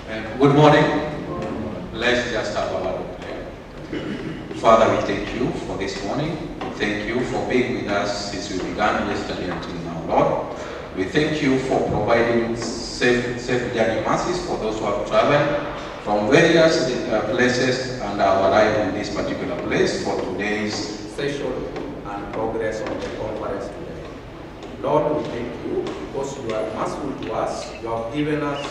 Good morning. Let's just have a word of prayer. Father, we thank you for this morning. We thank you for being with us since we began yesterday until now, Lord. We thank you for providing safe journey mercies for those who have traveled from various places and have arrived in this particular place for today's session and progress of the conference today. Lord, we thank you because you are merciful to us. You have given us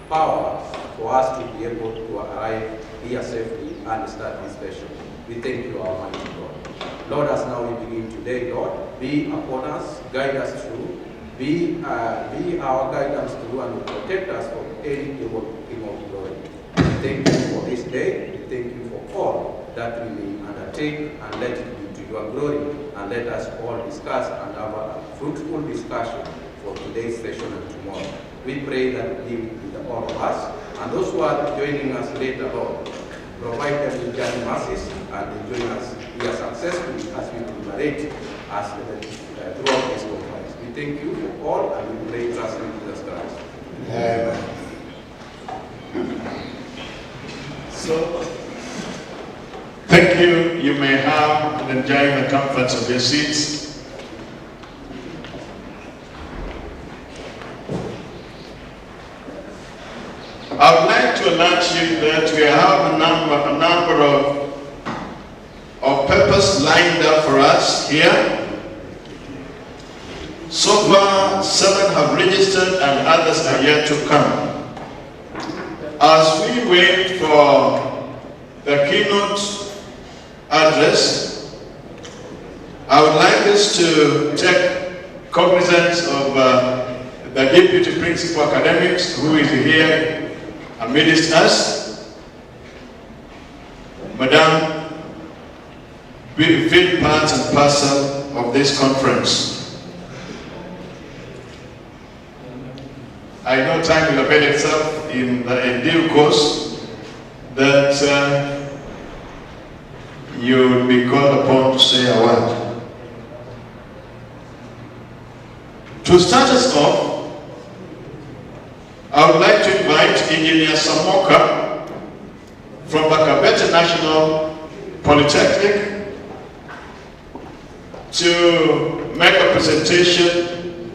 power for us to be able to arrive here safely and start this session. We thank you, Almighty God. Lord, as now we begin today, Lord, be upon us, guide us through, be our guidance through, and protect us from any evil King of glory. We thank you for this day. We thank you for all that we may undertake, and let it be to your glory, and let us all discuss and have a fruitful discussion for today's session and tomorrow. We pray that you be with all of us, and those who are joining us later on, provide them with journey mercies and join us here successfully as we deliberate throughout this conference. We thank you for all, and we pray trust in Jesus Christ. Amen. So, thank you. You may have and enjoy the comforts of your seats. I would like to announce you that we have a number of papers lined up for us here. So far, 7 have registered and others are yet to come. As we wait for the keynote address, I would like us to take cognizance of the Deputy Principal Academics, who is here amidst us. Madam, we feel part and parcel of this conference. I know time will avail itself in due course that you will be called upon to say a word. To start us off, I would like to invite Engineer Samoka from Bakabete National Polytechnic to make a presentation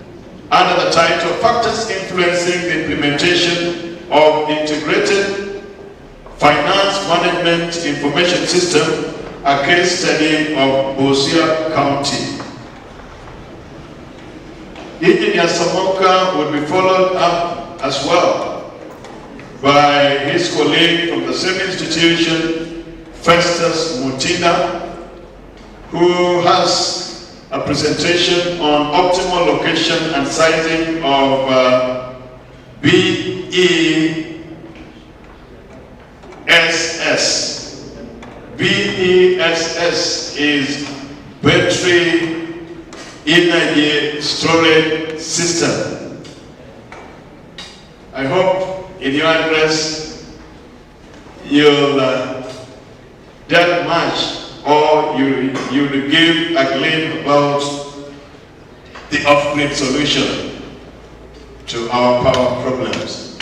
under the title Factors Influencing the Implementation of Integrated Finance Management Information System, a case study of Busia County. Engineer Samoka will be followed up as well by his colleague from the same institution, Festus Mutina, who has a presentation on optimal location and sizing of BESS. BESS is Battery Energy Storage System. I hope in your address you'll delve much, or you will give a glimpse about the off-grid solution to our power problems.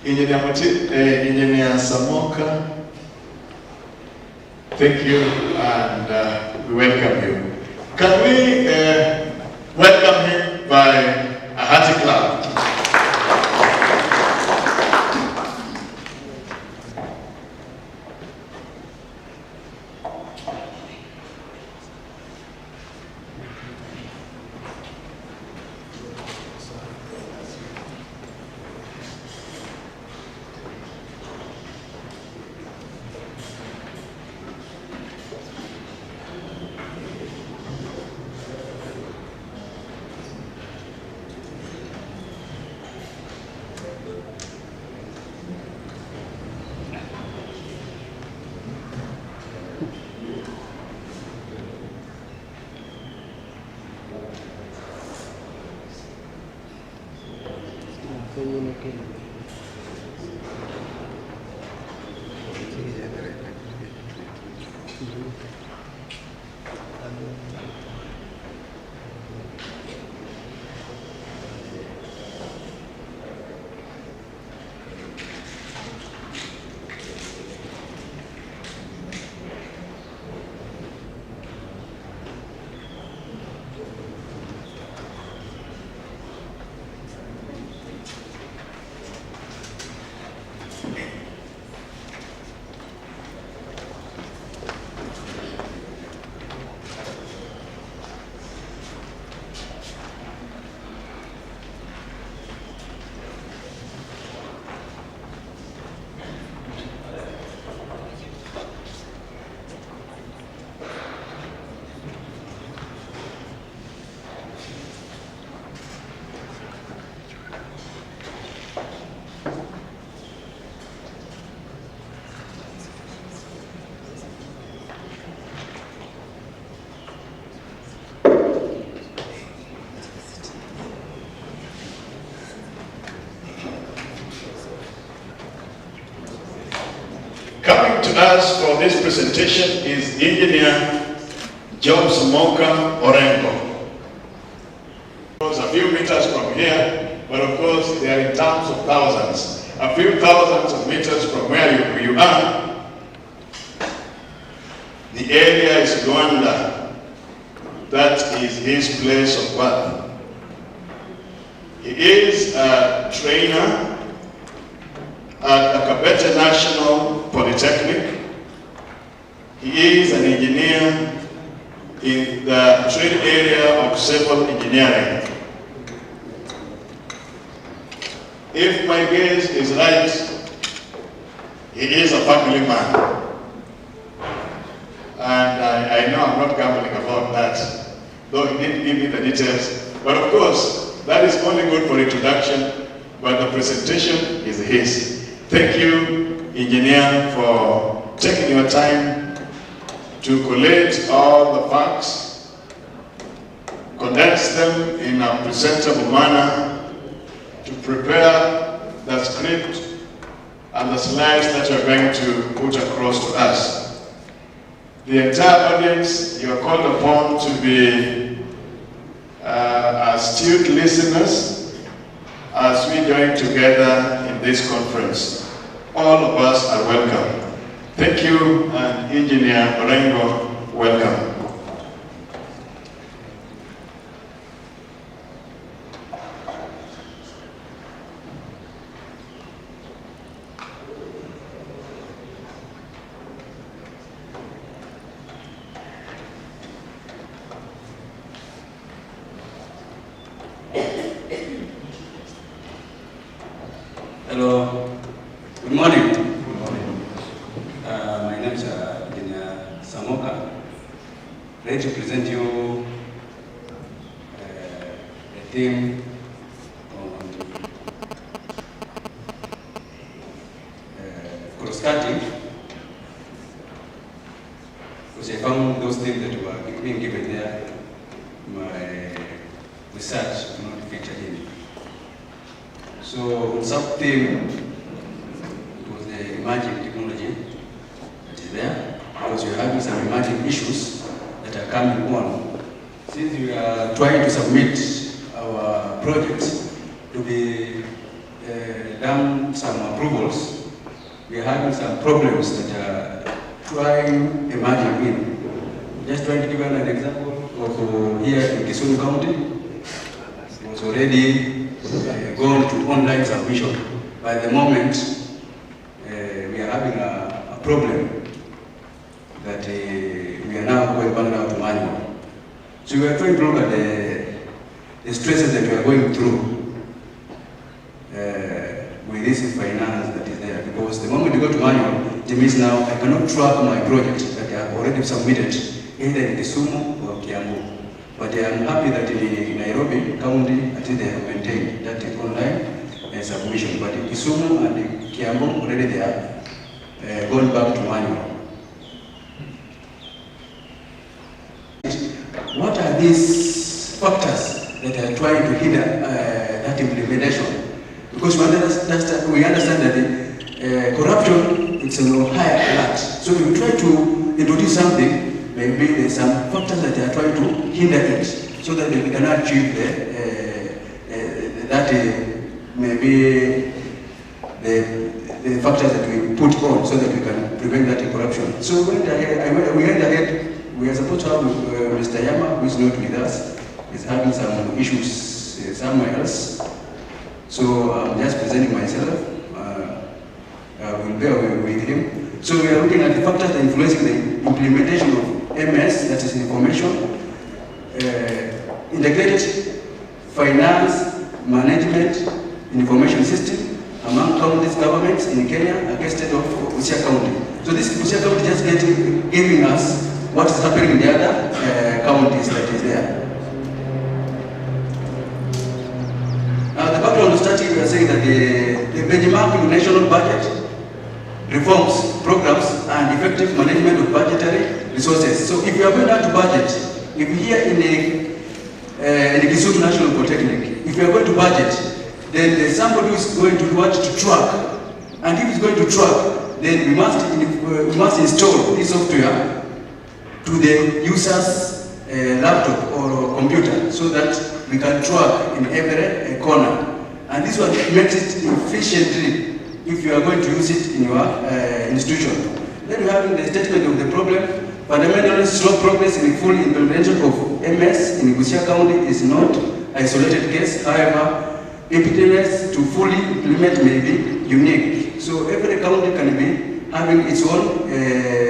Engineer Samoka, thank you, and we welcome you. Can we welcome him by a hearty clap? to us for this presentation is Engineer Jobs Moka Orengo. It's a few meters from here, but of course they are in terms of thousands. A few thousands of meters from where you are. The area is Luanda. That is his place of birth. He is a trainer at Kabete National Polytechnic. He is an engineer in the trade area of civil engineering. If my guess is right, he is a family man. And I know I'm not gambling about that, though he didn't give me the details. But of course, that is only good for introduction, but the presentation is his. Thank you, Engineer, for taking your time to collate all the facts, condense them in a presentable manner, to prepare the script and the slides that you're going to put across to us. The entire audience, you are called upon to be astute listeners as we join together in this conference. All of us are welcome. Thank you, and Engineer Orengo, welcome. Hello, good morning. Good morning. My name is Engineer Samoka. Ready to present you a theme on cross-cutting, because I found those things that were being given there, my research did not feature in. So, sub-theme, it was the emerging technology that is there, because we're having some emerging issues that are coming on. Since we are trying to submit our projects to be done some approvals, we are having some problems that are emerging in. Just trying to give an example of here in Kisumu County. It was already gone to online submission. By the moment, we are having a problem that we are now going back now to manual. So we are trying to look at the stresses that we are going through with this finance that is there. Because the moment we go to manual, it means now I cannot track my project that I have already submitted, either in Kisumu or Kiambu. But I am happy that in Nairobi County, I think they have maintained that online submission. But in Kisumu and in Kiambu, already they have gone back to manual. What are these factors that are trying to hinder that implementation? Because we understand that corruption is a higher alert. So if we try to introduce something, maybe there's some factors that they are trying to hinder it, so that we cannot achieve maybe the factors that we put on, so that we can prevent that corruption. So we went ahead. We are supposed to have Mr. Yama, who is not with us. He's having some issues somewhere else. So I'm just presenting myself. I will bear with him. So we are looking at the factors that influencing the implementation of MS, that is information, integrated finance management information system among counties governments in Kenya against state of Busia County. So this Busia County just giving us what is happening in the other counties that is there. Now the background study, we are saying that the benchmarking national budget reforms, programs, and effective management of budgetary resources. So if you are going down to budget, if here in the Kisumu National Polytechnic, if you are going to budget, then there's somebody who is going to watch to track. And if he's going to track, then we must install this software to the user's laptop or computer so that we can track in every corner. And this one makes it efficiently if you are going to use it in your institution. Then we have the statement of the problem. Fundamentally, slow progress in full implementation of MS in Busia County is not an isolated case. However, impedance to fully implement may be unique. So every county can be having its own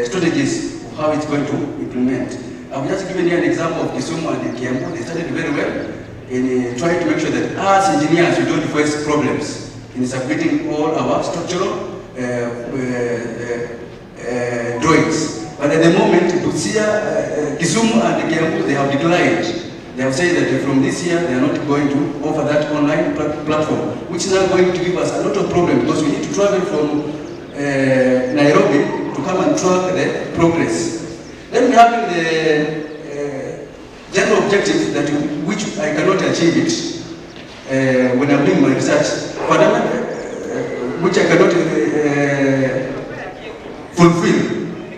strategies of how it's going to implement. I've just given you an example of Kisumu and Kiambu. They started very well in trying to make sure that as engineers we don't face problems in submitting all our structural drawings. But at the moment, Busia, Kisumu and Kiambu, they have declined. They have said that from this year they are not going to offer that online platform, which is now going to give us a lot of problems because we need to travel from Nairobi to come and track the progress. Then we have the general objective that which I cannot achieve it when I'm doing my research, which I cannot fulfill.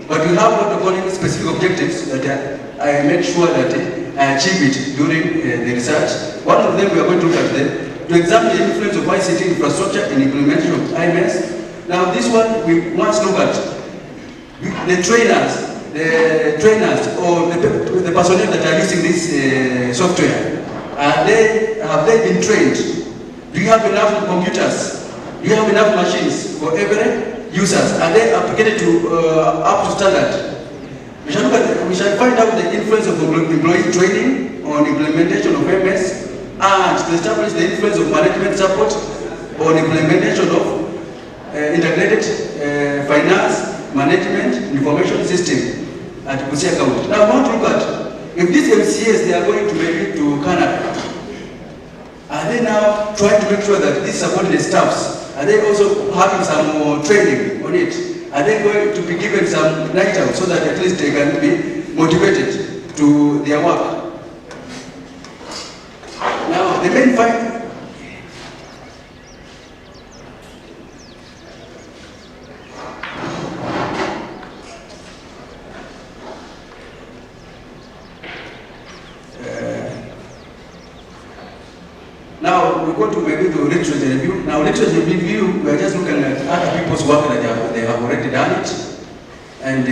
But we have what we call specific objectives that I make sure that I achieve it during the research. One of them we are going to look at to examine the influence of ICT infrastructure in implementation of IMS. Now this one we must look at the trainers or the personnel that are using this software. Have they been trained? Do you have enough computers? Do you have enough machines for every users? Are they applicated to up to standard? We shall find out the influence of employee training on implementation of MS and to establish the influence of management support on implementation of integrated finance management information system at Busia County. Now I want to look at if these MCAs they are going to maybe to Canada, are they now trying to make sure that these subordinate staffs, are they also having some more training on it? Are they going to be given some night out so that at least they can be motivated to their work? Now, the main fight. Now, we're going to maybe do literature review. Now, literature review, we're just looking at other people's work that they have already done it. And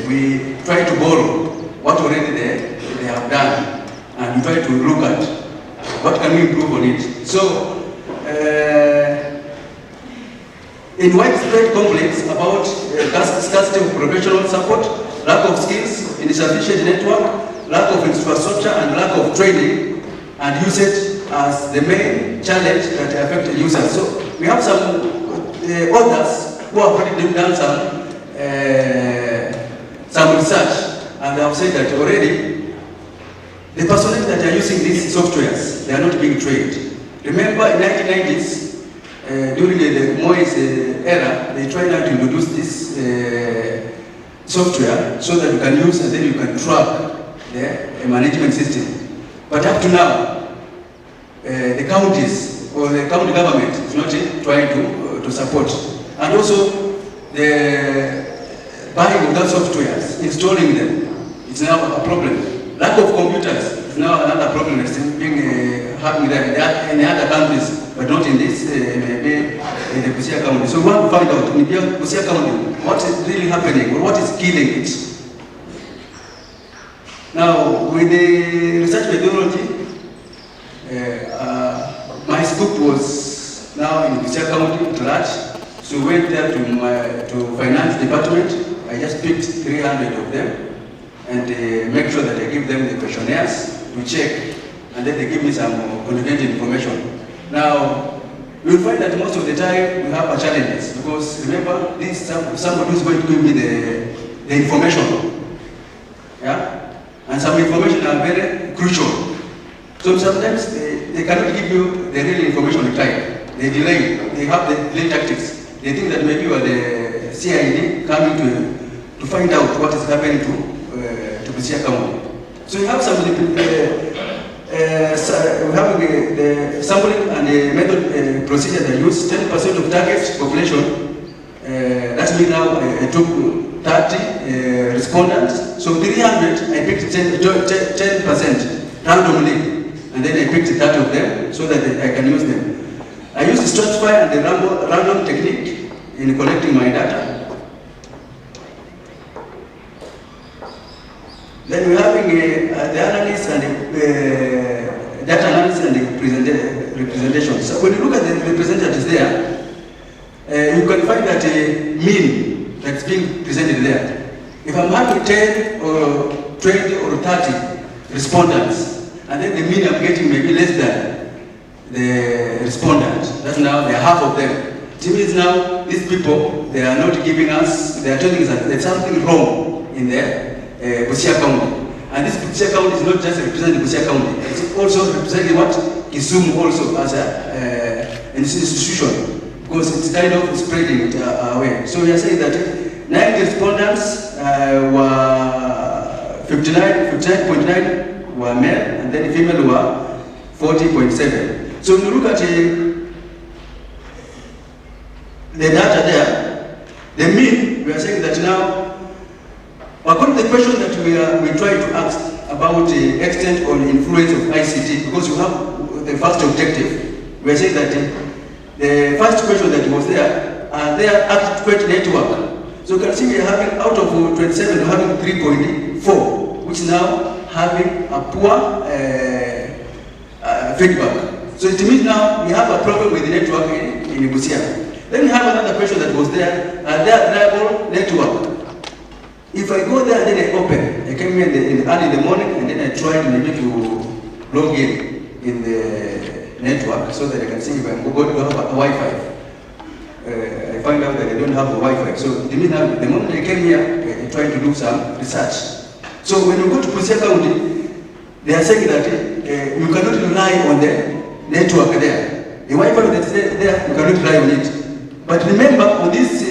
we try to borrow what already they have done. And we try to look at what can we improve on it. So, in widespread complaints about scarcity of professional support, lack of skills, insufficient network, lack of infrastructure, and lack of training and usage as the main challenge that affect users. So we have some authors who have already done some research, and they have said that already the personnel that are using these softwares, they are not being trained. Remember in 1990s, during the Moy's era, they tried to introduce this software so that you can use and then you can track the management system. But up to now, the counties or the county government is not trying to support. And also the buying of those softwares, installing them, it's now a problem. Lack of computers is now another problem that's being happening there in the other countries, but not in this, maybe in the Busia County. So we want to find out in Busia County what is really happening or what is killing it. Now, with the research methodology, my scope was now in Busia County at large, so we went there to finance department. I just picked 300 of them and make sure that I give them the questionnaires to check, and then they give me some convenient information. Now, you'll find that most of the time we have our challenges because remember, this somebody who's going to give me the information, yeah, and some information are very crucial. So sometimes they cannot give you the real information in time. They delay. They have the delay tactics. They think that maybe you are the CID coming to find out what is happening to Busia County. So you have some we have the sampling and the method procedure that use 10% of target population That means now I took 30 respondents. So 300, I picked 10% randomly. And then I picked 30 of them so that I can use them. I used the stratify and the random technique in collecting my data. Then we're having the analysis and the data analysis and the representation. So when you look at the representatives there, you can find that a mean that's being presented there. If I'm having 10 or 20 or 30 respondents, and then the mean I'm getting maybe less than the respondent, that's now they're half of them. It means now these people, they are not giving us, they are telling us that there's something wrong in their Busia County. And this Busia County is not just representing Busia County, it's also representing what Kisumu also as an institution, because it's kind of spreading it away. So we are saying that 90 respondents were 59.9 were male, and then female were 40.7. So when you look at the data there, the mean, we are saying that now, according to the question that we try to ask about the extent or influence of ICT, because you have the first objective, we are saying that the first question that was there, they are adequate network. So you can see we are having, out of 27, we're having 3.4, which is now having a poor feedback. So it means now we have a problem with the network in Busia. Then we have another question that was there, are there reliable network? If I go there and then I open, I came in early in the morning and then I tried maybe to log in the network so that I can see if I'm going to have a Wi-Fi. I find out that I don't have a Wi-Fi. So it means now the moment I came here, I tried to do some research. So when you go to Busia County, they are saying that you cannot rely on the network there. The Wi-Fi that's there, you cannot rely on it. But remember, on this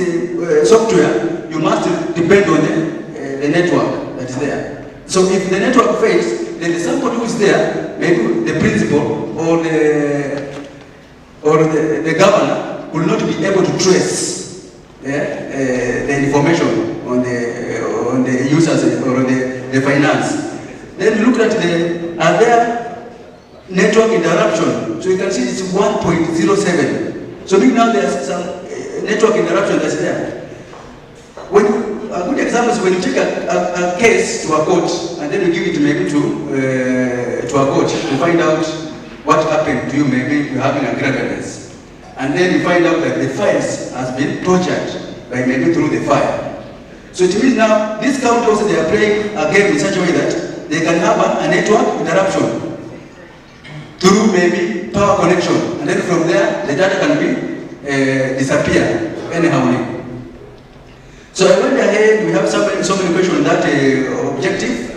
software, you must depend on the network that is there. So if the network fails, then somebody who is there, maybe the principal or the governor, will not be able to trace the information on the users or the finance. Then you look at are there network interruption? So you can see it's 1.07. So now there's some network interruption that's there. A good example is when you take a case to a court and then you give it maybe to a court to find out what happened to you, maybe you're having a grievance. And then you find out that the files has been tortured by maybe through the fire. So it means now these counties, they are playing a game in such a way that they can have a network interruption through maybe power connection, and then from there the data can be disappear anyhow. So I went ahead, we have so many questions on that objective.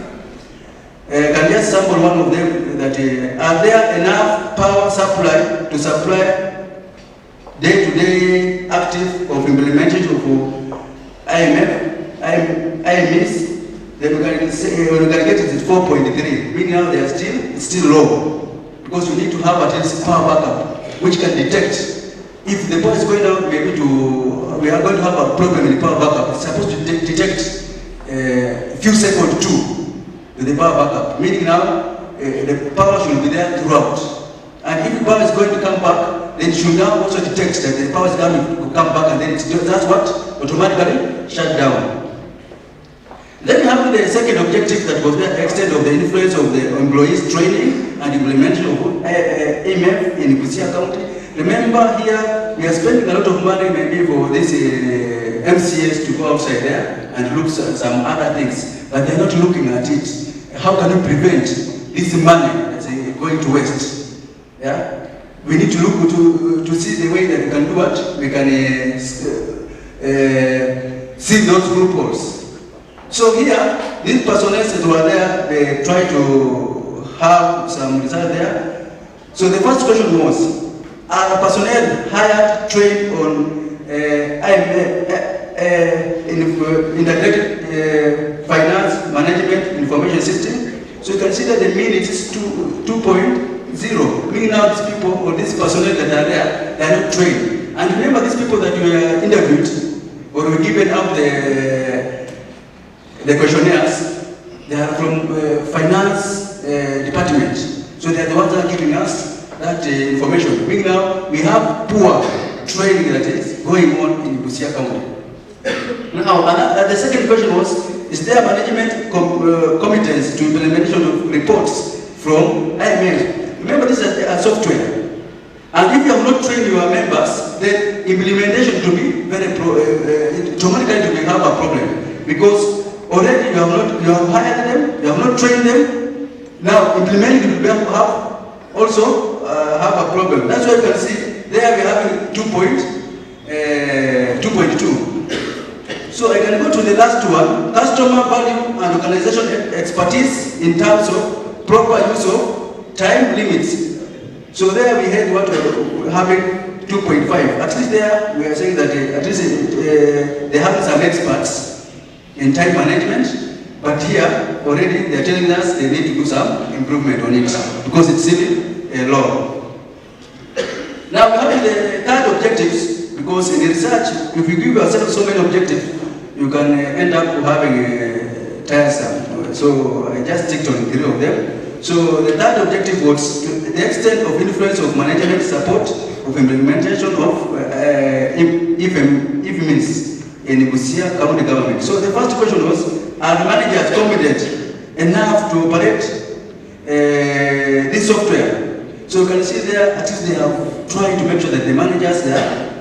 Can just sample one of them, that are there enough power supply to supply day-to-day active of implementation of IMS? Then we can say, we can get it at 4.3, meaning now they are still low, because you need to have at least power backup, which can detect if the power is going out. Maybe we are going to have a problem in the power backup. It's supposed to detect a few seconds to the power backup, meaning now the power should be there throughout. And if the power is going to come back, then it should now also detect that the power is going to come back, and then that's what automatically shut down. Then we have the second objective that was the extent of the influence of the employees training and implementation of IMF in Busia County. Remember here, we are spending a lot of money maybe for this MCS to go outside there and look at some other things, but they're not looking at it. How can we prevent this money that's going to waste? Yeah? We need to look to see the way that we can do it. We can see those loopholes. So here, these personnel that were there, they try to have some result there. So the first question was, are personnel hired, trained on integrated finance management information system? So you can see that the mean is 2.0, meaning now these personnel that are there, they are not trained. And remember, these people that we interviewed, or we given out the questionnaires, they are from finance department. So they are the ones that are giving us that information. Now we have poor training that is going on in Busia County. Now, the second question was, is there management competence to implementation of reports from IMF? Remember, this is a software. And if you have not trained your members, then implementation to be very automatically will have a problem, because already you have hired them, you have not trained them. Now implementing will have also have a problem. That's why you can see there we are having 2.2. So I can go to the last one, customer value and organization expertise in terms of proper use of time limits. So there we had what we're having 2.5. At least there we are saying that at least they have some experts in time management, but here already they are telling us they need to do some improvement on it because it's still a law. Now we have the third objectives, because in research, if you give yourself so many objectives, you can end up having tiresome. So I just ticked on 3 of them. So the third objective was the extent of influence of management support of implementation of IFMIS in Busia County government. So the first question was, are managers competent enough to operate this software? So you can see there, at least they have tried to make sure that the managers there,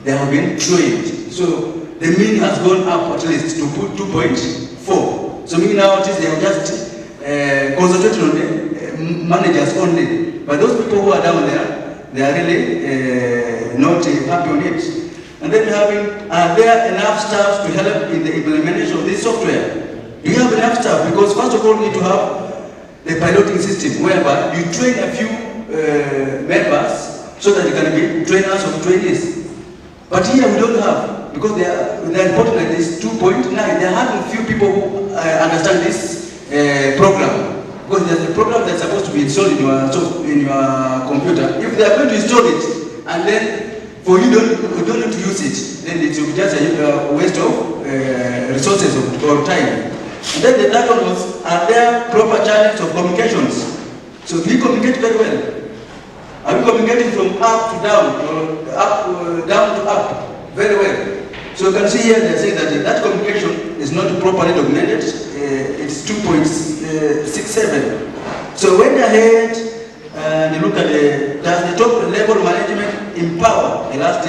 they have been trained. So the mean has gone up at least to 2.4. So meaning now at least they have just concentrated on the managers only. But those people who are down there, they are really not happy on it. And then are there enough staff to help in the implementation of this software? Do you have enough staff? Because first of all, you need to have the piloting system whereby you train a few members so that they can be trainers of trainees. But here we don't have, because they are reporting like this 2.9. They are having few people who understand this program, because there's a program that's supposed to be installed in your computer. If they are going to install it and then for you don't need to use it, then it will be just a waste of resources or time. And then the third one was, are there proper channels of communications? So do you communicate very well? Are we communicating from up to down, or up down to up very well? So you can see here they say that that communication is not properly documented. It's 2.67. So when they ahead and you look at does the top level management empower? The last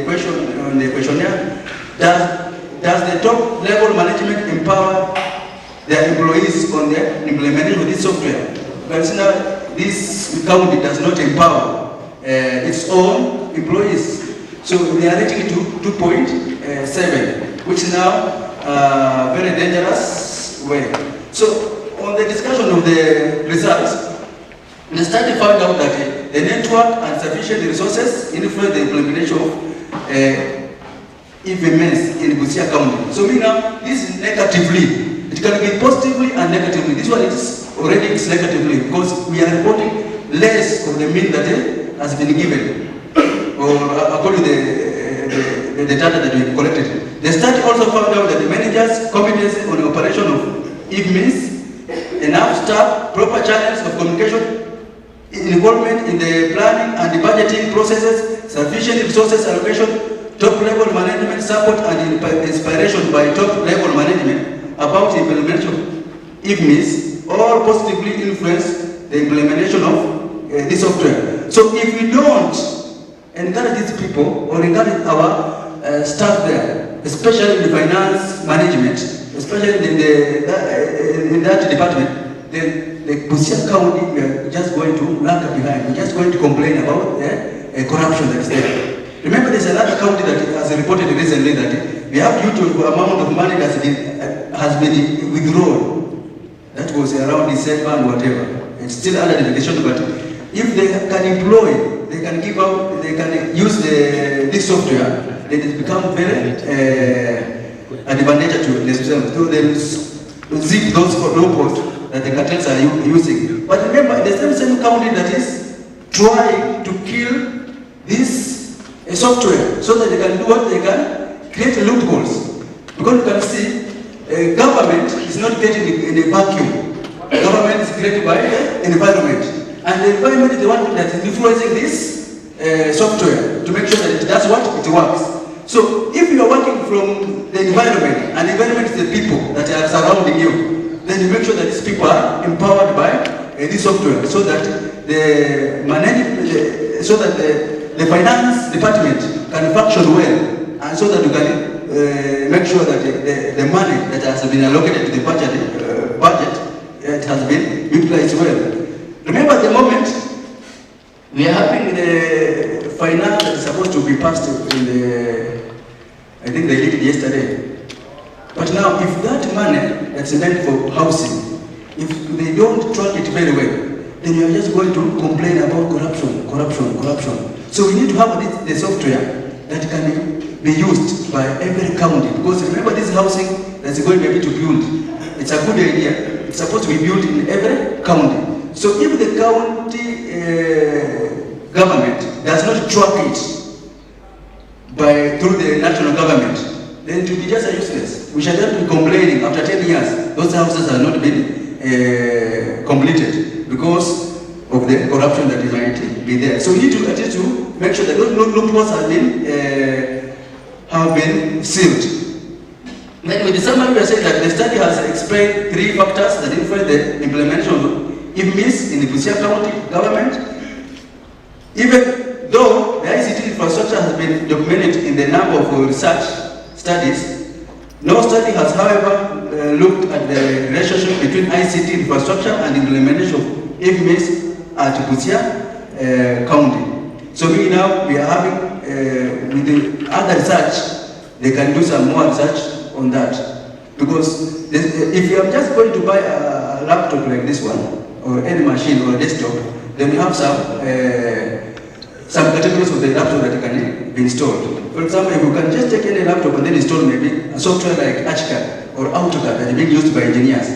question on the questionnaire. Does the top level management empower their employees on the implementation of this software? But now this county does not empower its own employees. So they are rating it to 2.7, which is now a very dangerous way. So on the discussion of the results, the study found out that the network and sufficient resources influence the implementation of IFMIS in Busia County. So now this is negatively. It can be positively and negatively. This one is already negatively because we are reporting less of the mean that has been given, or according to the data that we collected. The study also found out that the managers' competence on the operation of IFMIS, enough staff, proper channels of communication, involvement in the planning and the budgeting processes, sufficient resources allocation, top-level management support and inspiration by top-level management about the implementation of IFMIS, all positively influence the implementation of this software. So if we don't encourage these people or encourage our staff there, especially in the finance management, especially in that department, then the Busia County, we are just going to lag behind. We're just going to complain about corruption that is there. Remember, there's another county that has reported recently that we have huge amount of money that has been withdrawn. That was around December and whatever. It's still under delegation, but if they can employ, they can give out, they can use this software, then it becomes very advantageous to themselves. So they will zip those loopholes that the cartels are using. But remember, the same county that is trying to kill this software so that they can do what they can create loopholes. Because you can see, government is not created in a vacuum. Government is created by the environment. And the environment is the one that is influencing this software to make sure that it does what? It works. So if you are working from the environment, and the environment is the people that are surrounding you, then you make sure that these people are empowered by this software, so that the finance department can function well, and so that you can make sure that the money that has been allocated to the budget it has been utilized well. Remember, at the moment we are having the finance that is supposed to be passed in the, I think they did it yesterday. But now, if that money that's meant for housing, if they don't track it very well, then you are just going to complain about corruption. So we need to have the software that can be used by every county. Because remember, this housing that's going maybe to build, it's a good idea. It's supposed to be built in every county. So if the county government does not track it through the national government, then it will be just useless. We shall not be complaining after 10 years. Those houses have not been completed because of the corruption that might be there. So we need to at least to make sure that those loopholes have been sealed. Then with the summary, we are saying that the study has explained 3 factors that influence the implementation of IFMIS in the Busia County government. Even though the ICT infrastructure has been documented in the number of research studies, no study has, however, looked at the relationship between ICT infrastructure and implementation of IFMIS at Busia County. So we are having, with the other research, they can do some more research on that. Because if you are just going to buy a laptop like this one, or any machine or a desktop, then you have some categories of the laptop that can be installed. For example, if you can just take any laptop and then install maybe a software like Archicad or AutoCAD that is being used by engineers.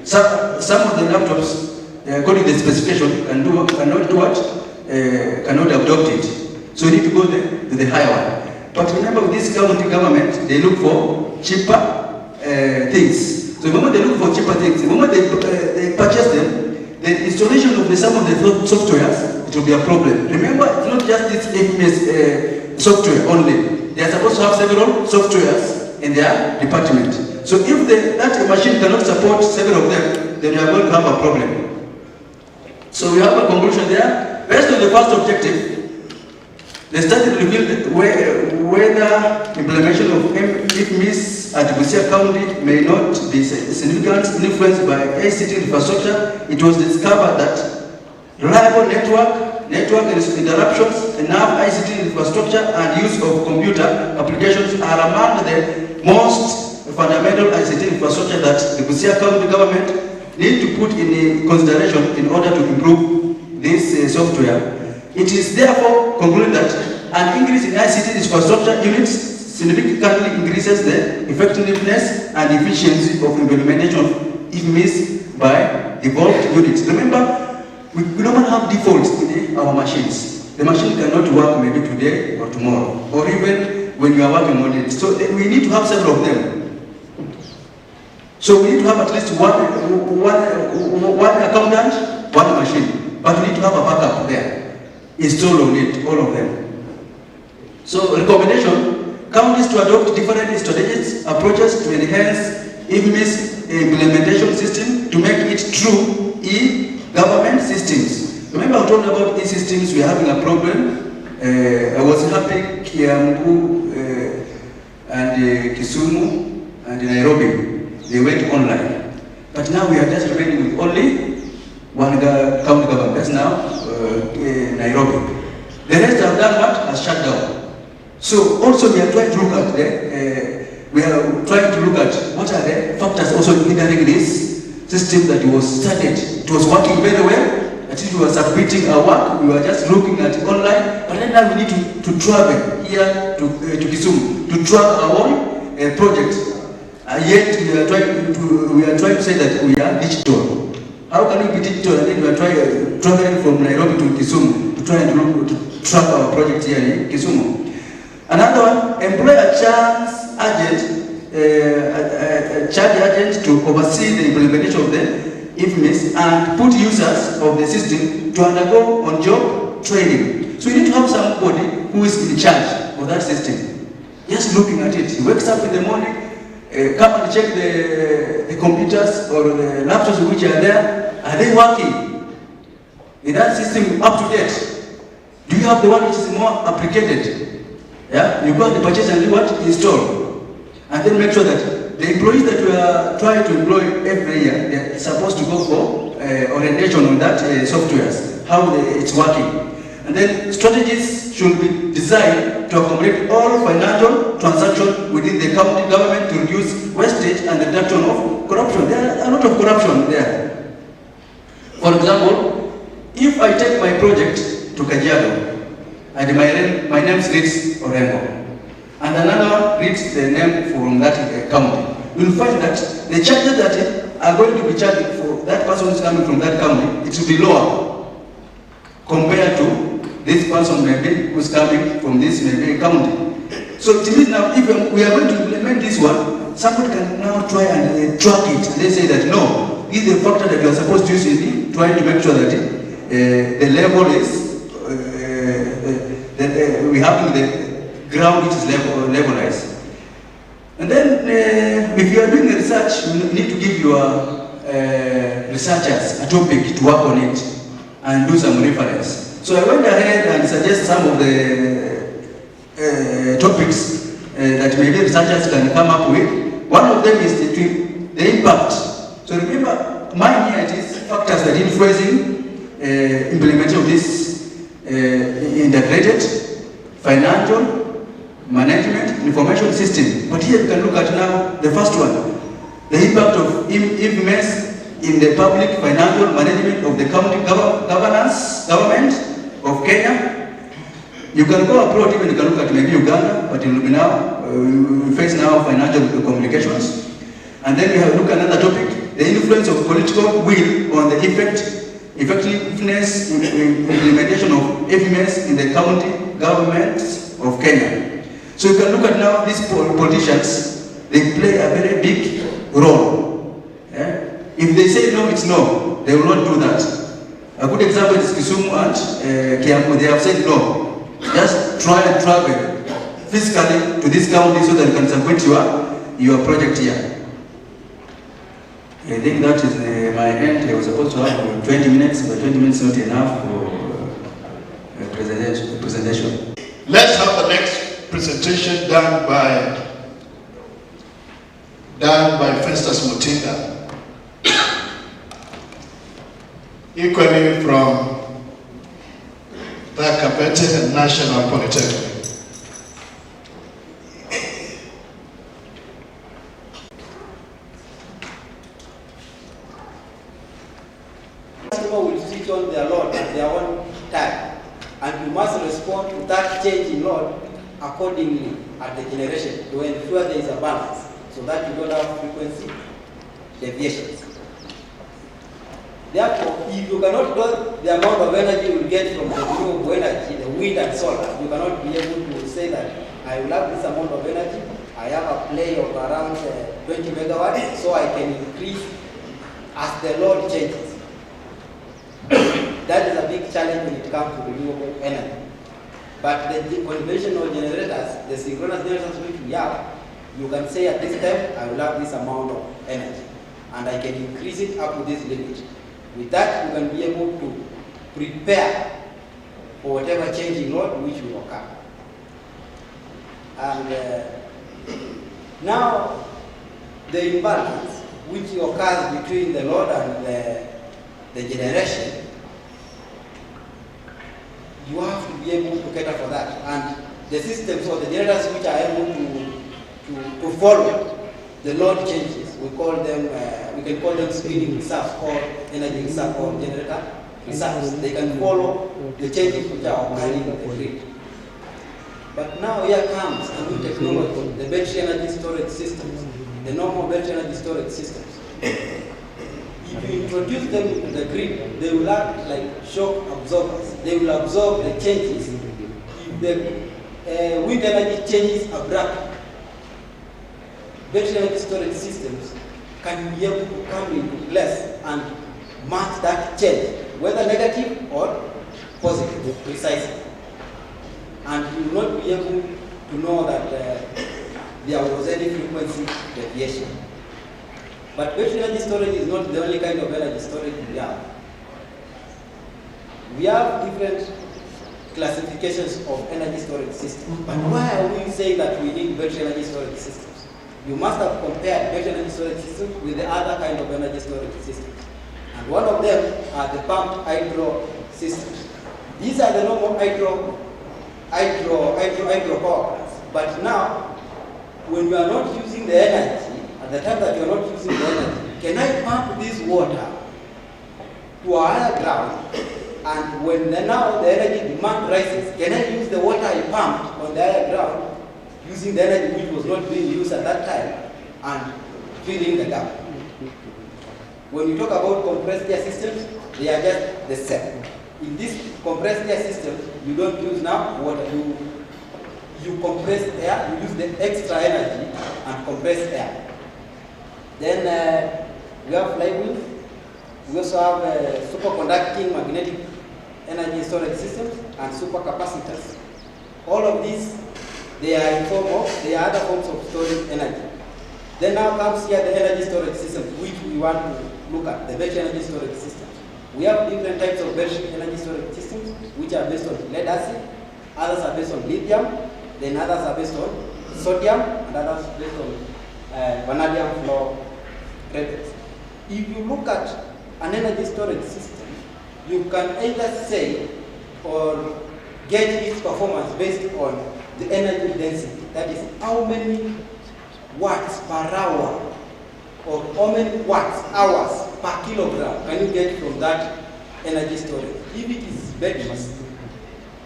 Some of the laptops, according to the specification, cannot adopt it. So you need to go to the higher one. But remember, with this county government, they look for cheaper things. So the moment they look for cheaper things, the moment they purchase them, the installation of some of the softwares, it will be a problem. Remember, it's not just this IFMIS software only. They are supposed to have several softwares in their department. So if that machine cannot support several of them, then you are going to have a problem. So we have a conclusion there. Based on the first objective, the study revealed whether implementation of IFMIS at Busia County may not be significantly influenced by ICT infrastructure. It was discovered that reliable network interruptions, enough ICT infrastructure, and use of computer applications are among the most fundamental ICT infrastructure that the Busia County government need to put in consideration in order to improve this software. It is therefore concluded that an increase in ICT infrastructure units significantly increases the effectiveness and efficiency of implementation of IFMIS by devolved units. Remember, we don't have defaults in our machines. The machine cannot work maybe today or tomorrow, or even when you are working on it. So we need to have several of them. So we need to have at least one accountant, one machine, but we need to have a backup there. Install on it, all of them. So recommendation, counties to adopt different strategies, approaches to enhance IFMIS implementation system to make it true e-government systems. Remember I told about e-systems, we are having a problem. I was happy Kiambu and Kisumu and Nairobi, they went online. But now we are just remaining with only one county government, that's now Nairobi. The rest have done what? Has shut down. So also we are trying to look at what are the factors also hindering this system that was started. It was working very well. At least we were submitting our work. We were just looking at it online. But then now we need to travel here to Kisumu to track our own project. Yet we are trying to say that we are digital. How can we be digital and then we are traveling from Nairobi to Kisumu to try and track our project here in Kisumu? Another one, employ a chance agent, charge agent to oversee the implementation of the IFMIS and put users of the system to undergo on-job training. So you need to have somebody who is in charge of that system. Just looking at it, he wakes up in the morning, come and check the computers or the laptops which are there. Are they working? Is that system up to date? Do you have the one which is more applicated? Yeah, you go and purchase and do what? Install. And then make sure that the employees that we are trying to employ every year, they are supposed to go for orientation on that softwares, how it's working. And then strategies should be designed to accommodate all financial transactions within the county government to reduce wastage and the reduction of corruption. There are a lot of corruption there. For example, if I take my project to Kajiado, and my name reads Orengo, and another reads the name from that county, you'll find that the charges that are going to be charged for that person who's coming from that county, it will be lower compared to this person maybe who's coming from this maybe county. So it means now if we are going to implement this one, somebody can now try and track it, and they say that no, this is the factor that you are supposed to use in trying to make sure that the level is we have the ground which is levelized. And then if you are doing research, you need to give your researchers a topic to work on it and do some reference. So I went ahead and suggest some of the topics that maybe researchers can come up with. One of them is the impact. So remember, mine here it is factors that influencing implementation of this integrated financial management information system. But here we can look at now the first one, the impact of IFMIS in the public financial management of the county government of Kenya. You can go abroad, even you can look at maybe Uganda, but it will be now, we face now financial complications. And then we have look at another topic, the influence of political will on the effectiveness in implementation of IFMIS in the county governments of Kenya. So you can look at now these politicians, they play a very big role. Yeah? If they say no, it's no, they will not do that. A good example is Kisumu and Kiambu. They have said no. Just try and travel physically to this county so that you can submit your project here. I think that is my end. I was supposed to have 20 minutes, but 20 minutes is not enough for a presentation. Let's have the next presentation done by Festus Mutinda, equally from the Kapete National Polytechnic. People will switch on their load at their own time, and you must respond to that change in load accordingly at the generation to ensure there is a balance so that you don't have frequency deviations. Therefore, if you cannot do the amount of energy you will get from the renewable energy, the wind and solar, you cannot be able to say that I will have this amount of energy, I have a play of around 20 megawatts, so I can increase as the load changes. That is a big challenge when it comes to renewable energy. But the conventional generators, the synchronous generators which we have, you can say at this time, I will have this amount of energy, and I can increase it up to this limit. With that, you can be able to prepare for whatever change in load which will occur. And now, the imbalance which occurs between the load and the generation, you have to be able to cater for that. And the systems or the generators which are able to follow the load changes, we call them, we can call them speeding reserves or energy reserve or generator reserves. They can follow the changes which are occurring in the grid. But now here comes a new technology, the battery energy storage systems, the normal battery energy storage systems. If you introduce them into the grid, they will act like shock absorbers. They will absorb the changes. If the wind energy changes abruptly, battery energy storage systems can be able to come into place and match that change, whether negative or positive, precisely. And you will not be able to know that there was any frequency deviation. But battery energy storage is not the only kind of energy storage we have. We have different classifications of energy storage systems. But why are we saying that we need battery energy storage systems? You must have compared battery energy storage systems with the other kind of energy storage systems. And one of them are the pumped hydro systems. These are the normal hydro power plants. But now, when you are not using the energy, at the time that you are not using the energy, can I pump this water to a higher ground? And when now the energy demand rises, can I use the water I pumped on the higher ground using the energy which was not being used at that time and filling the gap? When you talk about compressed air systems, they are just the same. In this compressed air system, you don't use now water. You compress air, you use the extra energy and compress air. Then we have flywheels. We also have superconducting magnetic energy storage systems and supercapacitors. All of these, they are other forms of storing energy. Then now comes here the energy storage systems, which we want to look at, the battery energy storage systems. We have different types of battery energy storage systems, which are based on lead acid, others are based on lithium, then others are based on sodium, and others based on vanadium fluoride. If you look at an energy storage system, you can either say or gauge its performance based on the energy density, that is how many watts per hour or how many watts hours per kilogram can you get from that energy storage. If it is batteries,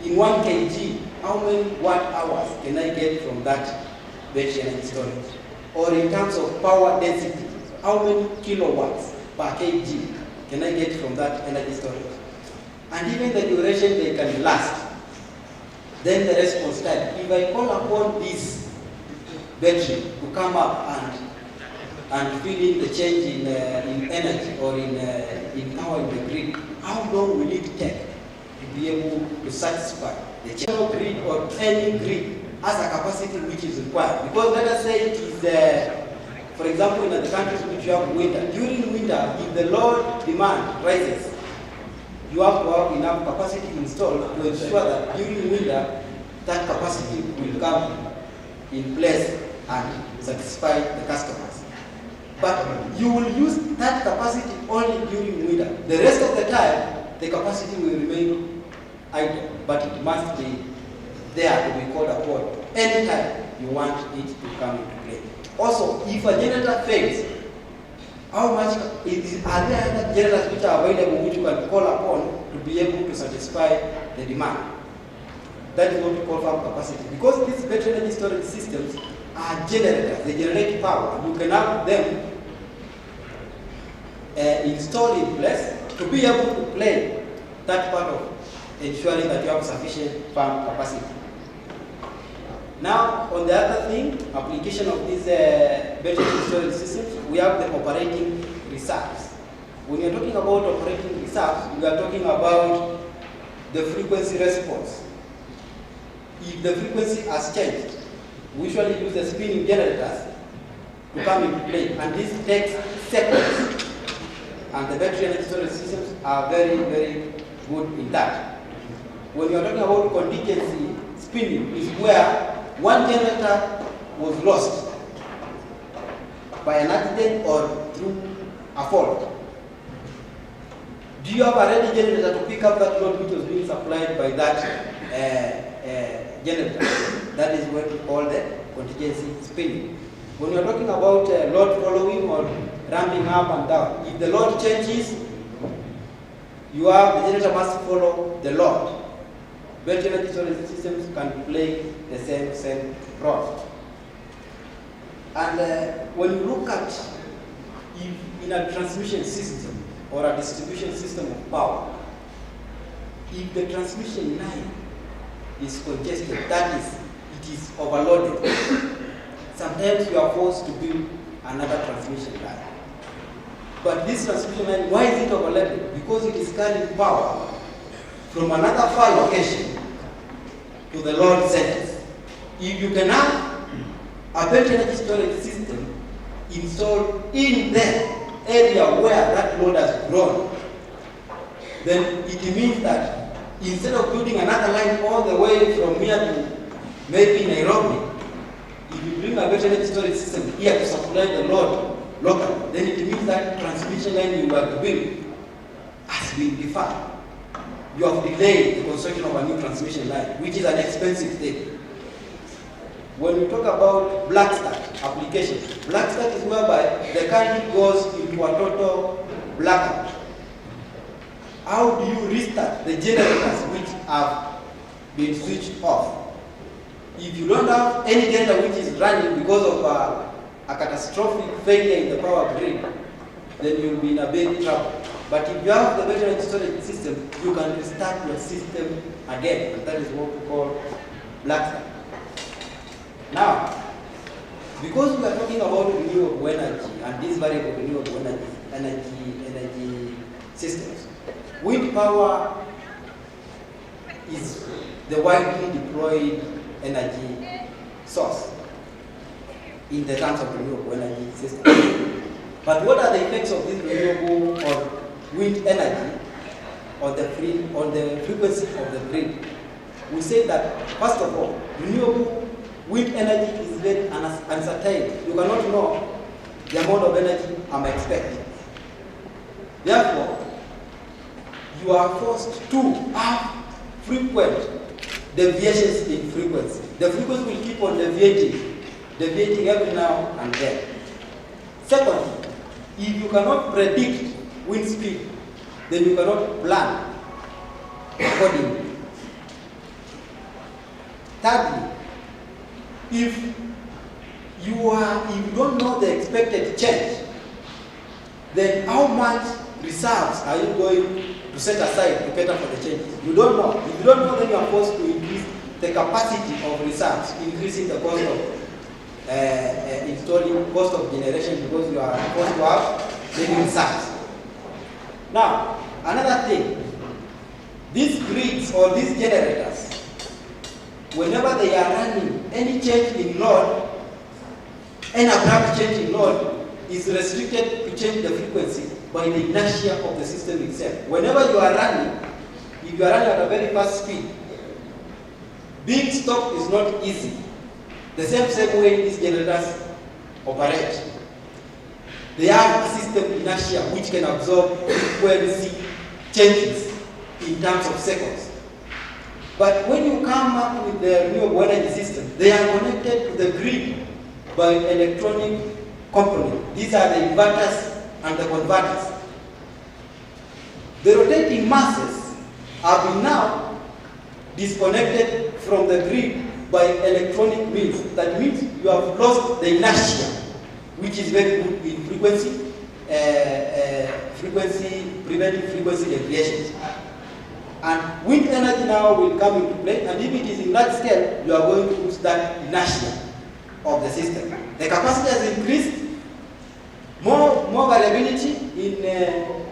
in 1 kg, how many watt hours can I get from that battery energy storage? Or in terms of power density, how many kilowatts per kg can I get from that energy storage? And even the duration they can last. Then the response time. If I call upon this battery to come up and fill in the change in energy or in power in the grid, how long will it take to be able to satisfy the general grid or any grid as a capacity which is required? Because let us say it is, for example, in the countries which you have winter. During winter, if the load demand rises, you have to have enough capacity installed to ensure that during winter, that capacity will come in place and satisfy the customers. But you will use that capacity only during winter. The rest of the time, the capacity will remain idle, but it must be there to be called upon anytime you want it to come into play. Also, if a generator fails, how much are there other generators which are available which you can call upon to be able to satisfy the demand? That is what we call farm capacity. Because these battery energy storage systems are generators, they generate power. You can have them installed in place to be able to play that part of ensuring that you have sufficient farm capacity. Now, on the other thing, application of these battery storage systems, we have the operating reserves. When you're talking about operating reserves, we are talking about the frequency response. If the frequency has changed, we usually use the spinning generators to come into play, and this takes seconds. And the battery energy storage systems are very, very good in that. When you're talking about contingency spinning, is where one generator was lost by an accident or through a fault. Do you have a ready generator to pick up that load which was being supplied by that generator? That is what we call the contingency spinning. When you're talking about load following or ramping up and down, if the load changes, the generator must follow the load. Battery energy storage systems can play the same role. And when you look at in a transmission system or a distribution system of power, if the transmission line is congested, that is, it is overloaded, sometimes hence you are forced to build another transmission line. But this transmission line, why is it overlapping? Because it is carrying power from another far location to the load centers. If you can have a battery energy storage system installed in the area where that load has grown, then it means that instead of building another line all the way from here to maybe Nairobi, if you bring a battery energy storage system here to supply the load locally, then it means that transmission line you were to build has been deferred. You have delayed the construction of a new transmission line, which is an expensive thing. When we talk about black start application, black start is whereby the country goes into a total blackout. How do you restart the generators which have been switched off? If you don't have any generator which is running because of a catastrophic failure in the power grid, then you'll be in a big trouble. But if you have the battery energy storage system, you can restart your system again, and that is what we call black start. Now, because we are talking about renewable energy and these variable renewable energy systems, wind power is the widely deployed energy source in the terms of renewable energy system. But what are the effects of this renewable or wind energy on the frequency of the grid? We say that, first of all, renewable wind energy is very uncertain. You cannot know the amount of energy I'm expecting. Therefore, you are forced to have frequent deviations in frequency. The frequency will keep on deviating every now and then. Secondly, if you cannot predict wind speed, then you cannot plan accordingly. Thirdly, if you don't know the expected change, then how much reserves are you going to set aside to cater for the changes? You don't know. If you don't know, then you are forced to increase the capacity of reserves, increasing the cost of installing cost of generation, because you are forced to have many reserves. Now, another thing, these grids or these generators, whenever they are running, any change in load, any abrupt change in load is restricted to change the frequency by the inertia of the system itself. Whenever you are running, if you are running at a very fast speed, being stopped is not easy. The same way these generators operate. They have a system inertia which can absorb frequency changes in terms of seconds. But when you come up with the renewable energy system, they are connected to the grid by electronic components. These are the inverters and the converters. The rotating masses have been now disconnected from the grid by electronic means. That means you have lost the inertia, which is very good in preventing frequency deviations. And wind energy now will come into play, and if it is in large scale, you are going to lose that inertia of the system. The capacity has increased, more variability in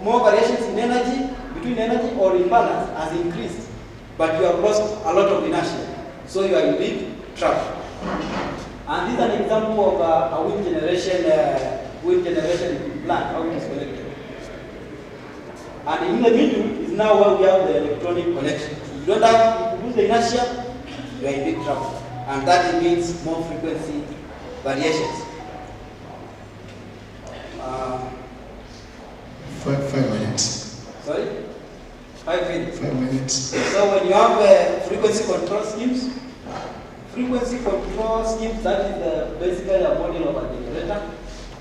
more variations in energy, between energy or in balance has increased, but you have lost a lot of inertia, so you are in big trouble. And this is an example of a wind generation plant, how it is connected. And in the middle is now where we have the electronic connection. If you lose the inertia, you are in big trouble. And that means more frequency variations. 5 minutes. Sorry? 5 minutes. 5 minutes. So when you have frequency control schemes, that is basically a model of a generator,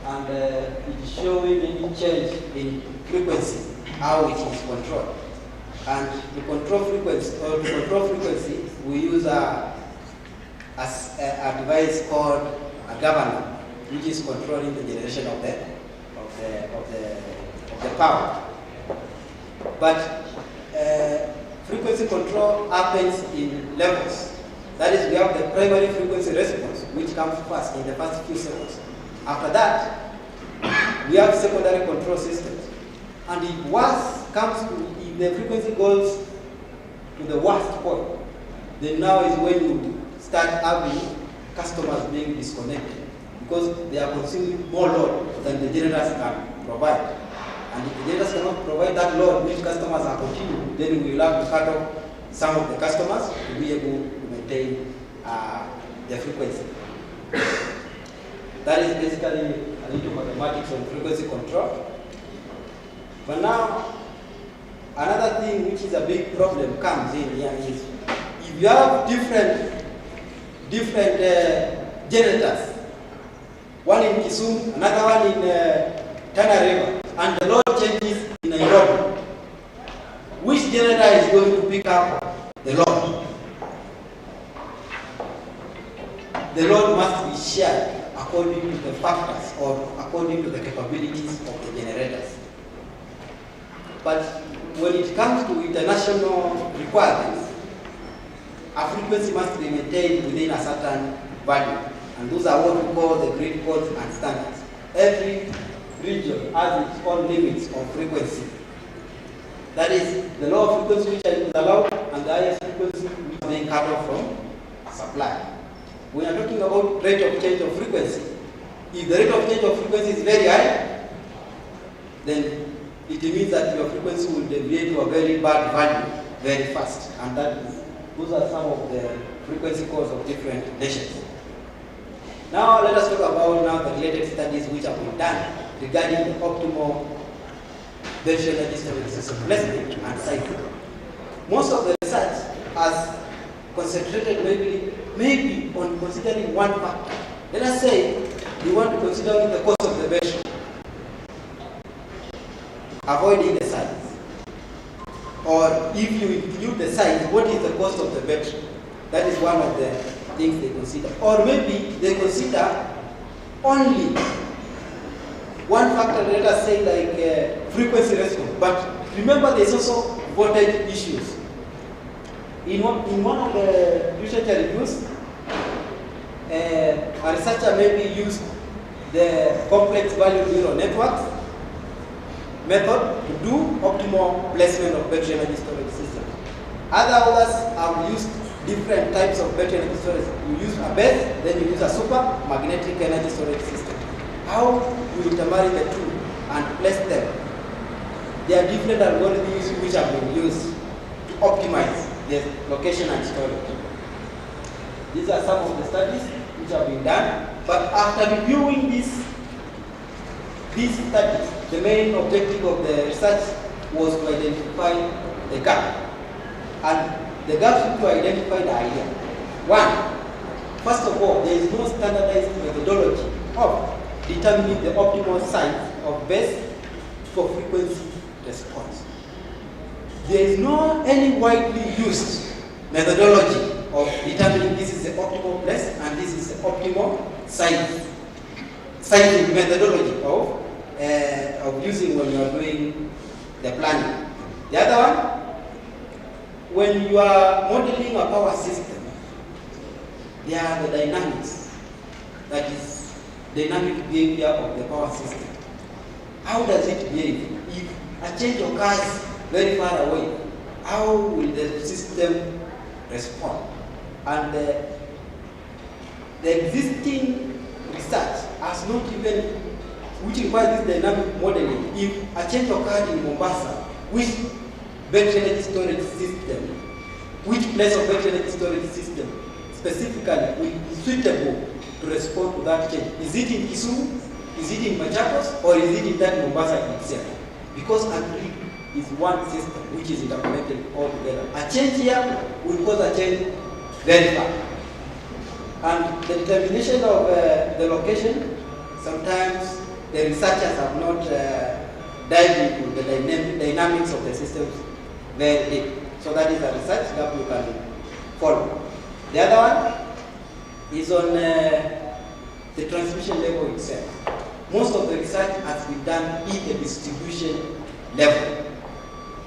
and it is showing any change in frequency, how it is controlled. And to control frequency, we use a device called a governor, which is controlling the generation of the power. But frequency control happens in levels. That is, we have the primary frequency response, which comes first in the first few seconds. After that, we have secondary control systems. And if the frequency goes to the worst point, then now is when you start having customers being disconnected, because they are consuming more load than the generators can provide. And if the generators cannot provide that load which customers are consuming, then we will have to cut off some of the customers to be able to maintain the frequency. That is basically a little mathematics on frequency control. But now, another thing which is a big problem comes in here is, if you have different generators, one in Kisumu, another one in Tana River, and the load changes in Nairobi, which generator is going to pick up the load? The load must be shared according to the factors or according to the capabilities of the generators. But when it comes to international requirements, a frequency must be maintained within a certain value. And those are what we call the grid codes and standards. Every region has its own limits of frequency. That is, the lower frequency which is allowed and the highest frequency which is being cut off from supply. We are talking about rate of change of frequency. If the rate of change of frequency is very high, then it means that your frequency will deviate to a very bad value very fast. And those are some of the frequency codes of different nations. Now let us talk about the related studies which have been done regarding the optimal battery energy storage system placement and cycle. Most of the research has concentrated maybe on considering one factor. Let us say we want to consider the cost of the battery, avoiding the size. Or if you include the size, what is the cost of the battery? That is one of the things they consider. Or maybe they consider only one factor, let us say like frequency response. But remember, there's also voltage issues. In one of the research reviews, a researcher maybe used the complex value neural networks method to do optimal placement of battery energy storage system. Others have used different types of battery energy storage. You use a base, then you use a super magnetic energy storage system. How you intermarry the two and place them? There are different algorithms which have been used to optimize the location and storage. These are some of the studies which have been done. But after reviewing these studies, the main objective of the research was to identify the gap. And the gaps to identify the idea. One, first of all, there is no standardized methodology of determining the optimal size of base for frequency response. There is no any widely used methodology of determining this is the optimal place and this is the optimal sizing methodology of using when you are doing the planning. The other one, when you are modeling a power system, there are the dynamics, that is, dynamic behavior of the power system. How does it behave? If a change occurs very far away, how will the system respond? And the existing research has not even, which requires this dynamic modeling. If a change occurred in Mombasa, which battery energy storage system, which place of battery energy storage system specifically will be suitable to respond to that change? Is it in Kisumu? Is it in Machakos? Or is it in that Mombasa itself? Because a grid is one system which is interconnected all together. A change here will cause a change very far. And the determination of the location, sometimes the researchers have not dived into the dynamics of the systems very deep. So that is a research that you can follow. The other one is on the transmission level itself. Most of the research has been done in the distribution level,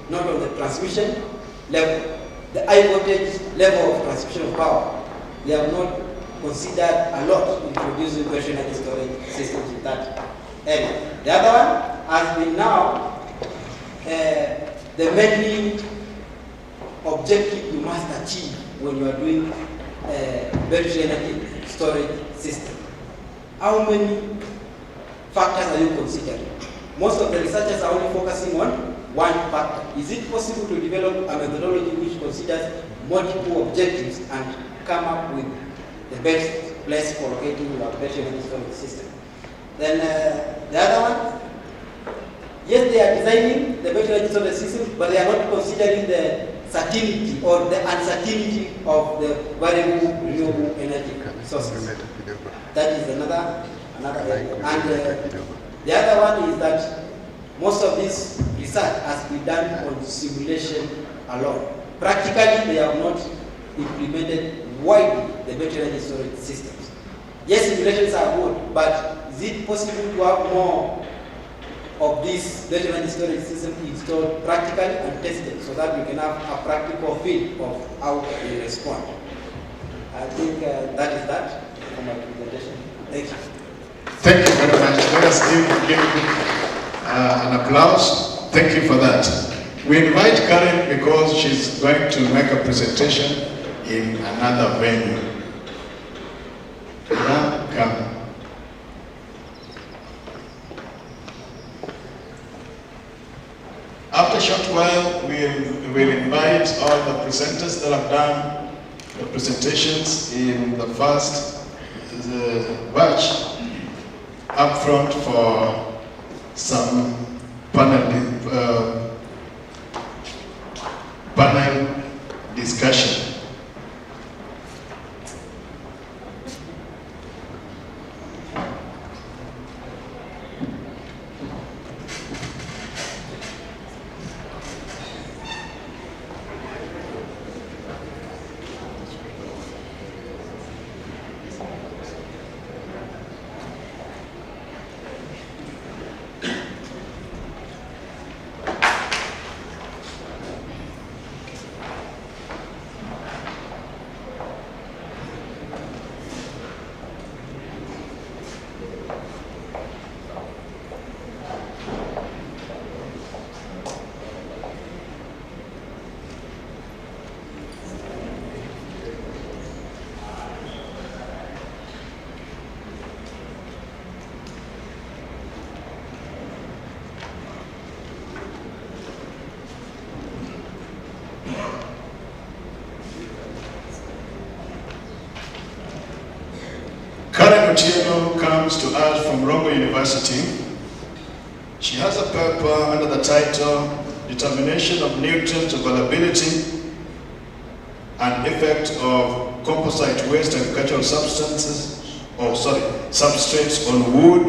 not on the transmission level. The high voltage level of transmission of power, they have not considered a lot in producing battery energy storage systems in that area. The other one has been now the mainly objective you must achieve when you are doing battery energy storage system. How many factors are you considering? Most of the researchers are only focusing on one factor. Is it possible to develop a methodology which considers multiple objectives and come up with the best place for locating your battery energy storage system? Then the other one, yes, they are designing the battery energy storage system, but they are not considering the certainty or the uncertainty of the variable renewable energy sources. That is another area. And the other one is that most of this research has been done on simulation alone. Practically, they have not implemented widely the battery energy storage systems. Yes, simulations are good, but is it possible to have more of this battery energy storage system installed practically and tested so that we can have a practical feel of how they respond? I think that is that for my presentation. Thank you. Thank you very much. Let us give an applause. Thank you for that. We invite Karen because she's going to make a presentation in another venue. Come. After a short while, we'll invite all the presenters that have done the presentations in the first batch up front for some panel discussion. Karen Otieno comes to us from Rongo University. She has a paper under the title Determination of Nutrient Availability and Effect of Composite Waste Agricultural Substrates on Wood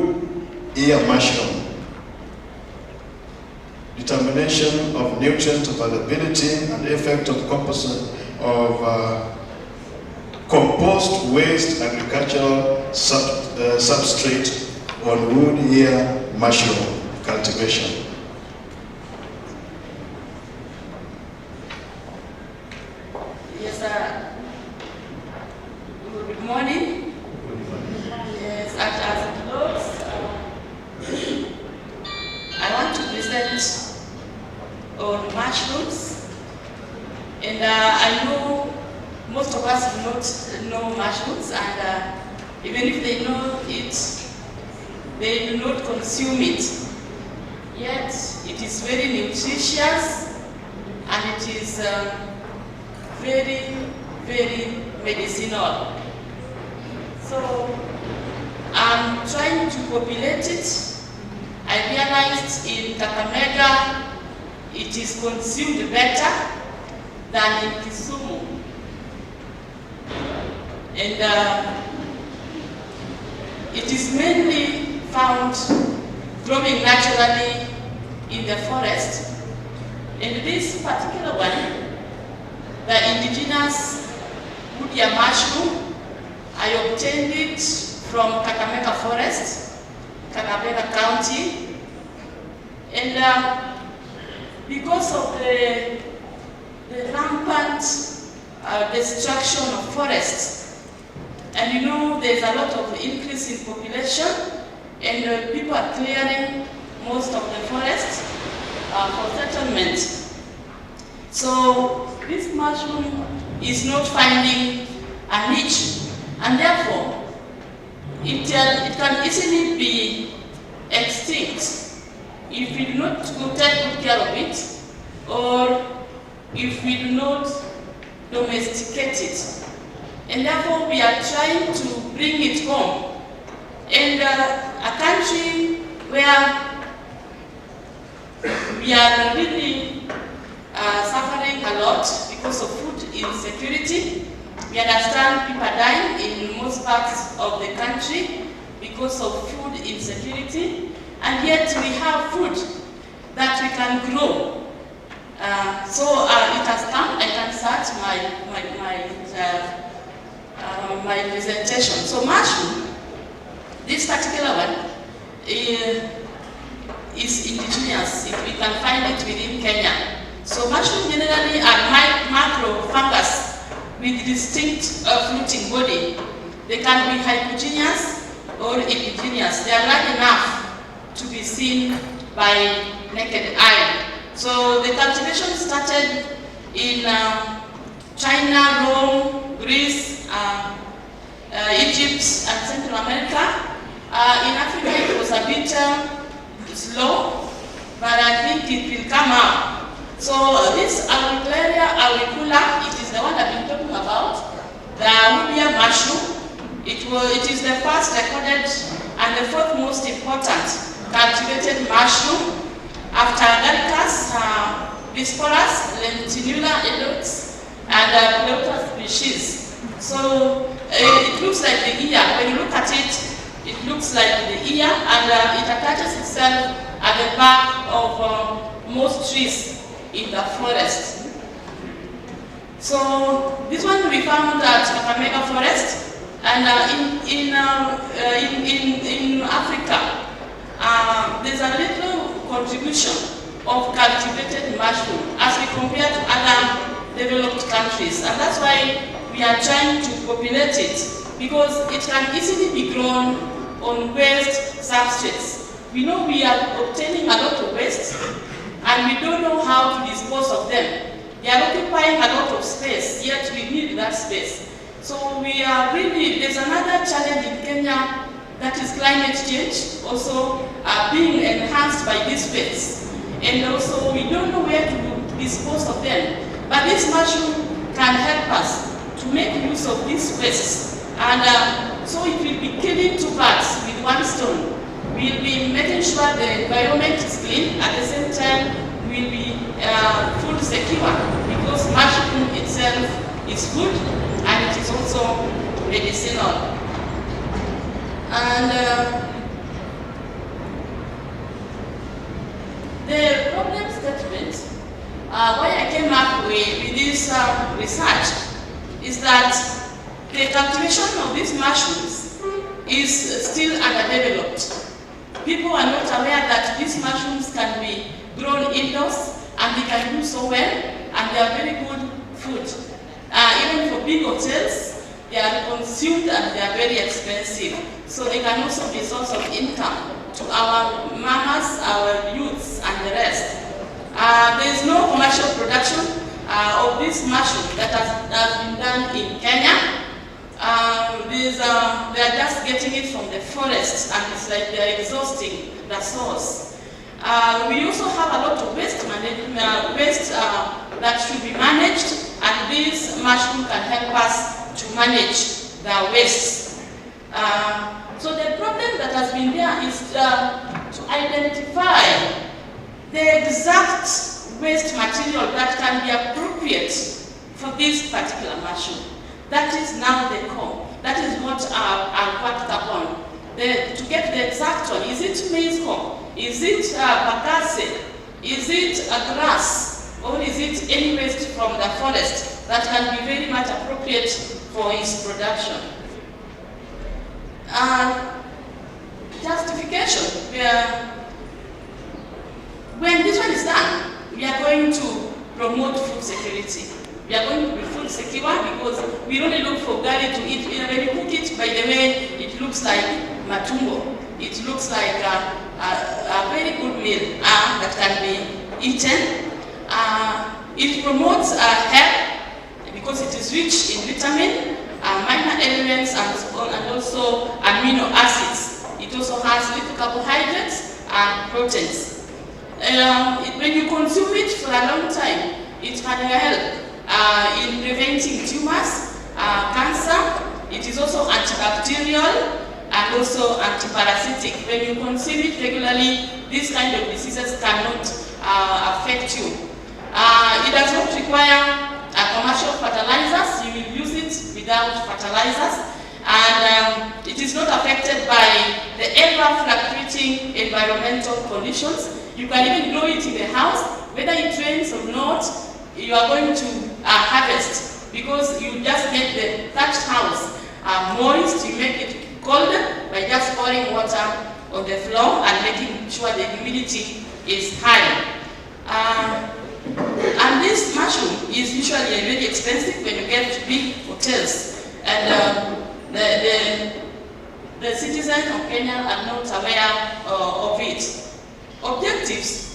Ear Mushroom. Determination of nutrient availability and effect of compost waste agricultural substrate on wood ear mushroom cultivation. Yes, sir. Good morning. Yes, as it looks, I want to present on mushrooms, and I know most of us do not know mushrooms, and even if they know it, they do not consume it. Yet it is very nutritious, and it is very, very medicinal. So I'm trying to populate it. I realized in Kakamega it is consumed better than in Kisumu. And it is mainly found growing naturally in the forest. And this particular one, the indigenous wood ear mushroom, I obtained it from Kakamega Forest, Kakamega County. And because of the rampant destruction of forests, And you know there's a lot of increase in population, and people are clearing most of the forests for settlement. So this mushroom is not finding a niche, and therefore it can easily be extinct if we do not take good care of it, or if we do not domesticate it. And therefore we are trying to bring it home. And a country where we are really suffering a lot because of food insecurity. We understand people are dying in most parts of the country because of food insecurity, and yet we have food that we can grow. So it has come. I can start my presentation. So mushroom, this particular one, is indigenous. We can find it within Kenya. So mushroom generally are macro fungus with distinct fruiting body. They can be hypogeneous or indigenous. They are large enough to be seen by naked eye. So the cultivation started in China, Rome, Greece, Egypt, and Central America. In Africa it was a bit slow, but I think it will come up. So this Auricularia auricula, it is the one I've been talking about, the Woodbea mushroom. It is the first recorded and the fourth most important cultivated mushroom after Agaricus, Bisporus, Lentinula edox, and Pleuta species. So it looks like the ear. When you look at it, it looks like the ear, and it attaches itself at the back of most trees in the forest. So this one we found at Kakamega Forest, and in Africa, there's a little contribution of cultivated mushroom as we compare to other developed countries, and that's why we are trying to populate it, because it can easily be grown on waste substrates. We know we are obtaining a lot of waste, and we don't know how to dispose of them. They are occupying a lot of space, yet we need that space. So we are really, there's another challenge in Kenya, that is climate change, also being enhanced by this waste. And also we don't know where to dispose of them. But this mushroom can help us to make use of this waste. And so it will be killing two birds with one stone. We'll be making sure the environment is clean, at the same time we'll be food secure, because mushroom itself is food and it is also medicinal. And the problem statement, why I came up with this research, is that the cultivation of these mushrooms is still underdeveloped. People are not aware that these mushrooms can be grown indoors, and they can do so well, and they are very good food. Even for big hotels, they are consumed and they are very expensive. So they can also be a source of income to our mamas, our youths, and the rest. There is no commercial production of this mushroom that has been done in Kenya. They are just getting it from the forest, and it's like they are exhausting the source. We also have a lot of waste that should be managed, and this mushroom can help us to manage the waste. So the problem that has been there is to identify the exact waste material that can be appropriate for this particular mushroom. That is now the core. That is what I've worked upon. To get the exact one. Is it maize corn? Is it bagasse? Is it a grass? Or is it any waste from the forest that can be very much appropriate for its production? Justification. When this one is done, we are going to promote food security. We we are going to be food secure because we only look for ugali to eat. When you cook it, by the way, it looks like matumbo. It looks like a very good meal that can be eaten. It promotes health because it is rich in vitamin, minor elements, and also amino acids. It also has little carbohydrates and proteins. When you consume it for a long time, it can help in preventing tumors, cancer. It is also antibacterial and also antiparasitic. When you consume it regularly, these kind of diseases cannot affect you. It does not require commercial fertilizers. You will use it without fertilizers. And it is not affected by the ever-fluctuating environmental conditions. You can even grow it in the house, whether it rains or not, you are going to harvest because you just make the thatched house moist, you make it colder by just pouring water on the floor and making sure the humidity is high. And this mushroom is usually very expensive when you get to big hotels. And the citizens of Kenya are not aware of it. Objectives.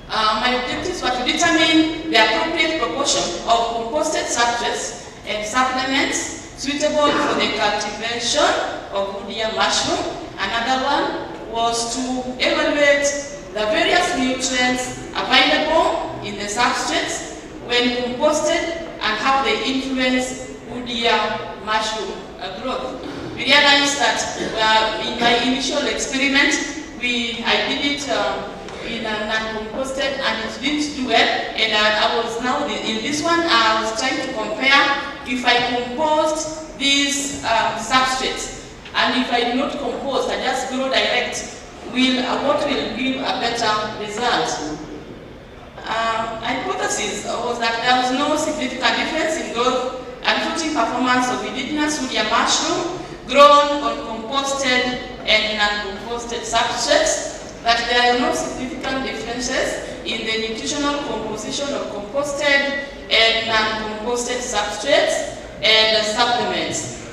My objectives were to determine the appropriate proportion of composted substrates and supplements suitable for the cultivation of wood ear mushroom. Another one was to evaluate the various nutrients available in the substrates when composted and how they influence wood ear mushroom growth. We realized that in my initial experiment, I did it in a non-composted and it didn't do well. And I was now in this one, I was trying to compare if I compost these substrates and if I do not compost, I just grow direct, what will give a better result? Hypothesis was that there was no significant difference in growth and fruiting performance of indigenous wood ear mushroom grown on composted and non-composted substrates, that there are no significant differences in the nutritional composition of composted and non-composted substrates and supplements.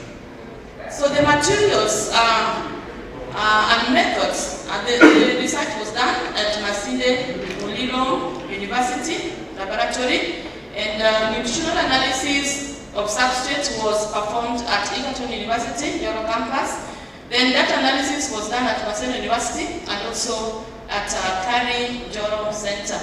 So the materials and methods, the research was done at Masinde Muliro University Laboratory, and nutritional analysis of substrates was performed at Egerton University, Njoro campus. Then that analysis was done at Maseno University and also at Kari Njoro Center.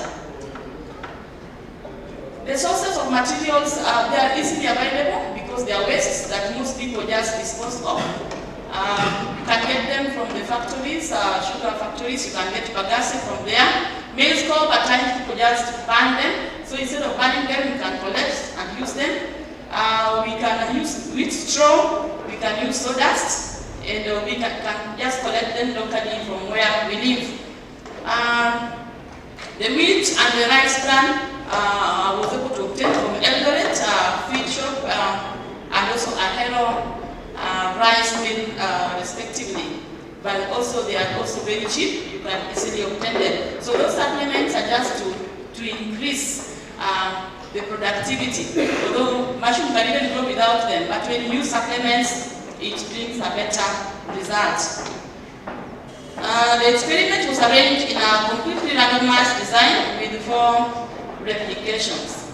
The sources of materials, they are easily available because they are wastes that most people just dispose of. You can get them from the factories, sugar factories, you can get bagasse from there. Maize cob, at times people just burn them. So instead of burning them, you can collect and use them. We can use wheat straw, we can use sawdust, and we can just collect them locally from where we live. The wheat and the rice bran I was able to obtain from Eldoret feed shop and also Ahero rice mill respectively. But also they are also very cheap, you can easily obtain them. So those supplements are just to increase the productivity. Although mushroom can even grow without them, but when you use supplements, it brings a better result. The experiment was arranged in a completely randomized design with 4 replications.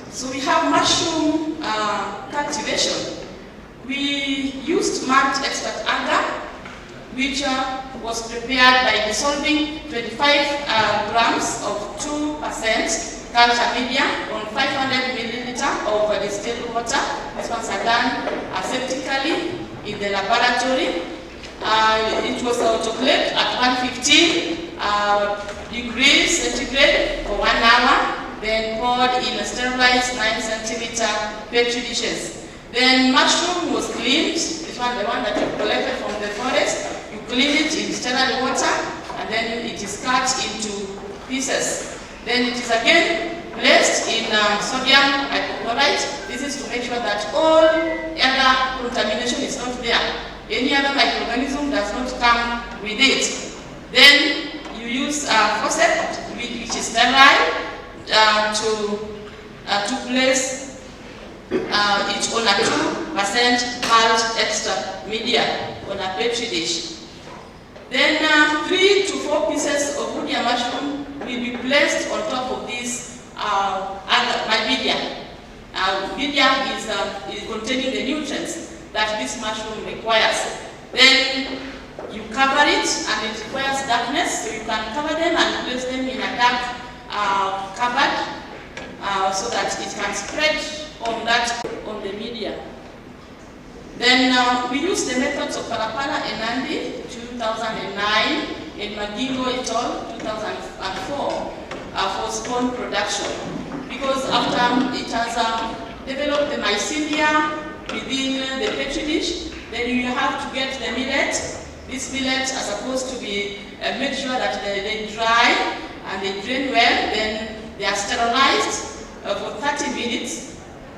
So we have mushroom cultivation. We used marked extract agar, which was prepared by dissolving 25 grams of 2% culture media on 500 milliliter of distilled water. These ones are done aseptically in the laboratory. It was autoclaved at 115 degrees centigrade for 1 hour, then poured in a sterilized 9 centimeter petri dishes. Then mushroom was cleaned. This one, the one that you collected from the forest. You clean it in sterile water, and then it is cut into pieces. Then it is again placed in sodium hypochlorite. This is to make sure that all other contamination is not there. Any other microorganism does not come with it. Then you use faucet, which is sterile, to to place it on a 2% malt extra media on a petri dish. Then 3 to 4 pieces of Woodea mushroom will be placed on top of this media. Media is containing the nutrients that this mushroom requires. Then you cover it, and it requires darkness, so you can cover them and place them in a dark cupboard so that it can spread on the media. Then we use the methods of Parapara and Nandi 2009 and Magingo et al. 2004 for spawn production, because after it has developed the mycelia within the petri dish, then you have to get the millet. These millets are supposed to be make sure that they dry and they drain well. Then they are sterilized for 30 minutes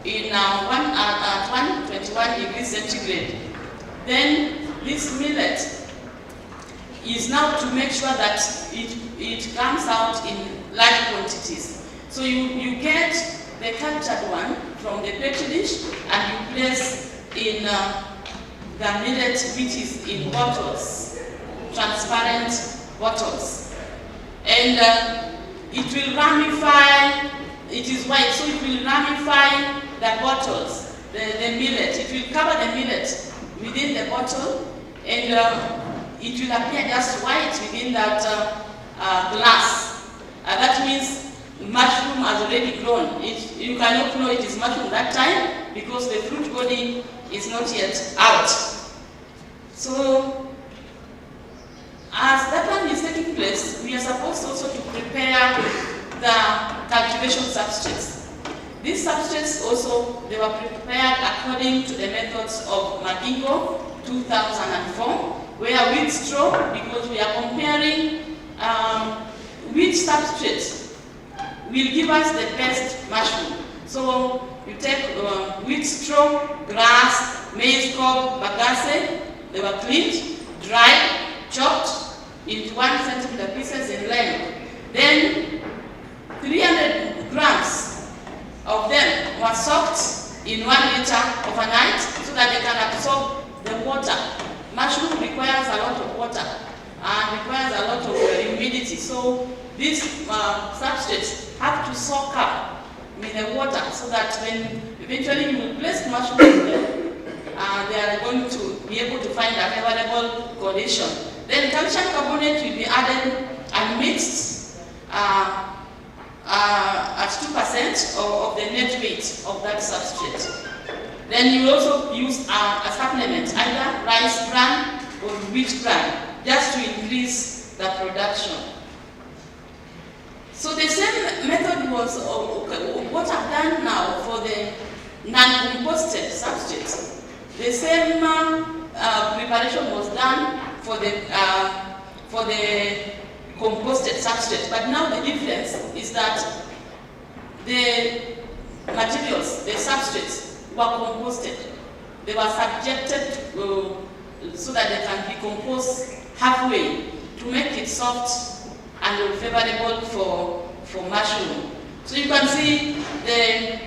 in 121 degrees centigrade. Then this millet is now to make sure that it comes out in large quantities. So you get the cultured one from the petri dish and you place in the millet, which is in bottles, transparent bottles. And it will ramify, it is white, so it will ramify the bottles, the millet. It will cover the millet within the bottle, and it will appear just white within that glass. That means mushroom has already grown. You cannot know it is mushroom that time because the fruit body is not yet out. So, as that one is taking place, we are supposed also to prepare the cultivation substrates. These substrates also, they were prepared according to the methods of Magingo 2004, where wheat straw, because we are comparing which substrate will give us the best mushroom. So you take wheat straw, grass, maize cob, bagasse. They were cleaned, dried, chopped into 1 centimeter pieces in length. Then 300 grams of them were soaked in 1 liter overnight so that they can absorb the water. Mushroom requires a lot of water and requires a lot of humidity. So these substrates have to soak up with the water so that when eventually you will place mushroom there, they are going to be able to find a favorable condition. Then calcium carbonate will be added and mixed at 2% of the net weight of that substrate. Then you will also use a supplement, either rice bran or wheat bran, just to increase the production. So the same method was what I've done now for the non-composted substrates. The same preparation was done for the composted substrate, but now the difference is that the materials, the substrates, were composted. They were subjected so that they can decomposed halfway to make it soft and favorable for mushroom. So you can see the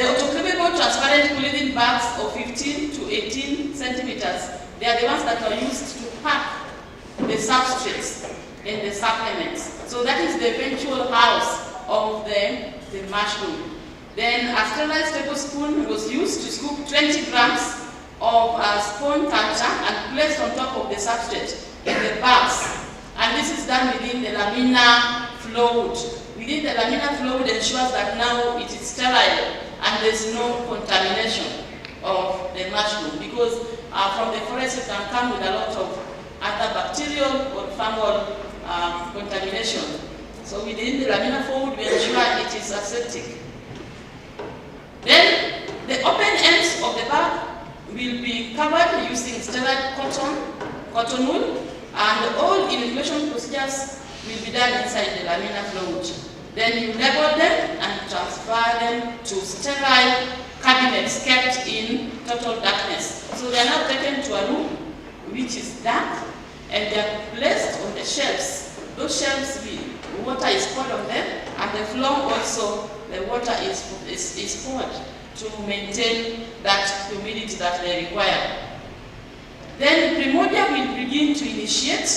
autoclavable transparent polythene bags of 15 to 18 centimeters. They are the ones that are used to pack the substrates and the supplements. So that is the eventual house of the mushroom. Then a sterilized tablespoon was used to scoop 20 grams of spawn culture and placed on top of the substrate in the bags. And this is done within the laminar flow hood. Within the laminar flow hood ensures that now it is sterile and there is no contamination of the mushroom, because from the forest it can come with a lot of other bacterial or fungal contamination. So within the laminar flow hood we ensure it is aseptic. Then the open ends of the bag will be covered using sterile cotton wool, and all inoculation procedures will be done inside the laminar flow hood. Then you label them and transfer them to sterile cabinets kept in total darkness. So they are now taken to a room which is dark, and they are placed on the shelves. Those shelves, water is poured on them, and the floor also the water is poured to maintain that humidity that they require. Then Primordia will begin to initiate.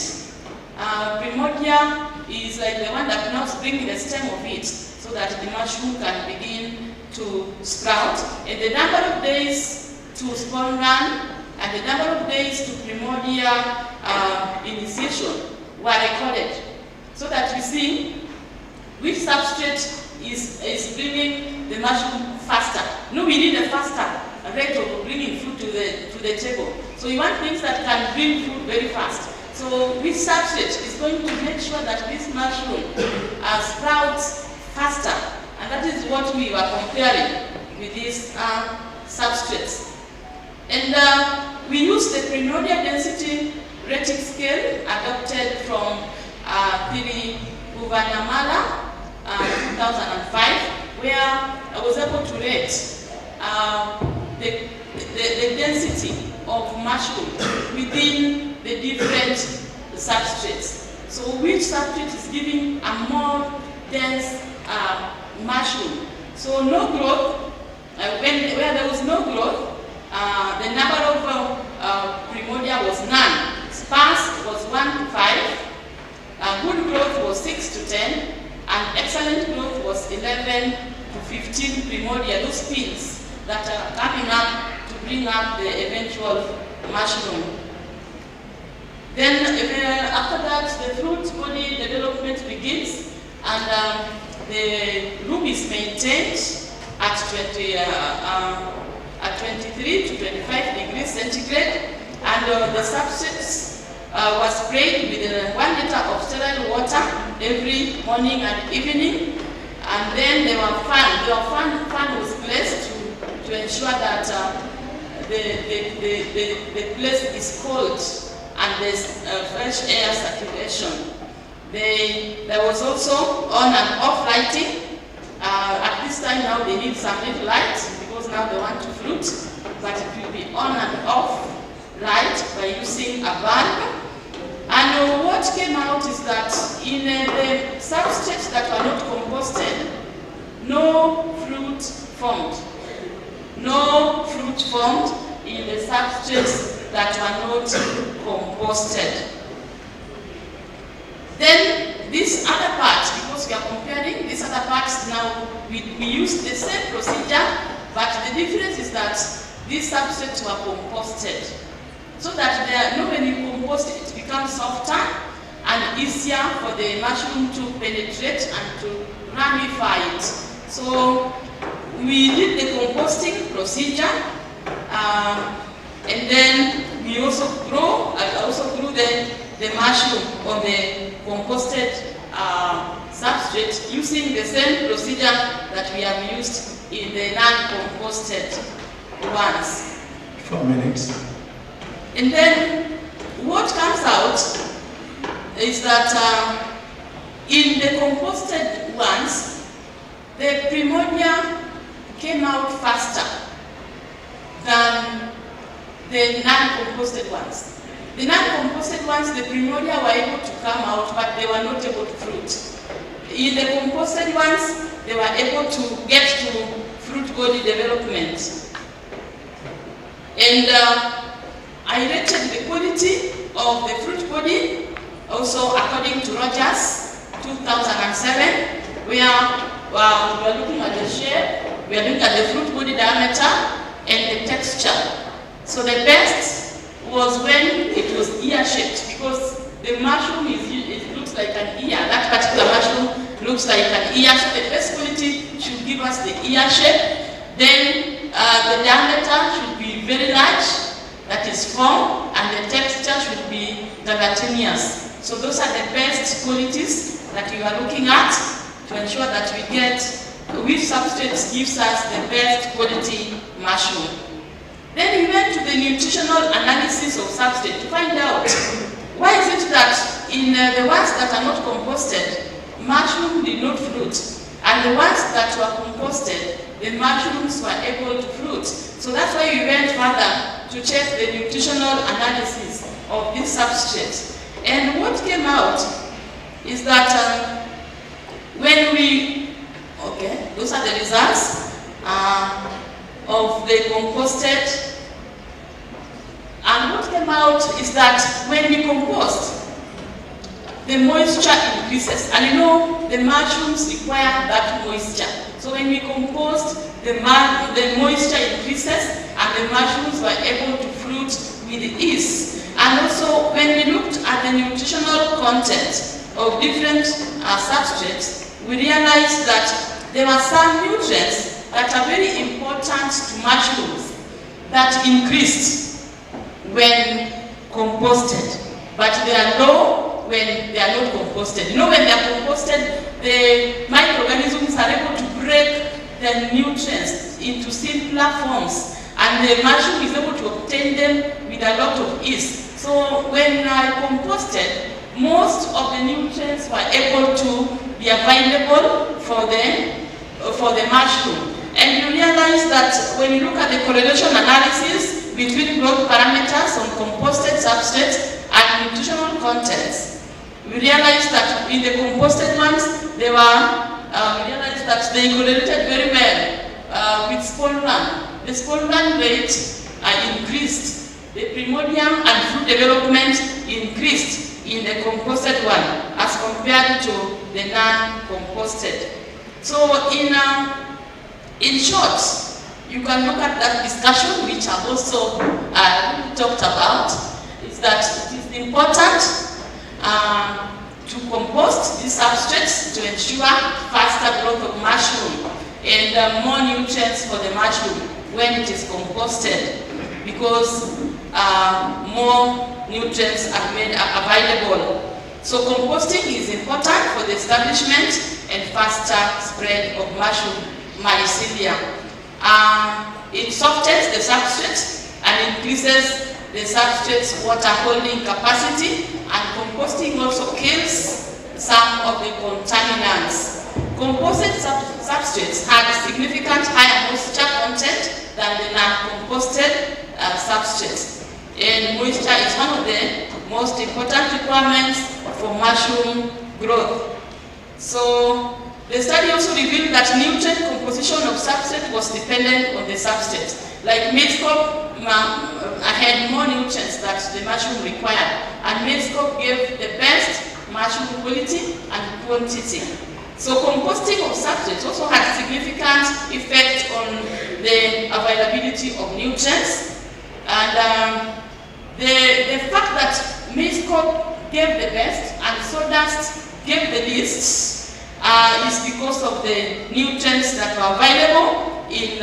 Primordia is like the one that now brings the stem of it so that the mushroom can begin to sprout. And the number of days to spawn run and the number of days to Primordia initiation were recorded so that we see which substrate is bringing the mushroom faster. No, we need a faster rate of bringing food to the table. So you want things that can bring food very fast. So which substrate is going to make sure that this mushroom sprouts faster? And that is what we were comparing with these substrates. And we use the Primordia density rating scale adopted from Tiruvannamala 2005, where I was able to rate the density of mushroom within the different substrates. So which substrate is giving a more dense mushroom. So no growth, where there was no growth, the number of Primordia was none. Sparse was 1 to 5, good growth was 6 to 10, and excellent growth was 11 to 15 Primordia, those pins that are coming up to bring up the eventual mushroom. Then after that, the fruit body development begins, and the room is maintained at 23 to 25 degrees centigrade, and the substrates was sprayed with 1 liter of sterile water every morning and evening, and then there were fan was placed to ensure that the place is cold and there's fresh air circulation. There was also on and off lighting. At this time now they need some little light because now they want to fruit, but it will be on and off light by using a bulb. And what came out is that in the substrates that were not composted, no fruit formed. No fruit formed in the substrates that were not composted. Then this other part, because we are comparing these other parts now, we use the same procedure, but the difference is that these substrates were composted. So that when you compost it, becomes softer and easier for the mushroom to penetrate and to ramify it. So we did the composting procedure, and then we also grew the mushroom on the composted substrate using the same procedure that we have used in the non-composted ones. 4 minutes. And then what comes out is that in the composted ones, the Primordia came out faster than the non-composted ones. The non-composted ones, the Primordia were able to come out, but they were not able to fruit. In the composted ones, they were able to get to fruit body development. And I rated the quality of the fruit body, also according to Rogers, 2007, where we are looking at the shape, we are looking at the fruit body diameter and the texture. So the best was when it was ear-shaped, because the mushroom it looks like an ear. That particular mushroom looks like an ear. So the best quality should give us the ear shape. Then the diameter should be very large, that is firm, and the texture should be gelatinous. So those are the best qualities that we are looking at to ensure that we get which substrate gives us the best quality mushroom. Then we went to the nutritional analysis of substrate to find out why is it that in the ones that are not composted, mushroom did not fruit, and the ones that were composted, the mushrooms were able to fruit. So that's why we went further to check the nutritional analysis of this substrate. And what came out is that when we, okay, those those are the results of the composted. And what came out is that when we compost, the moisture increases. And you know, the mushrooms require that moisture. So when we compost, the moisture increases and the mushrooms were able to fruit with ease. And also, when we looked at the nutritional content of different substrates, we realized that there are some nutrients that are very important to mushrooms that increased when composted, but they are low when they are not composted. You know, when they are composted, the microorganisms are able to break the nutrients into simpler forms, and the mushroom is able to obtain them with a lot of ease. So when I composted, most of the nutrients were able to be available for the mushroom. And you realize that when you look at the correlation analysis between growth parameters on composted substrates and nutritional contents, we realized that in the composted ones, we realized that they correlated very well with spore run. The spore run rate increased. The primordium and fruit development increased in the composted one as compared to the non-composted. So in short, you can look at that discussion, which I've also talked about, is that it is important to compost these substrates to ensure faster growth of mushroom and more nutrients for the mushroom when it is composted, because more nutrients are made available. So composting is important for the establishment and faster spread of mushroom mycelium. It softens the substrate and increases the substrate's water holding capacity, and composting also kills some of the contaminants. Composted substrates have significant higher moisture content than the non-composted substrates. And moisture is one of the most important requirements for mushroom growth. So the study also revealed that nutrient composition of substrate was dependent on the substrate. Like Medscope had more nutrients that the mushroom required, and Medscope gave the best mushroom quality and quantity. So composting of substrates also had significant effect on the availability of nutrients. And the fact that Medscope gave the best and sawdust gave the least is because of the nutrients that were available in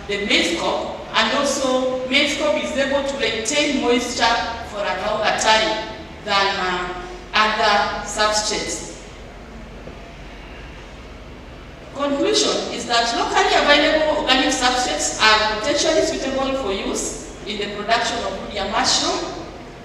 the Medscope, and also Medscope is able to retain moisture for a longer time than other substrates. Conclusion is that locally available organic substrates are potentially suitable for use in the production of Woodea mushroom,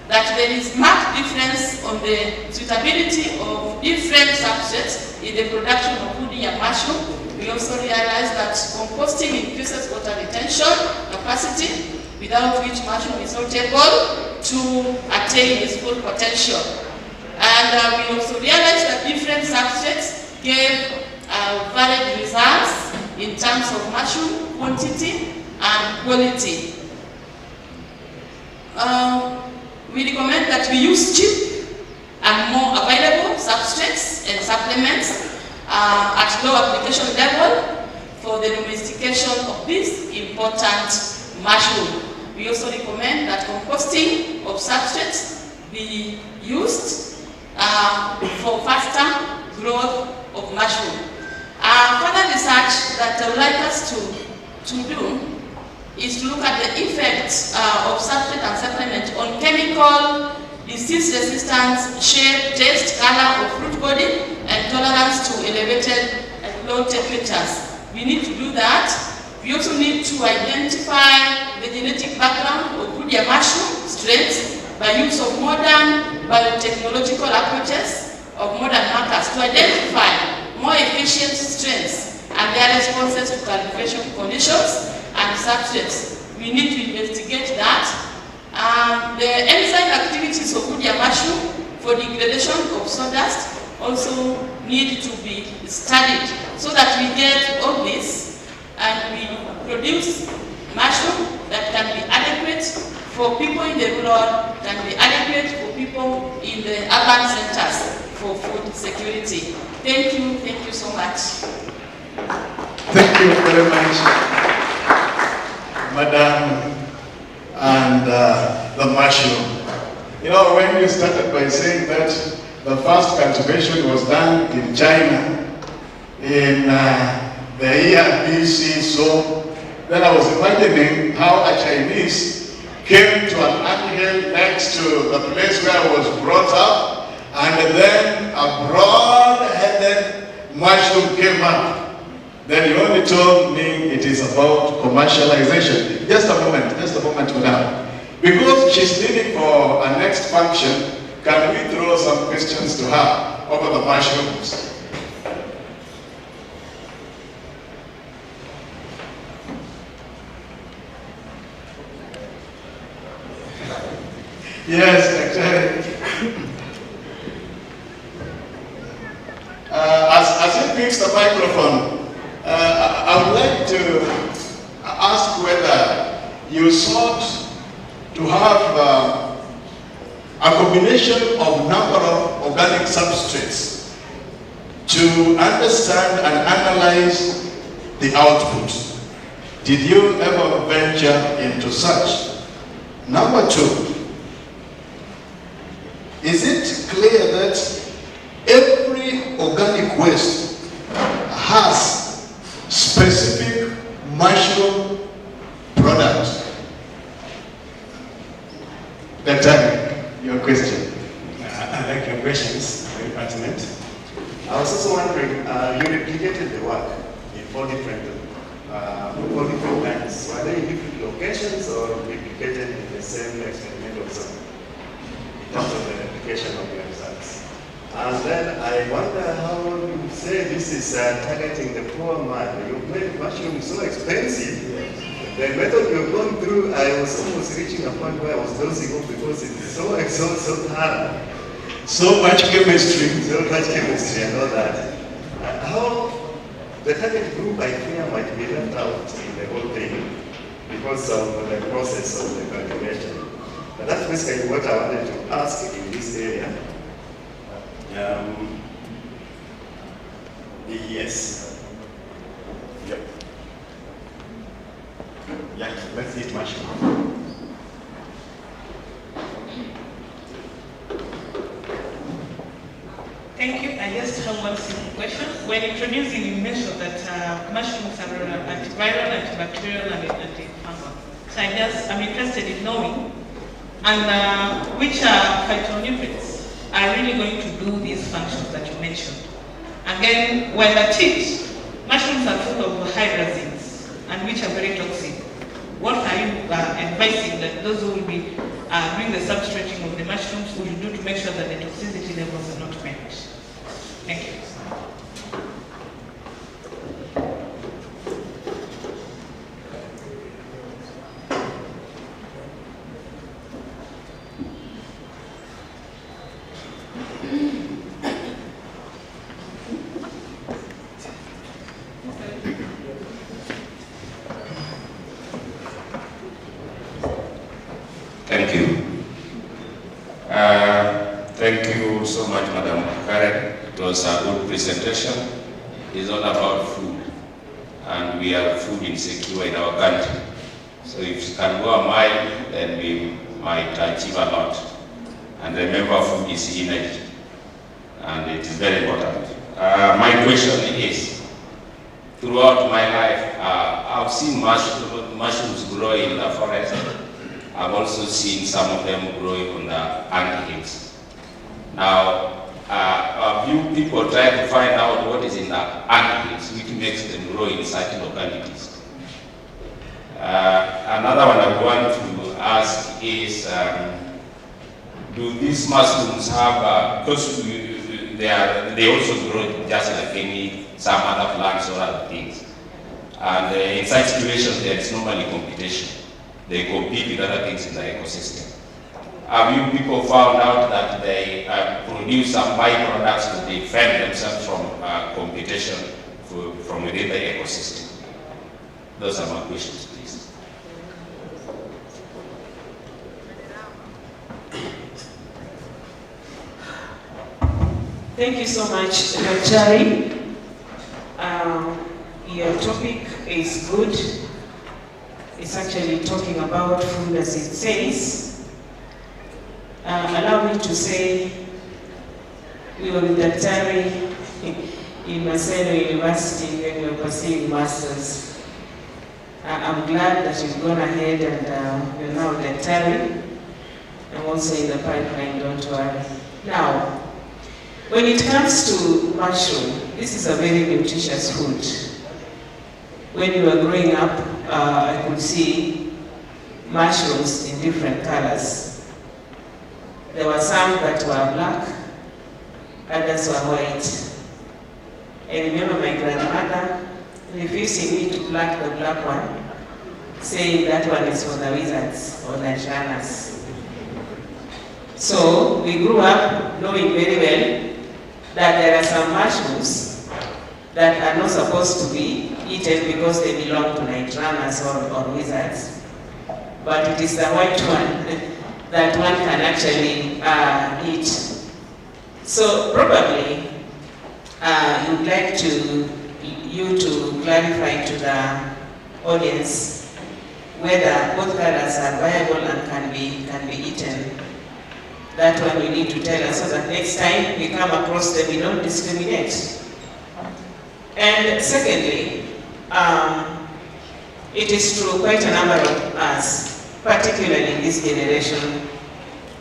that there is marked difference on the suitability of different substrates in the production of Woodea mushroom. We also realize that composting increases water retention capacity, without which mushroom is not able to attain its full potential. And we also realize that different substrates gave varied results in terms of mushroom quantity and quality. We recommend that we use cheap and more available substrates and supplements at low application level for the domestication of this important mushroom. We also recommend that composting of substrates be used for faster growth of mushroom. Further research that I would like us to do is to look at the effects of substrate and supplement on chemical, disease resistance, shape, taste, color of fruit body, and tolerance to elevated and low temperatures. We need to do that. We also need to identify the genetic background of Woodea mushroom strains by use of modern biotechnological approaches of modern markers to identify more efficient strains and their responses to cultivation conditions and substrates. We need to investigate that. The enzyme activities of Woodea mushroom for degradation of sawdust also need to be studied so that we get all this and we produce mushroom that can be adequate for people in the rural, can be adequate for people in the urban centers for food security. Thank you so much. Thank you very much, Madam, and the mushroom. You know, when you started by saying that the first cultivation was done in China in the year BC, so then I was imagining how a Chinese came to an angle next to the place where I was brought up, and then a broad-headed mushroom came up. Then you only told me it is about commercialization. Just a moment, madam. Because she's leaving for a next function, can we throw some questions to her over the mushrooms? Yes, actually. As he picks the microphone, I would like to ask whether you sought to have a combination of number of organic substrates to understand and analyze the output. Did you ever venture into such? Number two, is it clear that every organic waste has specific mushroom product? Dr. your question. I like your questions, very pertinent. I was also wondering, you replicated the work in four different lands. Were they in different locations or replicated in the same experimental zone in terms of the replication of your results? And then I wonder how you say this is targeting the poor man. You made mushrooms so expensive. The method you've gone through, I was almost reaching a point where I was dosing off because it's so hard. So much chemistry. So much chemistry and all that. How the target group, I fear, might be left out in the whole thing because of the process of the cultivation. But that's basically what I wanted to ask in this area. Yes. Yep. Yeah, let's eat mushroom. Thank you. I just have one simple question. When introducing, you mentioned that mushrooms are antiviral, antibacterial, and antifungal. So I'm interested in knowing which phytonutrients are really going to do these functions that you mentioned. Again, when at it, mushrooms are full of hydrazines, and which are very toxic. What are you advising that those who will be doing the substrating of the mushrooms will do to make sure that the toxicity levels are not met? Thank you. Thank you. Thank you so much, Madam Karen. It was a good presentation. It's all about food, and we are food insecure in our country. So if we can go a mile, then we might achieve a lot. And remember, food is energy, and it is very important. My question is, throughout my life, I've seen mushrooms grow in the forest. I've also seen some of them growing on the ant-hills. Now, a few people try to find out what is in the ant-hills, which makes them grow in certain localities. Another one I want to ask is, do these mushrooms have, because they also grow just like some other plants or other things. And in such situations, there is normally competition. They compete with other things in the ecosystem. Have you people found out that they produce produce some byproducts to defend themselves from competition from within the ecosystem. Those are my questions, please. Thank you so much, Daktari. Your topic is good. It's actually talking about food as it says. Allow me to say, we were with Daktari in Maseno University when we were pursuing masters. I'm glad that you've gone ahead and you're now Daktari. I'm also in the pipeline, don't worry. Now, when it comes to mushroom, this is a very nutritious food. When you were growing up, I could see mushrooms in different colors. There were some that were black, others were white. I remember my grandmother refusing me to pluck the black one, saying that one is for the wizards or the shanas. So we grew up knowing very well that there are some mushrooms that are not supposed to be eaten because they belong to night runners or wizards. But it is the white one that one can actually eat. So probably you'd like you to clarify to the audience whether both colors are viable and can be eaten. That one you need to tell us so that next time we come across them, we don't discriminate. And secondly, it is true, quite a number of us, particularly in this generation,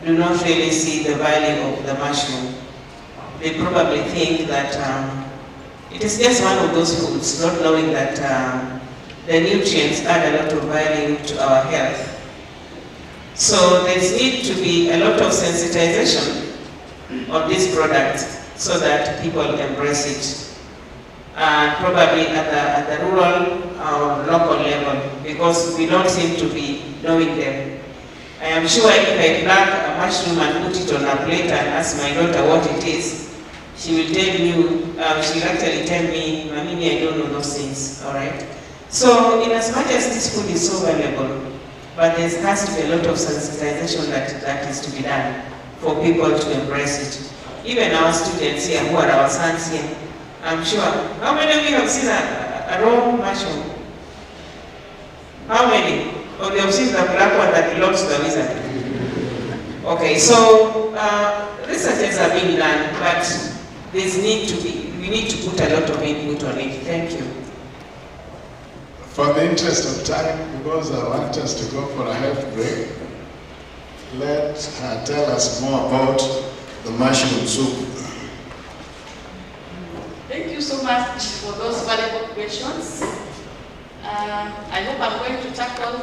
do not really see the value of the mushroom. They probably think that it is just one of those foods, not knowing that the nutrients add a lot of value to our health. So there needs to be a lot of sensitization on this product so that people embrace it. Probably at the rural or local level, because we don't seem to be knowing them. I am sure if I pluck a mushroom and put it on a plate and ask my daughter what it is, she will tell you, she'll actually tell me, Mamini, I don't know those things, all right? So in as much as this food is so valuable, but there has to be a lot of sensitization that is to be done for people to embrace it. Even our students here, who are our sons here, I'm sure. How many of you have seen a raw mushroom? How many? Or they have seen the black one that belongs to the wizard? Okay, so researches are being done, but we need to put a lot of input on it. Thank you. For the interest of time, because I want us to go for a health break, let her tell us more about the mushroom soup. Thank you so much for those valuable questions. I hope I'm going to tackle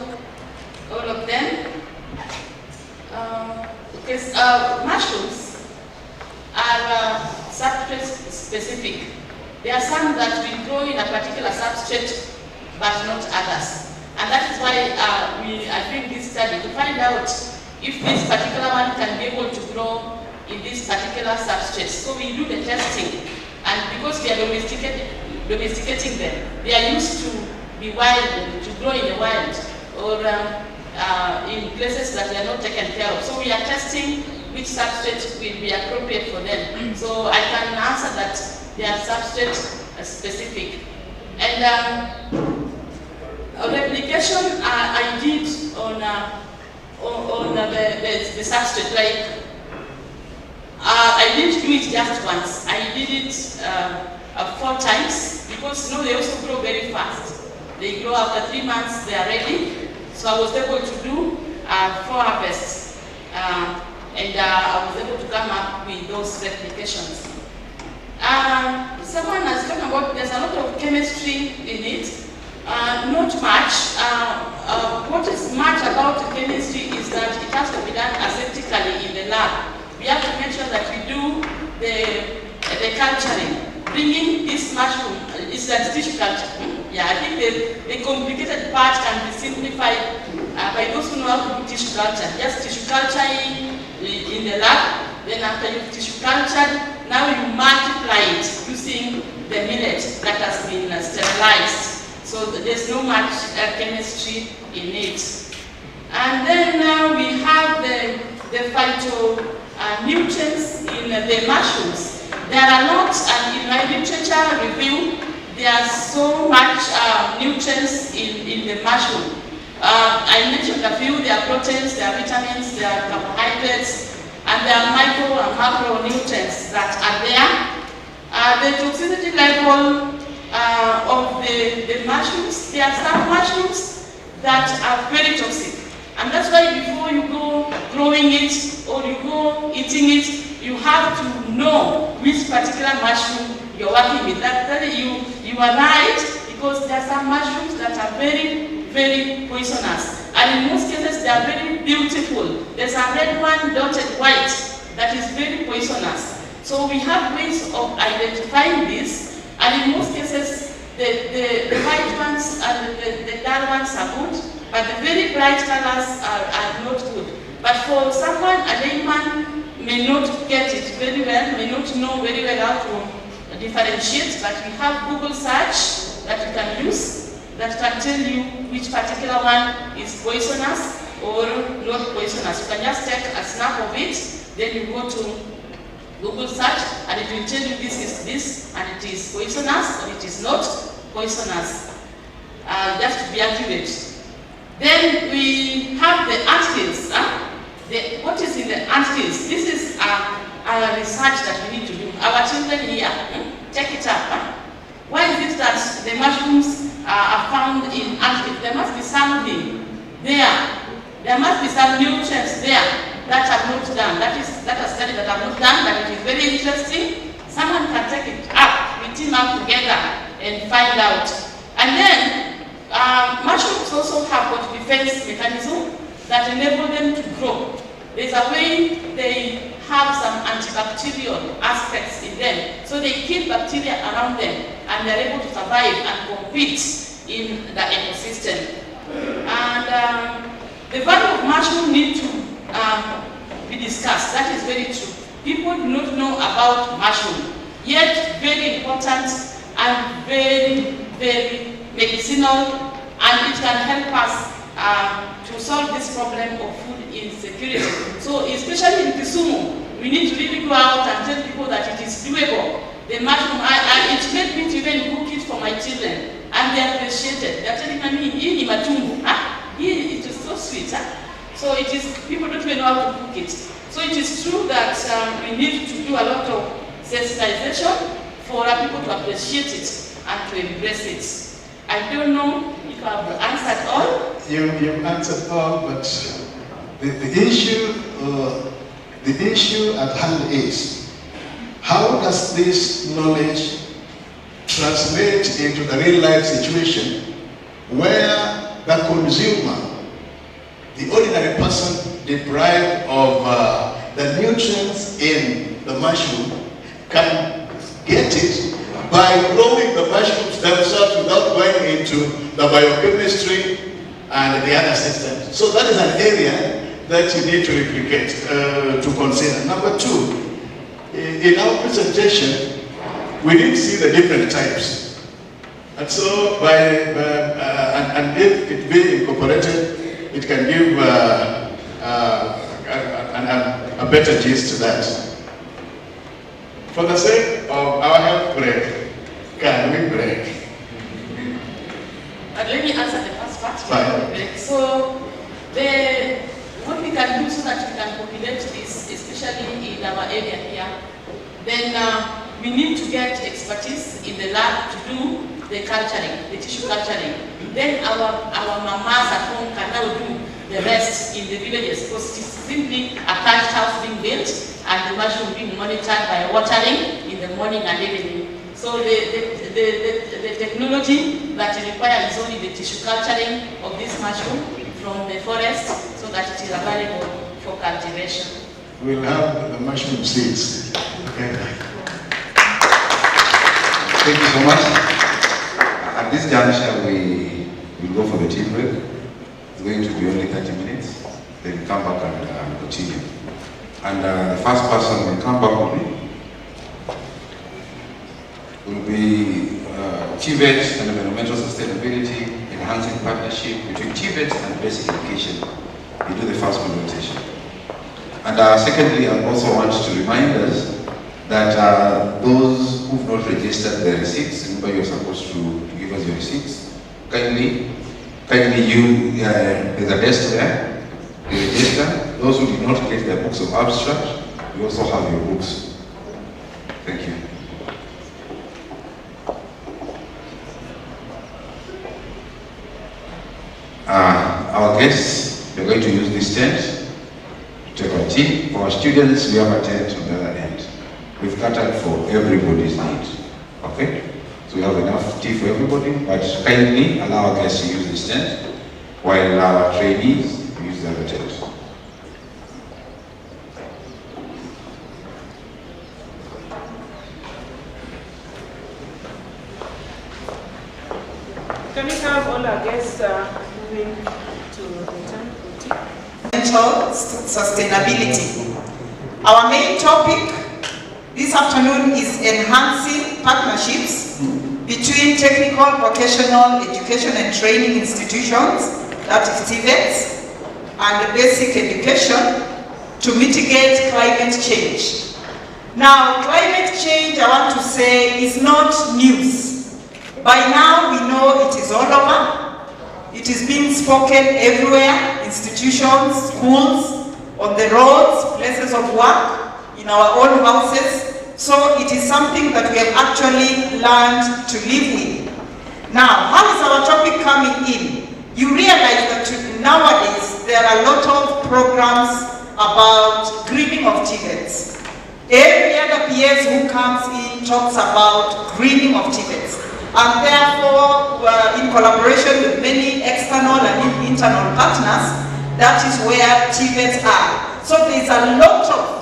all of them. Because mushrooms are substrate specific. There are some that we grow in a particular substrate, but not others. And that is why we are doing this study to find out if this particular one can be able to grow in this particular substrate. So we do the testing. And because we are domesticating them, they are used to be wild, to grow in the wild, or in places that they are not taken care of. So we are testing which substrate will be appropriate for them. So I can answer that they are substrate specific. And replication I did on the substrate, like I didn't do it just once. I did it 4 times because they also grow very fast. They grow after 3 months, they are ready. So I was able to do 4 harvests, and I was able to come up with those replications. Someone has talked about there's a lot of chemistry in it. Not much. What is much about the chemistry is that it has to be done aseptically in the lab. We have to make sure that we do the culturing. Bringing this mushroom, it's like tissue culture. Yeah, I think the complicated part can be simplified by those who know how to do tissue culture. Just tissue culturing in the lab, Then after you've tissue cultured, now you multiply it using the millet that has been sterilized. So there's no much chemistry in it. And then now we have the phytonutrients in the mushrooms. There are lots, and in my literature review, there are so much nutrients in the mushroom. I mentioned a few. There are proteins, there are vitamins, there are carbohydrates, and there are micro and macronutrients that are there. The toxicity level of the mushrooms, there are some mushrooms that are very toxic. And that's why before you go growing it or you go eating it, you have to know which particular mushroom you're working with. You are right, because there are some mushrooms that are very, very poisonous. And in most cases, they are very beautiful. There's a red one dotted white that is very poisonous. So we have ways of identifying this, and in most cases, the white ones and the dark ones are good, but the very bright colors are not good. But for someone, a layman may not get it very well, may not know very well how to differentiate, but we have Google search that you can use that can tell you which particular one is poisonous or not poisonous. You can just take a snap of it, then you go to Google search, and it will tell you this is this, and it is poisonous, or it is not poisonous, just to be accurate. Then we have the anthills. What is in the anthills? This is a research that we need to do. Our children here, check it up. Why is it that the mushrooms are found in anthills? There must be something there. There must be some nutrients there that are not done. That is a study that are not done, but it is very interesting. Someone can take it up, we team up together and find out. And then mushrooms also have got defense mechanism that enable them to grow. There's a way they have some antibacterial aspects in them. So they kill bacteria around them, and they're able to survive and compete in the ecosystem. And the value of mushroom need to be discussed. That is very true. People do not know about mushroom, yet very important and very, very medicinal, and it can help us to solve this problem of food insecurity. So especially in Kisumu, we need to really go out and tell people that it is doable. The mushroom, it made me to even cook it for my children, and they appreciate it. They're telling me, "Hii ni matumbo." It is so sweet. So it is, people don't even know how to cook it. So it is true that we need to do a lot of sensitization for people to appreciate it and to embrace it. I don't know if I've answered all. You've answered all, but the issue at hand is, how does this knowledge translate into the real life situation where the consumer, the ordinary person deprived of the nutrients in the mushroom, can get it by growing the mushrooms themselves without going into the biochemistry and the other systems. So that is an area that you need to replicate, to consider. Number two, in our presentation, we did see the different types. And so, and if it be incorporated, it can give a better gist to that. For the sake of our health break, can we break? Let me answer the first part. Fine. So, what we can do so that we can populate this, especially in our area here, then we need to get expertise in the lab to do the culturing, the tissue culturing. Then our mamas at home can now do the rest in the villages, because it is simply a thatched house being built and the mushroom being monitored by watering in the morning and evening. So the technology that is required is only the tissue culturing of this mushroom from the forest, so that it is available for cultivation. We'll have the mushroom seeds. Okay. Thank you so much. At this juncture, we will go for the tea break. It's going to be only 30 minutes. Then come back and continue. And the first person will come back with me. Will be TVET and Environmental Sustainability, Enhancing Partnership between TVET and Basic Education. You do the first presentation. And secondly, I also want to remind us that those who've not registered their receipts, remember you're supposed to give us your receipts. Kindly you, there's a desk there, you register. Those who did not get their books of abstract, you also have your books. Thank you. Our guests, we're going to use this tent to take our tea. For our students, we have a tent on the other end. We've catered for everybody's need. Okay? So we have enough tea for everybody, but kindly allow our guests to use this tent while our trainees use the other tent. Can we have all our guests moving to the tent? Environmental sustainability. Our main topic this afternoon is enhancing partnerships between technical, vocational, education and training institutions, that is TVETs, and basic education to mitigate climate change. Now, climate change, I want to say, is not news. By now, we know it is all over. It is being spoken everywhere, institutions, schools, on the roads, places of work, in our own houses. So it is something that we have actually learned to live with. Now, how is our topic coming in? You realize that nowadays there are a lot of programs about greening of TVETs. Every other PS who comes in talks about greening of TVETs. And therefore, in collaboration with many external and internal partners, that is where TVETs are. So there is a lot of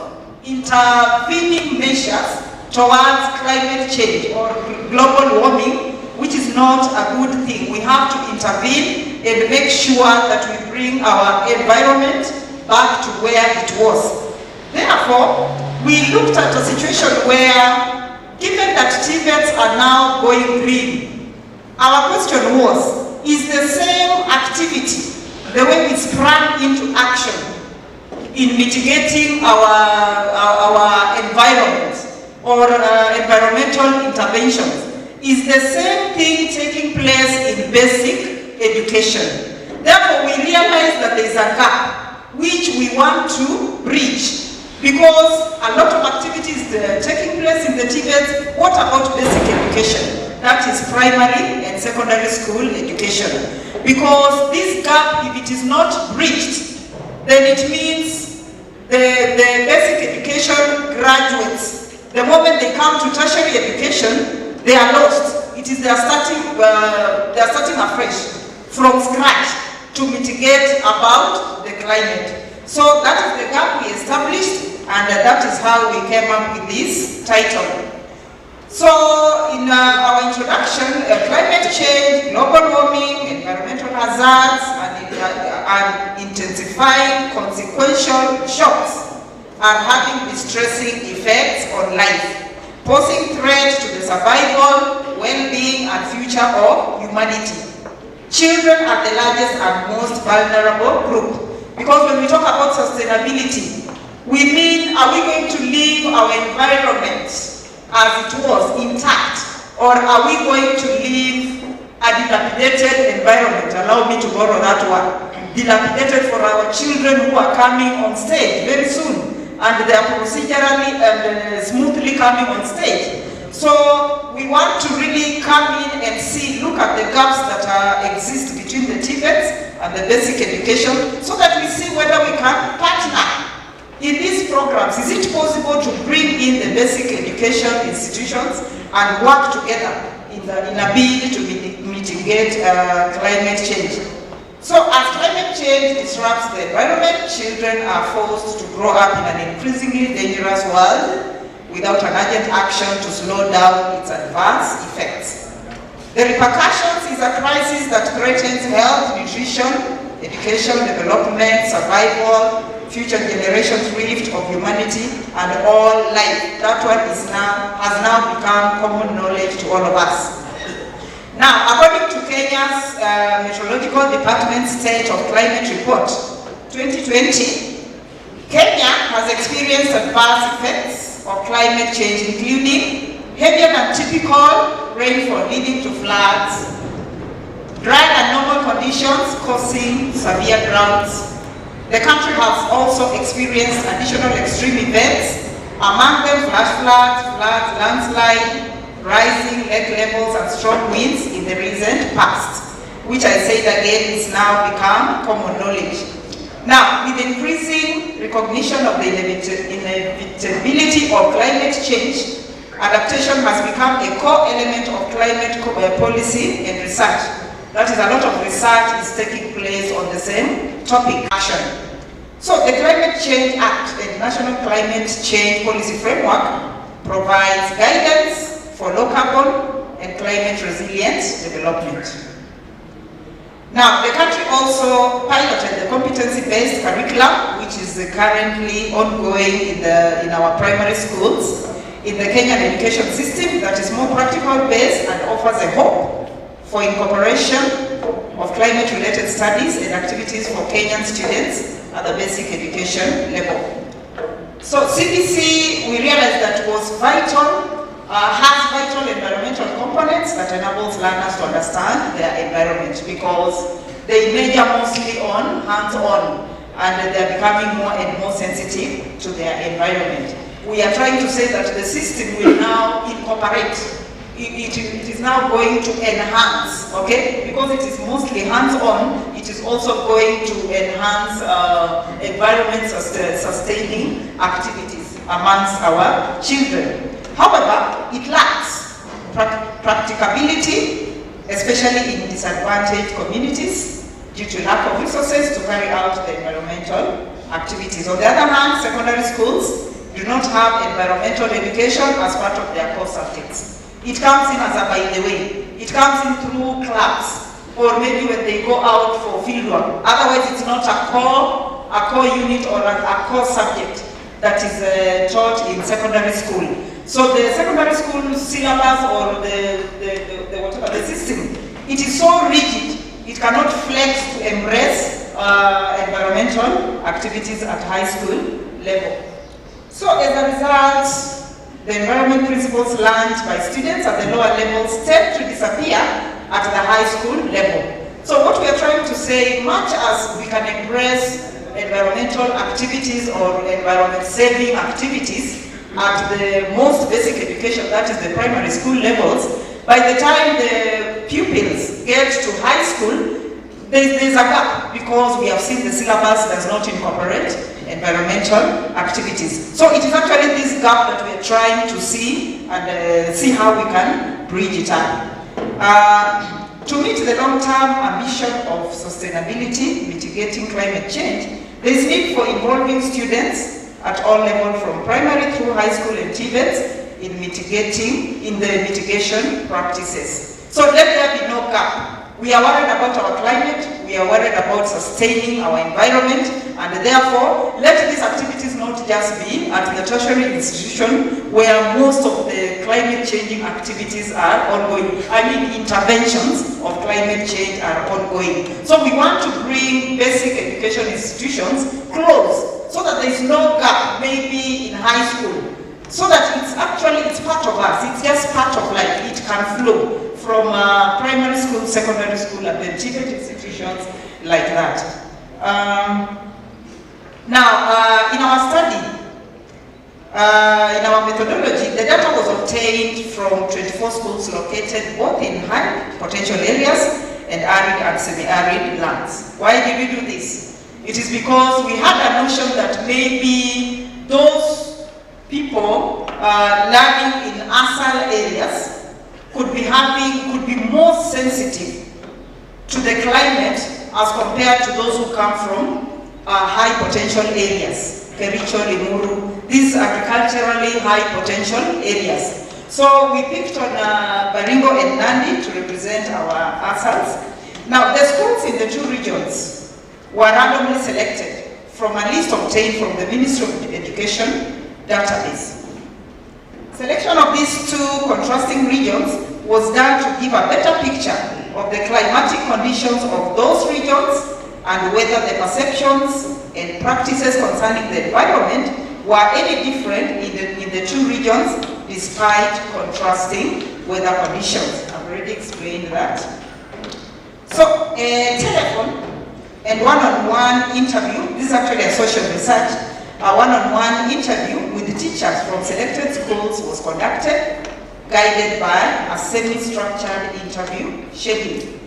intervening measures towards climate change or global warming, which is not a good thing. We have to intervene and make sure that we bring our environment back to where it was. Therefore, we looked at a situation where, given that TVETs are now going green, our question was, is the same activity, the way we sprang into action in mitigating our environment or environmental interventions, is the same thing taking place in basic education? Therefore, we realize that there is a gap which we want to bridge, because a lot of activities taking place in the TVETs. What about basic education? That is primary and secondary school education. Because this gap, if it is not bridged, then it means the basic education graduates, the moment they come to tertiary education, they are lost. It is they are starting afresh, from scratch, to mitigate about the climate. So that is the gap we established, and that is how we came up with this title. So in our introduction, climate change, global warming, environmental hazards, and intensifying consequential shocks are having distressing effects on life, posing threats to the survival, well-being, and future of humanity. Children are the largest and most vulnerable group, because when we talk about sustainability, we mean, are we going to leave our environment as it was, intact, or are we going to leave a dilapidated environment? Allow me to borrow that one. Dilapidated for our children who are coming on stage very soon, and they are procedurally and smoothly coming on stage. So we want to really come in and see, look at the gaps that exist between the TVETs and the basic education, so that we see whether we can partner in these programs. Is it possible to bring in the basic education institutions and work together in a bid to mitigate climate change? So as climate change disrupts the environment, children are forced to grow up in an increasingly dangerous world without an urgent action to slow down its adverse effects. The repercussions is a crisis that threatens health, nutrition, education, development, survival, future generations' rift of humanity and all life. That one has now become common knowledge to all of us. Now, according to Kenya's Meteorological Department State of Climate Report 2020, Kenya has experienced adverse effects of climate change, including heavier than typical rainfall leading to floods, dry and normal conditions causing severe droughts. The country has also experienced additional extreme events, among them flash floods, landslide, rising lake levels and strong winds in the recent past, which I said again is now become common knowledge. Now, with increasing recognition of the inevitability of climate change, adaptation has become a core element of climate policy and research. That is, a lot of research is taking place on the same topic, action. So the Climate Change Act and National Climate Change Policy Framework provides guidance for low carbon and climate resilient development. Now, the country also piloted the competency-based curriculum, which is currently ongoing in our primary schools in the Kenyan education system, that is more practical-based and offers a hope for incorporation of climate-related studies and activities for Kenyan students at the basic education level. So CBC, we realized that was vital, has vital environmental components that enables learners to understand their environment, because they major mostly on hands-on and they're becoming more and more sensitive to their environment. We are trying to say that the system will now incorporate, it is now going to enhance, okay? Because it is mostly hands-on, it is also going to enhance environment sustaining activities amongst our children. However, it lacks practicability, especially in disadvantaged communities, due to lack of resources to carry out the environmental activities. On the other hand, secondary schools do not have environmental education as part of their core subjects. It comes in as a by the way. It comes in through clubs, or maybe when they go out for fieldwork. Otherwise, it's not a core unit or a core subject that is taught in secondary school. So the secondary school syllabus or the system, it is so rigid, it cannot flex to embrace environmental activities at high school level. So as a result, the environment principles learned by students at the lower levels tend to disappear at the high school level. So what we are trying to say, much as we can embrace environmental activities or environment saving activities at the most basic education, that is the primary school levels, by the time the pupils get to high school, there's a gap, because we have seen the syllabus does not incorporate environmental activities. So it is actually this gap that we are trying to see and see how we can bridge it up. To meet the long-term ambition of sustainability, mitigating climate change, there is need for involving students at all levels from primary through high school and TVETs in the mitigation practices. So let there be no gap. We are worried about our climate, we are worried about sustaining our environment, and therefore let these activities not just be at the tertiary institution where most of the climate changing activities are ongoing. I mean, interventions of climate change are ongoing. So we want to bring basic education institutions close, so that there is no gap, maybe in high school, so that it's part of us, it's just part of life, it can flow from primary school, secondary school, and then TVET institutions like that. Now, in our study, in our methodology, the data was obtained from 24 schools located both in high potential areas and arid and semi-arid lands. Why did we do this? It is because we had a notion that maybe those people living in ASAL areas could be more sensitive to the climate as compared to those who come from high potential areas, Kericho, Limuru, these agriculturally high potential areas. So we picked on Baringo and Nandi to represent our ASALs. Now the schools in the two regions were randomly selected from a list obtained from the Ministry of Education database. Selection of these two contrasting regions was done to give a better picture of the climatic conditions of those regions and whether the perceptions and practices concerning the environment were any different in the two regions despite contrasting weather conditions. I've already explained that. So, telephone and one-on-one interview, this is actually a social research, a one-on-one interview with the teachers from selected schools was conducted, guided by a semi-structured interview schedule.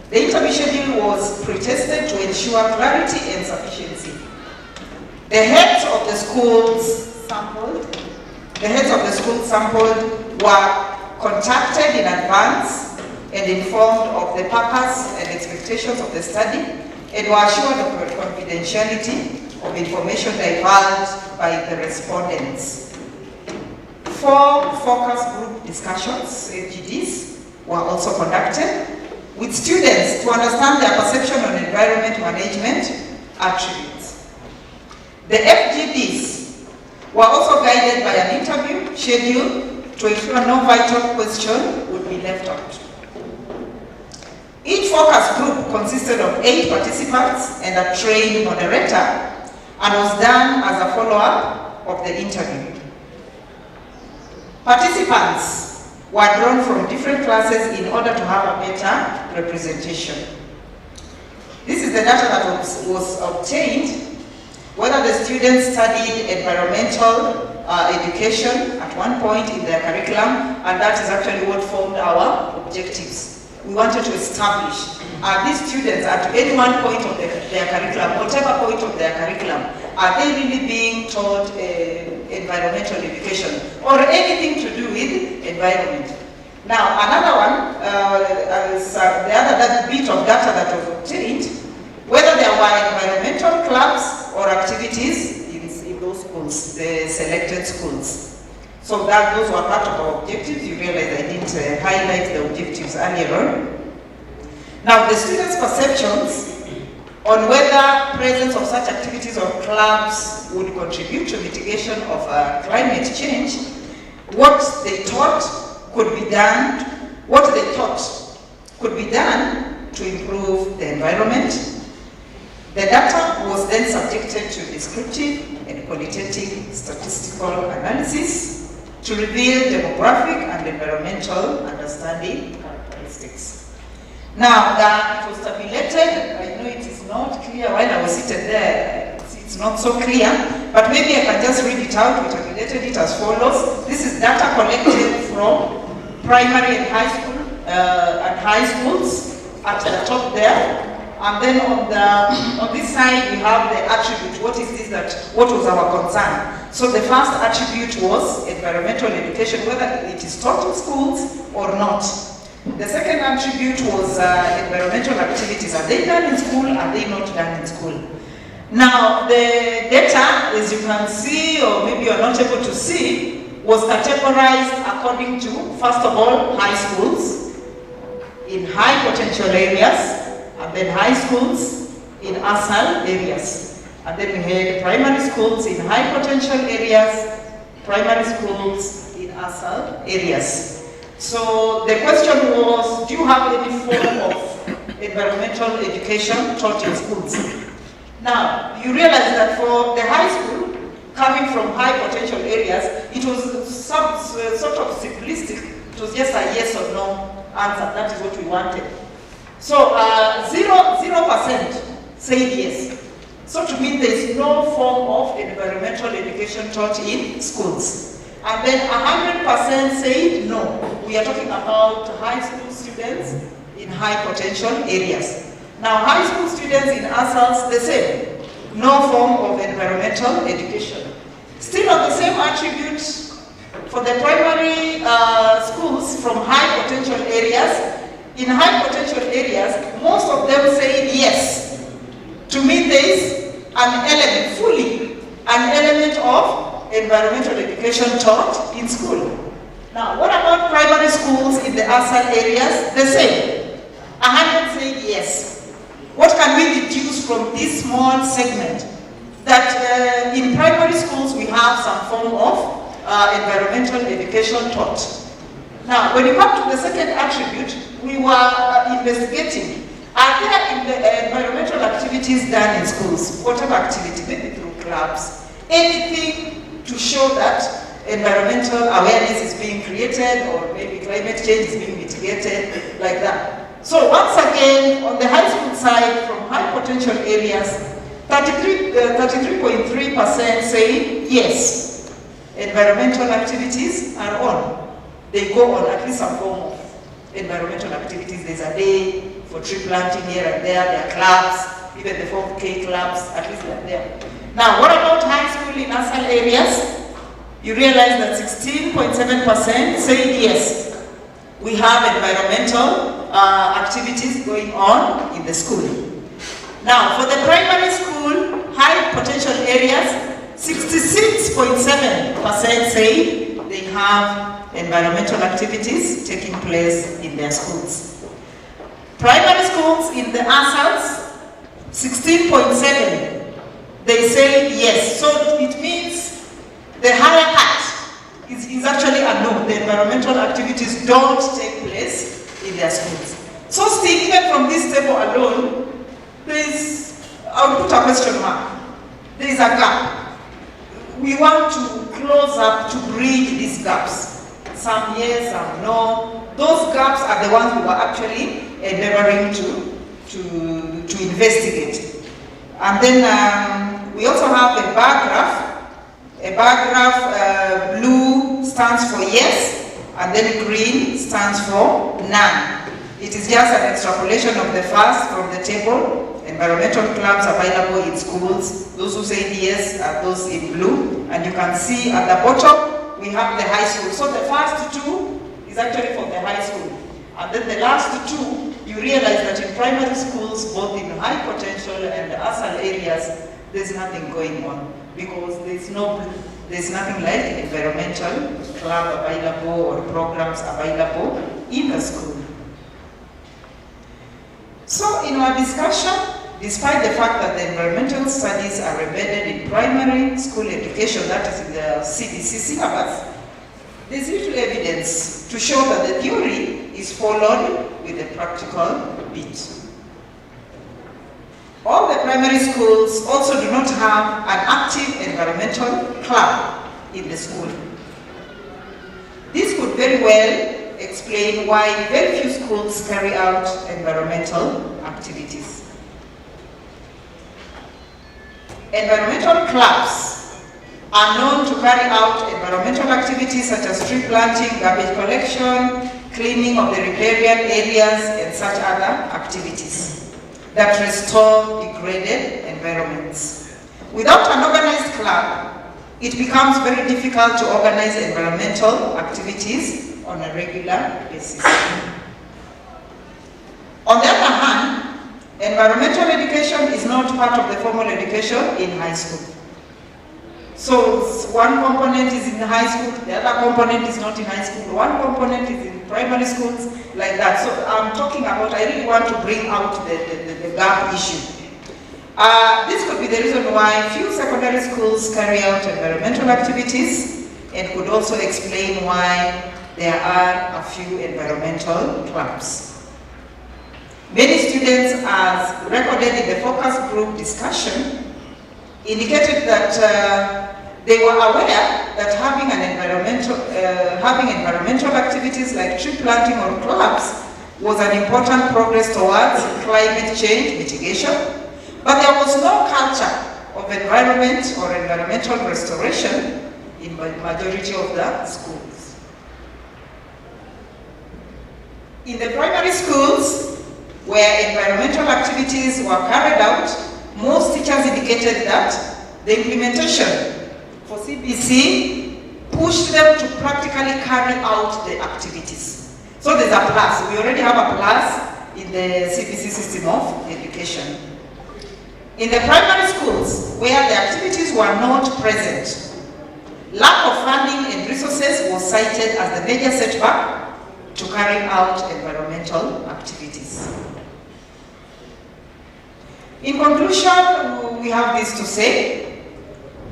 The interview schedule was pre-tested to ensure clarity and sufficiency. The heads of the schools sampled were contacted in advance and informed of the purpose and expectations of the study and were assured of the confidentiality of information divulged by the respondents. 4 focus group discussions, FGDs, were also conducted with students to understand their perception on environment management attributes. The FGDs were also guided by an interview schedule to ensure no vital question would be left out. Each focus group consisted of 8 participants and a trained moderator and was done as a follow-up of the interview. Participants were drawn from different classes in order to have a better representation. This is the data that was obtained, whether the students studied environmental education at one point in their curriculum, and that is actually what formed our objectives. We wanted to establish, are these students at any one point of their curriculum, whatever point of their curriculum, are they really being taught environmental education or anything to do with environment? Now, another one, the other bit of data that was obtained, whether there were environmental clubs or activities in those schools, the selected schools. So those were part of our objectives. You realize I didn't highlight the objectives earlier on. Now, the students' perceptions on whether presence of such activities or clubs would contribute to mitigation of climate change, what they thought could be done to improve the environment. The data was then subjected to descriptive and qualitative statistical analysis to reveal demographic and environmental understanding characteristics. Now, it was tabulated. I know it is not clear while I was seated there. It's not so clear, but maybe I can just read it out. We tabulated it as follows. This is data collected from primary and high schools at the top there. And then on this side, we have the attribute. What is this what was our concern? So the first attribute was environmental education, whether it is taught in schools or not. The second attribute was environmental activities. Are they done in school? Are they not done in school? Now, the data, as you can see, or maybe you're not able to see, was categorized according to, first of all, high schools in high potential areas, and then high schools in ASAL areas. And then we had primary schools in high potential areas, primary schools in ASAL areas. So the question was, do you have any form of environmental education taught in schools? Now, you realize that for the high school, coming from high potential areas, it was sort of simplistic. It was just a yes or no answer. That is what we wanted. So 0% said yes. So to me, there is no form of environmental education taught in schools. And then 100% said no. We are talking about high school students in high potential areas. Now, high school students in ASALs, the same. No form of environmental education. Still on the same attributes, for the primary schools from high potential areas, in high potential areas, most of them say yes. To me, there is an element, fully, an element of environmental education taught in school. Now, what about primary schools in the ASAL areas? The same. 100 say yes. What can we deduce from this small segment? that in primary schools we have some form of environmental education taught. Now, when you come to the second attribute, we were investigating, are there environmental activities done in schools? Whatever activity, maybe through clubs, anything to show that environmental awareness is being created, or maybe climate change is being mitigated, like that. So once again, on the high school side, from high potential areas, 33.3% say yes, environmental activities are on. They go on at least some form of environmental activities. There's a day for tree planting here and there are clubs, even the 4K clubs, at least they're there. Now, what about high school in rural areas? You realize that 16.7% say yes, we have environmental activities going on in the school. Now, for the primary school, high potential areas, 66.7% say they have environmental activities taking place in their schools. Primary schools in the ASALs, 16.7%, they say yes. So it means the higher part is actually a no. The environmental activities don't take place in their schools. So still, even from this table alone, I would put a question mark. There is a gap. We want to close up to bridge these gaps. Some yes, some no. Those gaps are the ones we were actually endeavoring to investigate. And then we also have a bar graph. A bar graph, blue stands for yes, and then green stands for none. It is just an extrapolation of the first from the table. Environmental clubs available in schools. Those who say yes are those in blue. And you can see at the bottom, we have the high school. So the first two is actually for the high school. And then the last two, you realize that in primary schools, both in high potential and ASAL areas, there's nothing going on, because there's nothing like environmental club available or programs available in the school. So in our discussion, despite the fact that the environmental studies are embedded in primary school education, that is in the CBC syllabus, there's little evidence to show that the theory is followed with a practical bit. All the primary schools also do not have an active environmental club in the school. This could very well explain why very few schools carry out environmental activities. Environmental clubs are known to carry out environmental activities such as tree planting, garbage collection, cleaning of the riparian areas, and such other activities that restore degraded environments. Without an organized club, it becomes very difficult to organize environmental activities on a regular basis. On the other hand, environmental education is not part of the formal education in high school. So one component is in high school, the other component is not in high school, one component is in primary schools, like that. So I'm talking about, I really want to bring out the gap issue. This could be the reason why few secondary schools carry out environmental activities, and could also explain why there are a few environmental clubs. Many students, as recorded in the focus group discussion, indicated that they were aware that having environmental activities like tree planting or clubs was an important progress towards climate change mitigation, but there was no culture of environment or environmental restoration in the majority of the schools. In the primary schools, where environmental activities were carried out, most teachers indicated that the implementation for CBC pushed them to practically carry out the activities. So there's a plus. We already have a plus in the CBC system of education. In the primary schools, where the activities were not present, lack of funding and resources was cited as the major setback to carry out environmental activities. In conclusion, we have this to say.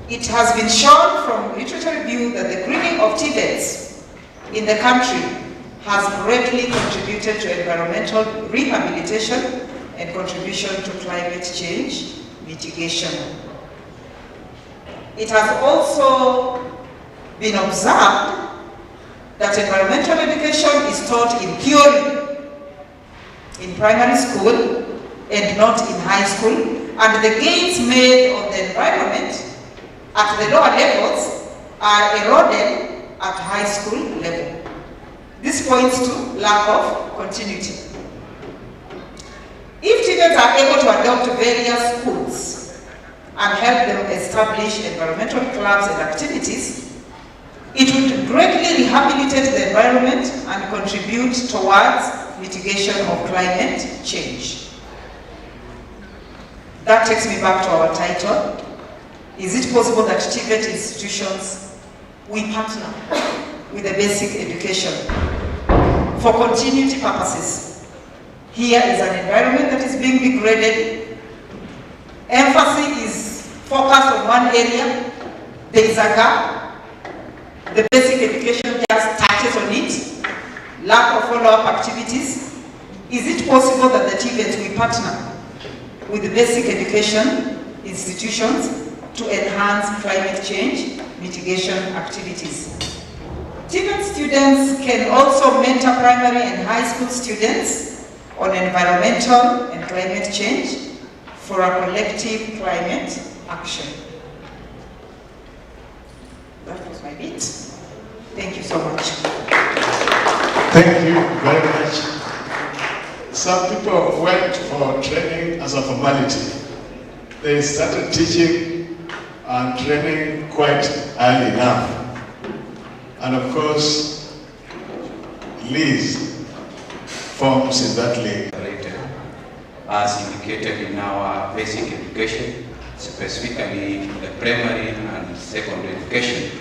It has been shown from literature review that the greening of TVETs in the country has greatly contributed to environmental rehabilitation and contribution to climate change mitigation. It has also been observed that environmental education is taught in theory in primary school and not in high school, and the gains made on the environment at the lower levels are eroded at high school level. This points to lack of continuity. If TVETs are able to adopt various schools and help them establish environmental clubs and activities, it would greatly rehabilitate the environment and contribute towards mitigation of climate change. That takes me back to our title. Is it possible that TVET institutions, we partner with the basic education for continuity purposes? Here is an environment that is being degraded. Emphasis is focused on one area. There is a gap. The basic education just touches on it. Lack of follow-up activities. Is it possible that the TVET we partner with the basic education institutions to enhance climate change mitigation activities? TVET students can also mentor primary and high school students on environmental and climate change for a collective climate action. That was my bit. Thank you so much. Thank you very much. Some people went for training as a formality. They started teaching and training quite early enough. And of course, Liz forms in that league. As indicated in our basic education, specifically the primary and secondary education.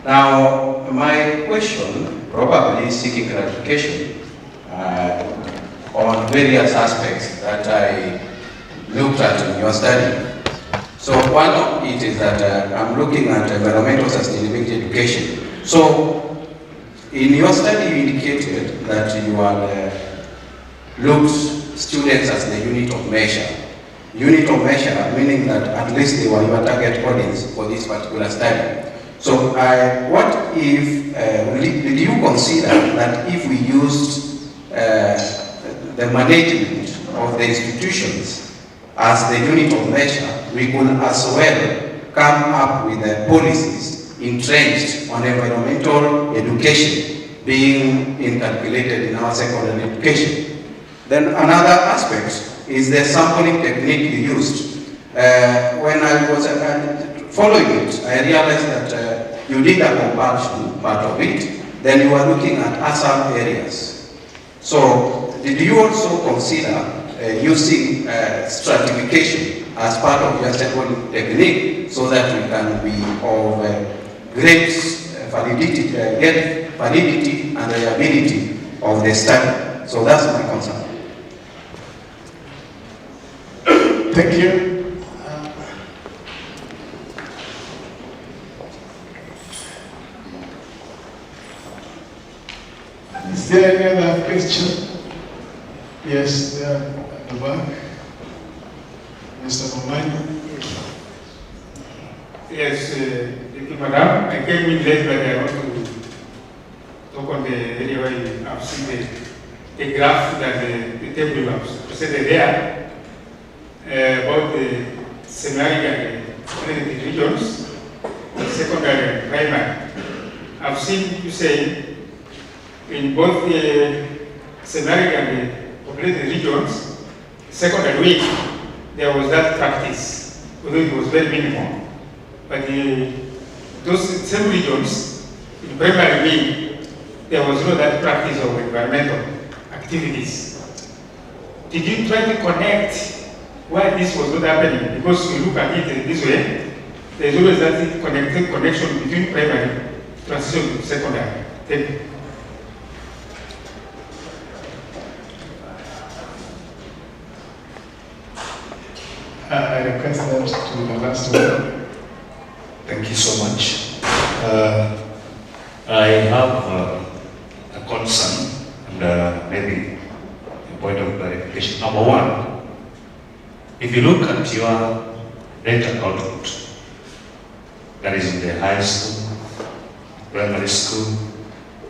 Now, my question, probably seeking clarification on various aspects that I looked at in your study. So one of it is that I'm looking at environmental sustainability education. So in your study you indicated that you had looked students as the unit of measure. Unit of measure meaning that at least they were your target audience for this particular study. So what if, did you consider that if we used the management of the institutions as the unit of measure, we could as well come up with the policies entrenched on environmental education being inculcated in our secondary education? Then another aspect is the sampling technique you used. When I was following it, I realized that you did a compaction part of it, then you were looking at other areas. So did you also consider using stratification as part of your secondary technique so that we can be of great validity, get validity and reliability of the study? So that's my concern. Thank you. Is there any other question? Yes, there at the back. Mr. Momani. Yes, thank you, Madam. I came in late, but I want to talk on the area where you have seen the graph that the table you have presented there about the scenario and the regions, the secondary and primary. I've seen you say in both the scenario and the populated regions, secondary week, there was that practice, although it was very minimal. But those same regions, in primary week, there was no that practice of environmental activities. Did you try to connect why this was not happening? Because we look at it this way, there's always that connection between primary transition to secondary. Thank you. I request that to the last one. Thank you so much. I have a concern and maybe a point of clarification. Number one, if you look at your data output, that is in the high school, primary school,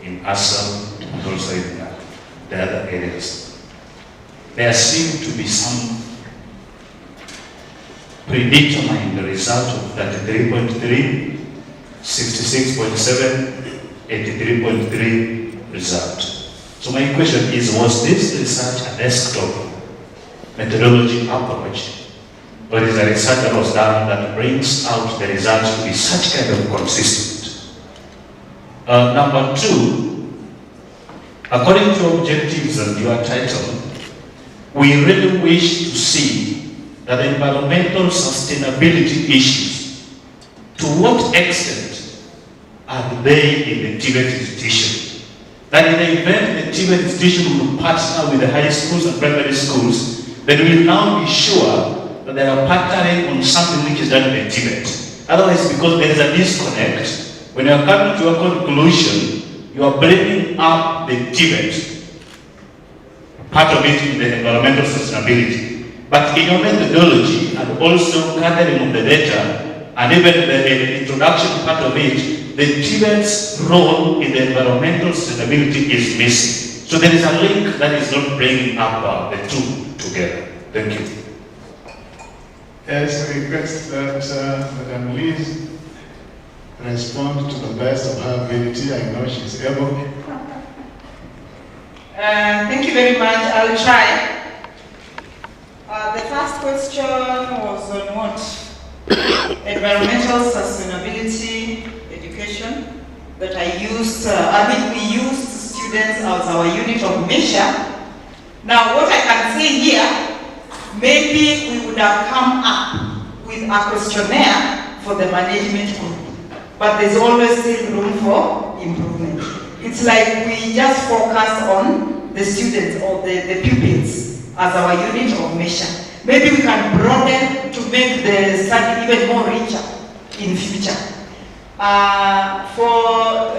in ASAM, and also in the other areas, there seem to be some predetermined result of 33.3, 66.7, 83.3 result. So my question is, was this research a desktop methodology approach, or is a research that was done that brings out the results to be such kind of consistent? Number two, according to objectives and your title, we really wish to see that the environmental sustainability issues, to what extent are they in the TVET institution? That in the event the TVET institution will partner with the high schools and primary schools, then we will now be sure that they are partnering on something which is done in the TVET. Otherwise, because there is a disconnect, when you are coming to a conclusion, you are bringing up the TVET, part of it in the environmental sustainability. But in your methodology and also gathering of the data and even the introduction part of it, the TVET's role in the environmental sustainability is missing. So there is a link that is not bringing up the two together. Thank you. Yes, I request that Madam Liz respond to the best of her ability. I know she's able. Thank you very much. I'll try. The first question was on what? Environmental sustainability education that we used students as our unit of measure. Now what I can say here, maybe we would have come up with a questionnaire for the management group, but there's always still room for improvement. It's like we just focus on the students or the pupils as our unit of measure. Maybe we can broaden to make the study even more richer in future. For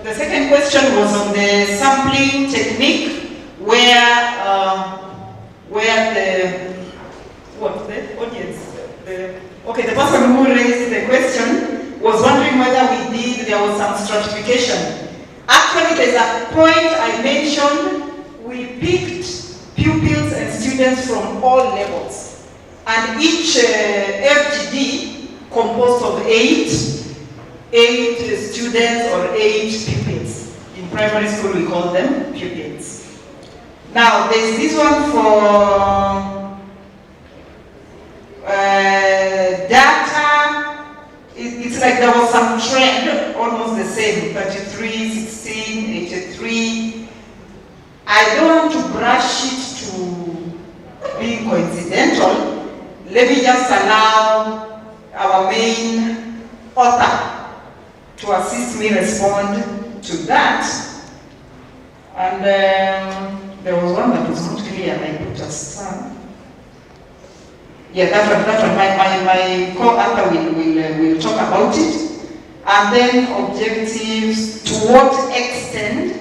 the second question was on the sampling technique, where the audience, the person who raised the question was wondering whether there was some stratification. Actually, there's a point I mentioned. We picked pupils and students from all levels, and each FGD composed of 8 students or 8 pupils. In primary school we call them pupils. Now there's this one for data. It's like there was some trend, almost the same, 33, 16, 83. I don't want to brush it to being coincidental. Let me just allow our main author to assist me respond to that. And there was one that was not clear, and I put just yeah, that one. My co-author will talk about it. And then objectives, to what extent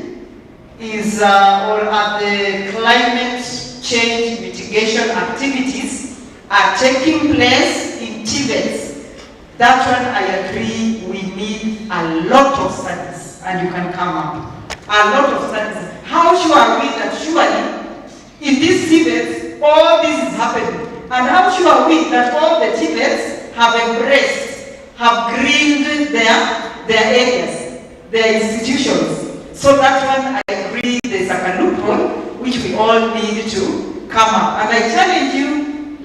is or are the climate change mitigation activities are taking place in TVET? That one I agree, we need a lot of studies, and you can come up. A lot of studies. How sure are we that surely in these TVETs all this is happening? And how sure are we that all the TVETs have embraced, have greened their areas, their institutions? So that one I agree there's a loophole which we all need to come up. And I challenge you,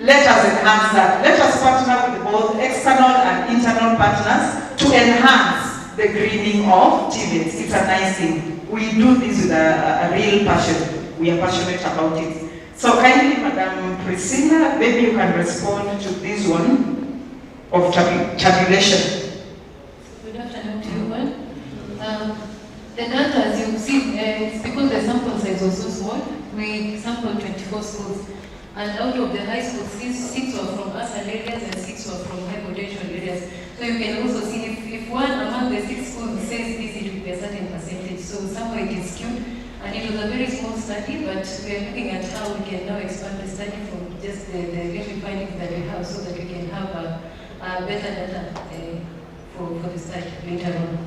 let us enhance that. Let us partner with both external and internal partners to enhance the greening of TVETs. It's a nice thing. We do this with a real passion. We are passionate about it. So kindly, Madam Priscilla, maybe you can respond to this one of tabulation. Good afternoon to you all. The data, as you've seen, it's because the sample size was so small. We sampled 24 schools, and out of the high schools, 6 were from urban areas and 6 were from high potential areas. So you can also see if one among the 6 schools says this, it will be a certain percentage. So somewhere it is skewed. And it was a very small study, but we are looking at how we can now expand the study from just the little findings that we have so that we can have a better data for the study later on.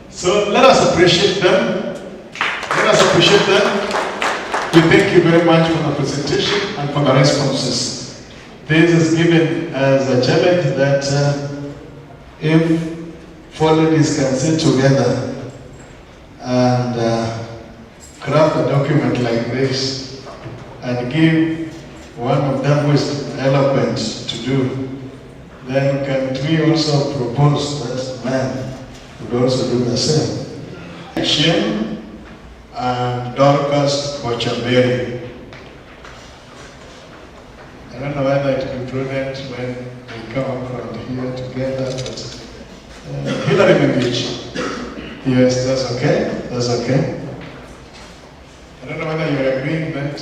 So let us appreciate them. Let us appreciate them. We thank you very much for the presentation and for the responses. This is given as a challenge that if 4 ladies can sit together and craft a document like this and give one of them who is eloquent to do, then can we also propose that man would also do the same? Shem and Dorcas Kochaberi. I don't know whether it will be prudent when they come up from here together, but Hillary Mbich. Yes, that's okay. That's okay. I don't know whether you're agreeing that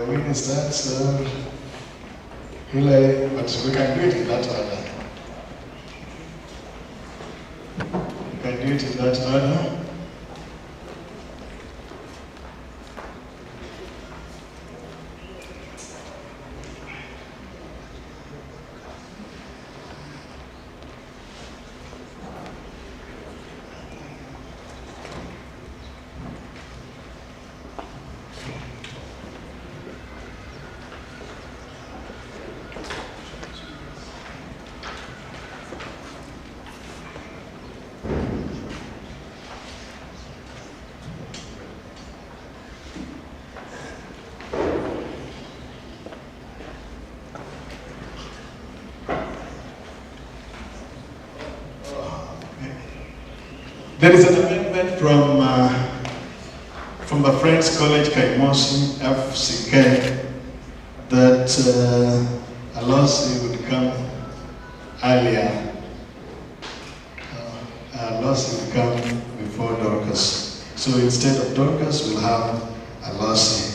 when is that Hillary, but we can do it in that order. We can do it in that order. There is an amendment from the Friends College Kaimosi FCK that Alosi would come earlier. Alosi would come before Dorcas. So instead of Dorcas, we'll have Alosi.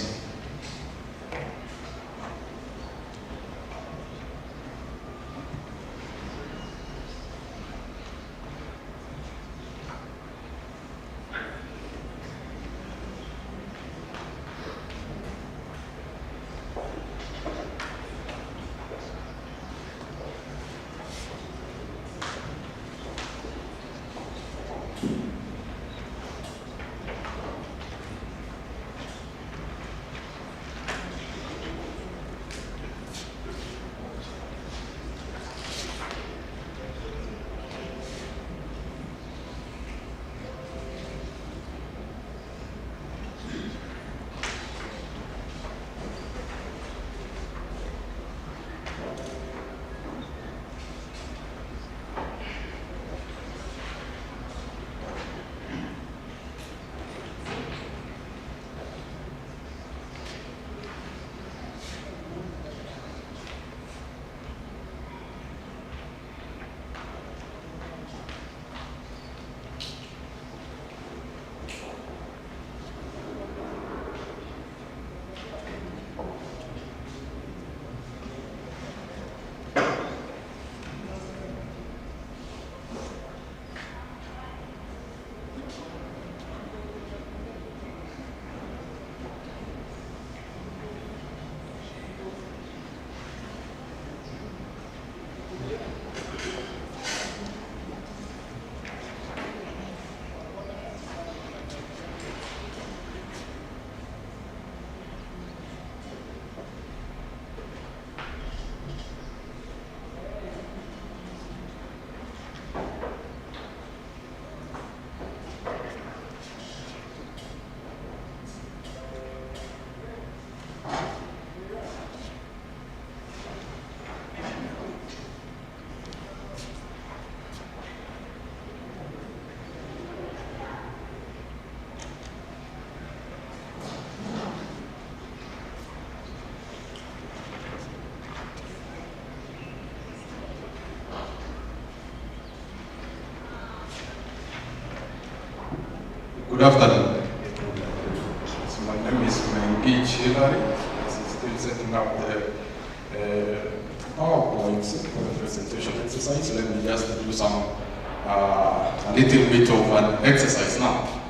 Good afternoon. So my name is Mengich Hillary. Still setting up the exercise. Let me just do some a little bit of an exercise now.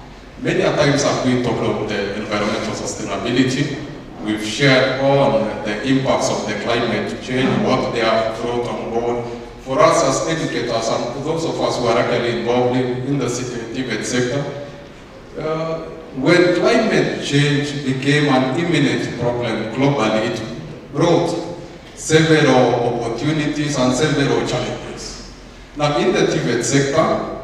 Many a times have we talked about the environmental sustainability. We've shared on the impacts of the climate change, what they have brought on board. For us as educators and those of us who are actually involved in the TVET sector, when climate change became an imminent problem globally, it brought several opportunities and several challenges. Now in the TVET sector,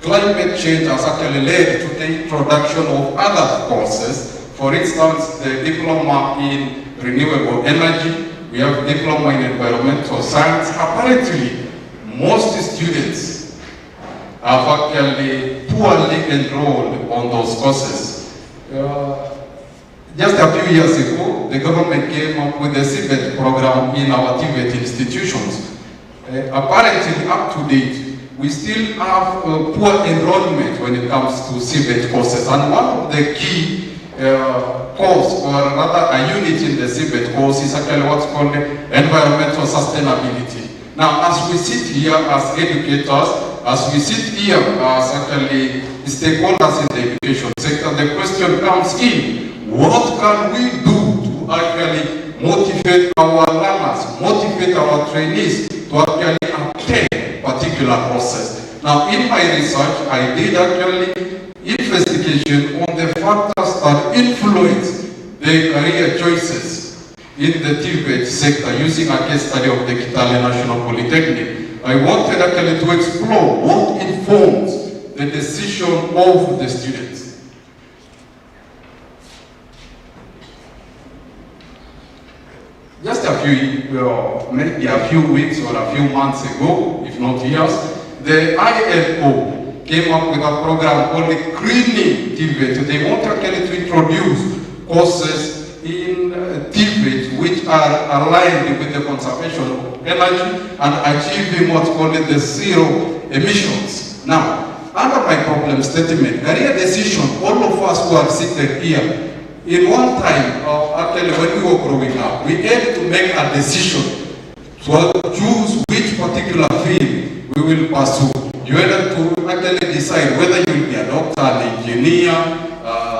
climate change has actually led to the introduction of other courses. For instance, the diploma in renewable energy, we have diploma in environmental science. Apparently, most students have actually poorly enrolled on those courses. Just a few years ago, the government came up with a CBET program in our TVET institutions. Apparently, up to date, we still have poor enrollment when it comes to CBET courses. And one of the key course, or rather a unit in the CBET course, is actually what's called environmental sustainability. Now, as we sit here as educators, as we sit here as actually stakeholders in the education sector, the question comes in, what can we do to actually motivate our learners, motivate our trainees to actually obtain particular process? Now, in my research, I did actually investigation on the factors that influence the career choices in the TVET sector using a case study of the Kitale National Polytechnic. I wanted actually to explore what informs the decision of the students. Just a few, maybe a few weeks or a few months ago, if not years, the ILO came up with a program called the Greening TVET. They want actually to introduce courses in TVET which are aligned with the conservation of energy and achieving what's called the zero emissions. Now, under my problem statement, career decision, all of us who are seated here, in one time, actually when we were growing up, we had to make a decision to choose which particular field we will pursue. You had to actually decide whether you will be a doctor, an engineer,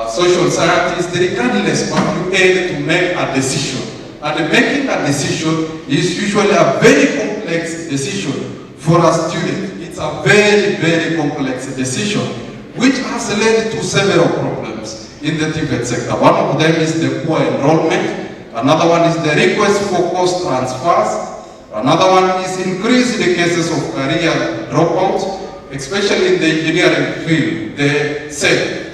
social scientist, regardless, but you had to make a decision. And making a decision is usually a very complex decision for a student. It's a very, very complex decision, which has led to several problems in the TVET sector. One of them is the poor enrollment. Another one is the request for course transfers. Another one is increased the cases of career dropouts, especially in the engineering field. The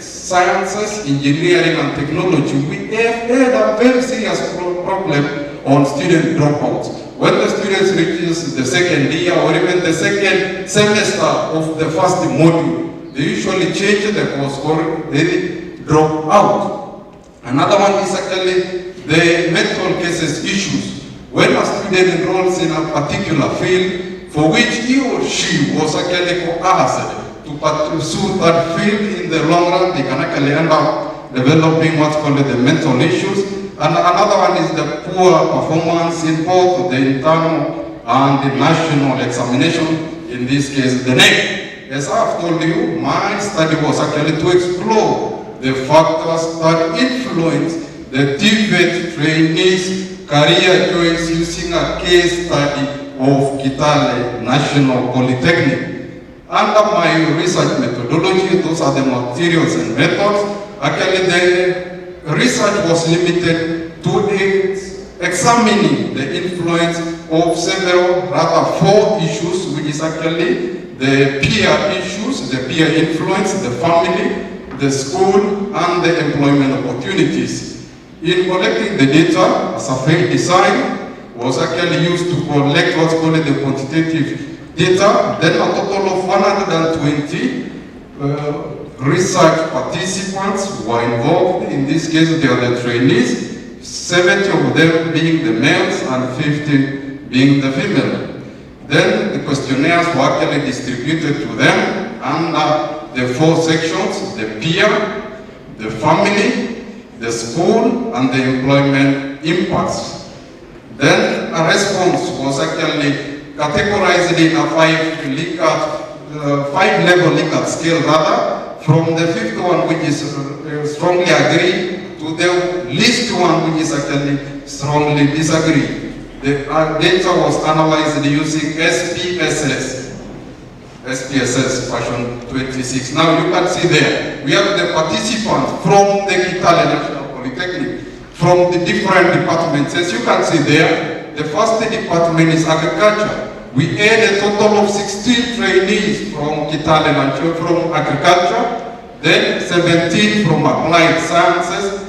sciences, engineering and technology, we have had a very serious problem on student dropouts. When the students reaches the second year or even the second semester of the first module, they usually change the course or they drop out. Another one is actually the mental cases issues. When a student enrolls in a particular field for which he or she was actually coerced to pursue that field, in the long run they can actually end up developing what's called the mental issues. And another one is the poor performance in both the internal and the national examination, in this case the NEC. As I've told you, my study was actually to explore the factors that influence the TVET trainees' career choice using a case study of Kitale National Polytechnic. Under my research methodology, those are the materials and methods. Actually, the research was limited to examining the influence of several, rather 4 issues, which is actually the peer issues, the peer influence, the family, the school, and the employment opportunities. In collecting the data, a survey design was actually used to collect what's called the quantitative data. Then a total of 120 research participants were involved. In this case, they are the trainees, 70 of them being the males and 50 being the female. Then the questionnaires were actually distributed to them under the 4 sections: the peer, the family, the school, and the employment impacts. Then a response was actually categorized in a five-level Likert scale rather, from the fifth one, which is strongly agree, to the least one, which is actually strongly disagree. The data was analyzed using SPSS version 26. Now you can see there, we have the participants from the Kitale National Polytechnic, from the different departments. As you can see there, the first department is agriculture. We had a total of 16 trainees from Kitale National, from agriculture, then 17 from applied sciences,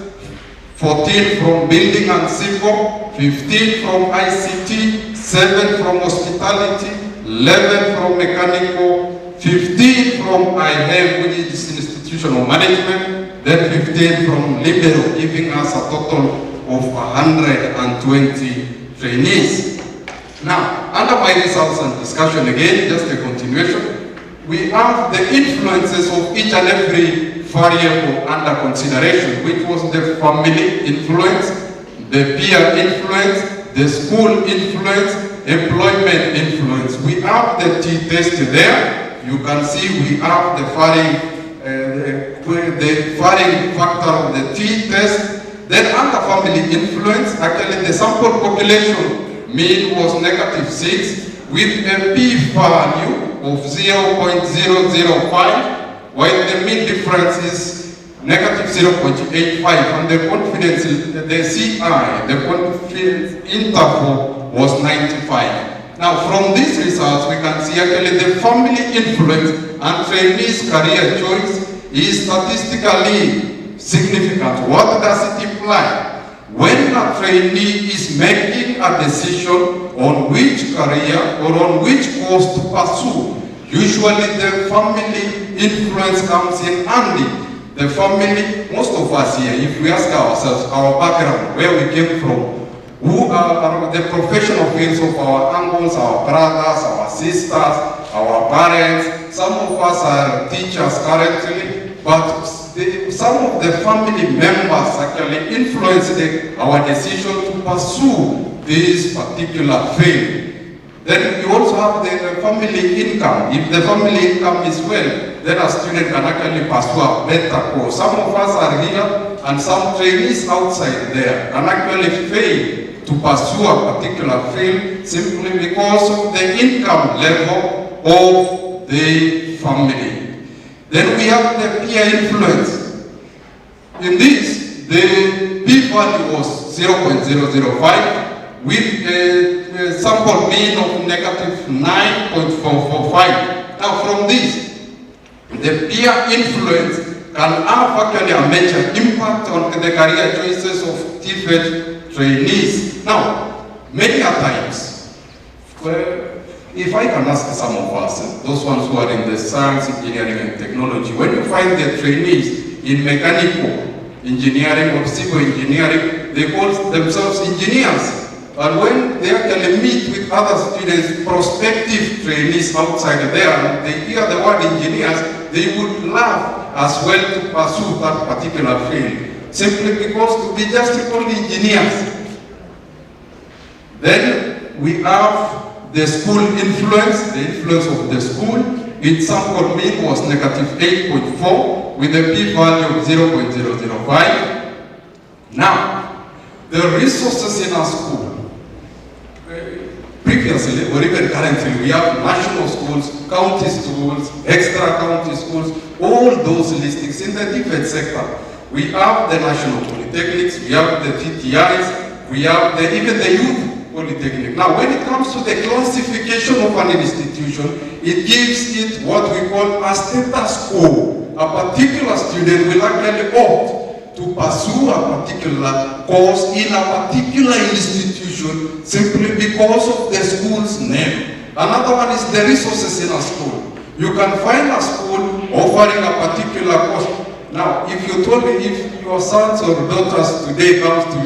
14 from building and civil, 15 from ICT, 7 from hospitality, 11 from mechanical, 15 from IHEM, which is institutional management, then 15 from libero, giving us a total of 120 trainees. Now, under my results and discussion again, just a continuation, we have the influences of each and every variable under consideration, which was the family influence, the peer influence, the school influence, employment influence. We have the t-test there. You can see we have the varying factor of the t-test. Then under family influence, actually the sample population mean was -6 with a p-value of 0.005, while the mean difference is -0.85, and the confidence, the CI, the confidence interval was 95. Now from these results, we can see actually the family influence and trainees' career choice is statistically significant. What does it imply? When a trainee is making a decision on which career or on which course to pursue, usually the family influence comes in handy. The family, most of us here, if we ask ourselves our background, where we came from, who are the professional fields of our uncles, our brothers, our sisters, our parents, some of us are teachers currently, but some of the family members actually influenced our decision to pursue this particular field. Then you also have the family income. If the family income is well, then a student can actually pursue a better course. Some of us are here and some trainees outside there can actually fail to pursue a particular field simply because of the income level of the family. Then we have the peer influence. In this, the p-value was 0.005 with a sample mean of -9.445. Now from this, the peer influence can have actually a major impact on the career choices of TVET trainees. Now, many a times, if I can ask some of us, those ones who are in the science, engineering and technology, when you find the trainees in mechanical engineering or civil engineering, they call themselves engineers. And when they actually meet with other students, prospective trainees outside there, and they hear the word engineers, they would love as well to pursue that particular field, simply because to be just called engineers. Then we have the school influence, the influence of the school. Its sample mean was -8.4 with a p-value of 0.005. Now, the resources in our school, previously or even currently, we have national schools, county schools, extra county schools, all those listings in the TVET sector. We have the national polytechnics, we have the TTIs, we have even the youth polytechnic. Now, when it comes to the classification of an institution, it gives it what we call a status quo. A particular student will actually opt to pursue a particular course in a particular institution simply because of the school's name. Another one is the resources in a school. You can find a school offering a particular course. Now, if you told me if your sons or daughters today comes to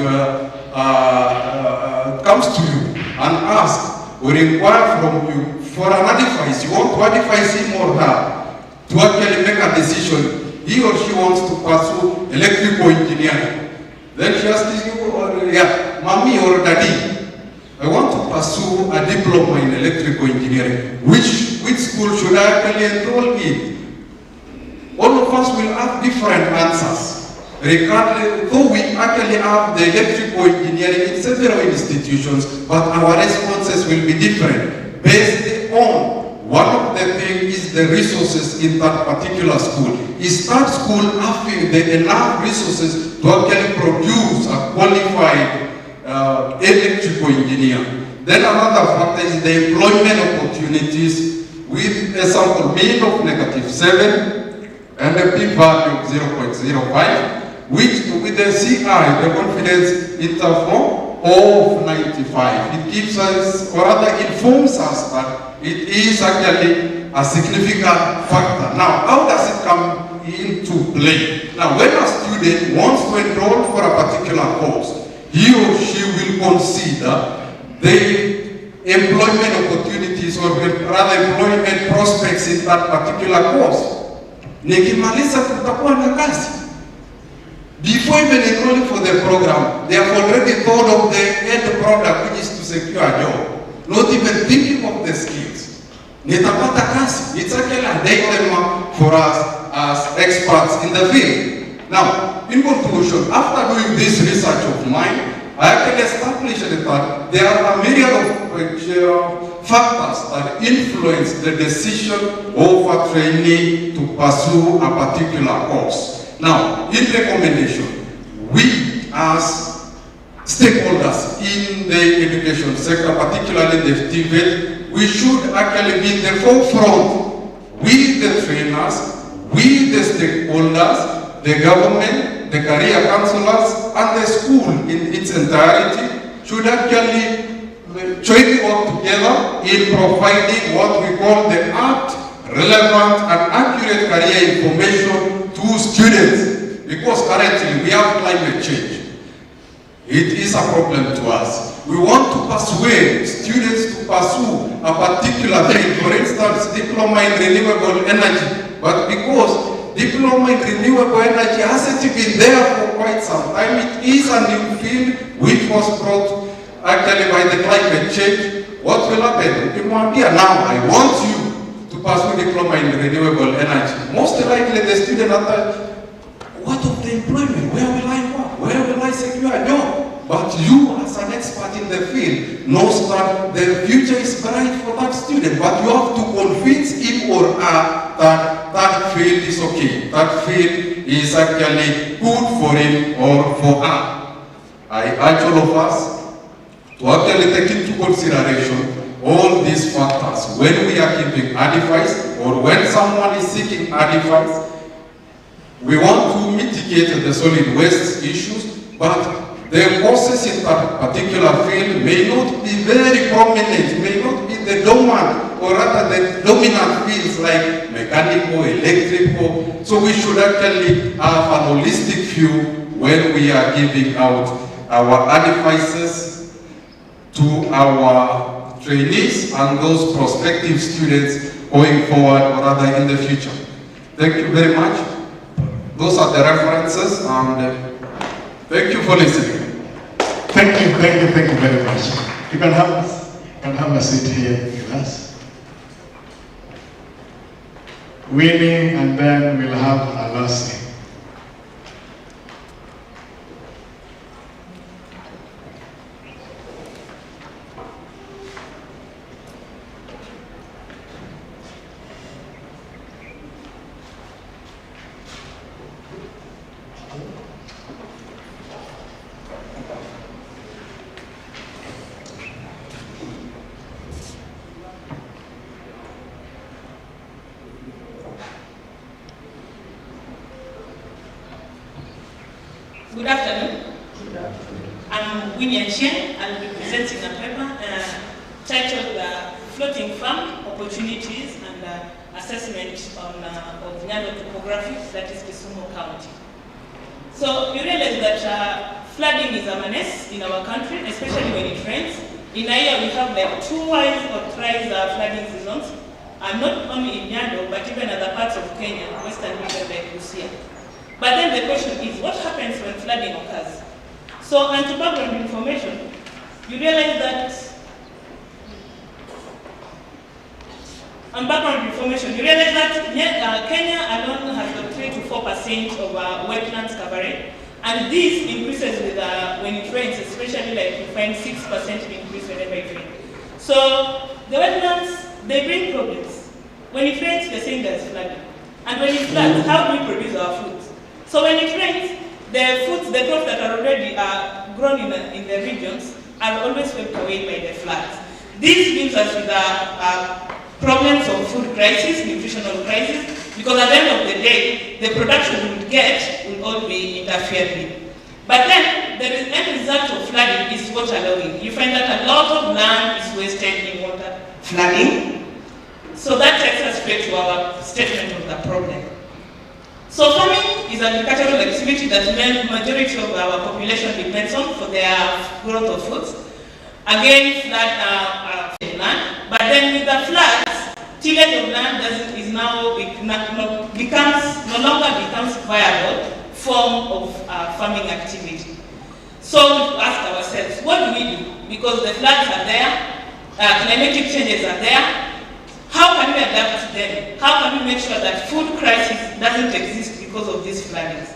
you and ask or inquire from you for an advice, you want to advise him or her to actually make a decision, he or she wants to pursue electrical engineering. Then she asks you, mommy or daddy, I want to pursue a diploma in electrical engineering. Which school should I actually enroll in? All of us will have different answers. Regardless, though we actually have the electrical engineering in several institutions, but our responses will be different based on one of the things is the resources in that particular school. Is that school having the enough resources to actually produce a qualified electrical engineer? Then another factor is the employment opportunities with a sample mean of -7 and a p-value of 0.05, which with the CI, the confidence interval of 95. It gives us, or rather informs us that it is actually a significant factor. Now, how does it come into play? Now, when a student wants to enroll for a particular course, he or she will consider the employment opportunities or rather employment prospects in that particular course. Nikimaliza kutakuwa na kazi. Before even enrolling for the program, they have already thought of the end product, which is to secure a job. Not even thinking of the skills. Nitapata kazi. It's actually a dilemma for us as experts in the field. Now, in conclusion, after doing this research of mine, I actually established that there are a myriad of factors that influence the decision of a trainee to pursue a particular course. Now, in recommendation, we as stakeholders in the education sector, particularly the TVET, we should actually be in the forefront with the trainers, with the stakeholders, the government, the career counselors, and the school in its entirety should actually join all together in providing what we call the apt, relevant, and accurate career information to students, because currently we have climate change. It is a problem to us. We want to persuade students to pursue a particular thing, for instance, diploma in renewable energy, but because diploma in renewable energy hasn't been there for quite some time, it is a new field which was brought actually by the climate change. What will happen? Now I want you to pursue diploma in renewable energy. Most likely the student after, what of the employment? Where will I work? Where will I secure a job? But you as an expert in the field knows that the future is bright for that student, but you have to convince him or her that that field is okay. That field is actually good for him or for her. I urge all of us to actually take into consideration all these factors when we are giving advice or when someone is seeking advice. We want to mitigate the solid waste issues, but the courses in that particular field may not be very prominent, may not be the dominant or rather the dominant fields like mechanical, electrical. So we should actually have an holistic view when we are giving out our advices to our trainees and those prospective students going forward or rather in the future. Thank you very much. Those are the references and thank you for listening. Thank you very much. You can have a seat here with us. Winnie, and then we'll have a last name. Good afternoon. I'm Winnie Chen. I'll be presenting a paper titled Floating Farm Opportunities and Assessment of Nyando Topography, that is Kisumu County. So you realize that flooding is a menace in our country, especially when it rains. In a year we have like twice or thrice flooding seasons, and not only in Nyando, but even other parts of Kenya, Western region like Busia. But then the question is, what happens when flooding occurs? So, and to background information, you realize that On background information, you realize that Kenya alone has got 3 to 4% of wetlands coverage, and this increases with when it rains, especially like you find 6% increase whenever it rains. So the wetlands, they bring problems. When it rains, they're saying there's flooding. And when it floods, how do we produce our foods? So when it rains, the foods, the crops that are already grown in the regions are always swept away by the floods. This leaves us with problems of food crisis, nutritional crisis, because at the end of the day, the production we would get will all be interfered with. But then, the end result of flooding is waterlogging. You find that a lot of land is wasted in water flooding. So that takes us straight to our statement of the problem. So farming is an agricultural activity that the majority of our population depends on for their growth of foods. Again, flood land, but then with the floods, tillage of land no longer becomes viable form of farming activity. So we ask ourselves, what do we do? Because the floods are there, climatic changes are there. How can we adapt to them? How can we make sure that food crisis doesn't exist because of these floodings?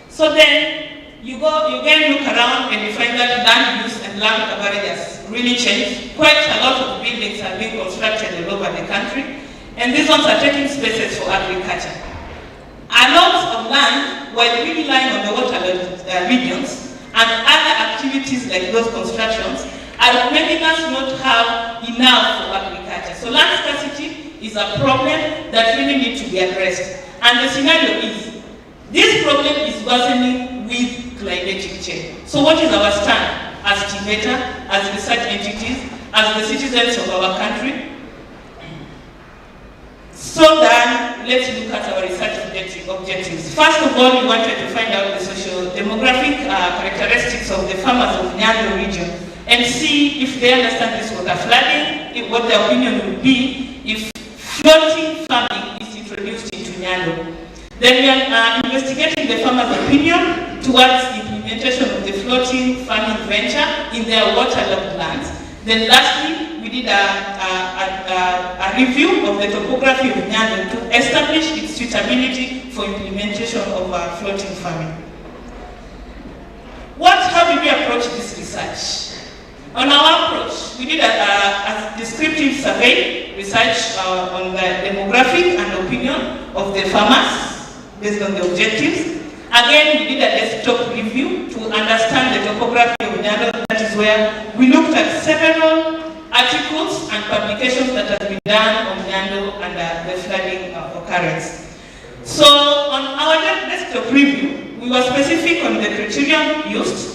So then you again look around and you find that land use and land coverage has really changed. Quite a lot of buildings are being constructed all over the country, and these ones are taking spaces for agriculture. A lot of land, while really lying on the waterlogged regions and other activities like those constructions, are making us not have enough for agriculture. So land scarcity is a problem that really needs to be addressed. And the scenario is, this problem is worsening with climatic change. So what is our stand as TVETA, as research entities, as the citizens of our country? So then, let's look at our research objectives. First of all, we wanted to find out the socio-demographic characteristics of the farmers of Nyando region and see if they understand this water flooding, what their opinion would be if floating farming is introduced into Nyando. Then we are investigating the farmers' opinion towards the implementation of the floating farming venture in their waterlogged lands. Then lastly, we did a review of the topography of Nyando to establish its suitability for implementation of floating farming. How did we approach this research? On our approach, we did a descriptive survey research on the demographic and opinion of the farmers based on the objectives. Again, we did a desktop review to understand the topography of Nyando. That is where we looked at several articles and publications that have been done on Nyando and the flooding occurrence. So on our desktop review, we were specific on the criterion used.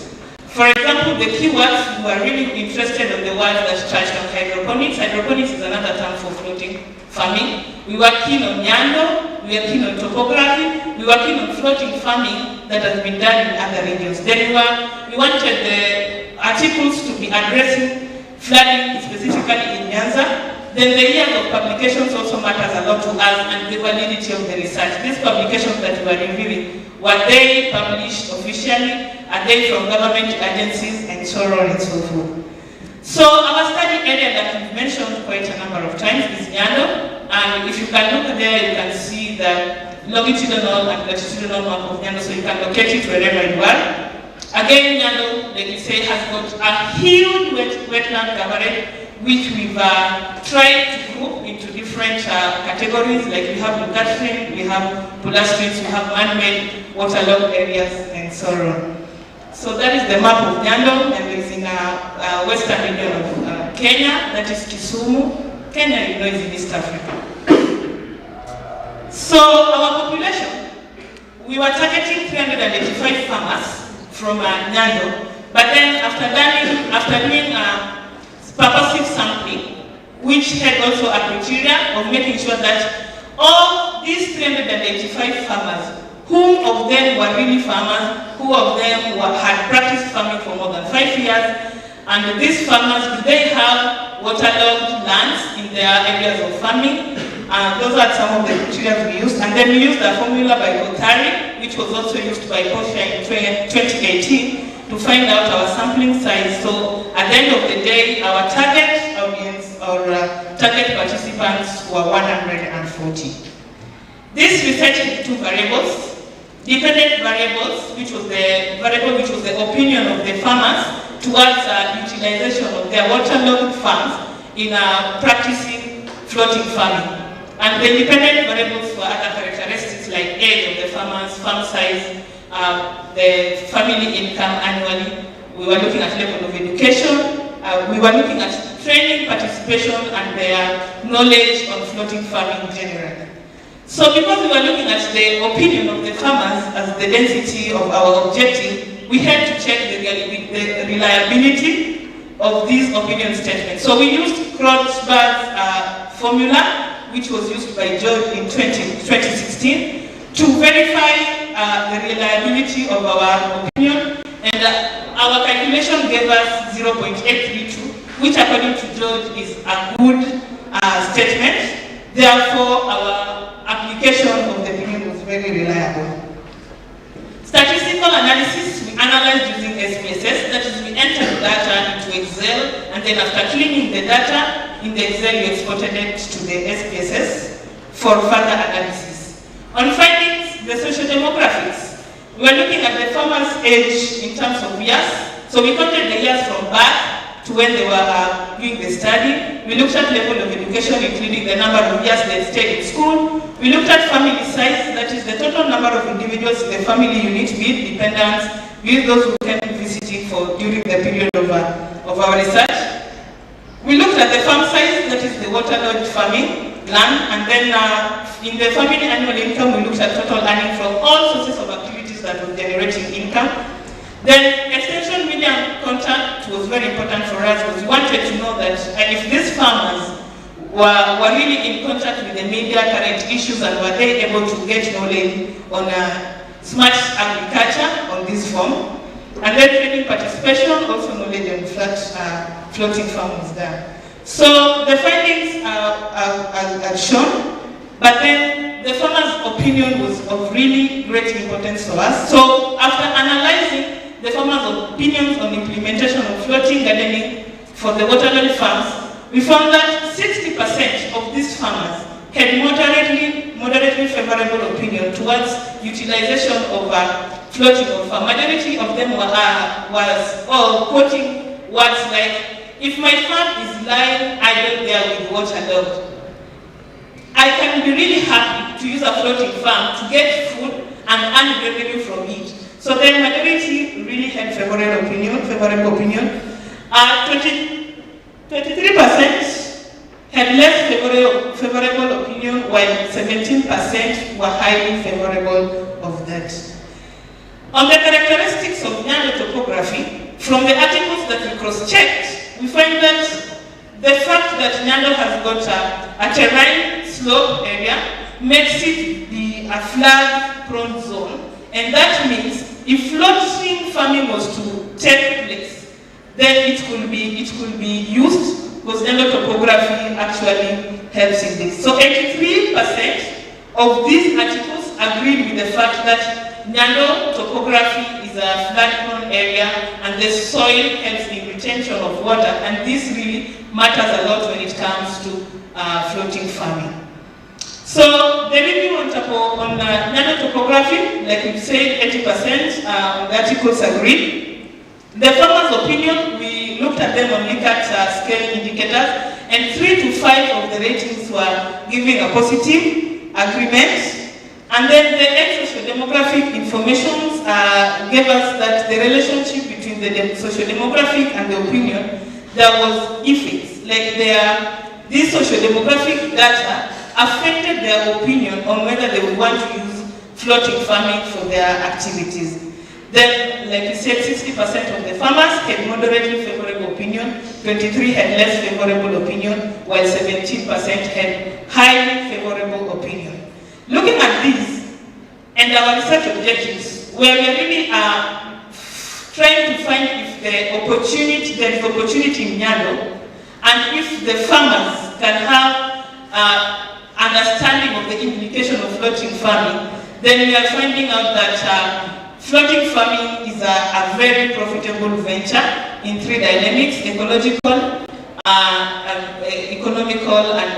For example, the keywords, we were really interested in the words that touched on hydroponics. Hydroponics is another term for floating farming. We were keen on Nyando, we were keen on topography, we were keen on floating farming that has been done in other regions. Then we wanted the articles to be addressing flooding specifically in Nyanza. Then the years of publications also matters a lot to us and the validity of the research. These publications that we are reviewing, were they published officially? Are they from government agencies? And so on and so forth. So our study area that we've mentioned quite a number of times is Nyando. And if you can look there, you can see the longitudinal and latitudinal map of Nyando, so you can locate it wherever you are. Again, Nyando, like you say, has got a huge wetland coverage, which we've tried to group into different categories. Like we have lacustrine, we have pilastrines, we have man-made waterlogged areas, and so on. So that is the map of Nyando, and it's in western region of Kenya, that is Kisumu. Kenya, you know, is in East Africa. So our population, we were targeting 385 farmers from Nyando, but then after doing purposive sampling, which had also a criteria of making sure that all these 385 farmers, who of them were really farmers, who of them had practiced farming for more than 5 years, and these farmers, do they have waterlogged lands in their areas of farming? Those are some of the criteria we used. And then we used a formula by Otari, which was also used by Portia in 2018 to find out our sampling size. So at the end of the day, our target audience or target participants were 140. This research had two variables. Dependent variables, which was the opinion of the farmers towards utilization of their waterlogged farms in practicing floating farming. And the independent variables were other characteristics like age of the farmers, farm size, the family income annually. We were looking at level of education. We were looking at training, participation, and their knowledge on floating farming generally. So because we were looking at the opinion of the farmers as the density of our objective, we had to check the reliability of these opinion statements. So we used Kreuzberg's formula, which was used by George in 2016, to verify the reliability of our opinion. And our calculation gave us 0.832, which according to George is a good statement. Therefore, our application of the opinion was very reliable. Statistical analysis, we analyzed using SPSS, that is we entered data into Excel, and then after cleaning the data in the Excel, we exported it to the SPSS for further analysis. On findings, the social demographics, we were looking at the farmers' age in terms of years. So we counted the years from birth to when they were doing the study. We looked at level of education, including the number of years they stayed in school. We looked at family size, that is the total number of individuals in the family unit, be it dependents, be it those who came visiting during the period of our research. We looked at the farm size, that is the waterlogged farming land, and then in the family annual income, we looked at total earning from all sources of activities that were generating income. Then extension media contact was very important for us because we wanted to know that if these farmers were really in contact with the media, current issues, and were they able to get knowledge on smart agriculture on this form. And then training participation, also knowledge on floating farm was done. So the findings are shown, but then the farmers' opinion was of really great importance to us. So after analyzing the farmers' opinions on implementation of floating gardening for the waterlogged farms, we found that 60% of these farmers had moderately favorable opinion towards utilization of floating of farm. Majority of them was quoting words like, if my farm is lying idle there with waterlogged, I can be really happy to use a floating farm to get food and earn revenue from it. So the majority really had favorable opinion. 23% had less favorable opinion, while 17% were highly favorable of that. On the characteristics of Nyando topography, from the articles that we cross-checked, we find that the fact that Nyando has got a terrain slope area makes it a flood-prone zone, and that means if floating farming was to take place, then it could be used because Nyando topography actually helps in this. So 83% of these articles agreed with the fact that Nyando topography is a flood-prone area and the soil helps in retention of water, and this really matters a lot when it comes to floating farming. So the review on Nyando topography, like we said, 80% of the articles agreed. The farmers' opinion, we looked at them on Likert scale indicators, and 3 to 5 of the ratings were giving a positive agreement. And then the socio-demographic information gave us that the relationship between the socio-demographic and the opinion, there was effects, like these socio-demographic data affected their opinion on whether they would want to use floating farming for their activities. Then, like we said, 60% of the farmers had moderately favorable opinion, 23% had less favorable opinion, while 17% had highly favorable opinion. Looking at these and our research objectives, where we really are trying to find if there is opportunity in Nyando, and if the farmers can have understanding of the implication of floating farming, then we are finding out that floating farming is a very profitable venture in 3 dynamics: ecological, economical and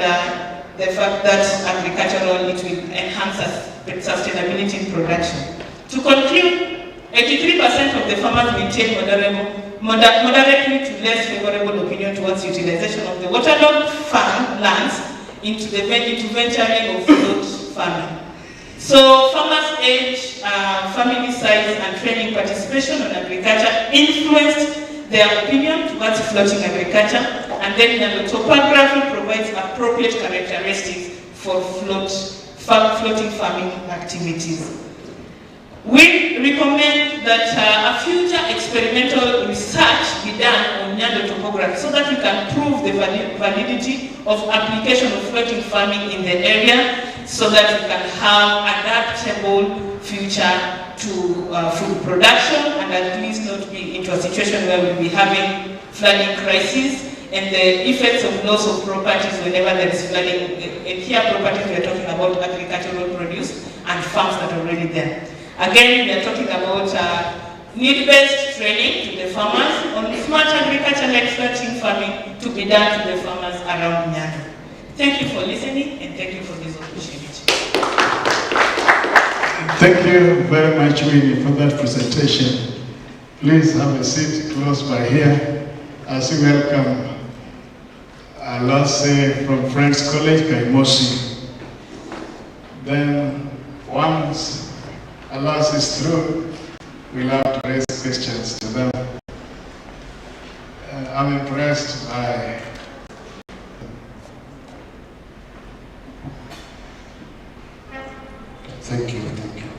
the fact that agricultural, it will enhance sustainability in production. To conclude, 83% of the farmers maintain moderately to less favorable opinion towards utilization of the waterlogged farm lands into venturing of float farming. So farmers' age, family size, and training participation on agriculture influenced their opinion towards floating agriculture, and then the topography provides appropriate characteristics for floating farming activities. We recommend that a future experimental research be done on Nyando topography so that we can prove the validity of application of floating farming in the area, so that we can have adaptable future to food production, and at least not be into a situation where we'll be having flooding crises and the effects of loss of properties whenever there is flooding. And here properties, we are talking about agricultural produce and farms that are already there. Again, we are talking about need-based training to the farmers on smart agriculture like floating farming to be done to the farmers around Nyando. Thank you for listening, and thank you for this opportunity. Thank you very much, Winnie, for that presentation. Please have a seat close by here as we welcome Alase from Friends College, Kaimosi. Then once Alase is through, we'll have to raise questions to them. I'm impressed by Thank you, thank you.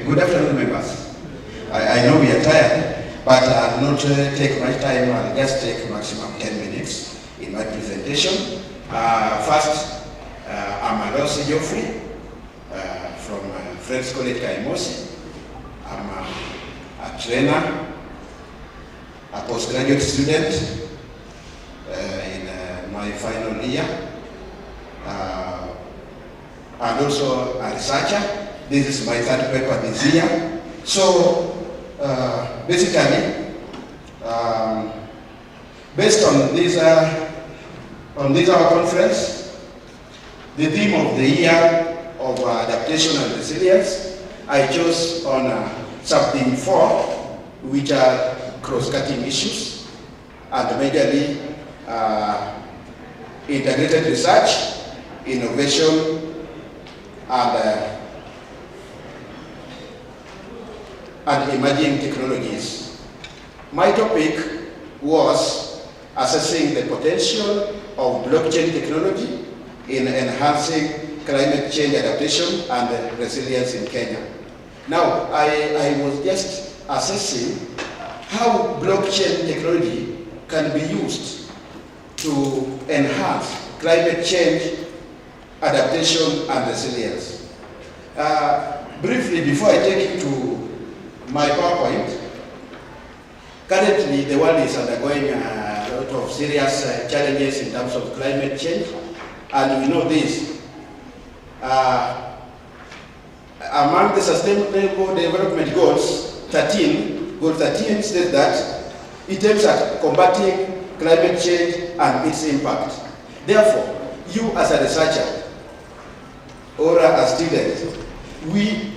Good afternoon, members. I know we are tired, but I'll not take much time. I'll just take maximum 10 minutes in my presentation. First, I'm Alose Geoffrey from Friends College Kaimosi. I'm a trainer, a postgraduate student in my final year, and also a researcher. This is my third paper this year. So basically, based on this our conference, the theme of the year of adaptation and resilience, I chose on sub-theme 4, which are cross-cutting issues, and majorly integrated research, innovation, and emerging technologies. My topic was assessing the potential of blockchain technology in enhancing climate change adaptation and resilience in Kenya. Now, I was just assessing how blockchain technology can be used to enhance climate change adaptation and resilience. Briefly, before I take you to my PowerPoint, currently the world is undergoing a lot of serious challenges in terms of climate change, and we know this. Among the Sustainable Development Goals, Goal 13 states that it aims at combating climate change and its impact. Therefore, you as a researcher or a student, we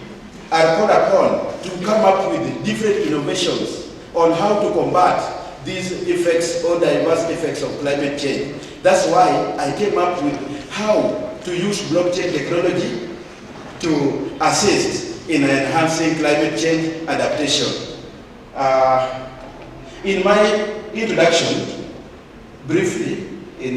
are called upon to come up with different innovations on how to combat these effects or diverse effects of climate change. That's why I came up with how to use blockchain technology to assist in enhancing climate change adaptation. In my introduction, briefly, we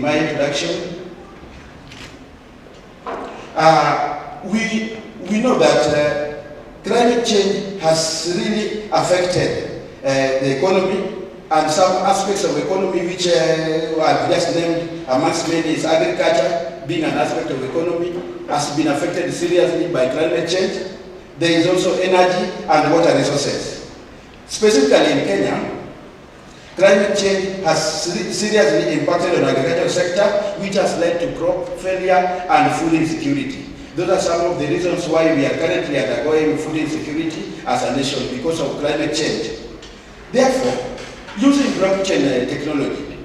know that climate change has really affected the economy, and some aspects of economy which I've just named amongst many is agriculture, being an aspect of economy, has been affected seriously by climate change. There is also energy and water resources. Specifically in Kenya, climate change has seriously impacted on the agricultural sector, which has led to crop failure and food insecurity. Those are some of the reasons why we are currently undergoing food insecurity as a nation because of climate change. Therefore, using blockchain technology,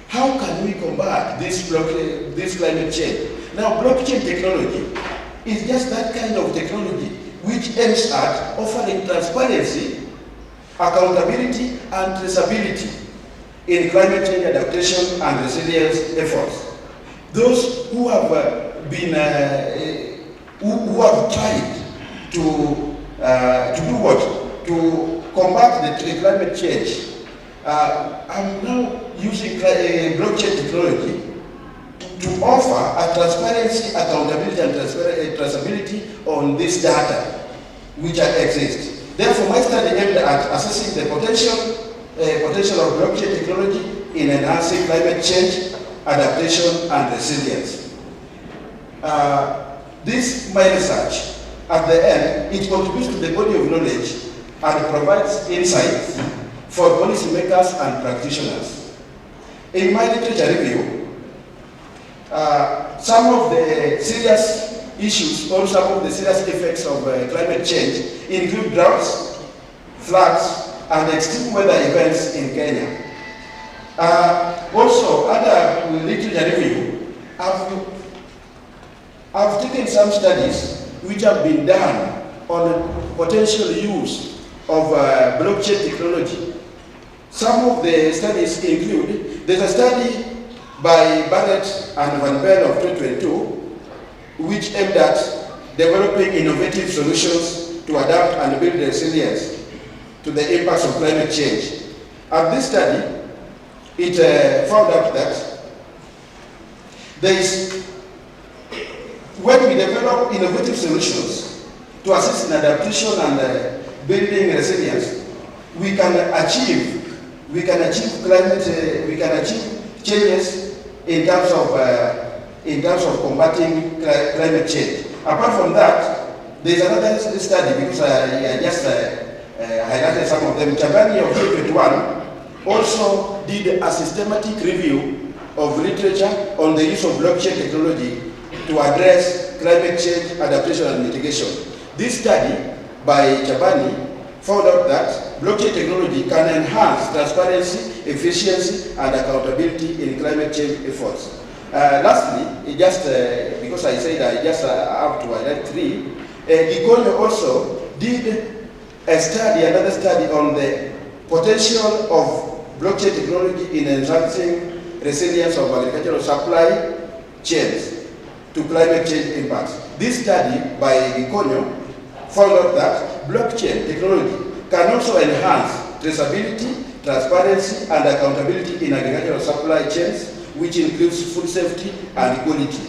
how can we combat this climate change? Now, blockchain technology is just that kind of technology which aims at offering transparency, accountability, and traceability in climate change adaptation and resilience efforts. Those who have who have tried to do what? To combat the climate change. I'm now using blockchain technology to offer a transparency, accountability, and traceability on this data which exist. Therefore, my study aimed at assessing the potential of blockchain technology in enhancing climate change, adaptation, and resilience. This, my research, at the end, it contributes to the body of knowledge and provides insights for policymakers and practitioners. In my literature review, some of the serious issues or some of the serious effects of climate change include droughts, floods, and extreme weather events in Kenya. Also, under literature review, I've taken some studies which have been done on potential use of blockchain technology. Some of the studies include, there's a study by Barrett and Van Bell of 2022, which aimed at developing innovative solutions to adapt and build resilience to the impacts of climate change. At this study, it found out that there is, when we develop innovative solutions to assist in adaptation and building resilience, we can achieve changes in terms of combating climate change. Apart from that, there is another study, because I just highlighted some of them. Chabani of 2021 also did a systematic review of literature on the use of blockchain technology to address climate change, adaptation, and mitigation. This study by Chabani found out that blockchain technology can enhance transparency, efficiency, and accountability in climate change efforts. Lastly, because I said I just have to highlight three, Gikonyo also did another study on the potential of blockchain technology in enhancing resilience of agricultural supply chains to climate change impacts. This study by Gikonyo found out that blockchain technology can also enhance traceability, transparency, and accountability in agricultural supply chains, which includes food safety and quality.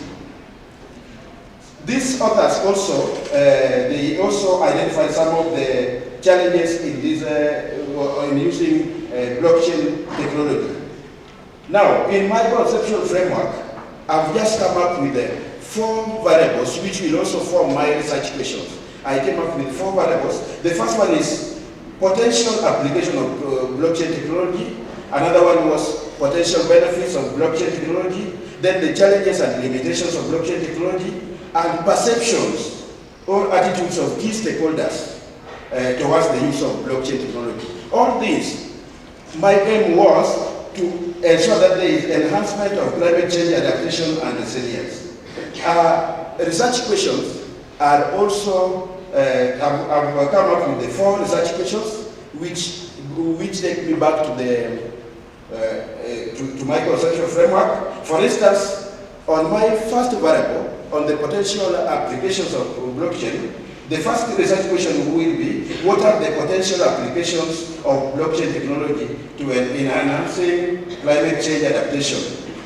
These authors also, they also identified some of the challenges in this, in using blockchain technology. Now, in my conceptual framework, I've just come up with 4 variables which will also form my research questions. I came up with 4 variables. The first one is potential application of blockchain technology. Another one was potential benefits of blockchain technology. Then the challenges and limitations of blockchain technology, and perceptions or attitudes of key stakeholders towards the use of blockchain technology. All this, my aim was to ensure that there is enhancement of climate change adaptation and resilience. Research questions are also, I've come up with the 4 research questions which take me back to the to my conceptual framework. For instance, on my first variable, on the potential applications of blockchain, the first research question will be, what are the potential applications of blockchain technology to enhancing climate change adaptation?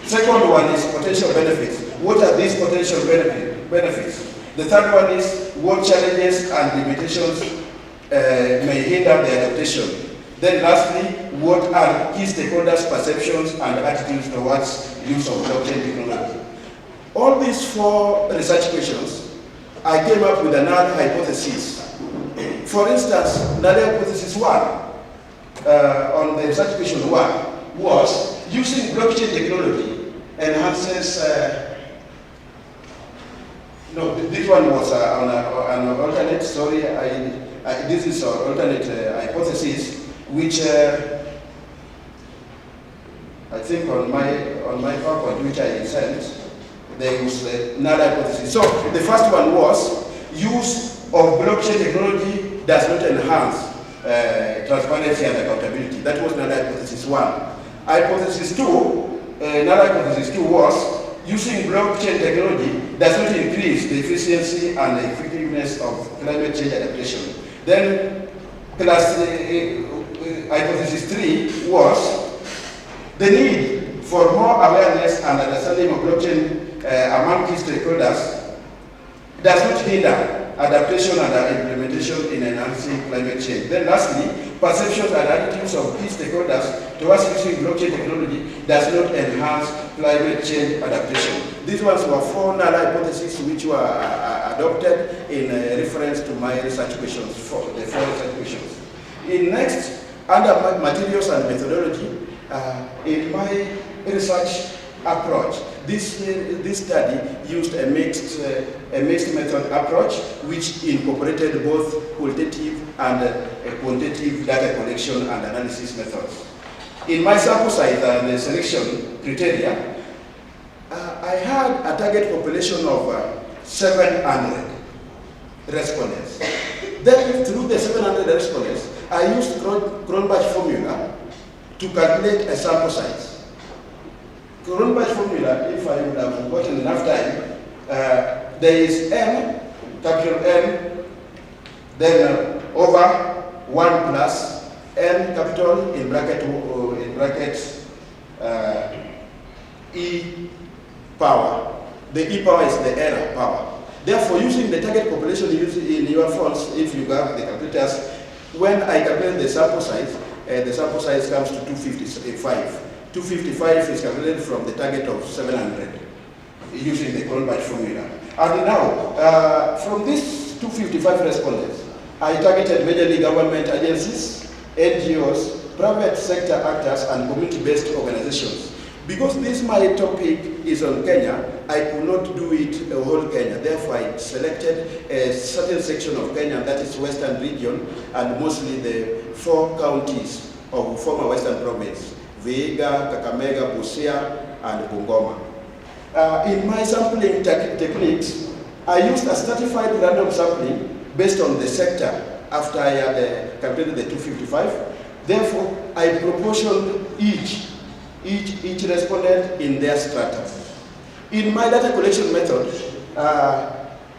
Second one is potential benefits. What are these potential benefits? The third one is, what challenges and limitations may hinder the adaptation? Then lastly, what are key stakeholders' perceptions and attitudes towards use of blockchain technology? All these 4 research questions, I came up with a null hypothesis. For instance, null hypothesis 1, on the research question 1, was using blockchain technology enhances No, this one was on an alternate, sorry, this is an alternate hypothesis, which I think on my PowerPoint, which I sent, there was another hypothesis. So the first one was use of blockchain technology does not enhance transparency and accountability. That was another hypothesis one. Hypothesis two, another hypothesis two was using blockchain technology does not increase the efficiency and the effectiveness of climate change adaptation. Then plus hypothesis three was the need for more awareness and understanding of blockchain among key stakeholders does not hinder adaptation and implementation in enhancing climate change. Then lastly, perceptions and attitudes of key stakeholders towards using blockchain technology does not enhance climate change adaptation. These ones were four null hypotheses which were adopted in reference to my research questions, the four research questions. In next, under materials and methodology, in my research approach, this study used a mixed method approach which incorporated both qualitative and quantitative data collection and analysis methods. In my sample size and the selection criteria, I had a target population of 700 respondents. Then through the 700 respondents, I used Cronbach formula to calculate a sample size. Cronbach formula, if I would have gotten enough time, there is M, capital M, then over 1 plus N capital in bracket E power. The E power is the error power. Therefore, using the target population in your phones, if you have the calculators, when I calculate the sample size comes to 255. 255 is calculated from the target of 700 using the Cronbach formula. And now, from these 255 respondents, I targeted majorly government agencies, NGOs, private sector actors, and community-based organizations. Because this my topic is on Kenya, I could not do it whole Kenya. Therefore, I selected a certain section of Kenya, that is Western region, and mostly the 4 counties of former Western province. Vihiga, Kakamega, Busia, and Bungoma. In my sampling techniques, I used a stratified random sampling based on the sector after I had calculated the 255. Therefore, I proportioned each respondent in their strata. In my data collection method,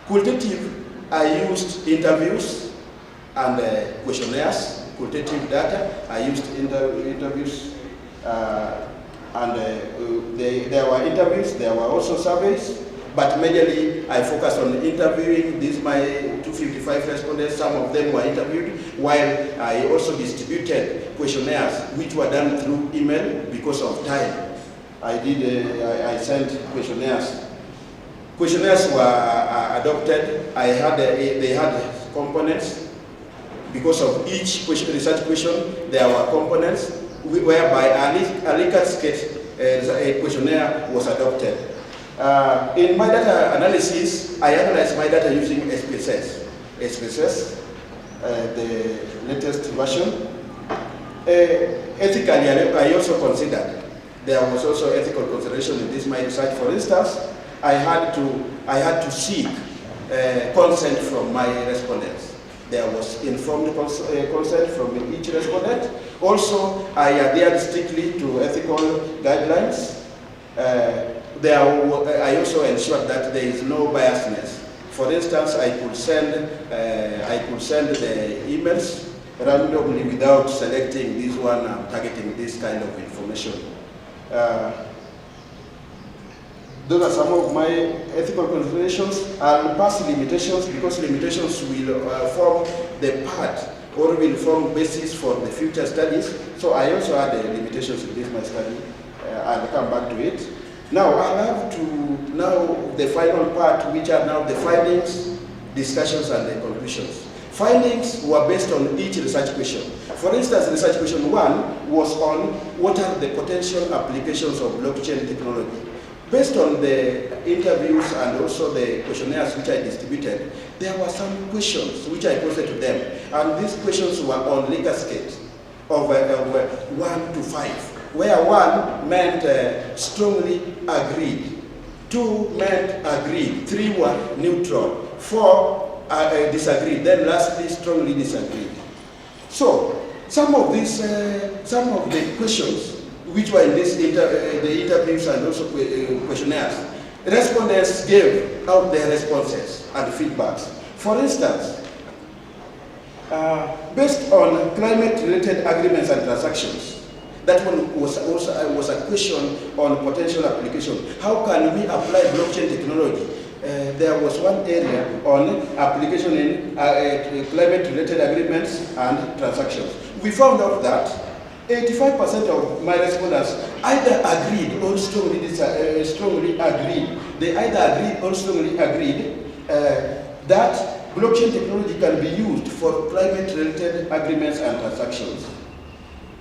qualitative, I used interviews and questionnaires. Qualitative data, I used interviews. There were interviews, there were also surveys, but majorly I focused on interviewing. These my 255 respondents, some of them were interviewed, while I also distributed questionnaires which were done through email because of time. I sent questionnaires. Questionnaires were adopted. They had components. Because of each research question, there were components whereby a Likert questionnaire was adopted. In my data analysis, I analyzed my data using SPSS. SPSS, the latest version. Ethically, I also considered there was also ethical consideration in this my research. For instance, I had to seek consent from my respondents. There was informed consent from each respondent. Also, I adhered strictly to ethical guidelines. I also ensured that there is no biasness. For instance, I could send the emails randomly without selecting this one and targeting this kind of information. Those are some of my ethical considerations and past limitations, because limitations will form the part or will form basis for the future studies. So I also had the limitations in this my study. I'll come back to it. Now I'll have to the final part, which are now the findings, discussions, and the conclusions. Findings were based on each research question. For instance, research question 1 was on what are the potential applications of blockchain technology. Based on the interviews and also the questionnaires which I distributed, there were some questions which I posed to them. And these questions were on liquor scale of 1 to 5, where 1 meant strongly agreed, 2 meant agreed, 3 were neutral, 4 disagreed, then lastly strongly disagreed. So some of the questions which were in this the interviews and also questionnaires, respondents gave out their responses and feedbacks. For instance, based on climate-related agreements and transactions, that one was a question on potential application. How can we apply blockchain technology? There was one area on application in climate-related agreements and transactions. We found out that 85% of my respondents either agreed or strongly agreed. They either agreed or strongly agreed that blockchain technology can be used for climate-related agreements and transactions.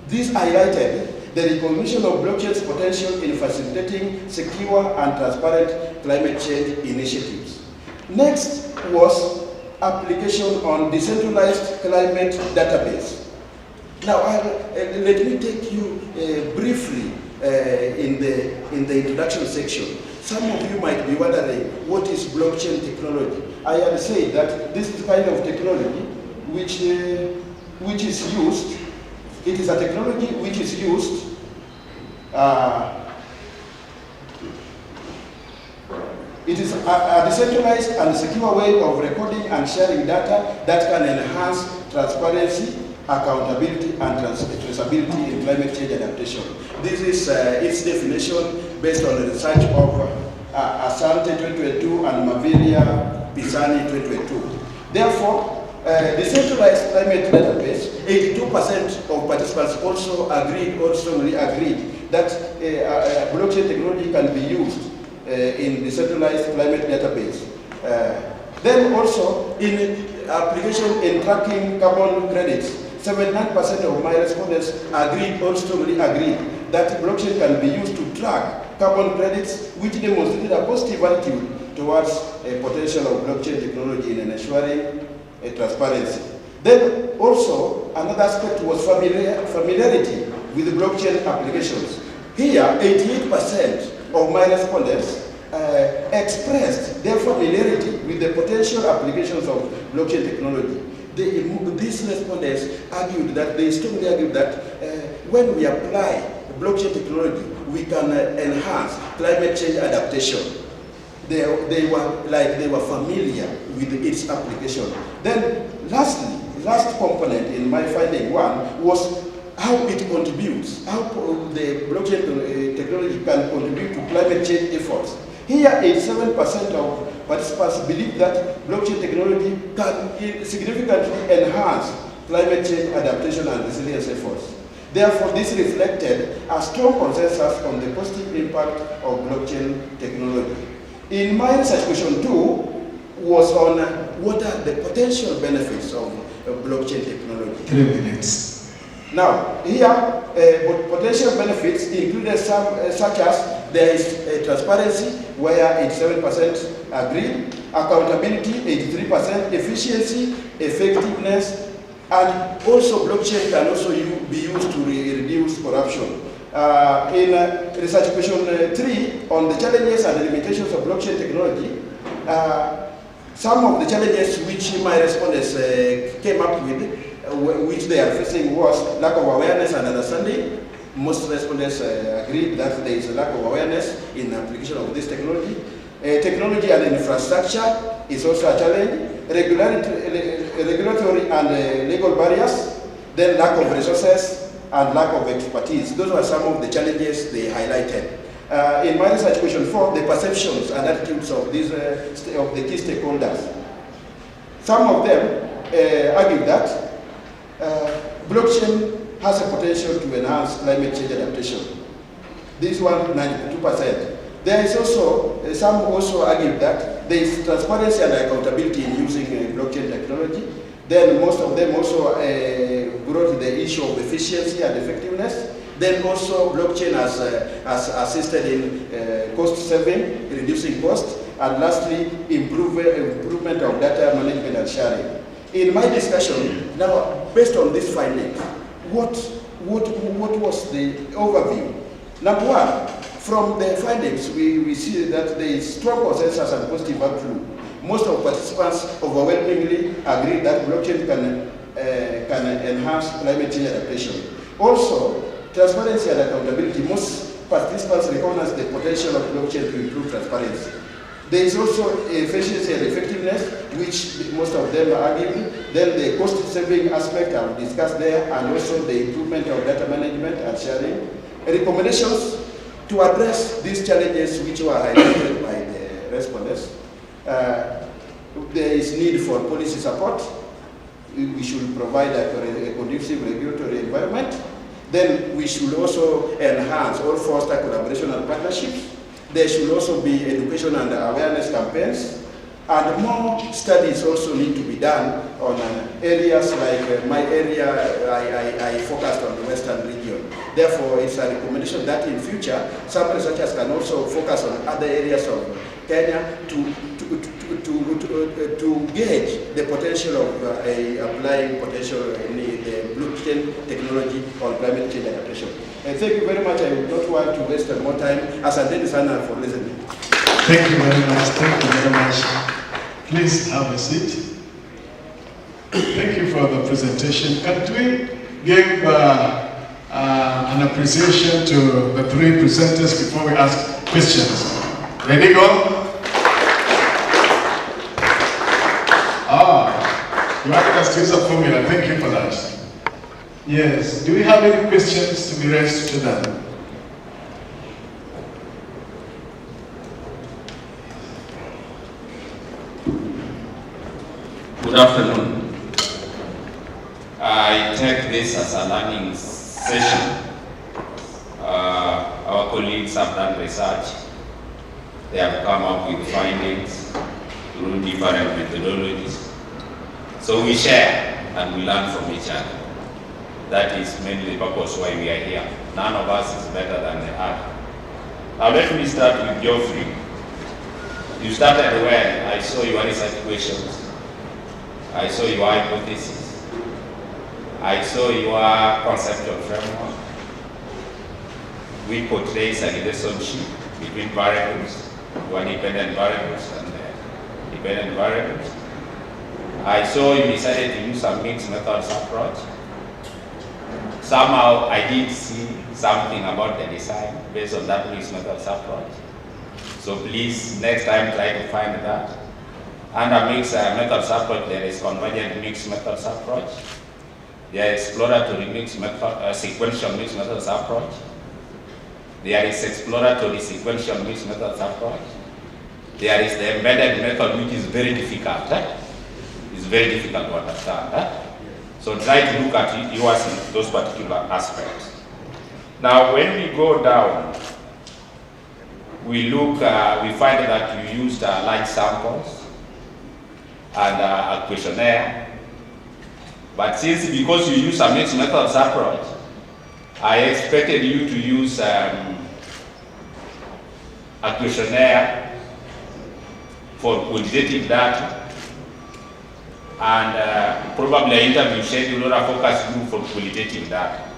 This highlighted the recognition of blockchain's potential in facilitating secure and transparent climate change initiatives. Next was application on decentralized climate database. Now, let me take you briefly in the introduction section. Some of you might be wondering, what is blockchain technology? I had said that this is kind of technology which is used. It is a technology which is used it is a decentralized and secure way of recording and sharing data that can enhance transparency, accountability, and traceability in climate change adaptation. This is its definition based on the research of Asante 2022 and Mavilia Pisani 2022. Therefore, decentralized climate database, 82% of participants also agreed or strongly agreed that blockchain technology can be used in decentralized climate database. Then also in application in tracking carbon credits, 79% of my respondents agreed or strongly agreed that blockchain can be used to track carbon credits, which demonstrated a positive attitude towards a potential of blockchain technology in ensuring transparency. Then also another aspect was familiarity with the blockchain applications. Here, 88% of my respondents expressed their familiarity with the potential applications of blockchain technology. These respondents argued that, they strongly argued that when we apply blockchain technology, we can enhance climate change adaptation. They were familiar with its application. Then lastly, last component in my finding one was how it contributes, how the blockchain technology can contribute to climate change efforts. Here, 87% of participants believe that blockchain technology can significantly enhance climate change adaptation and resilience efforts. Therefore, this reflected a strong consensus on the positive impact of blockchain technology. In my research question 2 was on what are the potential benefits of blockchain technology. 3 minutes. Now, here, potential benefits included some such as there is transparency, where 87% agreed, accountability, 83%, efficiency, effectiveness, and also blockchain can also be used to reduce corruption. In research question 3 on the challenges and the limitations of blockchain technology, some of the challenges which my respondents came up with, which they are facing, was lack of awareness and understanding. Most respondents agreed that there is a lack of awareness in application of this technology. Technology and infrastructure is also a challenge. Regulatory and legal barriers, then lack of resources and lack of expertise. Those are some of the challenges they highlighted. In my research question 4, the perceptions and attitudes of these of the key stakeholders. Some of them argued that blockchain has a potential to enhance climate change adaptation. This one, 92%. There is also, some also argued that there is transparency and accountability in using blockchain technology. Then most of them also brought the issue of efficiency and effectiveness. Then also blockchain has assisted in cost saving, reducing cost, and lastly, improvement of data management and sharing. In my discussion, now based on this finding, what was the overview? Number one, from the findings, we see that there is strong consensus and positive outlook. Most of participants overwhelmingly agree that blockchain can enhance climate change adaptation. Also, transparency and accountability. Most participants recognize the potential of blockchain to improve transparency. There is also efficiency and effectiveness, which most of them are arguing. Then the cost-saving aspect I've discussed there, and also the improvement of data management and sharing. Recommendations to address these challenges which were highlighted by the respondents. There is need for policy support. We should provide a conducive regulatory environment. Then we should also enhance or foster collaboration and partnerships. There should also be education and awareness campaigns. And more studies also need to be done on areas like my area. I focused on the Western region. Therefore, it's a recommendation that in future, some researchers can also focus on other areas of Kenya to gauge the potential of applying potential in the blockchain technology on climate change adaptation. And thank you very much. I would not want to waste more time. Asanteni sana for listening. Thank you very much. Thank you very much. Please have a seat. Thank you for the presentation. Can we give an appreciation to the three presenters before we ask questions? Ready, go? You wanted us to use a formula. Thank you for that. Yes. Do we have any questions to be raised to them? Good afternoon. I take this as a learning session. Our colleagues have done research. They have come up with findings through different methodologies. So we share and we learn from each other. That is mainly the purpose why we are here. None of us is better than the other. Now let me start with Geoffrey. You started well. I saw your research questions. I saw your hypothesis. I saw your conceptual framework. We portray a relationship between variables, dependent variables and dependent variables. I saw you decided to use a mixed methods approach. Somehow I did see something about the design based on that mixed methods approach. So please, next time try to find that. Under mixed methods approach, there is convergent mixed methods approach. There is exploratory mixed method, sequential mixed methods approach. There is exploratory sequential mixed methods approach. There is the embedded method, which is very difficult. It's very difficult to understand. So try to look at yours in those particular aspects. Now, when we go down, we look, we find that you used large samples and a questionnaire. But because you use a mixed methods approach, I expected you to use a questionnaire for quantitative data and probably an interview schedule or a focus group for qualitative data.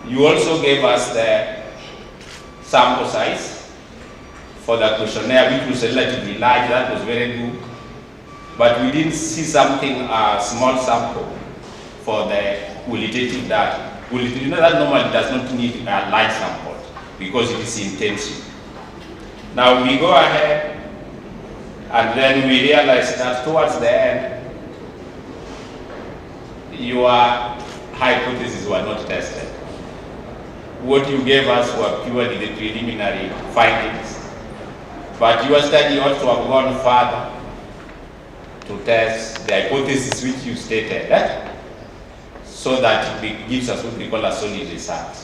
You also gave us the sample size for the questionnaire, which was relatively large. That was very good. But we didn't see something, a small sample for the qualitative data. You know that normally does not need a large sample because it is intensive. Now we go ahead and then we realize that towards the end, your hypotheses were not tested. What you gave us were purely the preliminary findings. But your study ought to have gone further to test the hypothesis which you stated, so that it gives us what we call a solid research.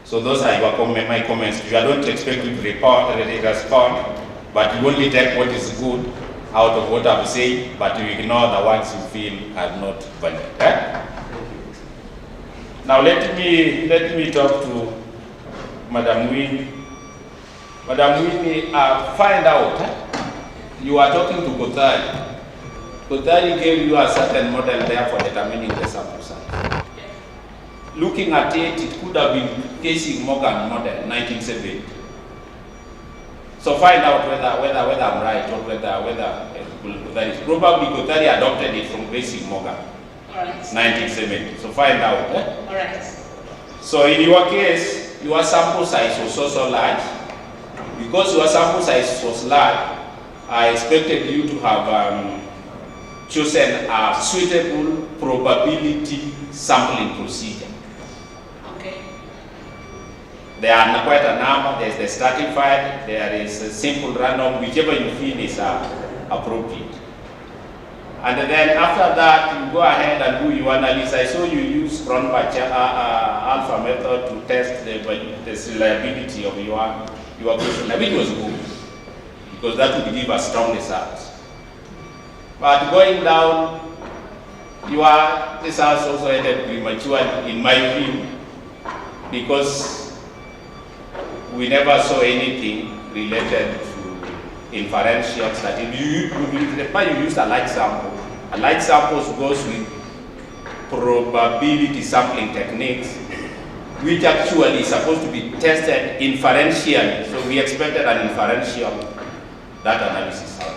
So those are my comments. I don't expect you to respond, but you only take what is good out of what I've said, but you ignore the ones you feel are not valid. Now let me talk to Madam Winnie. Madam Winnie, find out. You are talking to Kothari. Kothari gave you a certain model there for determining the sample size. Looking at it, it could have been Casey Morgan model, 1970. So find out whether I'm right or whether Kothari is. Probably Kothari adopted it from Casey Morgan, 1970. So find out. All right. So in your case, your sample size was also large. Because your sample size was large, I expected you to have chosen a suitable probability sampling procedure. Okay. There are quite a number. There's the stratified, there is a simple random, whichever you feel is appropriate. And then after that, you go ahead and do your analysis. I saw you use Cronbach alpha method to test the reliability of your question, which was good, because that would give a strong result. But going down, your results also ended premature, in my view, because we never saw anything related to inferential study. You used a large sample. A large sample goes with probability sampling techniques, which actually is supposed to be tested inferentially. So we expected an inferential data analysis out.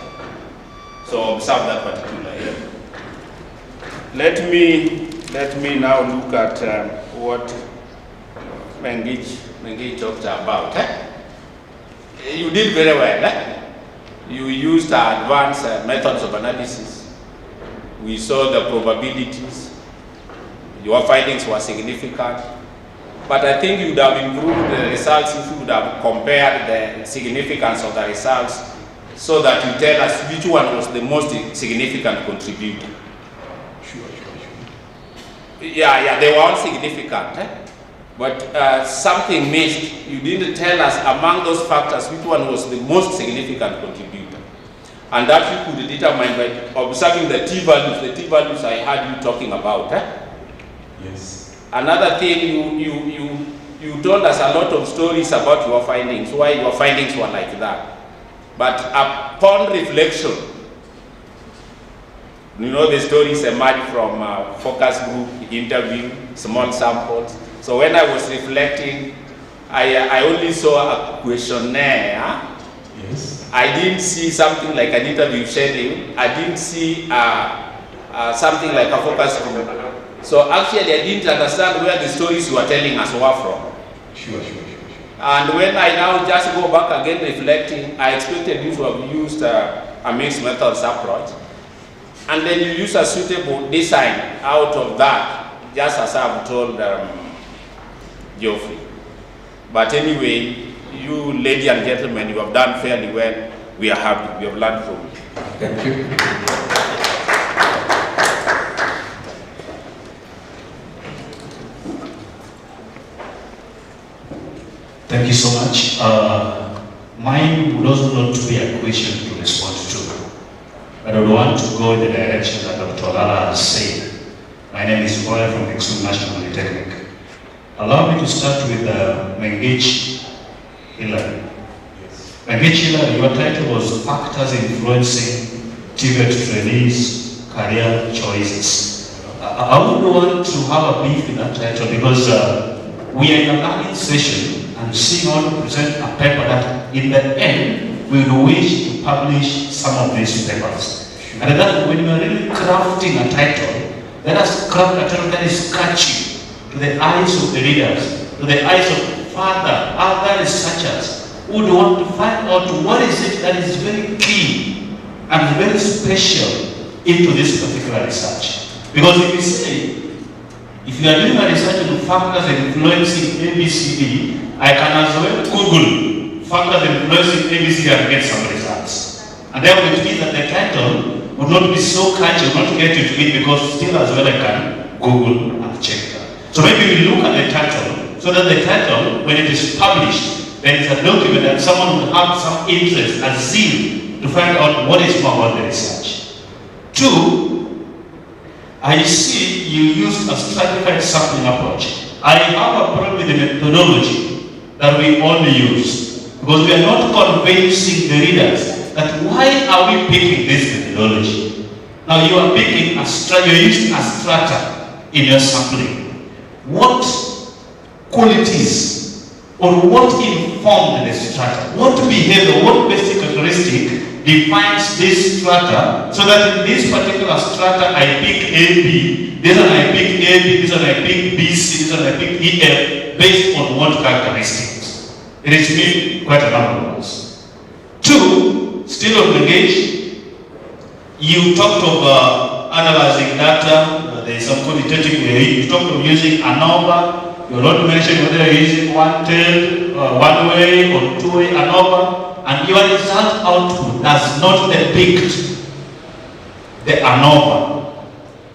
So observe that particular area. Let me now look at what Mengich talked about. You did very well. You used advanced methods of analysis. We saw the probabilities. Your findings were significant. But I think you would have improved the results if you would have compared the significance of the results so that you tell us which one was the most significant contributor. Sure. Yeah, they were all significant. But something missed. You didn't tell us among those factors which one was the most significant contributor. And that you could determine by observing the t-values I had you talking about. Yes. Another thing, you told us a lot of stories about your findings, why your findings were like that. But upon reflection, you know the stories emerged from focus group interview, small samples. So when I was reflecting, I only saw a questionnaire. Yes. I didn't see something like an interview schedule. I didn't see something like a focus group. So actually, I didn't understand where the stories you were telling us were from. Sure. And when I now just go back again reflecting, I expected you to have used a mixed methods approach. And then you use a suitable design out of that, just as I've told Geoffrey. But anyway, you ladies and gentlemen, you have done fairly well. We are happy. We have learned from you. Thank you. Thank you so much. Mine would also not be a question to respond to, but I would want to go in the direction that Dr. Olala has said. My name is Roy from Kisumu National Polytechnic. Allow me to start with Mengich Hillary. Mengich Hillary, your title was Factors Influencing TVET Trainees' Career Choices. I would want to have a beef with that title because we are in a learning session and seeing how to present a paper that in the end we will wish to publish some of these papers. And that when we are really crafting a title, let us craft a title that is catchy to the eyes of the readers, to the eyes of other researchers who would want to find out what is it that is very key and very special into this particular research. Because if you say, if you are doing a research on factors influencing ABCD, I can as well Google factors influencing ABCD and get some results. And then it means that the title would not be so catchy, would not get you to it because still as well I can Google and check that. So maybe we look at the title, so that the title, when it is published, there is a document that someone will have some interest and zeal to find out what is more about the research. Two, I see you used a stratified sampling approach. I have a problem with the methodology that we only use, because we are not convincing the readers that why are we picking this methodology. Now you are picking a strata, you're using a strata in your sampling. What qualities or what informed the strata? What behavior, what basic characteristic defines this strata, so that in this particular strata I pick AB, this one I pick AB, this one I pick BC, this one I pick EF, based on what characteristics? It is been quite a number of those. Two, still on the gauge, you talked of analyzing data, there is some qualitative way, you talked of using ANOVA, you not mentioned whether you're using one-tailed, one-way or two-way ANOVA, and your result output does not depict the ANOVA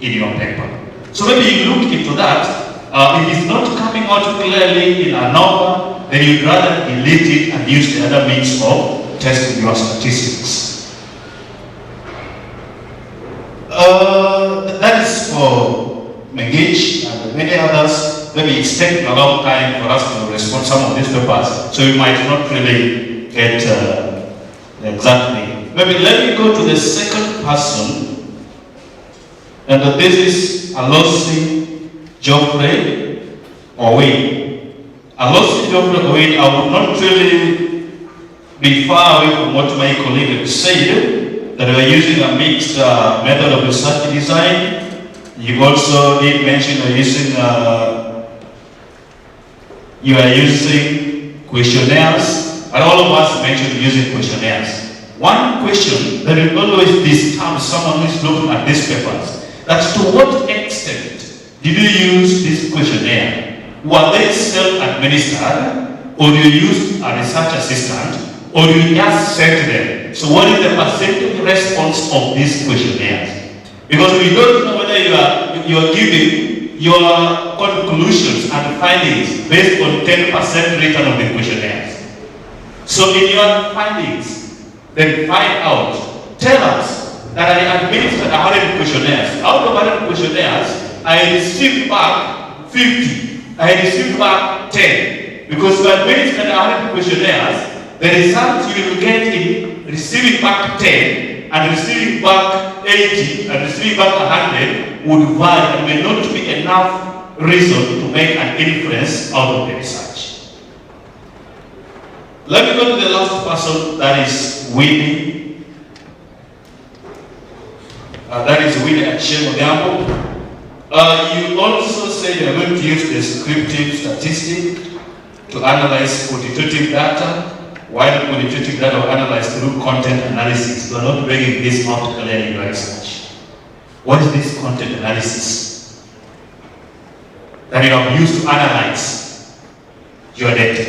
in your paper. So maybe you look into that. If it's not coming out clearly in ANOVA, then you'd rather delete it and use the other means of testing your statistics. That is for Megich and many others. Maybe it's taking a long time for us to respond to some of these papers, so we might not really get exactly. Maybe let me go to the second person, and this is Alosi Geoffrey Owen. Alosi Geoffrey Owen, I would not really be far away from what my colleague said, that we are using a mixed method of research design. You also did mention you are using questionnaires, and all of us mentioned using questionnaires. One question that will always disturb someone who is looking at these papers, that's to what extent did you use this questionnaire? Were they self-administered, or you used a research assistant, or you just sent them? So what is the percentage response of these questionnaires? Because we don't know whether you are giving your conclusions and findings based on 10% return of the questionnaires. So in your findings, then find out, tell us that I administered 100 questionnaires. Out of 100 questionnaires, I received back 50. I received back 10. Because you administered 100 questionnaires, the result you will get in receiving back 10 and receiving back 80 and receiving back 100 would vary and may not be enough reason to make an inference out of the research. Let me go to the last person, that is Winnie. That is Winnie Achieng Odhiambo. You also say you are going to use descriptive statistic to analyze quantitative data, while quantitative data are analyzed through content analysis. You are not bringing this out clearly in your research. What is this content analysis that you have used to analyze your data?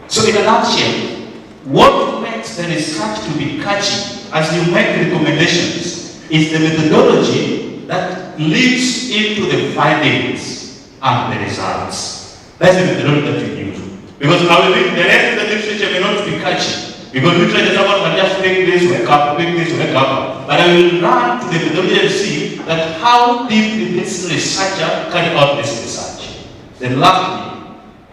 So in a nutshell, what makes the research to be catchy as you make recommendations is the methodology that leads into the findings and the results. That's the methodology that you use. Because now the rest of the literature may not be catchy. Because literature, someone can just pick this, wake up, pick this, wake up. But I will run to the methodology and see that how deep did this researcher carry out this research. Then lastly,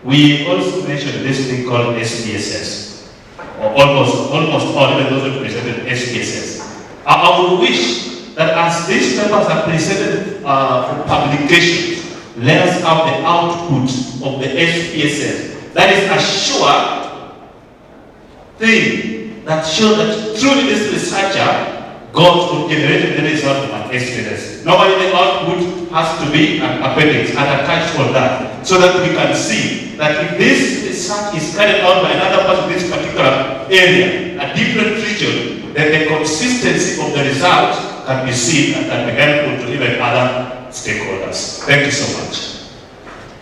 we also mentioned this thing called SPSS. Or almost all of those who presented SPSS. I would wish that as these papers are presented for publication, let us have the output of the SPSS. That is a sure thing that shows that truly this researcher got or generated the result from an SPSS. Normally the output has to be an appendix and attached on that, so that we can see that if this research is carried out by another person in this particular area, a different region, then the consistency of the result can be seen and can be helpful to even other stakeholders. Thank you so much.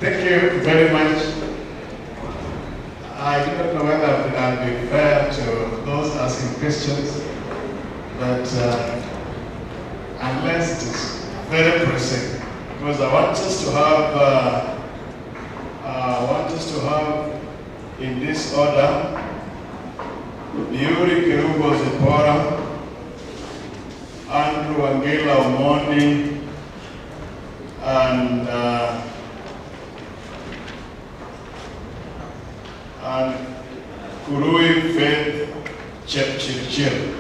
Thank you very much. I do not know whether I'll be fair to those asking questions, but unless it is very pressing, because I want us to have in this order, Yuri Kerubo Zipora, Andrew Angela Omondi, and and Kurui Faith Chepchirchir.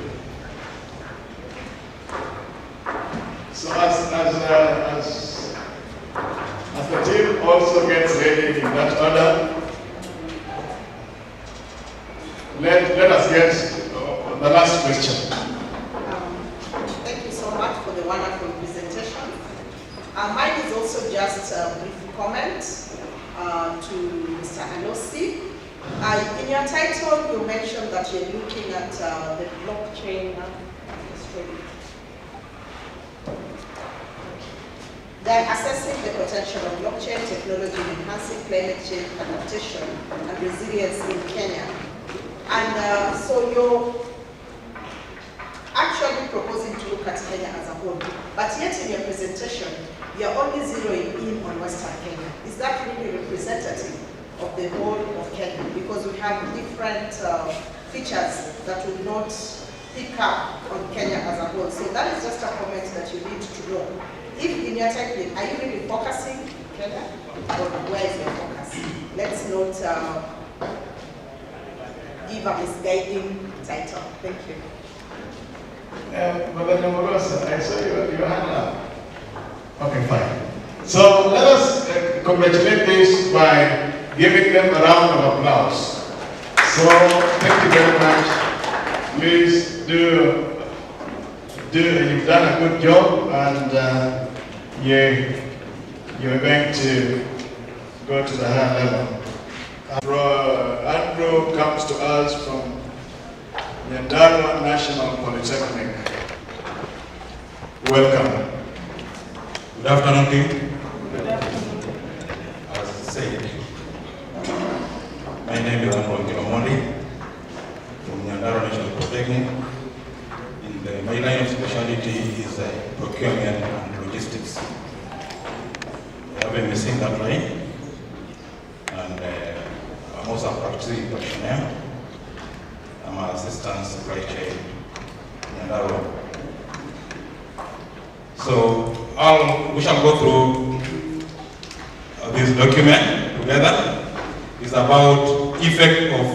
So as the team also gets ready in that order, let us get the last question. Thank you so much for the wonderful presentation. Mine is also just a brief comment to Mr. Alosi. In your title, you mentioned that you're looking at the blockchain. They're assessing the potential of blockchain technology in enhancing climate change adaptation and resilience in Kenya. And so you're actually proposing to look at Kenya as a whole. But yet in your presentation, you're only zeroing in on Western Kenya. Is that really representative of the whole of Kenya? Because we have different features that will not pick up on Kenya as a whole. So that is just a comment that you need to know. If in your title, are you really focusing Kenya, or where is your focus? Let's not give a misguiding title. Thank you. Madam Namorosa, I saw your hand up. Okay, fine. So let us congratulate this by giving them a round of applause. So thank you very much. Please you've done a good job, and you're going to go to the higher level. Andrew comes to us from Nyandarua National Polytechnic. Welcome. Good afternoon, team. As said, my name is Andrew Kilomondi from Nyandarua National Polytechnic. My line of specialty is procurement and logistics. I have been missing that line, and I'm also a practicing practitioner. I'm an assistant supply chain in Nyandarua. So we shall go through this document together. It's about effect of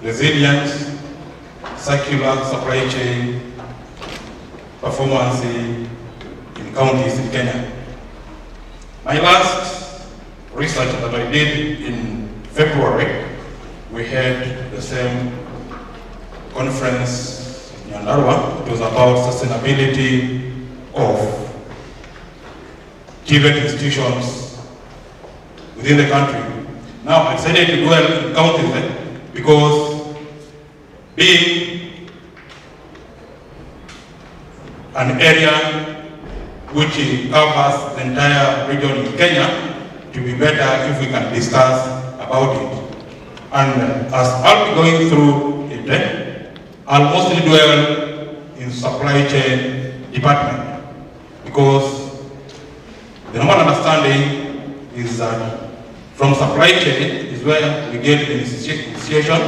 resilience, circular supply chain, performance in counties in Kenya. My last research that I did in February, we had the same conference in Nyandarua. It was about sustainability of TVET institutions within the country. Now I decided to dwell in counties because being an area which covers the entire region in Kenya, to be better if we can discuss about it. And as I'll be going through it, I'll mostly dwell in supply chain department, because the normal understanding is that from supply chain is where we get the initiation,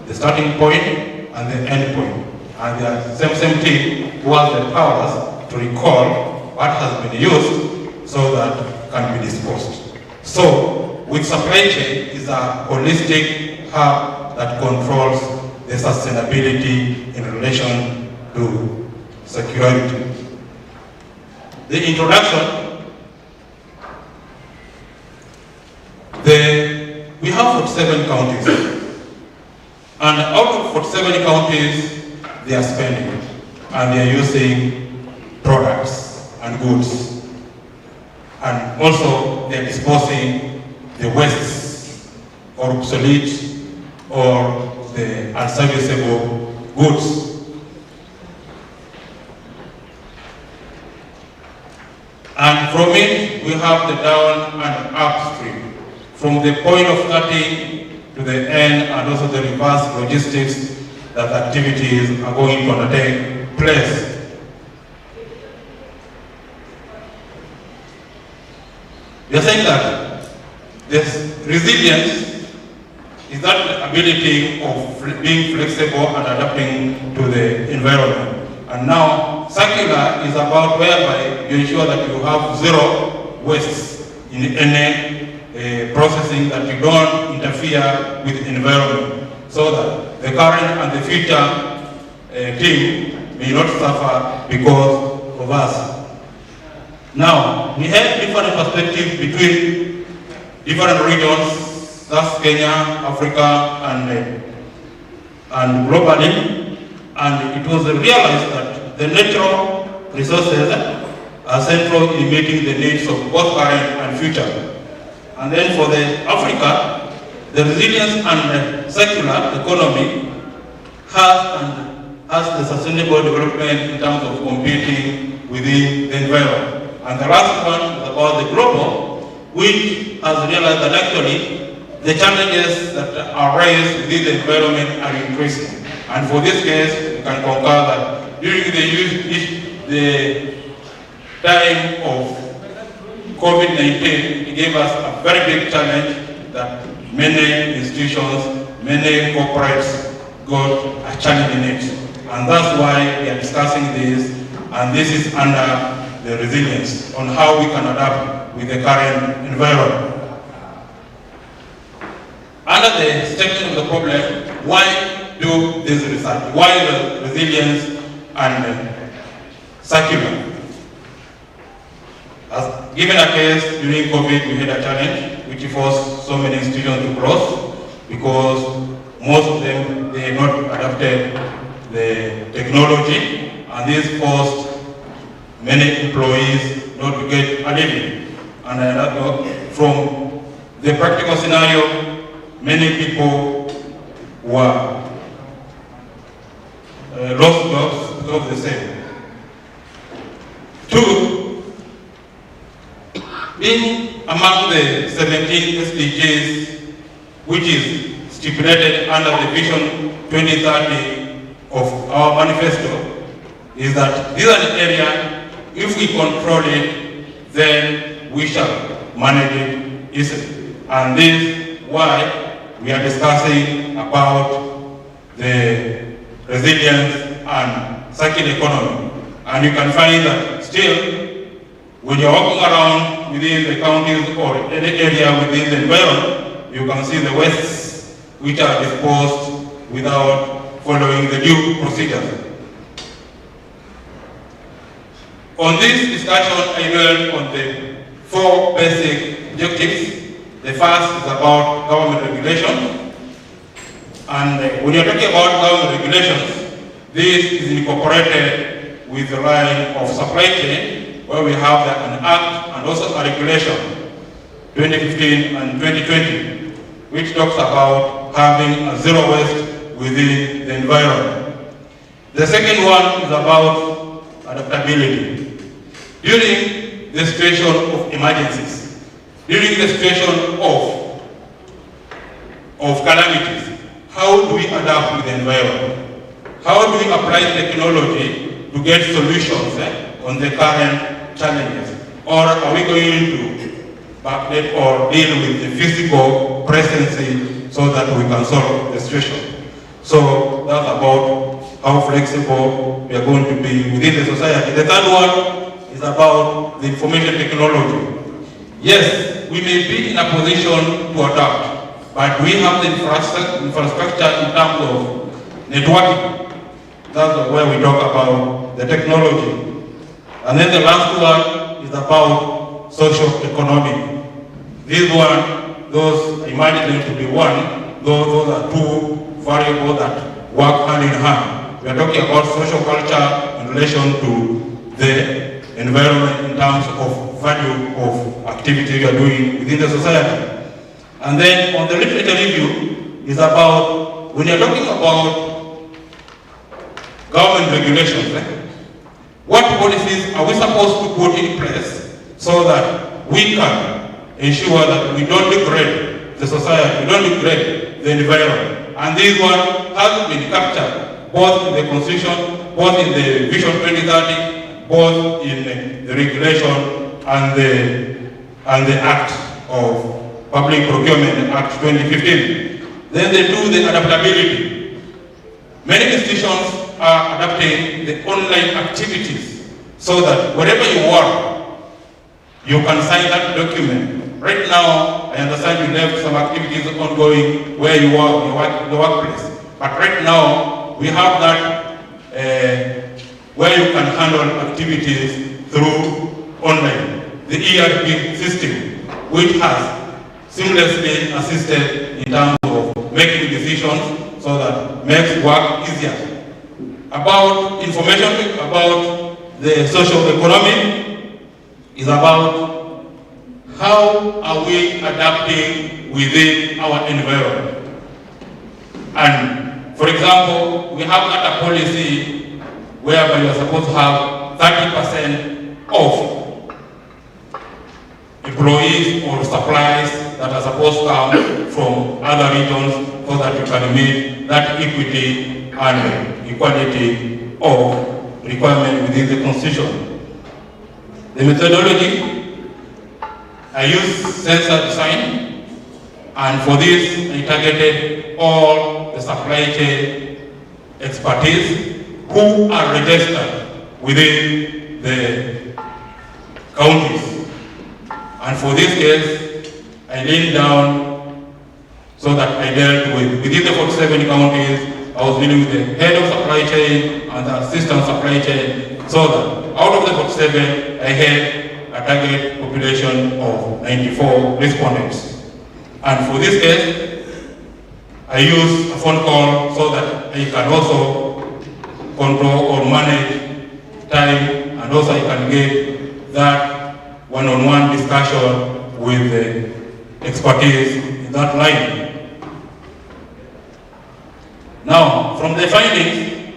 the starting point, and the end point. And the same team who has the powers to recall what has been used so that can be disposed. So, with supply chain is a holistic hub that controls the sustainability in relation to security. The introduction, we have 47 counties, and out of 47 counties, they are spending and they are using products and goods, and also they are disposing the wastes or obsolete or the unserviceable goods. And from it, we have the down and upstream, from the point of starting to the end, and also the reverse logistics that activities are going to undertake place. We are saying that this resilience is that ability of being flexible and adapting to the environment. And now, circular is about whereby you ensure that you have zero waste in any processing, that you don't interfere with the environment, so that the current and the future team may not suffer because of us. Now, we have different perspectives between different regions, that's Kenya, Africa, and globally, and it was realized that the natural resources are central in meeting the needs of both current and future. And then for the Africa, the resilience and circular economy has the sustainable development in terms of competing within the environment. And the last one is about the global, which has realized that actually the challenges that are raised within the environment are increasing. And for this case, we can concur that during the time of COVID-19, it gave us a very big challenge that many institutions, many corporates got a challenge in it. And that's why we are discussing this, and this is under the resilience on how we can adapt with the current environment. Under the statement of the problem, why do this research? Why resilience and circular? As given a case during COVID, we had a challenge which forced so many institutions to close because most of them, they had not adapted the technology, and this forced many employees not to get a living. And from the practical scenario, many people were lost jobs because of the same. Two, being among the 17 SDGs, which is stipulated under the Vision 2030 of our manifesto, is that this is an area, if we control it, then we shall manage it easily. And this is why we are discussing about the resilience and circular economy. And you can find that still, when you're walking around within the counties or any area within the environment, you can see the wastes which are disposed without following the due procedures. On this discussion, I learned on the 4 basic objectives. The first is about government regulation. And when you're talking about government regulations, this is incorporated with the line of supply chain, where we have an act and also a regulation, 2015 and 2020, which talks about having a zero waste within the environment. The second one is about adaptability. During the situation of emergencies, during the situation of calamities, how do we adapt with the environment? How do we apply technology to get solutions on the current challenges? Or are we going to backdate or deal with the physical presence so that we can solve the situation? So that's about how flexible we are going to be within the society. The third one is about the information technology. Yes, we may be in a position to adapt, but we have the infrastructure in terms of networking. That's where we talk about the technology. And then the last one is about social economic. This one, those imagine them to be one, those are two variables that work hand in hand. We are talking about social culture in relation to the environment in terms of value of activity we are doing within the society. And then on the literature review is about, when you're talking about government regulations, what policies are we supposed to put in place so that we can ensure that we don't degrade the society, we don't degrade the environment. And this one has been captured both in the Constitution, both in the Vision 2030, both in the regulation and the Act of Public Procurement Act 2015. Then they do the adaptability. Many institutions are adapting the online activities so that wherever you are, you can sign that document right now, I understand you left some activities ongoing where you are, the workplace. But right now, we have that where you can handle activities through online. The ERP system, which has seamlessly assisted in terms of making decisions so that makes work easier. About information about the social economy is about how are we adapting within our environment. And for example, we have a policy whereby you're supposed to have 30% of employees or supplies that are supposed to come from other regions so that you can meet that equity and equality of requirement within the Constitution. The methodology, I use sensor design, and for this I targeted all the supply chain expertise who are registered within the counties. And for this case, I leaned down so that I dealt with, within the 47 counties, I was dealing with the head of supply chain and the assistant supply chain, so that out of the 47, I had a target population of 94 respondents. And for this case, I used a phone call so that I can also control or manage time, and also I can get that one-on-one discussion with the expertise in that line. Now, from the findings,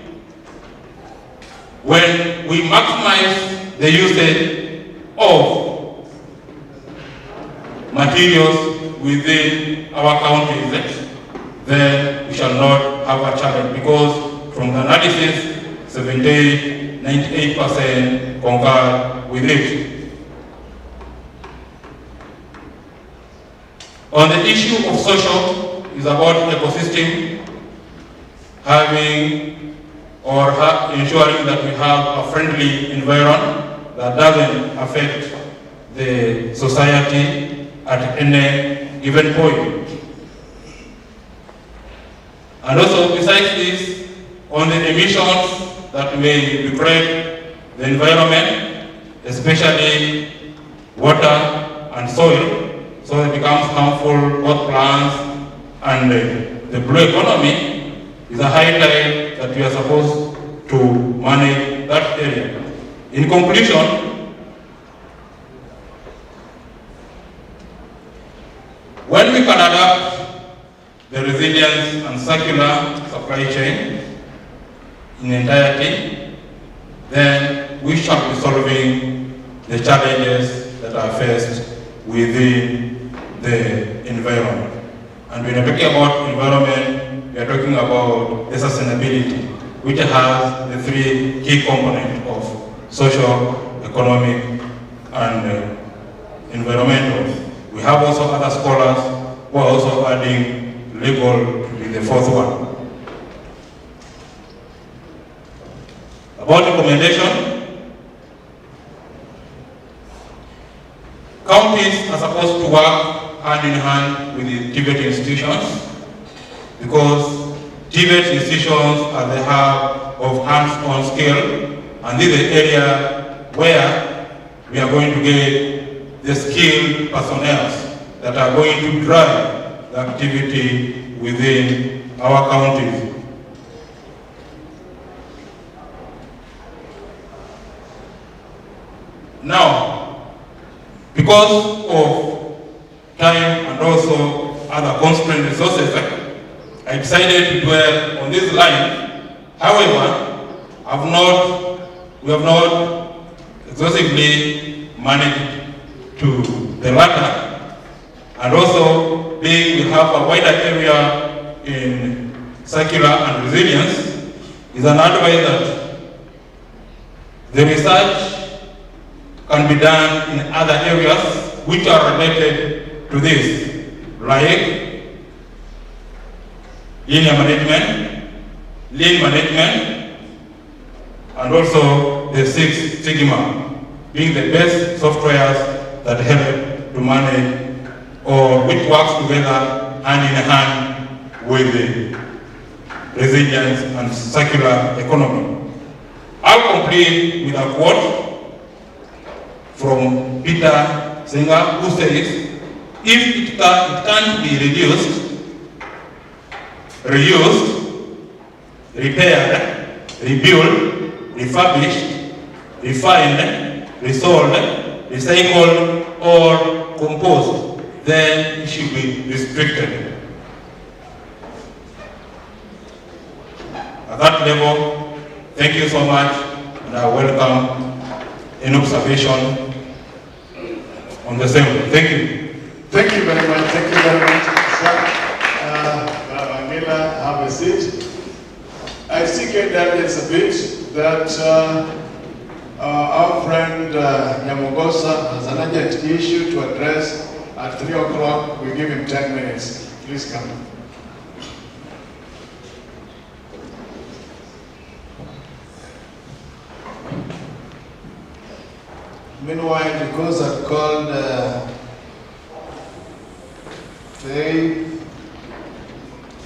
when we maximize the usage of materials within our counties, then we shall not have a challenge, because from the analysis, 98% concur with it. On the issue of social, is about ecosystem, having or ensuring that we have a friendly environment that doesn't affect the society at any given point. And also, besides this, on the emissions that may degrade the environment, especially water and soil, so it becomes harmful both plants and the blue economy, is a highlight that we are supposed to manage that area. In conclusion, when we can adapt the resilience and circular supply chain in entirety, then we shall be solving the challenges that are faced within the environment. And when we're talking about environment, we are talking about the sustainability, which has the three key components of social, economic, and environmental. We have also other scholars who are also adding legal to be the fourth one. About recommendation, counties are supposed to work hand in hand with the TVET institutions, because TVET institutions are the hub of hands-on skill, and this is the area where we are going to get the skilled personnel that are going to drive the activity within our counties. Now, because of time and also other constrained resources, I decided to dwell on this line. However, we have not exhaustively managed to the latter, and also being we have a wider area in circular and resilience, is an advice that the research can be done in other areas which are related to this, like linear management, lean management, and also the Six Sigma, being the best softwares that help to manage or which works together hand in hand with the resilience and circular economy. I'll complete with a quote from Peter Singer, who says, if it can't be reduced, reused, repaired, rebuilt, refurbished, refined, resold, recycled, or composed, then it should be restricted. At that level, thank you so much, and I welcome an observation on the same. Thank you. Thank you very much. Thank you very much, sir. Angela, have a seat. I still get that there's a bit that our friend Nyamogosa has an urgent issue to address at 3 o'clock. We give him 10 minutes. Please come. Meanwhile, because I've called Faye,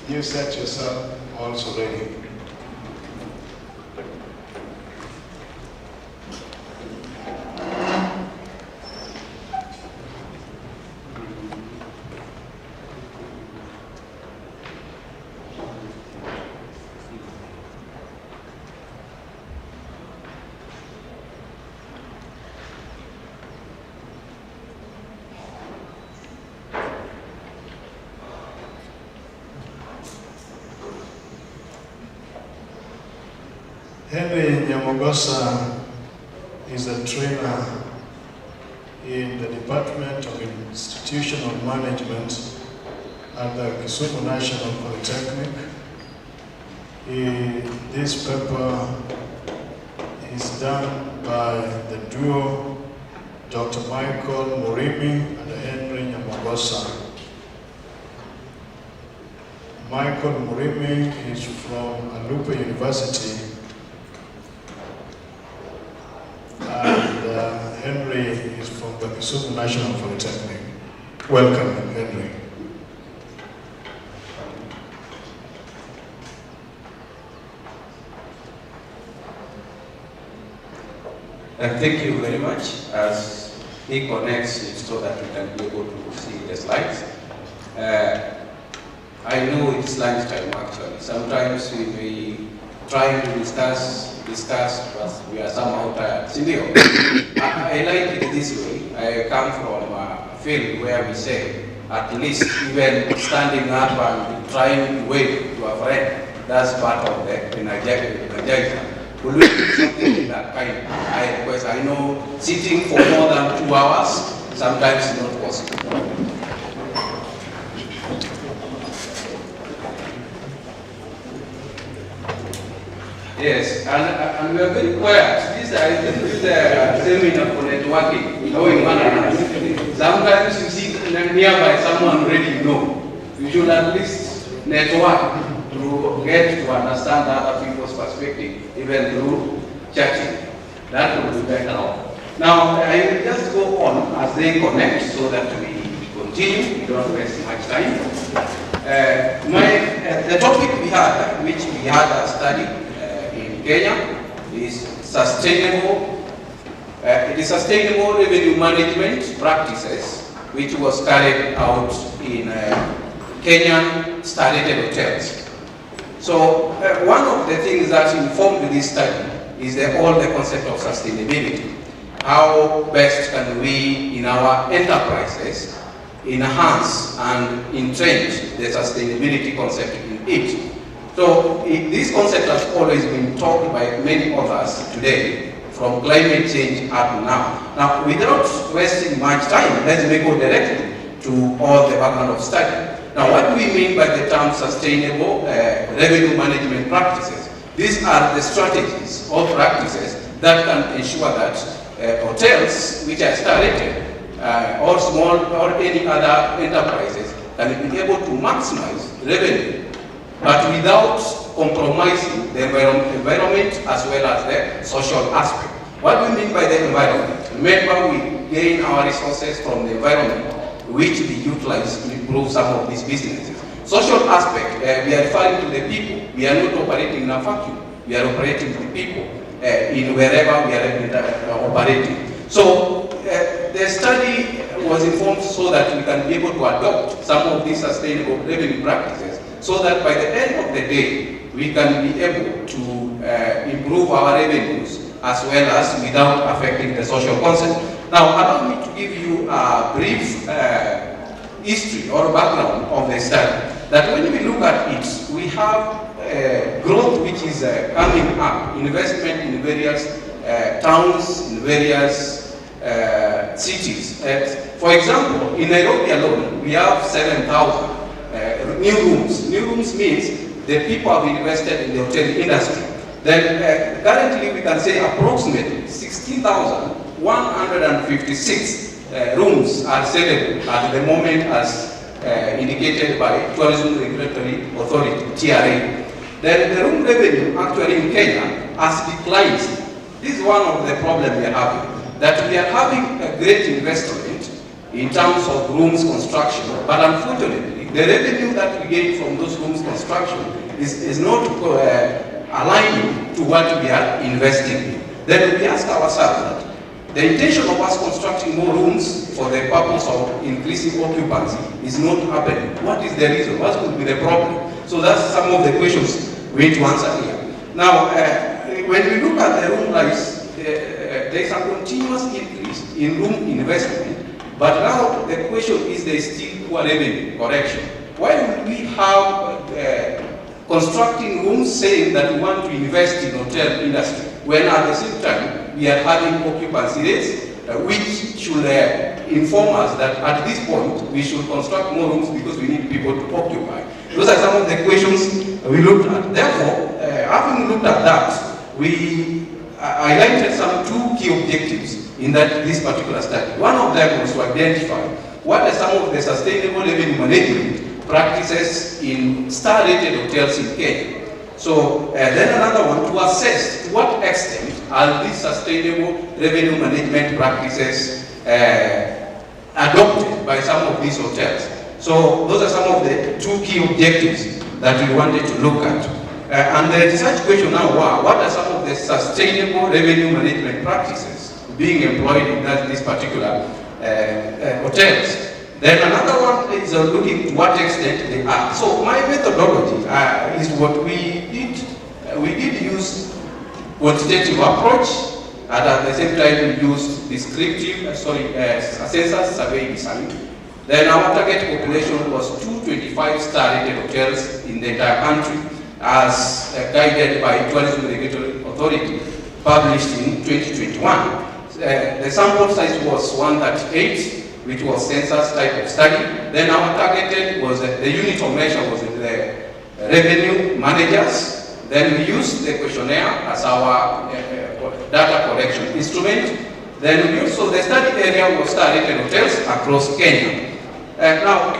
you set yourself also ready. Henry Nyamogosa is a trainer in the Department of Institutional Management at the Kisumu National Polytechnic. This paper is done by the duo Dr. Michael Murimi and Henry Nyamogosa. Michael Murimi is from Alupa University, and Henry is from the Kisumu National Polytechnic. Welcome, Henry. Thank you very much. As he connects it so that we can be able to see the slides. I know it's lunchtime actually. Sometimes we may try to discuss, but we are somehow tired. I like it this way. I come from a field where we say, at least even standing up and trying to wave to a friend, that's part of the energizer. Will we do something in that kind? I request, I know sitting for more than 2 hours, sometimes is not possible. Yes, and we are very quiet. This is a seminar for networking, knowing one another. Sometimes you see nearby someone already know. You should at least network to get to understand other people's perspective, even through chatting. That will be better. Now, I will just go on as they connect so that we continue. We don't waste much time. The topic we had, which we had a study in Kenya, is sustainable. It is sustainable revenue management practices, which was carried out in Kenyan star-rated hotels. So one of the things that informed this study is all the concept of sustainability. How best can we, in our enterprises, enhance and entrench the sustainability concept in it? So this concept has always been talked by many others today, from climate change up now. Now, without wasting much time, let's go directly to all the background of study. Now, what do we mean by the term sustainable revenue management practices? These are the strategies or practices that can ensure that hotels, which are star-rated, or small or any other enterprises, can be able to maximize revenue, but without compromising the environment as well as the social aspect. What do we mean by the environment? Remember, we gain our resources from the environment. which we utilize to improve some of these businesses. Social aspect, we are referring to the people. We are not operating in a vacuum. We are operating with the people in wherever we are operating. So the study was informed so that we can be able to adopt some of these sustainable revenue practices so that by the end of the day, we can be able to improve our revenues as well as without affecting the social concept. Now, allow me to give you a brief history or background of the study. That when we look at it, we have growth which is coming up, investment in various towns, in various cities. For example, in Nairobi alone, we have 7,000 new rooms. New rooms means the people have invested in the hotel industry. Then currently we can say approximately 16,156 rooms are sellable at the moment as indicated by Tourism Regulatory Authority, TRA. Then the room revenue actually in Kenya has declined. This is one of the problems we are having, that we are having a great investment in terms of rooms construction, but unfortunately the revenue that we gain from those rooms construction is not aligning to what we are investing in. Then we ask ourselves that the intention of us constructing more rooms for the purpose of increasing occupancy is not happening. What is the reason? What could be the problem? So that's some of the questions we need to answer here. Now, when we look at the room price, there is a continuous increase in room investment, but now the question is there is still poor revenue correction. Why would we have constructing rooms saying that we want to invest in hotel industry when at the same time we are having occupancy rates which should inform us that at this point we should construct more rooms because we need people to occupy? Those are some of the questions we looked at. Therefore, having looked at that, we highlighted some two key objectives in this particular study. One of them was to identify what are some of the sustainable revenue management practices in star-rated hotels in Kenya. So then another one, to assess to what extent are these sustainable revenue management practices adopted by some of these hotels. So those are some of the two key objectives that we wanted to look at. And the research question now, what are some of the sustainable revenue management practices being employed in these particular hotels? Then another one is looking to what extent they are. So my methodology is what we did. We did use quantitative approach, and at the same time we used descriptive, census survey design. Then our target population was 225 star-rated hotels in the entire country, as guided by Tourism Regulatory Authority, published in 2021. The sample size was 138. Which was census type of study. Then our targeted was, the unit of measure was the revenue managers. Then we used the questionnaire as our data collection instrument. Then we also, the study area was star-rated hotels across Kenya. Now,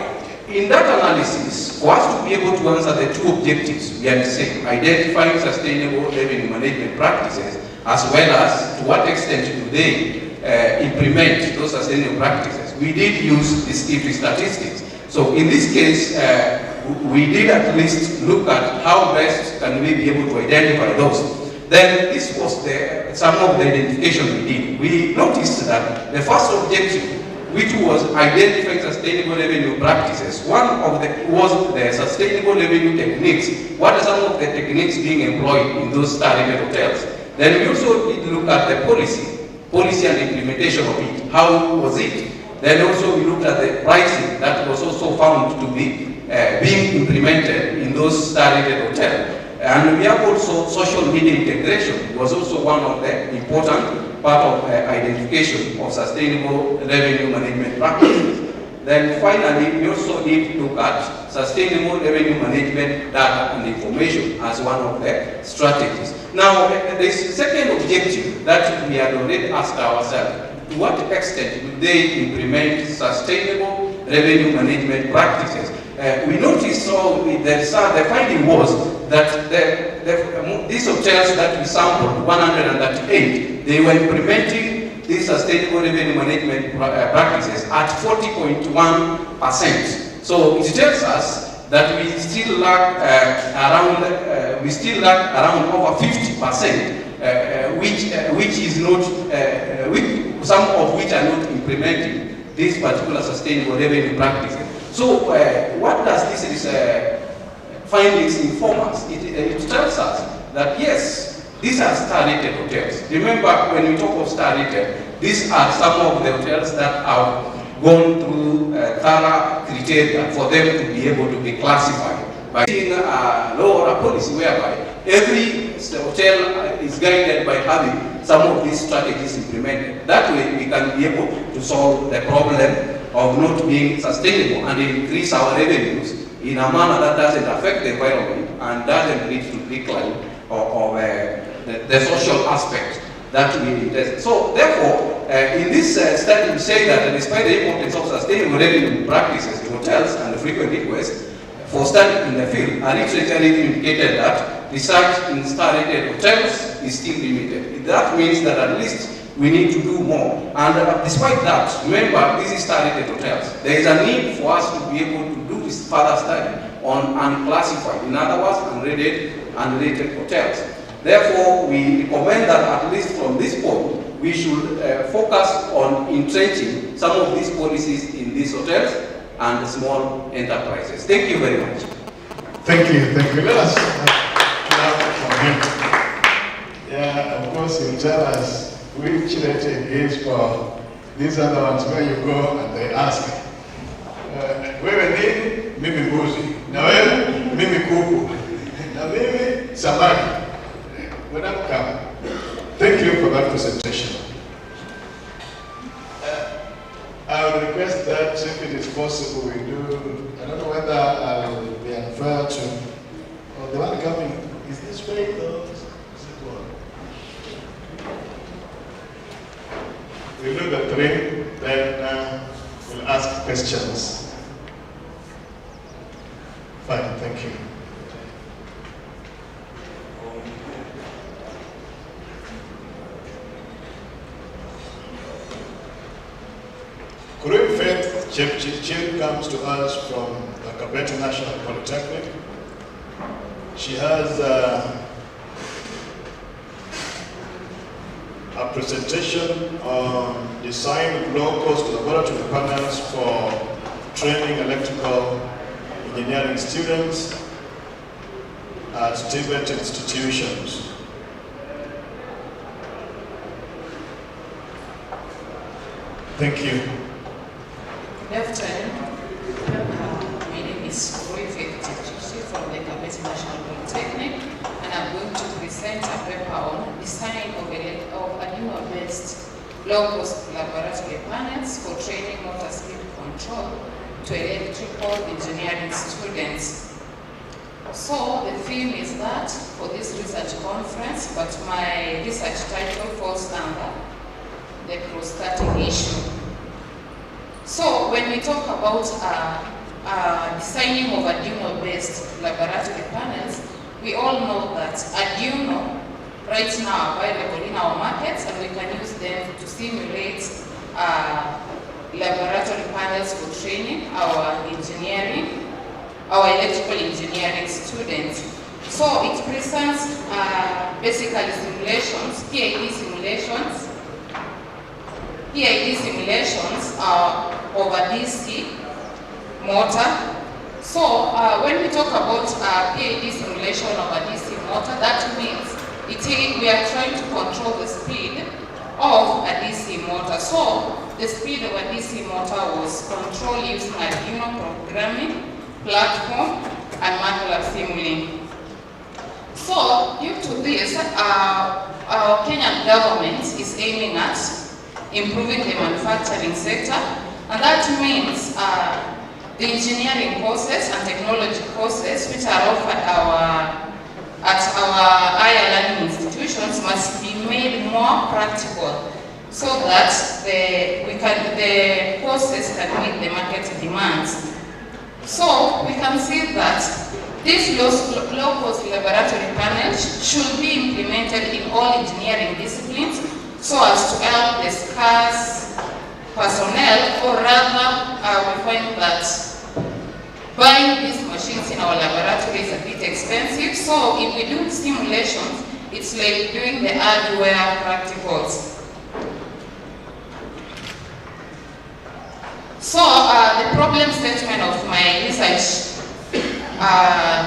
in that analysis, for us to be able to answer the two objectives, we are saying identifying sustainable revenue management practices, as well as to what extent do they implement those sustainable practices. We did use descriptive statistics. So in this case, we did at least look at how best can we be able to identify those. Then this was some of the identification we did. We noticed that the first objective, which was identifying sustainable revenue practices, one of was the sustainable revenue techniques. What are some of the techniques being employed in those star-rated hotels? Then we also did look at the policy and implementation of it. How was it? Then also we looked at the pricing that was also found to be being implemented in those star-rated hotels. And we have also social media integration was also one of the important part of identification of sustainable revenue management practices. Then finally, we also need to look at sustainable revenue management data and information as one of the strategies. Now, the second objective that we had already asked ourselves, to what extent do they implement sustainable revenue management practices? We noticed, the finding was that these hotels that we sampled, 138, they were implementing these sustainable revenue management practices at 40.1%. So it tells us that we still lack around over 50%, which is not, some of which are not implementing these particular sustainable revenue practices. So what does this findings inform us? It tells us that yes, these are star-rated hotels. Remember, when we talk of star-rated, these are some of the hotels that have gone through thorough criteria for them to be able to be classified by a law or a policy whereby every hotel is guided by having some of these strategies implemented. That way we can be able to solve the problem of not being sustainable and increase our revenues in a manner that doesn't affect the environment and doesn't lead to decline of the social aspect that we test. So therefore, in this study we say that despite the importance of sustainable revenue practices in hotels and the frequent requests for study in the field, a literature review indicated that research in star-rated hotels is still limited. That means that at least we need to do more. And despite that, remember, this is star-rated hotels. There is a need for us to be able to do this further study on unclassified, in other words, unrated hotels. Therefore, we recommend that at least from this point, we should focus on entrenching some of these policies in these hotels and small enterprises. Thank you very much. Thank you. Let us clap for him. Yeah, of course, he'll tell us which rating is for these other ones where you go and they ask, wewe nini? Mimi mbuzi. Na wewe? Mimi kuku. Na mimi samaki. Madam, come. Thank you for that presentation. I would request that if it is possible we do, I don't know whether I will be unfair to, or the one coming, is this way or is it one? We look at three, then we'll ask questions. Fine, thank you. Kurup Faith Chepchirchir comes to us from the Kabete National Polytechnic. She has a presentation on design of low-cost laboratory panels for training electrical engineering students at TVET institutions. Thank you. Good afternoon. My name is Kurup Faith Chepchirchir from the Kabete National Polytechnic, and I'm going to present a paper on design of Arduino-based low-cost laboratory panels for training motor speed control to electrical engineering students. So the theme is that for this research conference, but my research title falls under the cross-cutting issue. So when we talk about designing of Arduino-based laboratory panels, we all know that Arduino right now are available in our markets, and we can use them to simulate laboratory panels for training our electrical engineering students. So it presents basically simulations, PID simulations of a DC motor. So when we talk about PID simulation of a DC motor, that means we are trying to control the speed of a DC motor. So the speed of a DC motor was controlled using Arduino programming platform and MATLAB Simulink. So due to this, our Kenyan government is aiming at improving the manufacturing sector, and that means the engineering courses and technology courses which are offered at our higher learning institutions must be made more practical, so that the courses can meet the market demands. So we can see that these low-cost laboratory panels should be implemented in all engineering disciplines so as to help the scarce personnel, or rather we find that buying these machines in our laboratory is a bit expensive. So if we do simulations, it's like doing the hardware practicals. So the problem statement of my research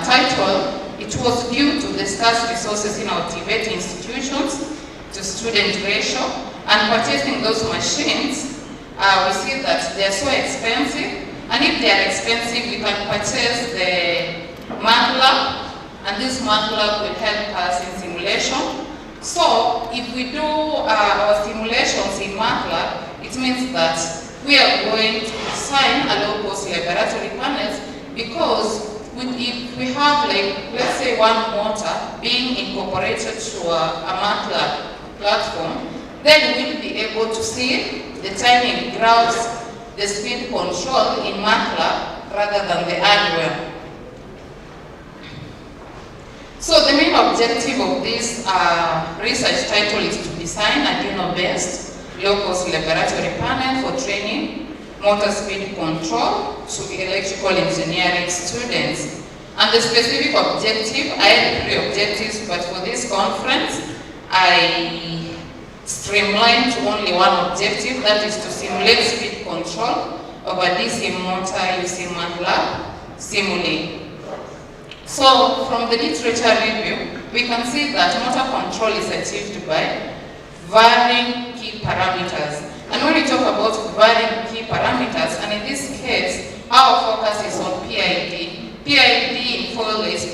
title, it was due to the scarce resources in our TVET institutions to student ratio, and purchasing those machines, we see that they're so expensive, and if they're expensive, we can purchase the MATLAB, and this MATLAB will help us in simulation. So if we do our simulations in MATLAB, it means that we are going to design a low-cost laboratory panels, because if we have, like, let's say one motor being incorporated to a MATLAB platform, then we'll be able to see the timing graphs, the speed control in MATLAB rather than the hardware. So the main objective of this research title is to design a Arduino-based low-cost laboratory panel for training motor speed control to electrical engineering students. And the specific objective, I had 3 objectives, but for this conference, I streamlined to only one objective, that is to simulate speed control of a DC motor using MATLAB Simulink. So from the literature review, we can see that motor control is achieved by varying key parameters. And when we talk about varying key parameters, and in this case, our focus is on PID. PID in full is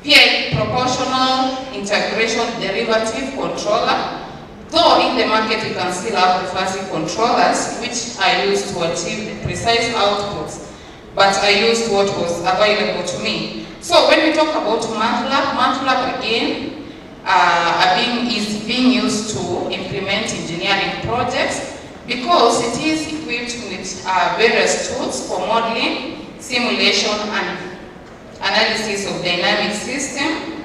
PID proportional integration derivative controller. Though in the market you can still have the fuzzy controllers, which are used to achieve the precise outputs, but I used what was available to me. So when we talk about MATLAB, MATLAB again is being used to implement engineering projects, because it is equipped with various tools for modeling, simulation, and analysis of dynamic system.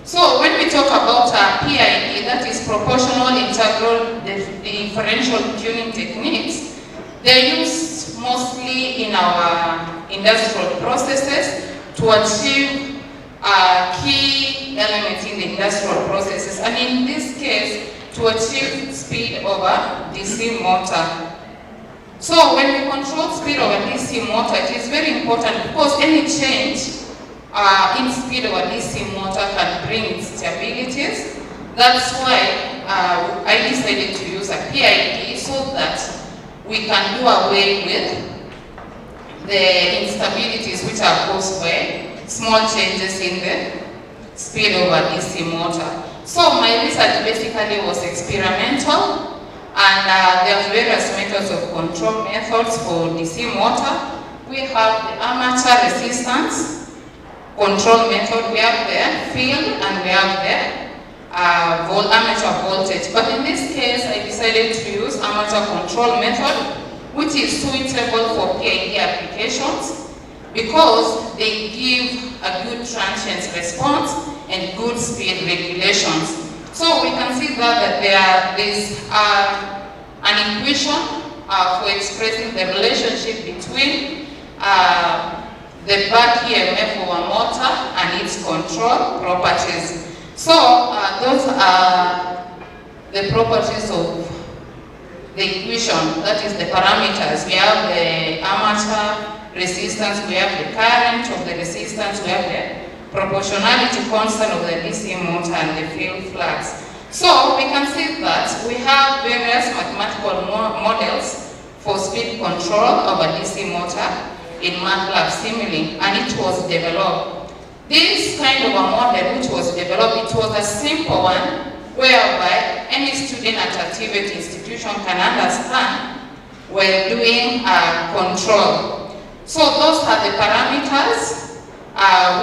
So when we talk about PID, that is proportional integral differential tuning techniques, they're used mostly in our industrial processes to achieve key elements in the industrial processes, and in this case, to achieve speed over DC motor. So when we control speed over DC motor, it is very important, because any change in speed over DC motor can bring instabilities. That's why I decided to use a PID, so that we can do away with the instabilities which are caused by small changes in the speed over DC motor. So my research basically was experimental, and there are various methods of control methods for DC motor. We have the armature resistance control method, we have the field, and we have the armature voltage. But in this case, I decided to use armature control method, which is suitable for PID applications, because they give a good transient response and good speed regulations. So we can see that there is an equation for expressing the relationship between the back EMF of a motor and its control properties. So those are the properties of the equation, that is the parameters. We have the armature resistance, we have the current of the resistance, we have the proportionality constant of the DC motor, and the field flux. So we can see that we have various mathematical models for speed control of a DC motor in MATLAB Simulink, and it was developed. This kind of a model which was developed, it was a simple one, whereby any student at a TVET institution can understand while doing control. So those are the parameters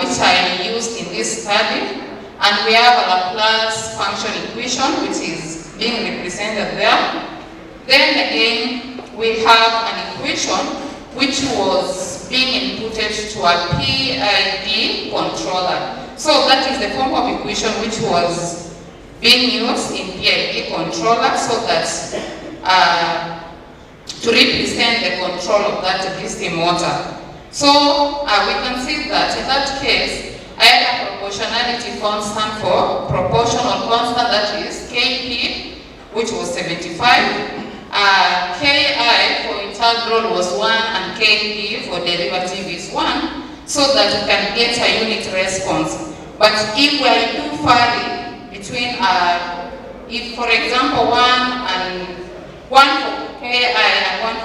which I used in this study, and we have a Laplace function equation which is being represented there. Then again, we have an equation which was being inputted to a PID controller. So that is the form of equation which was being used in PID controller so that to represent the control of that DC motor. So we can see that in that case, I had a proportionality constant for proportional constant, that is Kp, which was 75. Ki for integral was 1 and Kp for derivative is 1, so that you can get a unit response. But if we are too vary between, if for example 1 for Ki and 1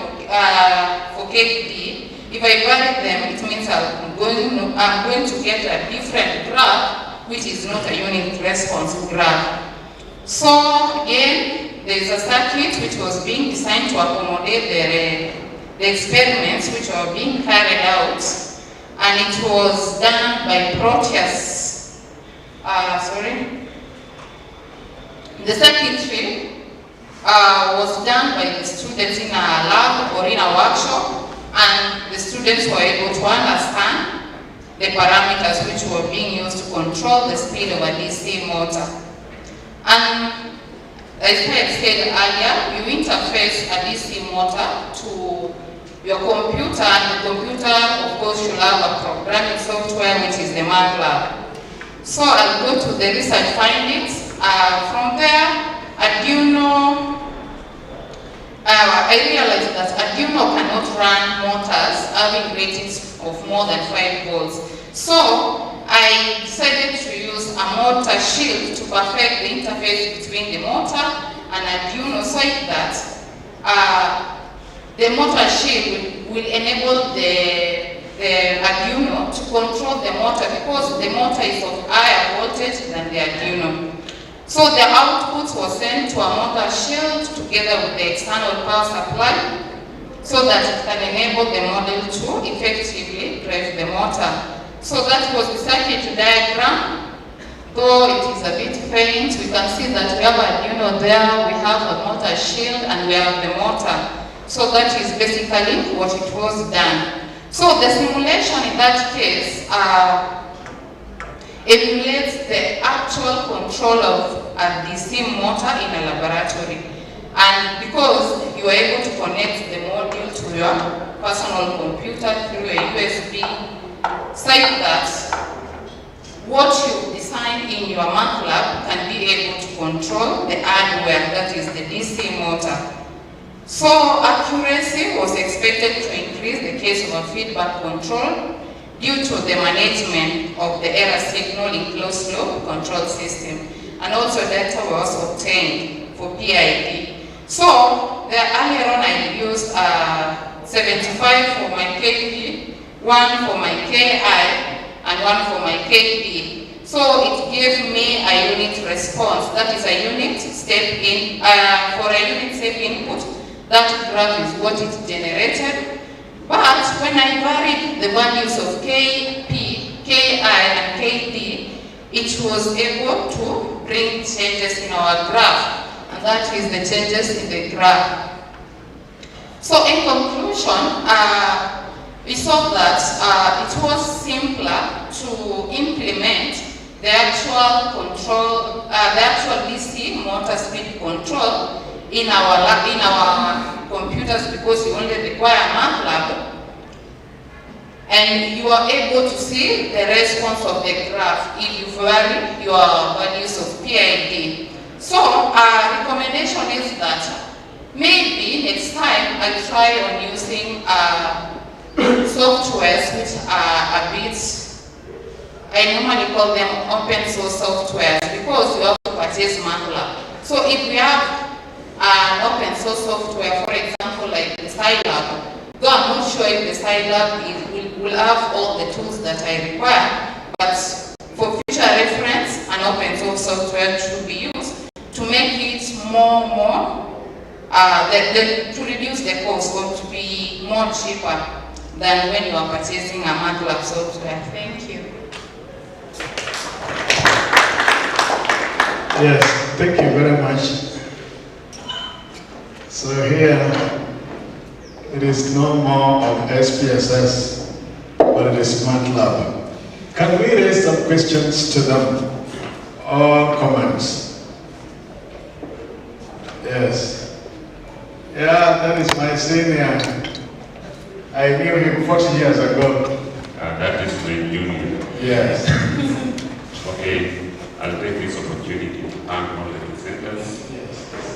for Kp, if I vary them, it means I'm going to get a different graph, which is not a unit response graph. So again, there is a circuit which was being designed to accommodate the experiments which were being carried out, and it was done by Proteus. The circuitry was done by the students in a lab or in a workshop, and the students were able to understand the parameters which were being used to control the speed of a DC motor. And as I had said earlier, you interface a DC motor to your computer, and the computer of course should have a programming software which is the MATLAB. So I'll go to the research findings. From there, Arduino, I realized that Arduino cannot run motors having ratings of more than 5 volts. So I decided to use a motor shield to perfect the interface between the motor and Arduino, so that the motor shield will enable the Arduino to control the motor, because the motor is of higher voltage than the Arduino. So the output was sent to a motor shield together with the external power supply, so that it can enable the model to effectively drive the motor. So that was the circuit diagram. Though it is a bit faint, we can see that we have Arduino there, we have a motor shield, and we have the motor. So that is basically what it was done. So the simulation in that case emulates the actual control of a DC motor in a laboratory. And because you are able to connect the module to your personal computer through a USB, such that what you design in your MATLAB can be able to control the hardware, that is the DC motor. So accuracy was expected to increase in the case of a feedback control due to the management of the error signal in closed-loop control system, and also data was obtained for PID. So earlier on I used 75 for my KP, 1 for my KI, and 1 for my KP. So it gave me a unit response, that is a unit step in, for a unit step input, that graph is what it generated. But when I varied the values of KP, KI, and KD, it was able to bring changes in our graph, and that is the changes in the graph. So in conclusion, we saw that it was simpler to implement the actual control, the actual DC motor speed control in our computers, because you only require MATLAB, and you are able to see the response of the graph if you vary your values of PID. So our recommendation is that maybe next time I'll try on using softwares which are a bit, I normally call them open source softwares, because you have to purchase MATLAB. So if we have an open source software, for example, like the Scilab, though I'm not sure if the Scilab will have all the tools that I require, but for future reference, an open source software should be used to make it more to reduce the cost, or to be more cheaper than when you are purchasing a MATLAB software. Thank you. Yes, thank you very much. So here, it is no more of SPSS, but it is MATLAB. Can we raise some questions to them or comments? Yes. Yeah, that is my senior. I knew him 40 years ago. That is my junior. Yes. Okay, I'll take this opportunity to thank all the presenters.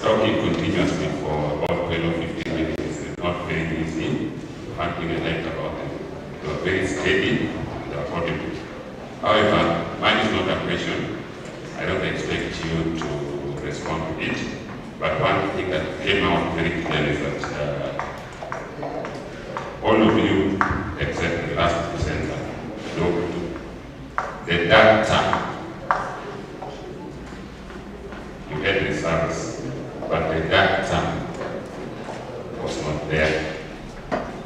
Talking continuously for about 12 or 15 minutes is not very easy. One thing I liked about them, they were very steady and affordable. However, mine is not a question. I don't expect you to respond to it. But one thing that came out very clearly is that all of you, except the last presenter, looked the data. You had the service, but the data was not there.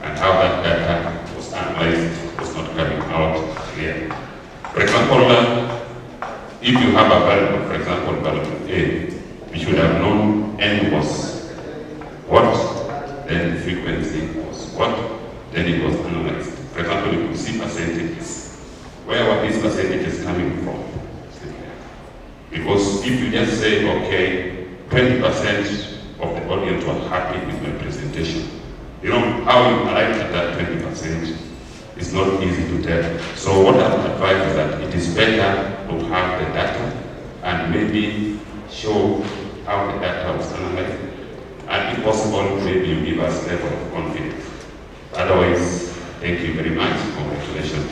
And how that data was analyzed was not coming out clear. For example, if you have a value, for example, value A, we should have known N was what, then the frequency was what, then it was analyzed. For example, you could see percentages. Where were these percentages coming from? Because if you just say, okay, 20% of the audience were happy with my presentation, you know, how you arrive at that 20% is not easy to tell. So what I would advise is that it is better to have the data and maybe show how the data was analyzed. And if possible, maybe you give us a level of confidence. Otherwise, thank you very much. Congratulations.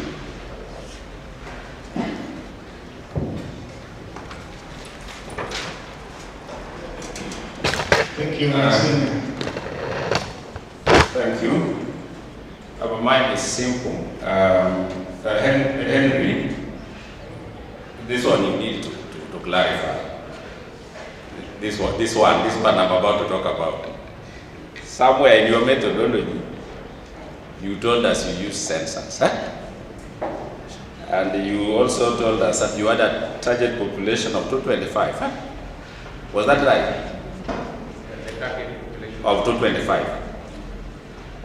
Thank you, Thank you. Mine is simple. Henry, this one you need to clarify. This one I'm about to talk about. Somewhere in your methodology, you told us you use sensors. And you also told us that you had a target population of 225. Was that right? Of 225.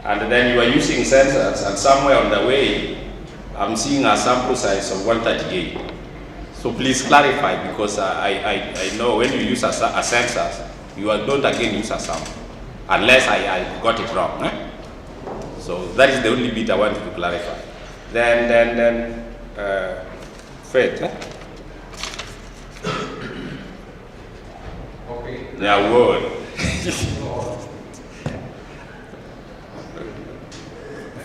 And then you are using sensors, and somewhere on the way, I'm seeing a sample size of 138. So please clarify, because I know when you use a sensor, you don't again use a sample, unless I got it wrong. So that is the only bit I want to clarify. Then Faith. Okay. Yeah, word.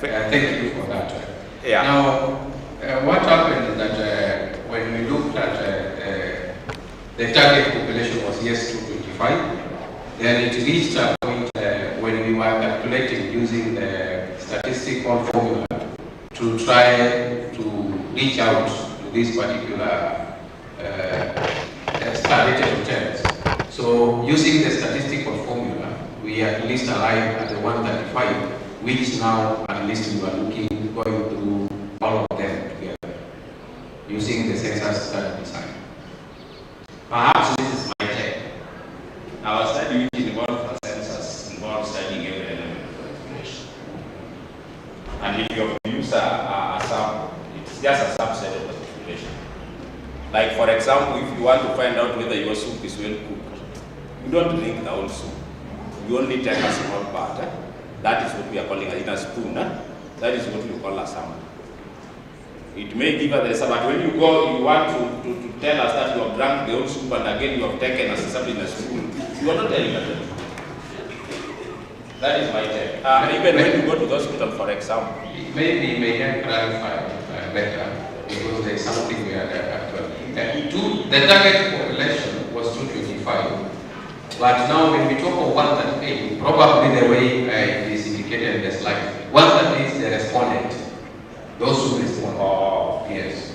Thank you for that. Yeah. Now, what happened is that when we looked at the target population was yes 225, then it reached a point when we were calculating using the statistical formula to try to reach out to this particular star-rated hotels. So using the statistical formula, we at least arrived at the 135, which now at least we are going through all of them together, using the census study design. Perhaps this is my take. Our study which involves the census involves studying every element of the population. And if you have to use a sample, it's just a subset of the population. Like for example, if you want to find out whether your soup is well cooked, you don't drink the whole soup. You only take a small part. That is what we are calling in a spoon. That is what we call a sample. It may give us the but when you go, you want to tell us that you have drunk the whole soup and again you have taken as something in a spoon. You are not telling us. That is my take. Even when you go to the hospital, for example. Maybe may can clarify better, because there is something we are actually. The target population was 225. But now when we talk of 138, probably the way it is indicated in the slide, 138 is the respondent. Those who respond. Oh, yes.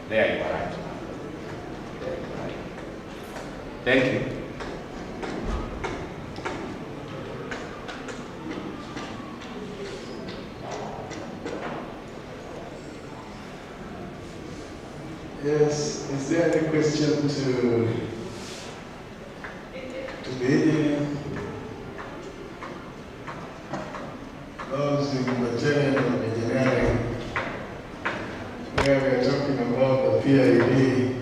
There you are right. Thank you. Yes, is there any question to the those in material engineering, where we are talking about PID,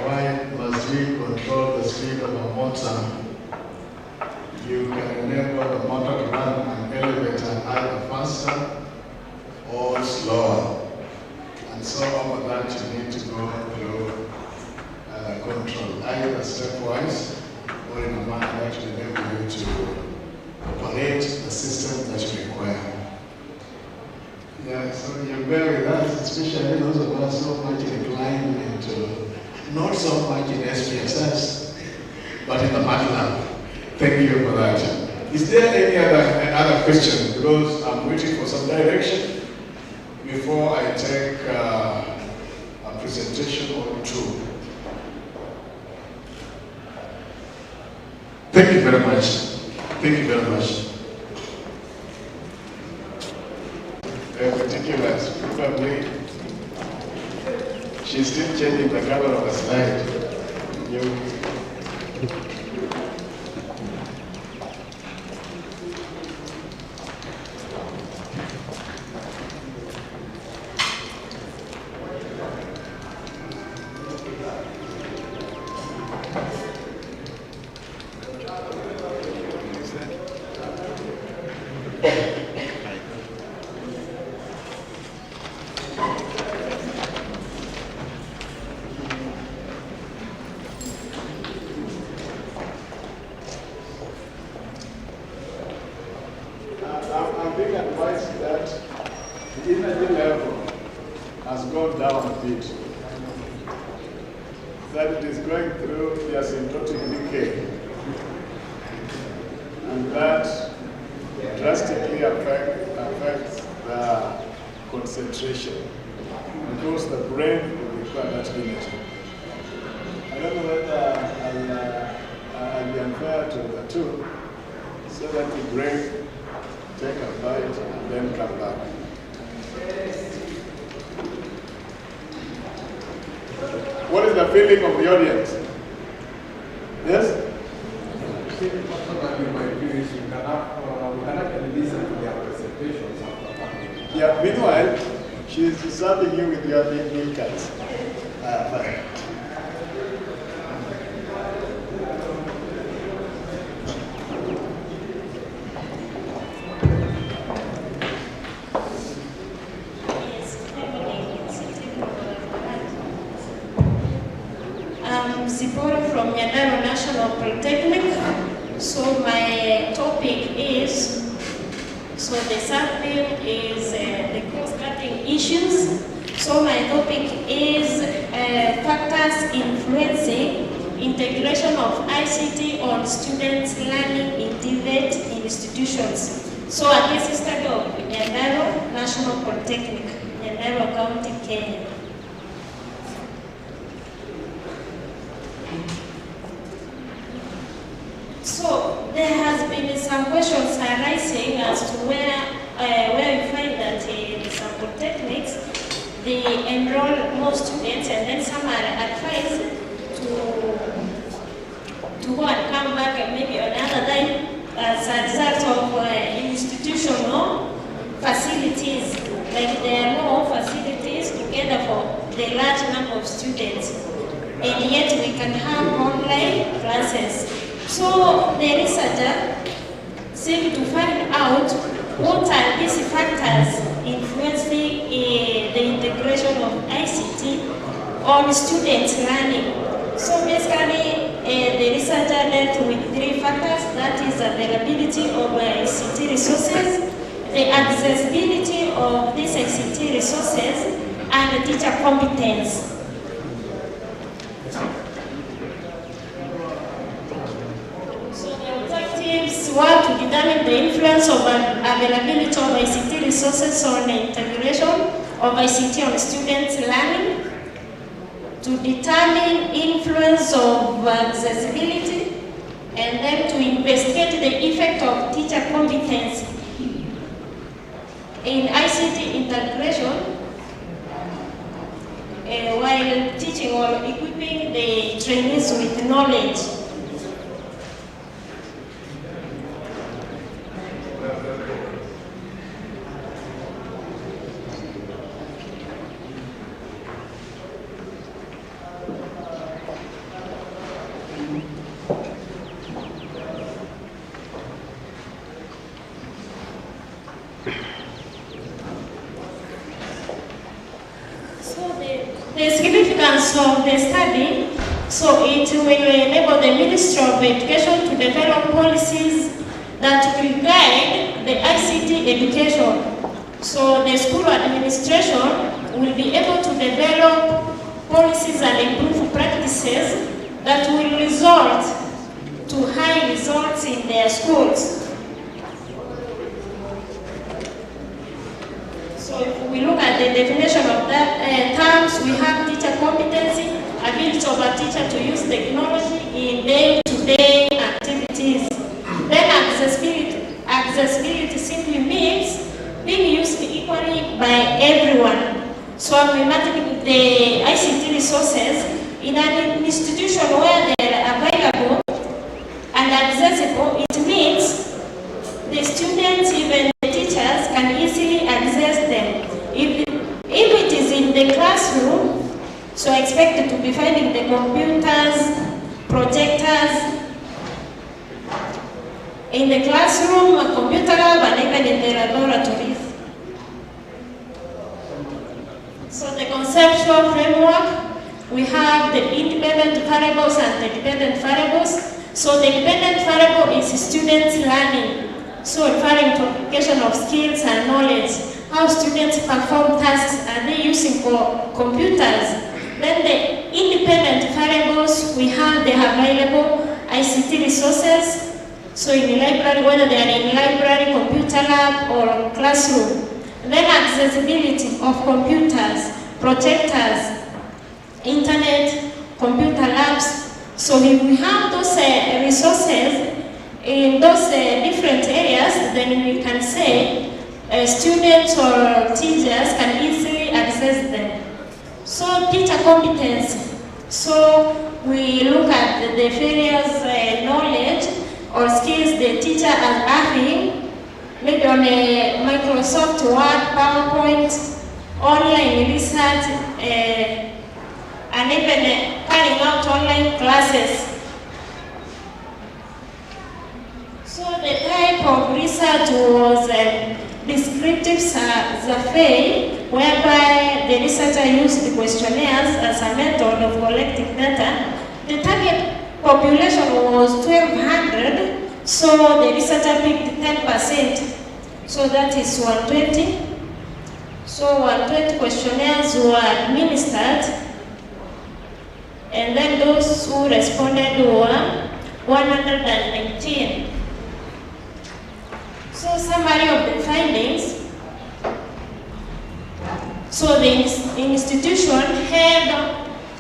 why must we control the speed of a motor? You can enable the motor to run an elevator either faster or slower. And so over that you need to go through control, either stepwise or in a manner that will enable you to operate the system that you require. Yeah, so you bear with us, especially those of us so much inclined into, not so much in SPSS, but in the MATLAB. Thank you for that. Is there any other question? Because I'm waiting for some direction before I take a presentation or two. Thank you very much. Thank you very much. Particulars, probably she's still changing the color of the slide. I'm being advised that the energy level has gone down a bit, that it is going through the asymptotic decay, and that drastically affects the concentration, because the brain will require that energy. I don't know whether I'll be unfair to the two, so that the brain take a bite and then come back. What is the feeling of the audience? Yes? We can actually listen to their presentations after. Yeah, meanwhile, she's serving you with your meal cards. Fine. Zipporah from Nyandarua National Polytechnic. So my topic is, so the subject is the cost-cutting issues. So my topic is factors influencing integration of ICT on students learning in TVET institutions. So a case study of Nyandarua National Polytechnic, Nyandarua County, Kenya. So there has been some questions arising as to where you find that in some polytechnics they enroll more students and then some are advised to go and come back and maybe another time as a result of institutional facilities, like there are more facilities together for the large number of students, and yet we can have online classes. So the researcher seemed to find out what are these factors influencing the integration of ICT on students learning. So basically, the researcher dealt with three factors, that is availability of ICT resources, the accessibility of these ICT resources, and the teacher competence. Were to determine the influence of availability of ICT resources on the integration of ICT on students' learning, to determine influence of accessibility, and then to investigate the effect of teacher competence in ICT integration while teaching or equipping the trainees with knowledge. the significance of the study, so it will enable the Ministry of Education to develop policies that will guide the ICT education. So the school administration will be able to develop policies and improve practices that will result to high results in their schools. So if we look at the definition of that terms, we have teacher competency, ability of a teacher to use technology in day-to-day activities. Then accessibility simply means being used equally by everyone. So I'm imagining the ICT resources in an institution where they are available and accessible. It means the students, even the teachers, can easily access them. If it is in the classroom, so expected to be finding the computers, projectors, in the classroom, a computer lab, and even in the laboratories. So the conceptual framework, we have the independent variables and the dependent variables. So the dependent variable is students learning, so referring to application of skills and knowledge. How students perform tasks, are they using computers? Then the independent variables, we have the available ICT resources. So in the library, whether they are in library, computer lab, or classroom. Then accessibility of computers, projectors, internet, computer labs. So if we have those resources in those different areas, then we can say students or teachers can easily access them. So teacher competency. So we look at the various knowledge or skills the teacher is having, maybe on a Microsoft Word, PowerPoint, online research, and even carrying out online classes. So the type of research was descriptive survey, whereby the researcher used questionnaires as a method of collecting data. The target population was 1,200, so the researcher picked 10%. So that is 120. So 120 questionnaires were administered, and then those who responded were 119. So summary of the findings. So the institution had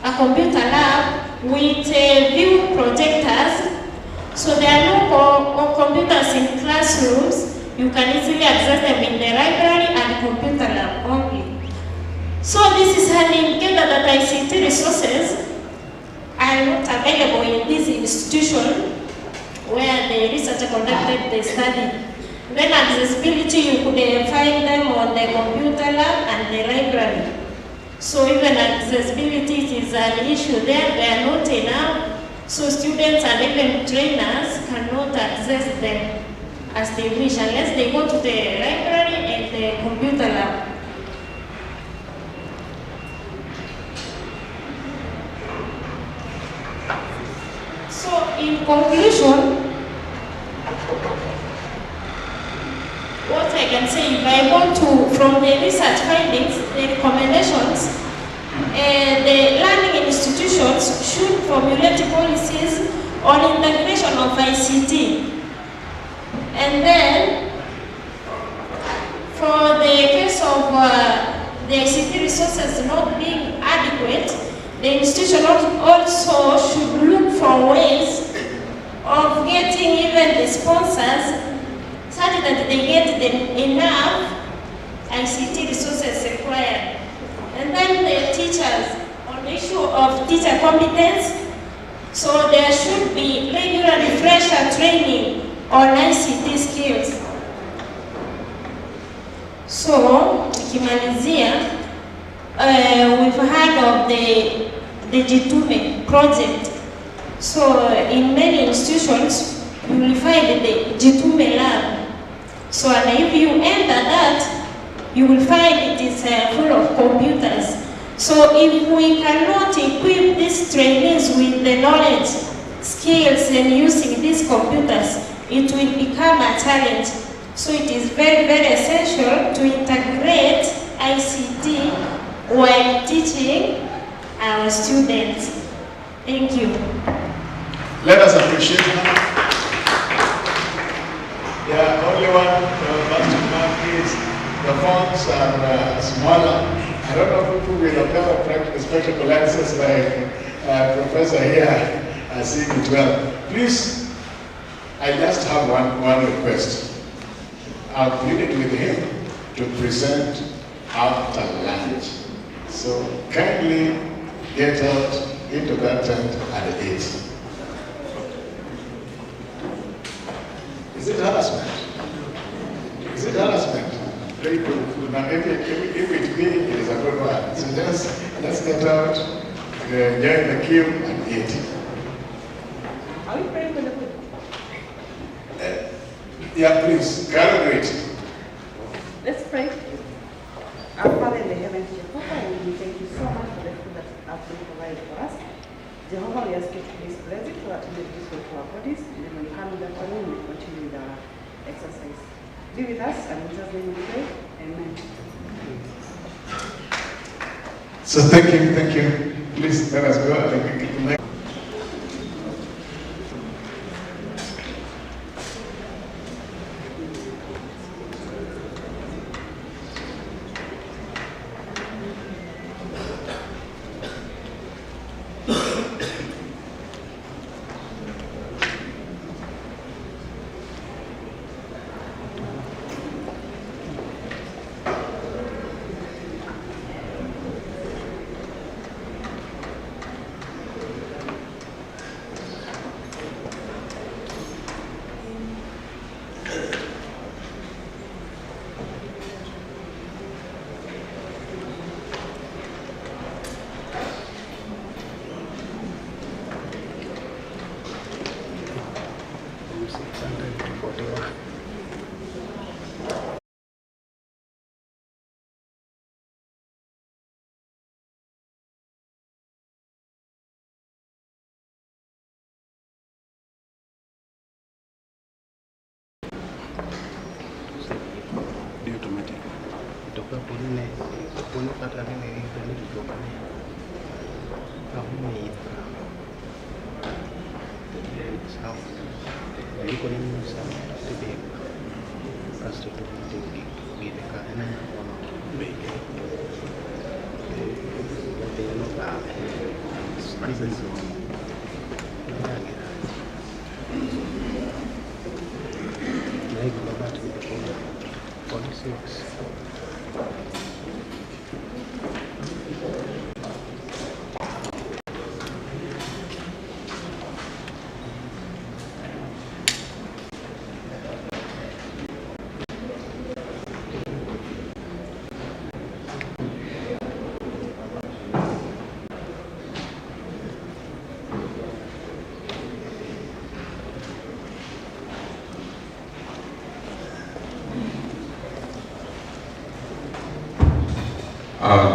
a computer lab with view projectors. So there are no computers in classrooms. You can easily access them in the library and computer lab only. So this is an indicator that ICT resources are not available in this institution where the researcher conducted the study. Then accessibility, you could find them on the computer lab and the library. So even accessibility is an issue there, they are not enough. So students and even trainers cannot access them as they wish unless they go to the library and the computer lab. So in conclusion, what I can say, if I want to, from the research findings, the recommendations, the learning institutions should formulate policies on integration of ICT. And then, for the case of the ICT resources not being adequate, the institution also should look for ways of getting even the sponsors such that they get enough ICT resources required. And then the teachers, on the issue of teacher competence, so there should be regular refresher training on ICT skills. So, ukimalizia, we've heard of the Jitume project. So, in many institutions, you will find the Jitume lab. So, and if you enter that, you will find it is full of computers. So if we cannot equip these trainees with the knowledge, skills, and using these computers, it will become a challenge. So it is very, very essential to integrate ICT while teaching our students. Thank you. Let us appreciate her. Yeah, only one question mark is the fonts are smaller. I don't know if people will apply practical spectacle lenses like Professor here has seen it well. Please, I just have one request. I've pleaded with him to present after lunch. So kindly get out into that tent at 8. Is it harassment? Is it harassment? Very good. Now, if it be, it is a good one. So let's get out, join the queue and eat. Are we praying for the food? Yeah, please, calibrate. Let's pray. Our Father in the heavens, Jehovah, we thank you so much for the food that has been provided for us. Jehovah, we ask you to please bless it so that we may useful to our bodies, and then when we come in the afternoon, we continue with our exercise. Be with us, and in Jesus' name we pray. Amen. So thank you. Please let us go.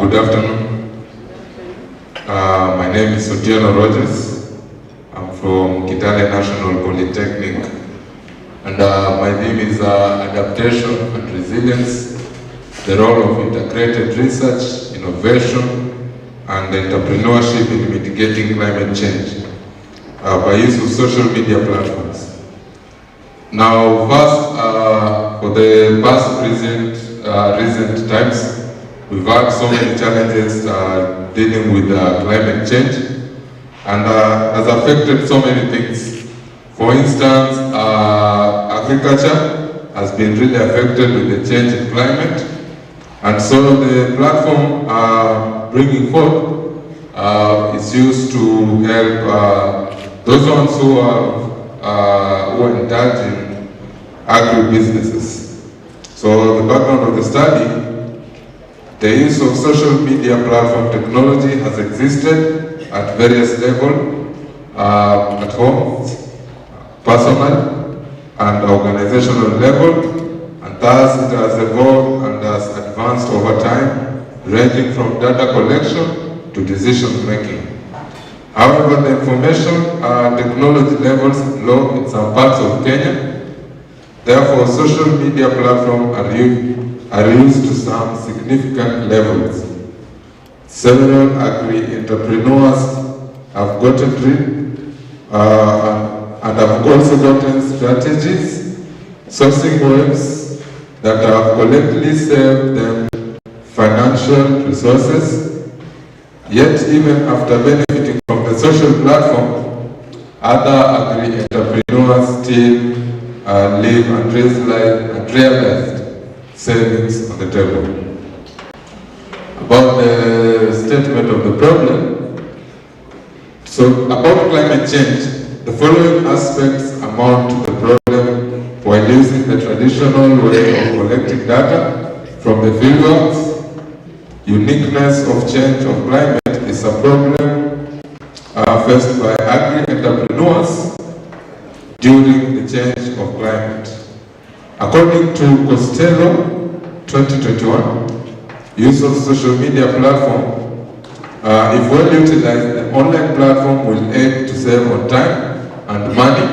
Good afternoon. My name is Otieno Rogers. I'm from Kitale National Polytechnic, and my theme is adaptation and resilience, the role of integrated research, innovation, and entrepreneurship in mitigating climate change by use of social media platforms. Now, first, for the past recent times, we've had so many challenges dealing with climate change, and has affected so many things. For instance, agriculture has been really affected with the change in climate, and so the platform bringing forth is used to help those ones who are indulged in agribusinesses. So the background of the study: the use of social media platform technology has existed at various levels, at home, personal, and organizational level, and thus it has evolved and has advanced over time ranging from data collection to decision making. However, the information technology levels low in some parts of Kenya. Therefore, social media platforms are used to some significant levels. Several agri-entrepreneurs have gotten rid and have also gotten strategies, sourcing ways that have collectively saved them financial resources. Yet, even after benefiting from the social platform, other agri-entrepreneurs still live and realized savings on the table. About the statement of the problem, so about climate change, the following aspects amount to the problem while using the traditional way of collecting data from the fieldworks. Uniqueness of change of climate is a problem faced by agri-entrepreneurs during the change of climate. According to Costello 2021, use of social media platform, if well utilized, the online platform will aid to save on time and money.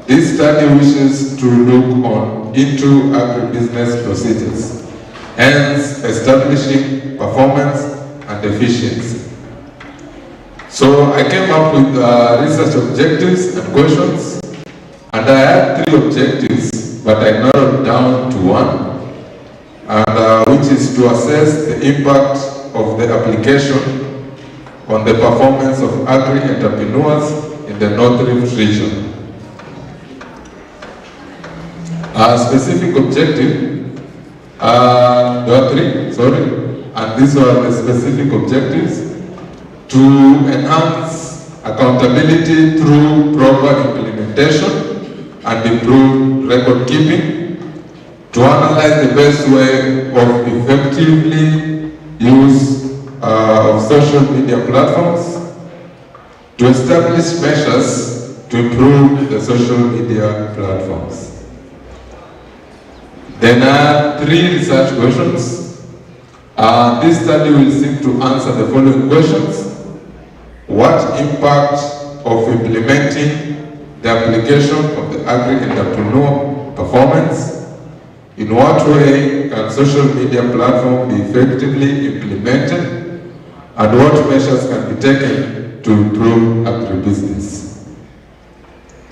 This study wishes to look into agribusiness procedures, hence establishing performance and efficiency. So I came up with research objectives and questions, and I had 3 objectives, but I narrowed down to 1. And which is to assess the impact of the application on the performance of agri-entrepreneurs in the North Rift region. A specific objective, there are 3, and these were the specific objectives: to enhance accountability through proper implementation and improved record keeping, to analyze the best way of effectively use of social media platforms, to establish measures to improve the social media platforms. Then I have 3 research questions. This study will seek to answer the following questions. What impact of implementing the application of the agri-entrepreneur performance? In what way can social media platform be effectively implemented, and what measures can be taken to improve agribusiness?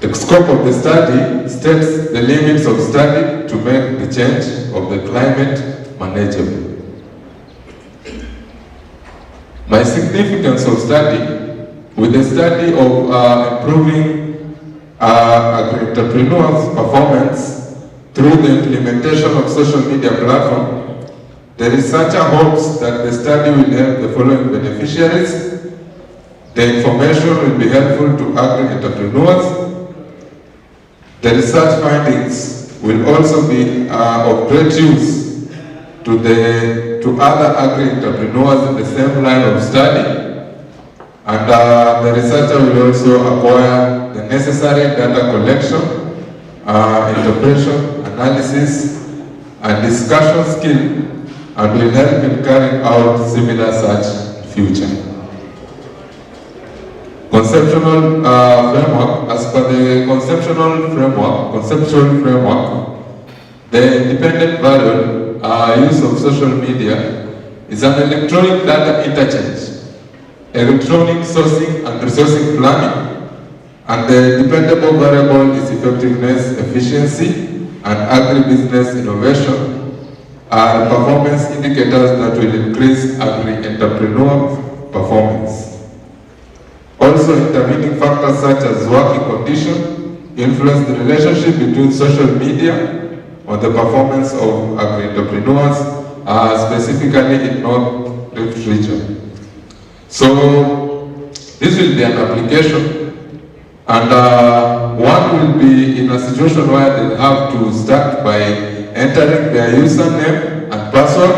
The scope of the study states the limits of study to make the change of the climate manageable. My significance of study: with the study of improving agri-entrepreneurs' performance through the implementation of social media platform, the researcher hopes that the study will help the following beneficiaries. The information will be helpful to agri-entrepreneurs. The research findings will also be of great use to other agri-entrepreneurs in the same line of study. And the researcher will also acquire the necessary data collection, interpretation, analysis, and discussion skill, and will help in carrying out similar such in future. Conceptual framework. As per the conceptual framework, the independent variable use of social media is an electronic data interchange, electronic sourcing and resourcing planning, and the dependable variable is effectiveness, efficiency, and agribusiness innovation are performance indicators that will increase agri-entrepreneur performance. Also, intervening factors such as working condition influence the relationship between social media on the performance of agri-entrepreneurs, specifically in North Rift region. So, this will be an application, and one will be in a situation where they have to start by entering their username and password.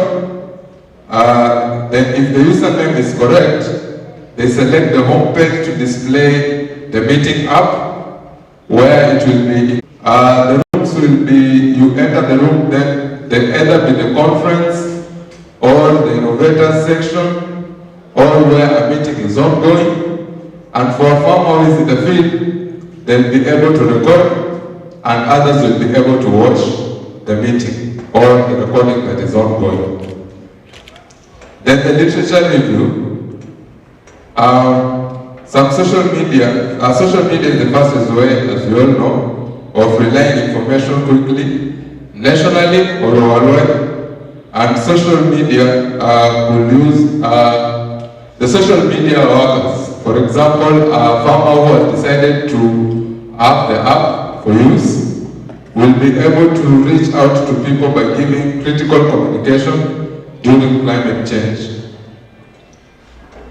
Then if the username is correct, they select the home page to display the meeting app, where it will be. The rooms will be, you enter the room, then either be the conference or the innovators section, or where a meeting is ongoing. And for a farmer who is in the field, they'll be able to record, and others will be able to watch the meeting or the recording that is ongoing. Then the literature review. Some social media is the fastest way, as you all know, of relaying information quickly, nationally or worldwide. And social media will use the social media workers. For example, a farmer who has decided to have the app for use will be able to reach out to people by giving critical communication during climate change.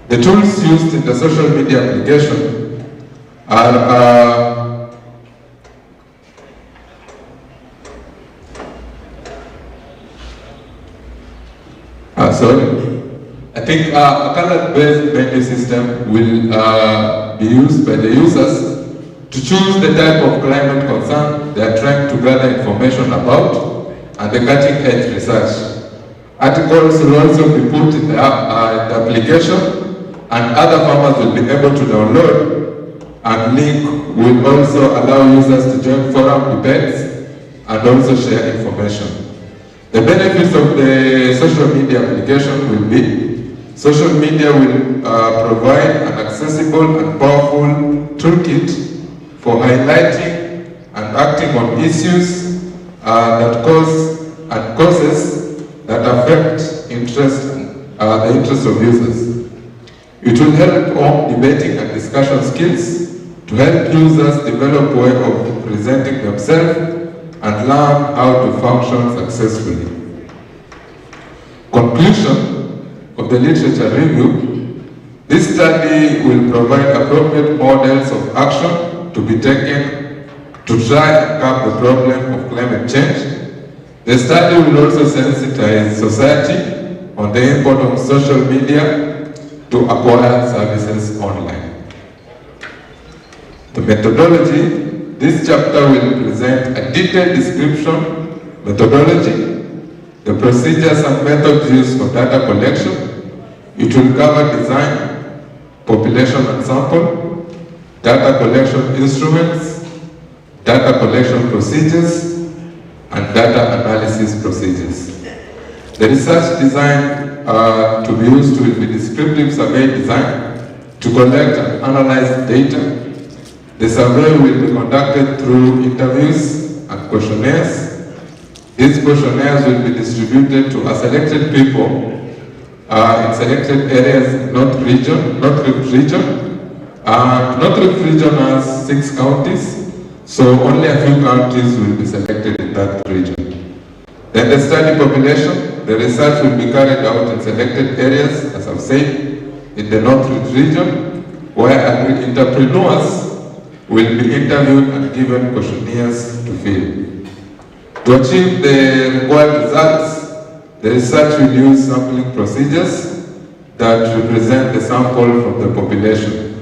The tools used in the social media application are I think a color-based menu system will be used by the users to choose the type of climate concern they are trying to gather information about and the cutting-edge research. Articles will also be put in the application, and other farmers will be able to download, and link will also allow users to join forum debates and also share information. The benefits of the social media application will be, social media will provide an accessible and powerful toolkit for highlighting and acting on issues that causes that affect the interests of users. It will help on debating and discussion skills to help users develop a way of presenting themselves and learn how to function successfully. Conclusion of the literature review. This study will provide appropriate models of action to be taken to try and curb the problem of climate change. The study will also sensitize society on the importance of social media to acquire services online. The methodology. This chapter will present a detailed description, methodology, the procedures and methods used for data collection. It will cover design, population and sample, data collection instruments, data collection procedures, and data analysis procedures. The research design to be used will be descriptive survey design to collect and analyze data. The survey will be conducted through interviews and questionnaires. These questionnaires will be distributed to a selected people in selected areas in North Rift region. North Rift region has 6 counties, so only a few counties will be selected in that region. Then the study population. The research will be carried out in selected areas, as I've said, in the North Rift region, where agri-entrepreneurs will be interviewed and given questionnaires to fill. To achieve the required results, the research will use sampling procedures that represent the sample from the population.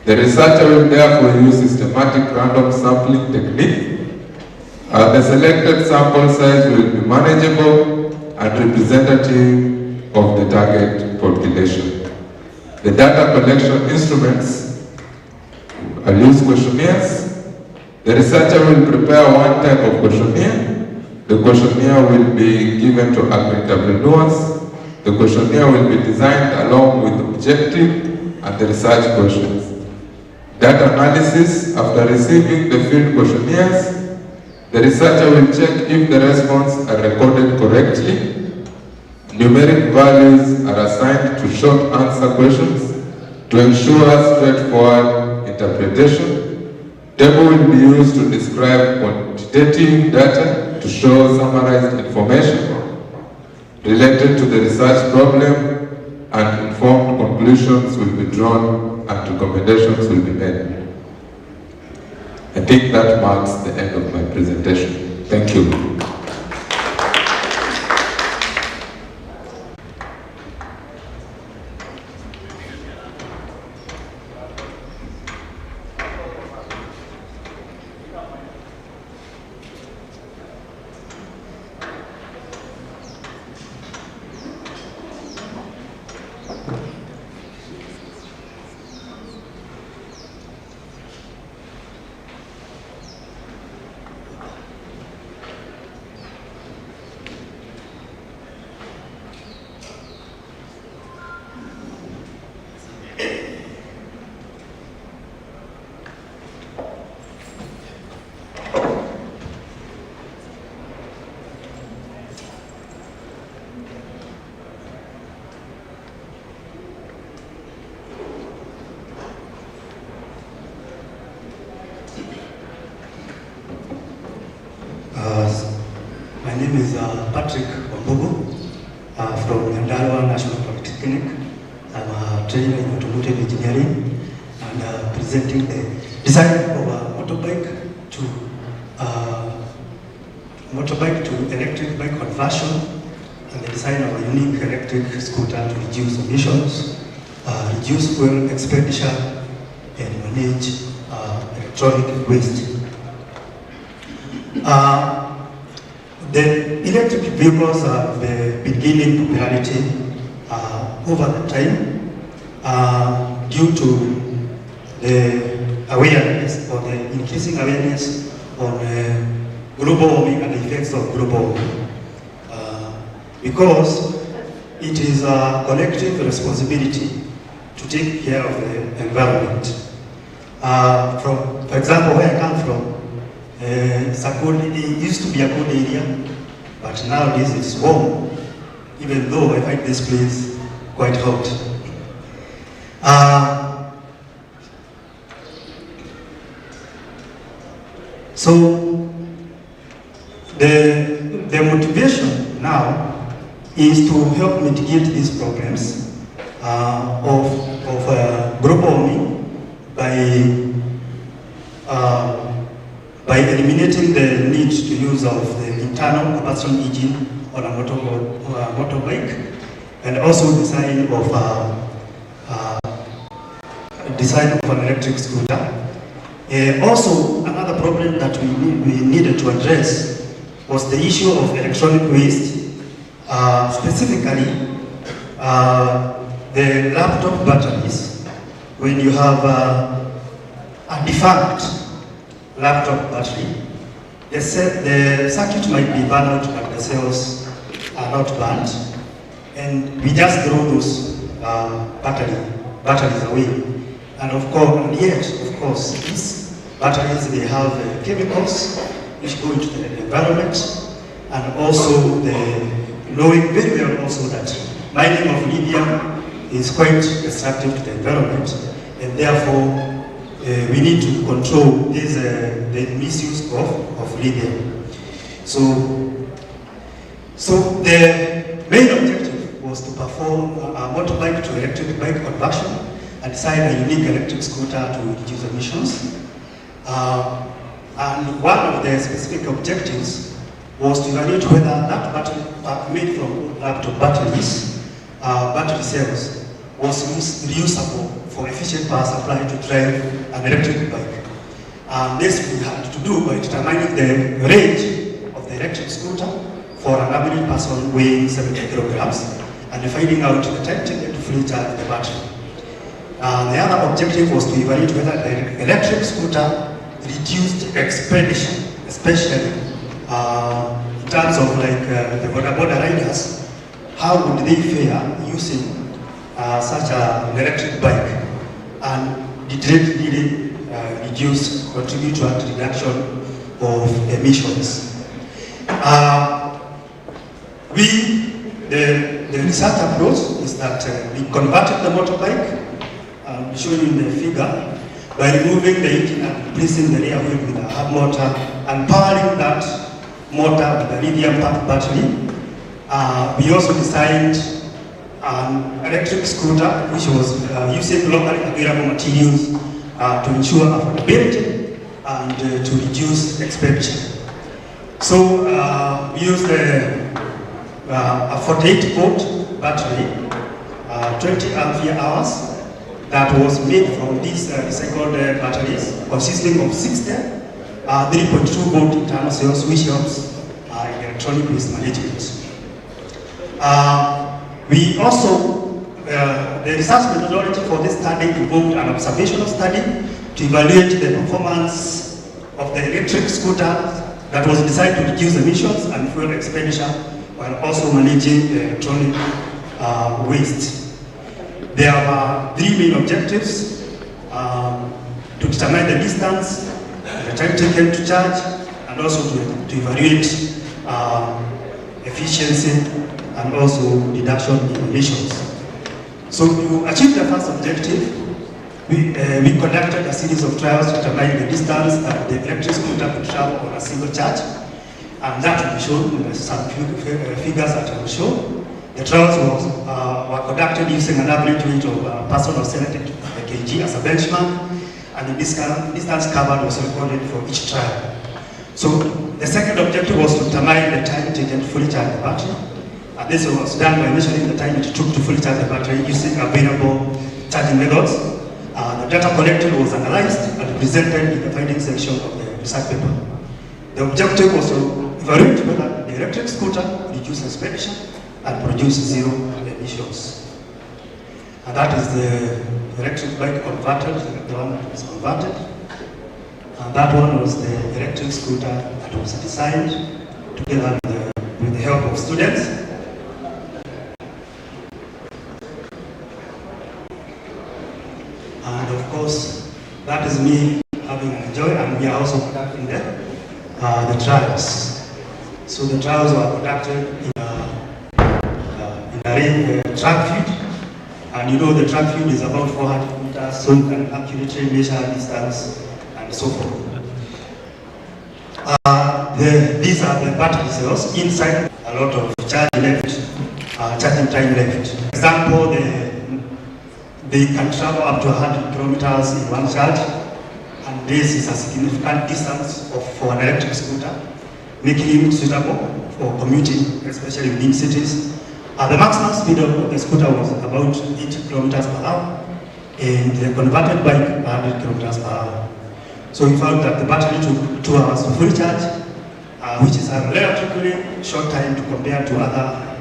The researcher will therefore use systematic random sampling technique. The selected sample size will be manageable and representative of the target population. The data collection instruments will use questionnaires. The researcher will prepare one type of questionnaire. The questionnaire will be given to agri-entrepreneurs. The questionnaire will be designed along with the objective and the research questions. Data analysis. After receiving the field questionnaires, the researcher will check if the responses are recorded correctly. Numeric values are assigned to short answer questions to ensure straightforward interpretation. Table will be used to describe quantitative data to show summarized information related to the research problem, and informed conclusions will be drawn and recommendations will be made. I think that marks the end of my presentation. Thank you. name is Patrick Wambugu from Nyandarua National Polytechnic. I'm a trainer in automotive engineering and presenting the design of a motorbike to electric bike conversion and the design of a unique electric scooter to reduce emissions, reduce fuel expenditure, and manage electronic waste. The electric vehicles have been gaining popularity over the time due to the awareness or the increasing awareness on global warming and the effects of global warming. Because it is a collective responsibility to take care of the environment. For example, where I come from, it used to be a cold area, but nowadays it's warm, even though I find this place quite hot. So the motivation now is to help mitigate these problems of global warming by eliminating the need to use of the internal combustion engine on a motorbike, and also design of an electric scooter. Also, another problem that we needed to address was the issue of electronic waste, specifically the laptop batteries. When you have a defunct laptop battery, the circuit might be burned out, but the cells are not burned, and we just throw those batteries away. And of course, these batteries, they have chemicals which go into the environment, and also knowing very well also that mining of lithium is quite destructive to the environment, and therefore we need to control the misuse of lithium. So the main objective was to perform a motorbike to electric bike conversion and design a unique electric scooter to reduce emissions. And one of the specific objectives was to evaluate whether that battery made from laptop batteries, battery cells, was reusable for efficient power supply to drive an electric bike. This we had to do by determining the range of the electric scooter for an average person weighing 70 kilograms and finding out the time taken to fully charge the battery. The other objective was to evaluate whether the electric scooter reduced expenditure, especially in terms of the border riders. How would they fare using such an electric bike, and did it really contribute to a reduction of emissions? The research approach is that we converted the motorbike, shown in the figure, by removing the engine and replacing the rear wheel with a hub motor and powering that motor with a lithium-packed battery. We also designed an electric scooter which was using locally available materials to ensure affordability and to reduce expenditure. So we used a 48-volt battery, 20 ampere hours, that was made from these recycled batteries, consisting of 60 3.2-volt internal cells, which helps in electronic waste management. We also, the research methodology for this study involved an observational study to evaluate the performance of the electric scooter that was designed to reduce emissions and fuel expenditure while also managing the electronic waste. There are three main objectives: to determine the distance, the time taken to charge, and also to evaluate efficiency and also reduction in emissions. So to achieve the first objective, we conducted a series of trials to determine the distance that the electric scooter could travel on a single charge. and that will be shown in some figures that I will show. The trials were conducted using an average weight of a person of 70 kg as a benchmark, and the distance covered was recorded for each trial. So the second objective was to determine the time taken to fully charge the battery, and this was done by measuring the time it took to fully charge the battery using available charging methods. The data collected was analyzed and presented in the findings section of the research paper. The objective was to evaluate whether the electric scooter reduces expenditure and produce zero emissions. And that is the electric bike converted, the one that was converted. And that one was the electric scooter that was designed together with the help of students. And of course, that is me having a joy, and we are also conducting the trials. So the trials were conducted in a track field, and you know the track field is about 400 meters, so you can accurately measure distance and so forth. These are the battery cells. Inside, a lot of charging time left. For example, they can travel up to 100 kilometers in one charge, and this is a significant distance for an electric scooter, making it suitable for commuting, especially within cities. The maximum speed of the scooter was about 80 kilometers per hour, and the converted bike 100 kilometers per hour. So we found that the battery took 2 hours to fully charge, which is a relatively short time to compare to other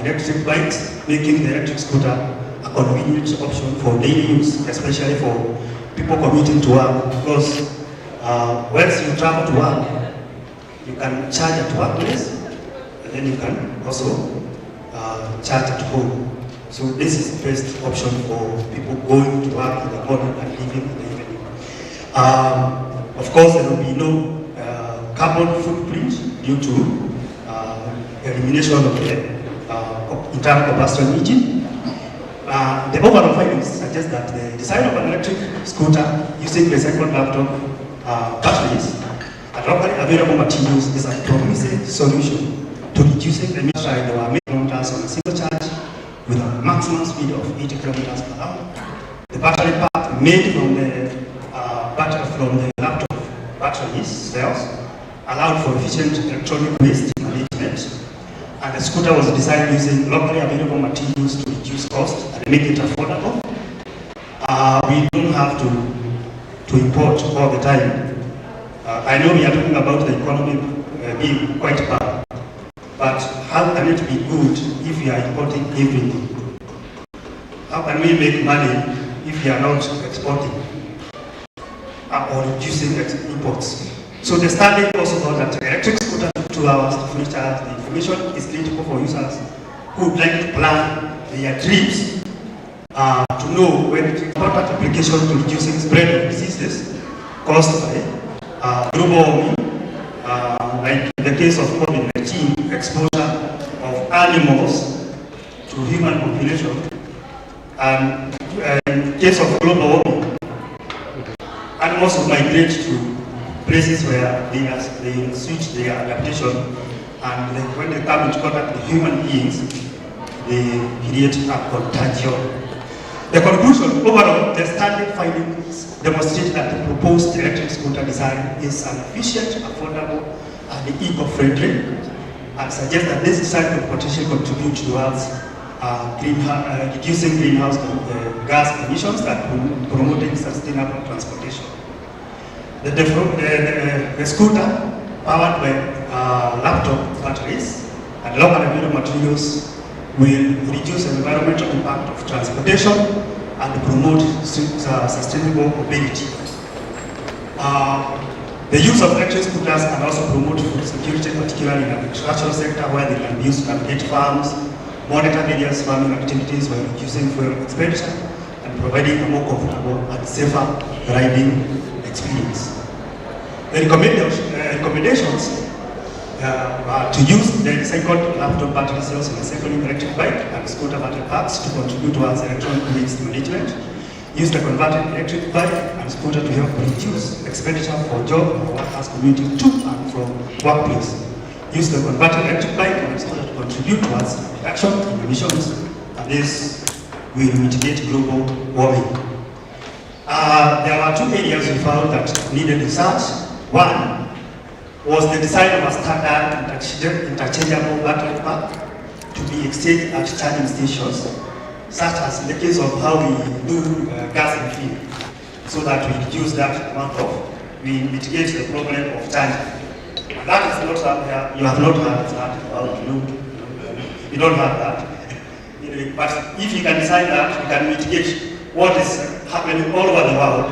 electric bikes, making the electric scooter a convenient option for daily use, especially for people commuting to work. Because once you travel to work, you can charge at workplace, and then you can also charge at home. So this is the best option for people going to work in the morning and leaving in the evening. Of course, there will be no carbon footprint due to elimination of the internal combustion engine. The overall findings suggest that the design of an electric scooter using recycled laptop batteries and locally available materials is a promising solution to reducing the emissions. There were many kilometers on a single charge with a maximum speed of 80 kilometers per hour. The battery pack made from the laptop battery cells allowed for efficient electronic waste management, and the scooter was designed using locally available materials to reduce cost and make it affordable. We don't have to import all the time. I know we are talking about the economy being quite bad, but how can it be good if we are importing everything? How can we make money if we are not exporting or reducing imports? So the study also found that electric scooter took 2 hours to fully charge. The information is critical for users who would like to plan their trips to know when it is important application to reducing spread of diseases caused by global warming, like in the case of COVID-19, exposure of animals to human population, and in case of global warming, animals will migrate to places where they switch their adaptation, and when they come into contact with human beings, they create a contagion. The conclusion, overall, the study findings demonstrate that the proposed electric scooter design is an efficient, affordable, and eco-friendly, and suggest that this design could potentially contribute towards reducing greenhouse gas emissions and promoting sustainable transportation. The scooter, powered by laptop batteries and local available materials, will reduce the environmental impact of transportation and promote sustainable mobility. The use of electric scooters can also promote food security, particularly in the agricultural sector, where they can be used to navigate farms, monitor various farming activities while reducing fuel expenditure and providing a more comfortable and safer riding experience. The recommendations to use the recycled laptop battery cells in recycling electric bike and scooter battery packs to contribute towards electronic waste management. Use the converted electric bike and scooter to help reduce expenditure for job or workers commuting to and from workplace. use the converted electric bike in order to contribute towards reduction in emissions, and this will mitigate global warming. There were two areas we found that needed research. One was the design of a standard interchangeable battery pack to be exchanged at charging stations, such as in the case of how we do gas refill, so that we reduce that amount of, we mitigate the problem of charging. And that is not up here. You have not heard that about, you don't have that. But if you can decide that, you can mitigate what is happening all over the world,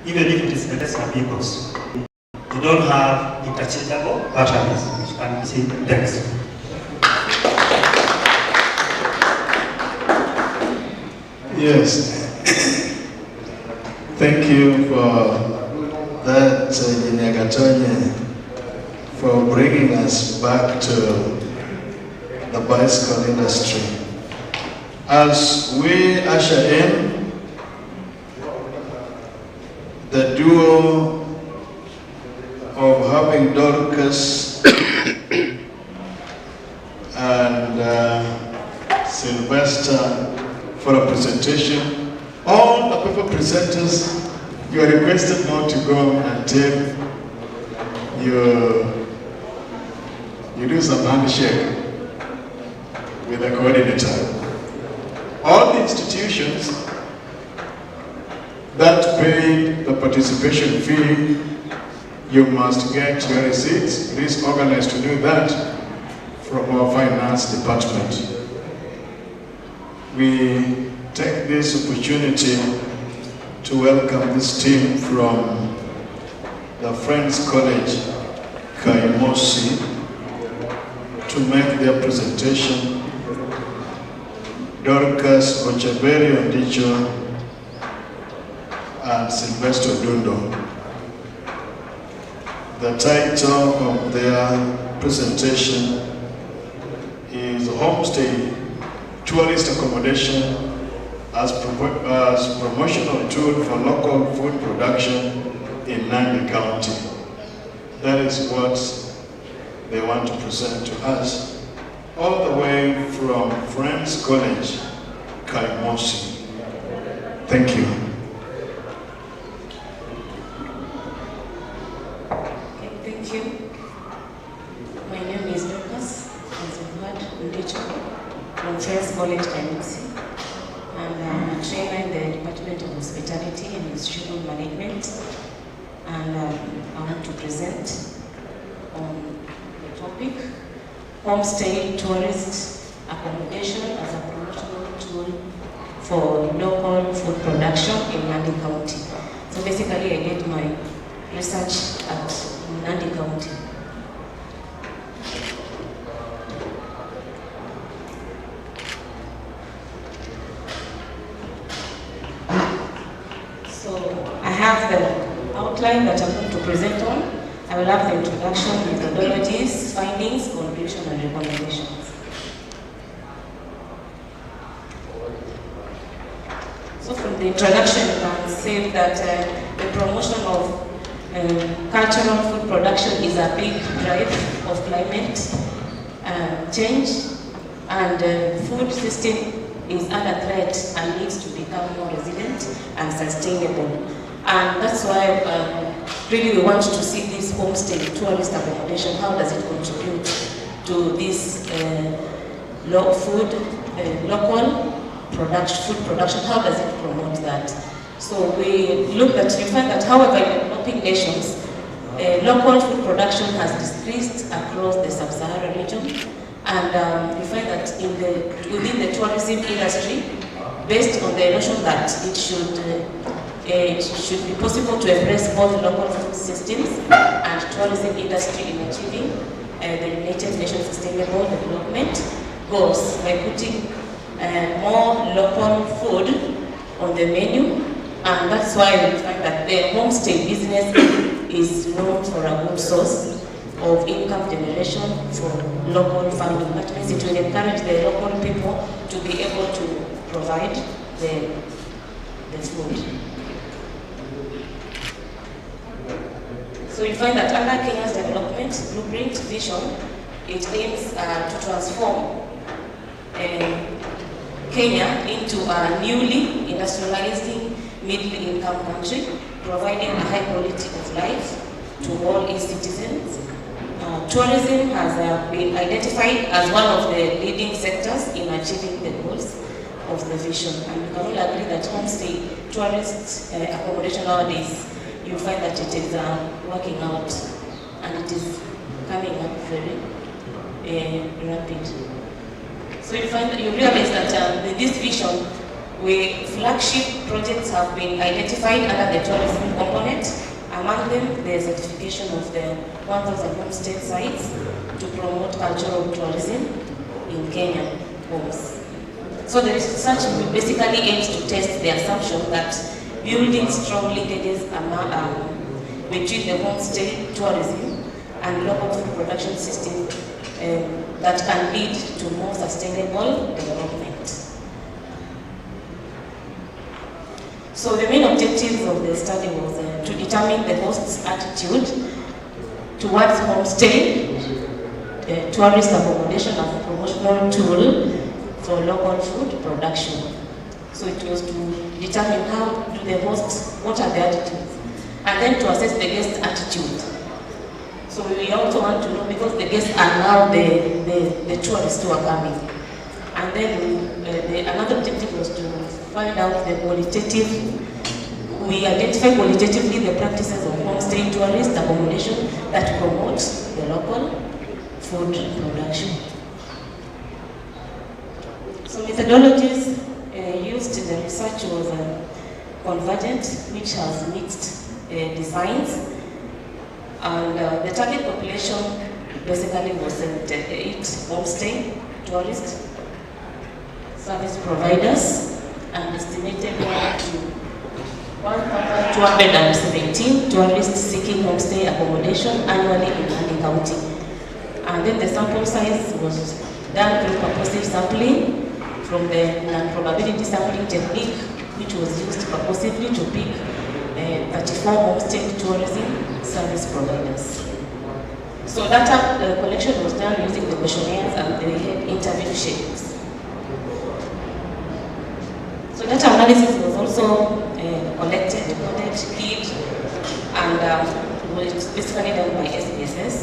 even if it is electric vehicles. You don't have interchangeable batteries, which can be seen next. Yes. Thank you for that, Engineer Gatonye, for bringing us back to the bicycle industry. As we usher in the duo of having Dorcas and Sylvester for a presentation, all the paper presenters, you are requested not to go until you do some handshake with the coordinator. All the institutions that paid the participation fee, you must get your receipts. Please organize to do that from our finance department. We take this opportunity to welcome this team from the Friends College, Kaimosi, to make their presentation. Dorcas Ocheberi Ondicho and Sylvester Dundo. The title of their presentation is Homestay Tourist Accommodation as promotional tool for local food production in Nandi County. That is what they want to present to us, all the way from Friends College, Kaimosi. Thank you. Okay, thank you. My name is Dorcas Ondicho from Friends College, Kaimosi, and I'm a trainer in the Department of Hospitality and Institutional Management, and I want to present on the topic Homestay Tourist Accommodation as a promotional tool for local food production in Nandi County. So basically I did my research at Nandi County. So I have the outline that I'm going to present on. I will have the introduction, methodologies, findings, conclusion, and recommendations. So from the introduction, you can say that the promotion of cultural food production is a big drive of climate change, and food system is under threat and needs to become more resilient and sustainable. And that's why really we want to see this homestay tourist accommodation. How does it contribute to this local food production? How does it promote that? So we find that however in developing nations, local food production has decreased across the sub-Saharan region, and we find that within the tourism industry, based on the notion that it should be possible to embrace both local food systems and tourism industry in achieving the United Nations Sustainable Development Goals by putting more local food on the menu. And that's why we find that the homestay business is known for a good source of income generation for local farming. That means it will encourage the local people to be able to provide the food. So you find that under Kenya's development blueprint vision, it aims to transform Kenya into a newly industrializing middle-income country, providing a high quality of life to all its citizens. Tourism has been identified as one of the leading sectors in achieving the goals of the vision. And we can all agree that homestay tourist accommodation nowadays, you find that it is working out and it is coming up very rapid. So you realize that with this vision, where flagship projects have been identified under the tourism component. Among them, the certification of the 1,000 homestay sites to promote cultural tourism in Kenyan homes. So the research basically aims to test the assumption that building strong linkages between the homestay tourism and local food production system that can lead to more sustainable development. So the main objectives of the study was to determine the host's attitude towards homestay, tourist accommodation as a promotional tool for local food production. So it was to determine how do the hosts, what are their attitudes, and then to assess the guest attitude. So we also want to know, because the guests are now the tourists who are coming. And then another objective was to find out the qualitative, we identify qualitatively the practices of homestay tourist accommodation that promotes the local food production. So methodologies used in the research was convergent, which has mixed designs, and the target population basically was 8 homestay tourist service providers, and estimated to 1,217 tourists seeking homestay accommodation annually in Nandi County. And then the sample size was done through purposive sampling from the non-probability sampling technique, which was used purposively to pick 34 homestay tourism service providers. So data collection was done using the questionnaires and the interview shapes. So data analysis was also collected, recorded, keyed, and was basically done by SPSS.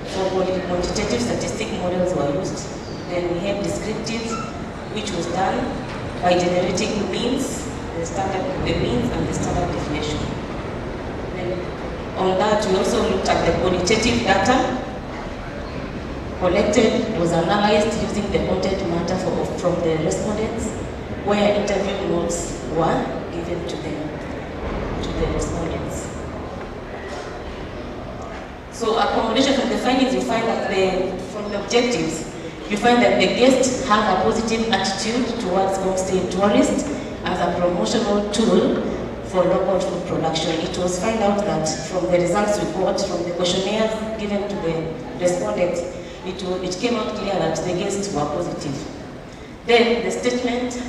So quantitative statistic models were used. Then we have descriptive, which was done by generating means, the means and the standard deviation. Then on that, we also looked at the qualitative data collected, was analyzed using the content matter from the respondents, where interview notes were given to the respondents. So accommodation, from the findings, you find that from the objectives, you find that the guests have a positive attitude towards homestay tourists as a promotional tool for local food production. It was found out that from the results we got from the questionnaires given to the respondents, it came out clear that the guests were positive. Then the statement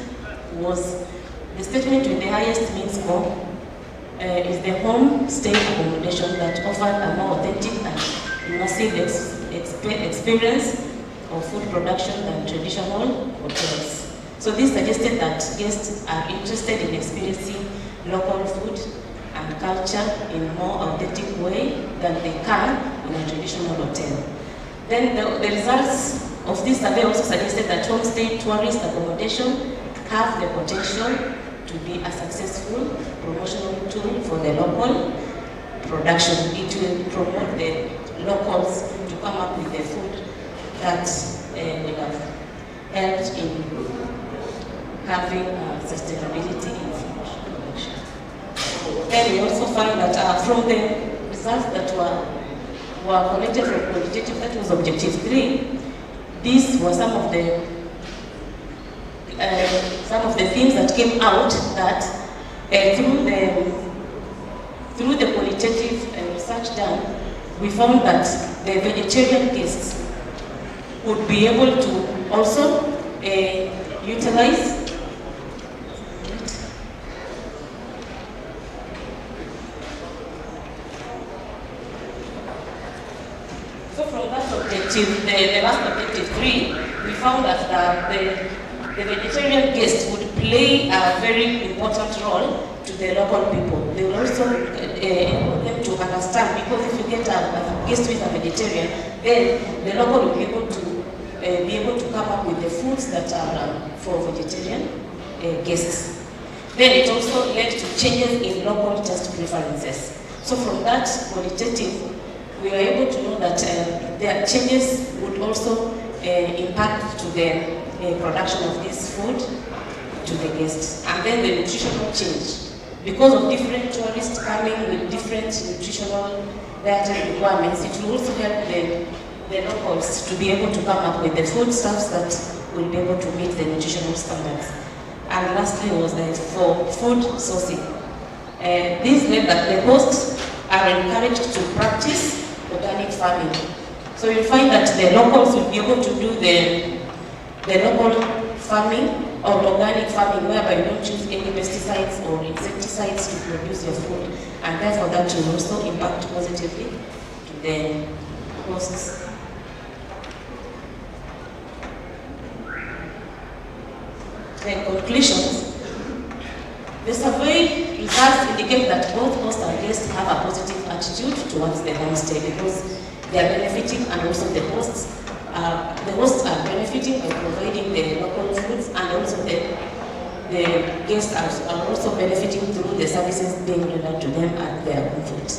with the highest mean score is the home stay accommodation that offered a more authentic and immersive experience of food production than traditional hotels. So this suggested that guests are interested in experiencing local food and culture in a more authentic way than they can in a traditional hotel. Then the results of this survey also suggested that homestay tourist accommodation have the potential to be a successful promotional tool for the local production. It will promote the locals to come up with the food that will have helped in having sustainability in food production. Then we also find that from the results that were collected from qualitative, that was objective 3, these were some of the things that came out that through the qualitative research done, we found that the vegetarian guests would be able to also utilize the last objective 3, we found that the vegetarian guests would play a very important role to the local people. They will also help them to understand, because if you get a guest who is a vegetarian, then the local will be able to come up with the foods that are for vegetarian guests. Then it also led to changes in local taste preferences. So from that qualitative, we were able to know that their changes would also impact to the production of this food to the guests. And then the nutritional change. Because of different tourists coming with different nutritional dietary requirements, it will also help the locals to be able to come up with the foodstuffs that will be able to meet the nutritional standards. And lastly was for food sourcing. This meant that the hosts are encouraged to practice organic farming. So you'll find that the locals will be able to do the local farming or organic farming, whereby you don't use any pesticides or insecticides to produce your food, and therefore that will also impact positively to the hosts. The conclusions. The survey results indicate that both hosts and guests have a positive attitude towards the homestay, because they are benefiting, and also the hosts are benefiting by providing the local foods, and also the guests are also benefiting through the services being rendered to them at their comfort.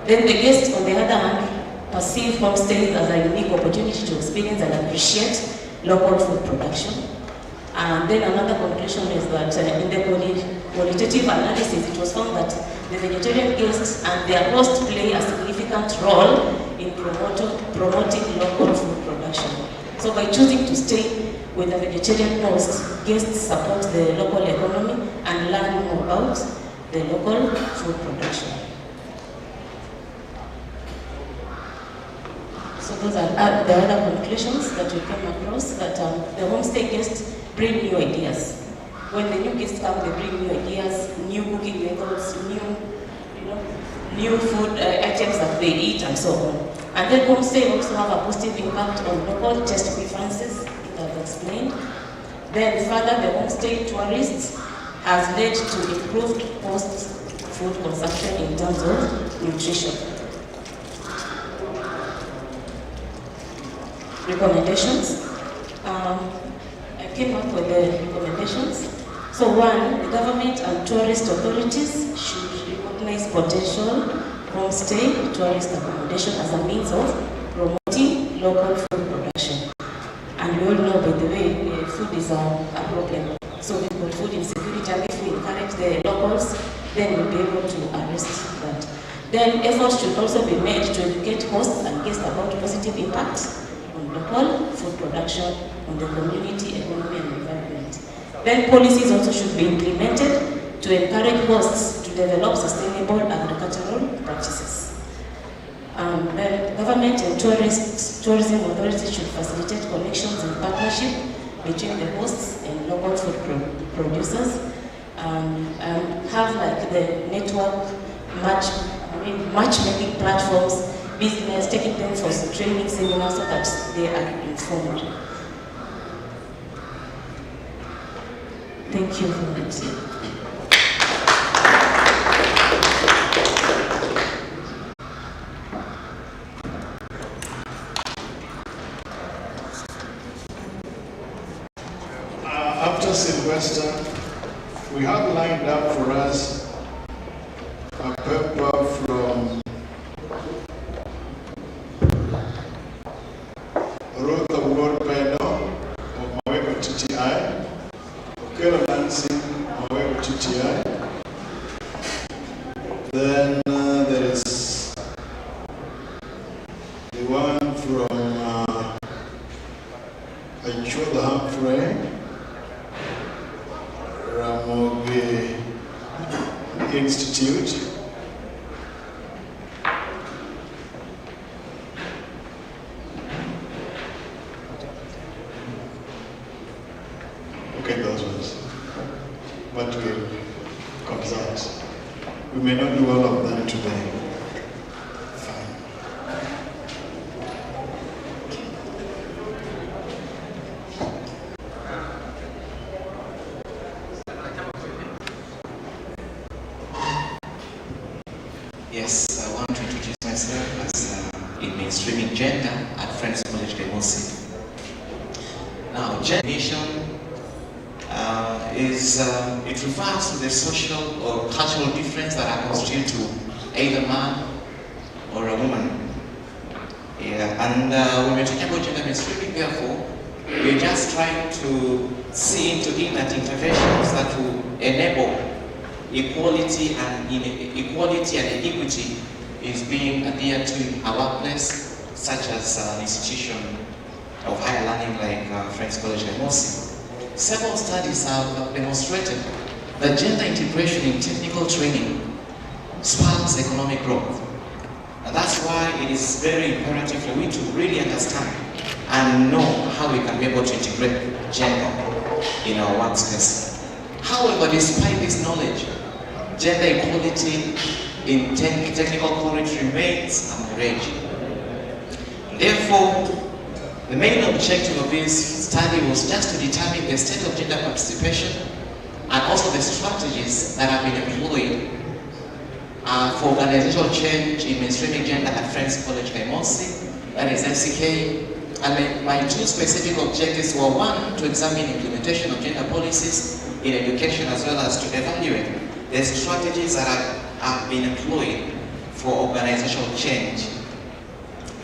Then the guests, on the other hand, perceive homestays as a unique opportunity to experience and appreciate local food production. And then another conclusion is that in the qualitative analysis, it was found that the vegetarian guests and their hosts play a significant role in promoting local food production. So by choosing to stay with a vegetarian host, guests support the local economy and learn more about the local food production. So those are the other conclusions that we came across, that the homestay guests bring new ideas. When the new guests come, they bring new ideas, new cooking methods, new food items that they eat, and so on. And then homestay also have a positive impact on local taste preferences, that I've explained. Then further, the homestay tourists has led to improved post-food consumption in terms of nutrition. Recommendations. I came up with the recommendations. So one, the government and tourist authorities should recognize potential homestay tourist accommodation as a means of promoting local food production. And we all know, by the way, food is a problem. So we've got food insecurity, and if we encourage the locals, then we'll be able to arrest that. Then efforts should also be made to educate hosts and guests about positive impacts on local food production, on the community, economy, and environment. Then policies also should be implemented to encourage hosts to develop sustainable agricultural practices. Then government and tourism authorities should facilitate connections and partnership between the hosts and local food producers, and have like the network matchmaking platforms, business, taking them for training seminars so that they are informed. Thank you for that. After Sylvester, we have lined up for us a paper from Ruth Award panel of Maweko TTI, Okelo Nancy, Maweko TTI. Then there is the one from Achola Humphrey, Ramogi Institute. Okay, those ones. But we'll consult. We may not do all of them today. Fine. Yes, I want to introduce myself as in mainstreaming gender at Friends College Kemosi. Now, gender it refers to the social or cultural difference that are constituted to either man or a woman. Yeah, and when we're talking about gender mainstreaming, therefore, we're just trying to see into it that interventions that will enable equality and equity is being adhered to in our workplace, such as an institution of higher learning like Friends College Kemosi. Several studies have demonstrated that gender integration in technical training spurs economic growth. And that's why it is very imperative for we to really understand and know how we can be able to integrate gender in our workspace. However, despite this knowledge, gender equality in technical college remains emerging. Therefore, the main objective of this study was just to determine the state of gender participation and also the strategies that have been employed for organizational change in mainstreaming gender at Friends College Kemosi, that is FCK. And my two specific objectives were, one, to examine implementation of gender policies in education, as well as to evaluate the strategies that have been employed for organizational change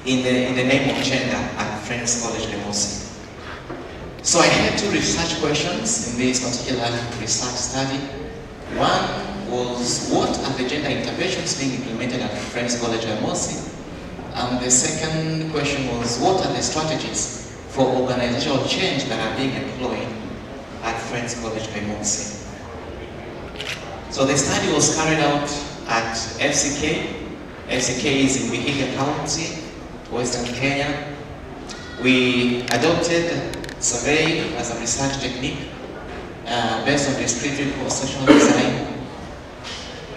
in the name of gender at Friends College Kemosi. So I had two research questions in this particular research study. One was, what are the gender interventions being implemented at Friends College Kemosi? And the second question was, what are the strategies for organizational change that are being employed at Friends College Kemosi? So the study was carried out at FCK. FCK is in Vihiga County, Western Kenya. We adopted survey as a research technique based on descriptive conceptual design.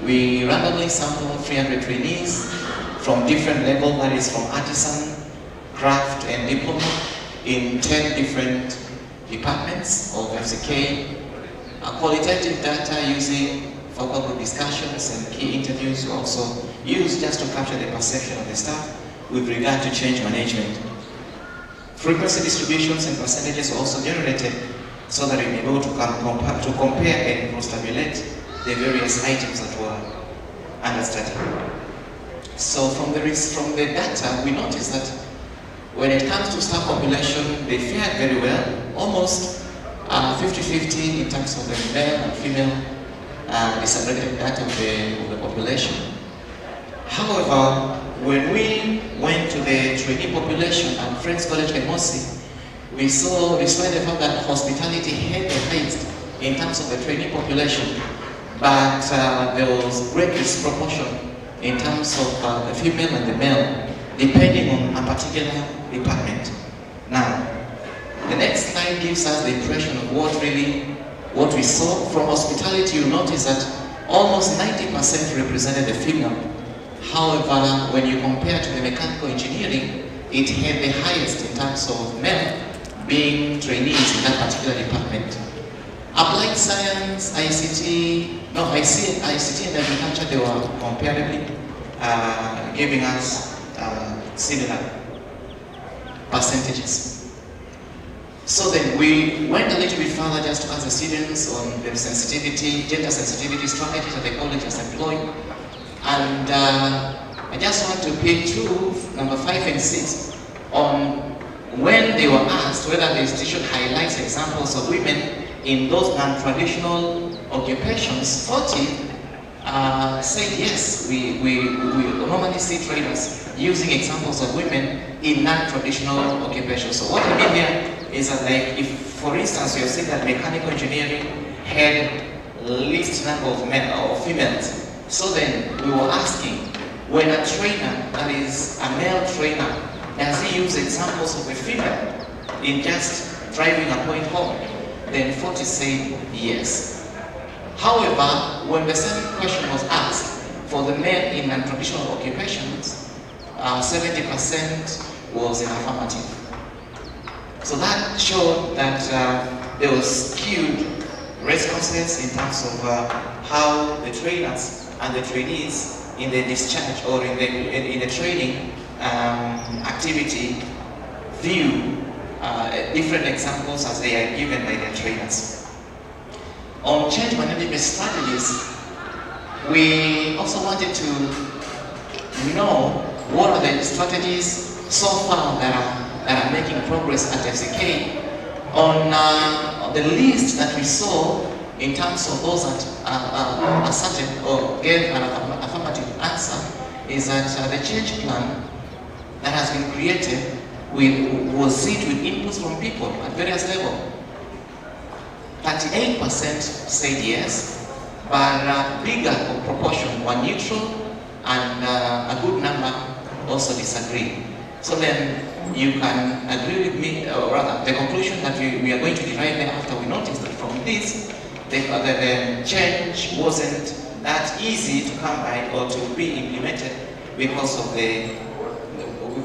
We randomly sampled 300 trainees from different levels, that is from artisan, craft, and diploma in 10 different departments of FCK. Qualitative data using focal group discussions and key interviews were also used just to capture the perception of the staff with regard to change management. Frequency distributions and percentages were also generated so that we may be able to compare and cross-tabulate the various items that were under study. So from the data, we noticed that when it comes to staff population, they fared very well, almost 50-50 in terms of the male and female disaggregated data of the population. However, when we went to the trainee population at Friends College Kemosi, we saw, despite the fact that hospitality had the highest in terms of the trainee population, but there was great disproportion in terms of the female and the male, depending on a particular department. Now, the next slide gives us the impression of what we saw. From hospitality, you notice that almost 90% represented the female. However, when you compare to the mechanical engineering, it had the highest in terms of men being trainees in that particular department. Applied science, ICT and agriculture, they were comparably giving us similar percentages. So then we went a little bit further just to ask the students on the gender sensitivity strategies that the college has employed. And I just want to pick number 5 and 6, on when they were asked whether the institution highlights examples of women in those non-traditional occupations. 40 said yes, we normally see traders using examples of women in non-traditional occupations. So what I mean here is that, like, if for instance you have seen that mechanical engineering had least number of men or females, so then we were asking, when a trainer, that is a male trainer, does he use examples of a female in just driving a point home? Then 40 said yes. However, when the same question was asked for the men in non-traditional occupations, 70% was in affirmative. So that showed that there was skewed responses in terms of how the trainers and the trainees in the discharge or in the training activity view different examples as they are given by their trainers. On change management strategies, we also wanted to know what are the strategies so far that are making progress at FCK. On the list that we saw in terms of those that asserted or gave an affirmative answer is that the change plan that has been created was seen with inputs from people at various levels. 38% said yes, but a bigger proportion were neutral and a good number also disagreed. So then you can agree with me, or rather the conclusion that we are going to derive thereafter, we noticed that from this, the change wasn't that easy to come by or to be implemented because of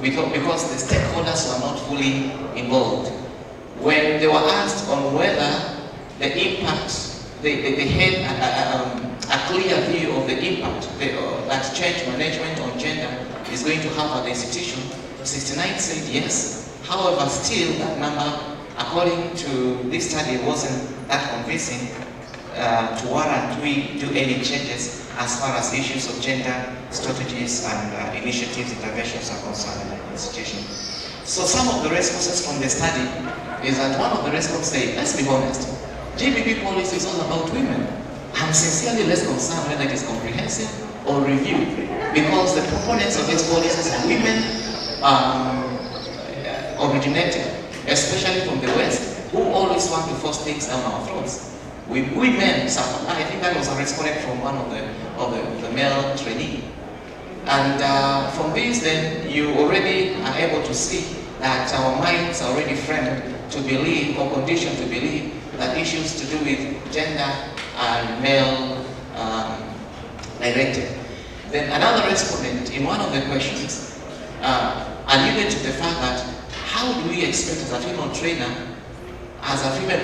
because the stakeholders were not fully involved. When they were asked on whether the impact, they had a clear view of the impact that change management on gender is going to have at the institution, 69 said yes. However, still that number, according to this study, wasn't that convincing to warrant we do any changes as far as issues of gender strategies and initiatives, interventions are concerned in the institution. So some of the responses from the study is that one of the responses say, let's be honest, GBP policy is all about women. I'm sincerely less concerned whether it is comprehensive or reviewed, because the proponents of these policies are women originated, especially from the West, who always want to force things down our throats. We men suffer. I think that was a response from one of the male trainee. And from this, then you already are able to see that our minds are already framed to believe or conditioned to believe that issues to do with gender and male directed. Then another respondent in one of the questions alluded to the fact that how do we expect as a female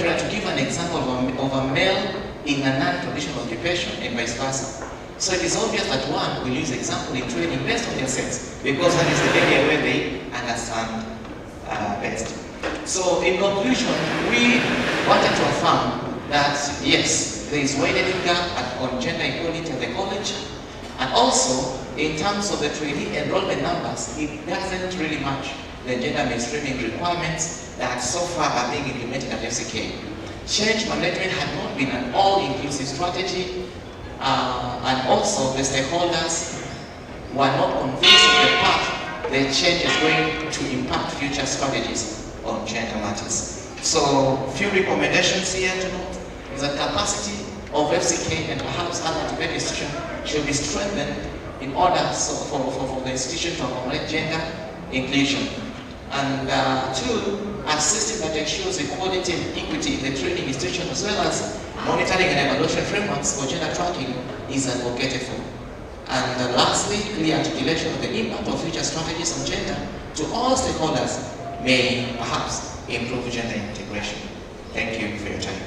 trainer to give an example of a male in a non-traditional occupation and vice versa. So it is obvious that one will use example in training based on their sense, because that is the area where they understand best. So in conclusion, we wanted to affirm that yes, there is widening gap on gender equality at the college, and also in terms of the trainee enrollment numbers, it doesn't really match the gender mainstreaming requirements that so far are being implemented at FCK. Change management had not been an all-inclusive strategy, and also the stakeholders were not convinced of the path the change is going to impact future strategies on gender matters. So, few recommendations here to note is that capacity of FCK and perhaps other Tibet institutions should be strengthened in order for the institution to accommodate gender inclusion. And two, a system that ensures equality and equity in the training institution, as well as monitoring and evaluation frameworks for gender tracking, is advocated for. And lastly, clear articulation of the impact of future strategies on gender to all stakeholders may perhaps improve gender integration. Thank you for your time.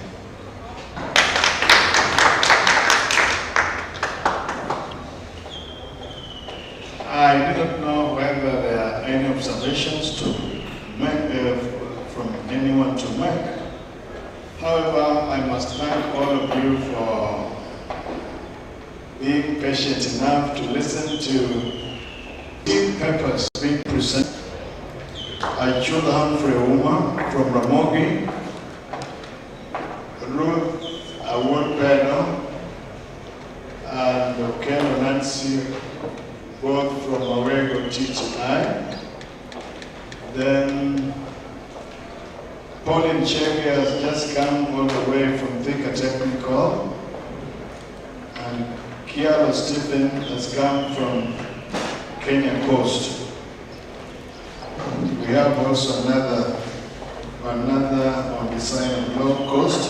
I do not know whether there are any observations to make from anyone to make. However, I must thank all of you for being patient enough to listen to deep papers being presented. Achula Humphrey Uma from Ramogi, Ruth Award-Beno, and Okelo Nancy, both from Awego TTI. Then Pauline Chege has just come all the way from Thika Technical, and Kiara Stephen has come from Kenya Coast. We have also another on the side of Gold Coast.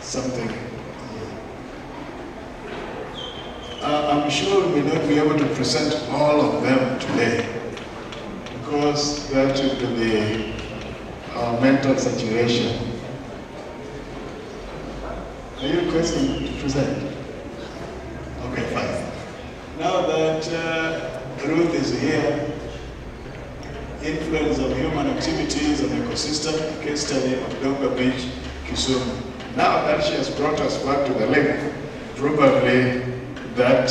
Something. I'm sure we may not be able to present all of them today, because that would be our mental situation. Are you requesting to present? Okay, fine. Now that Ruth is here, influence of human activities on ecosystem, case study at Donga Beach, Kisumu. Now that she has brought us back to the lake, probably that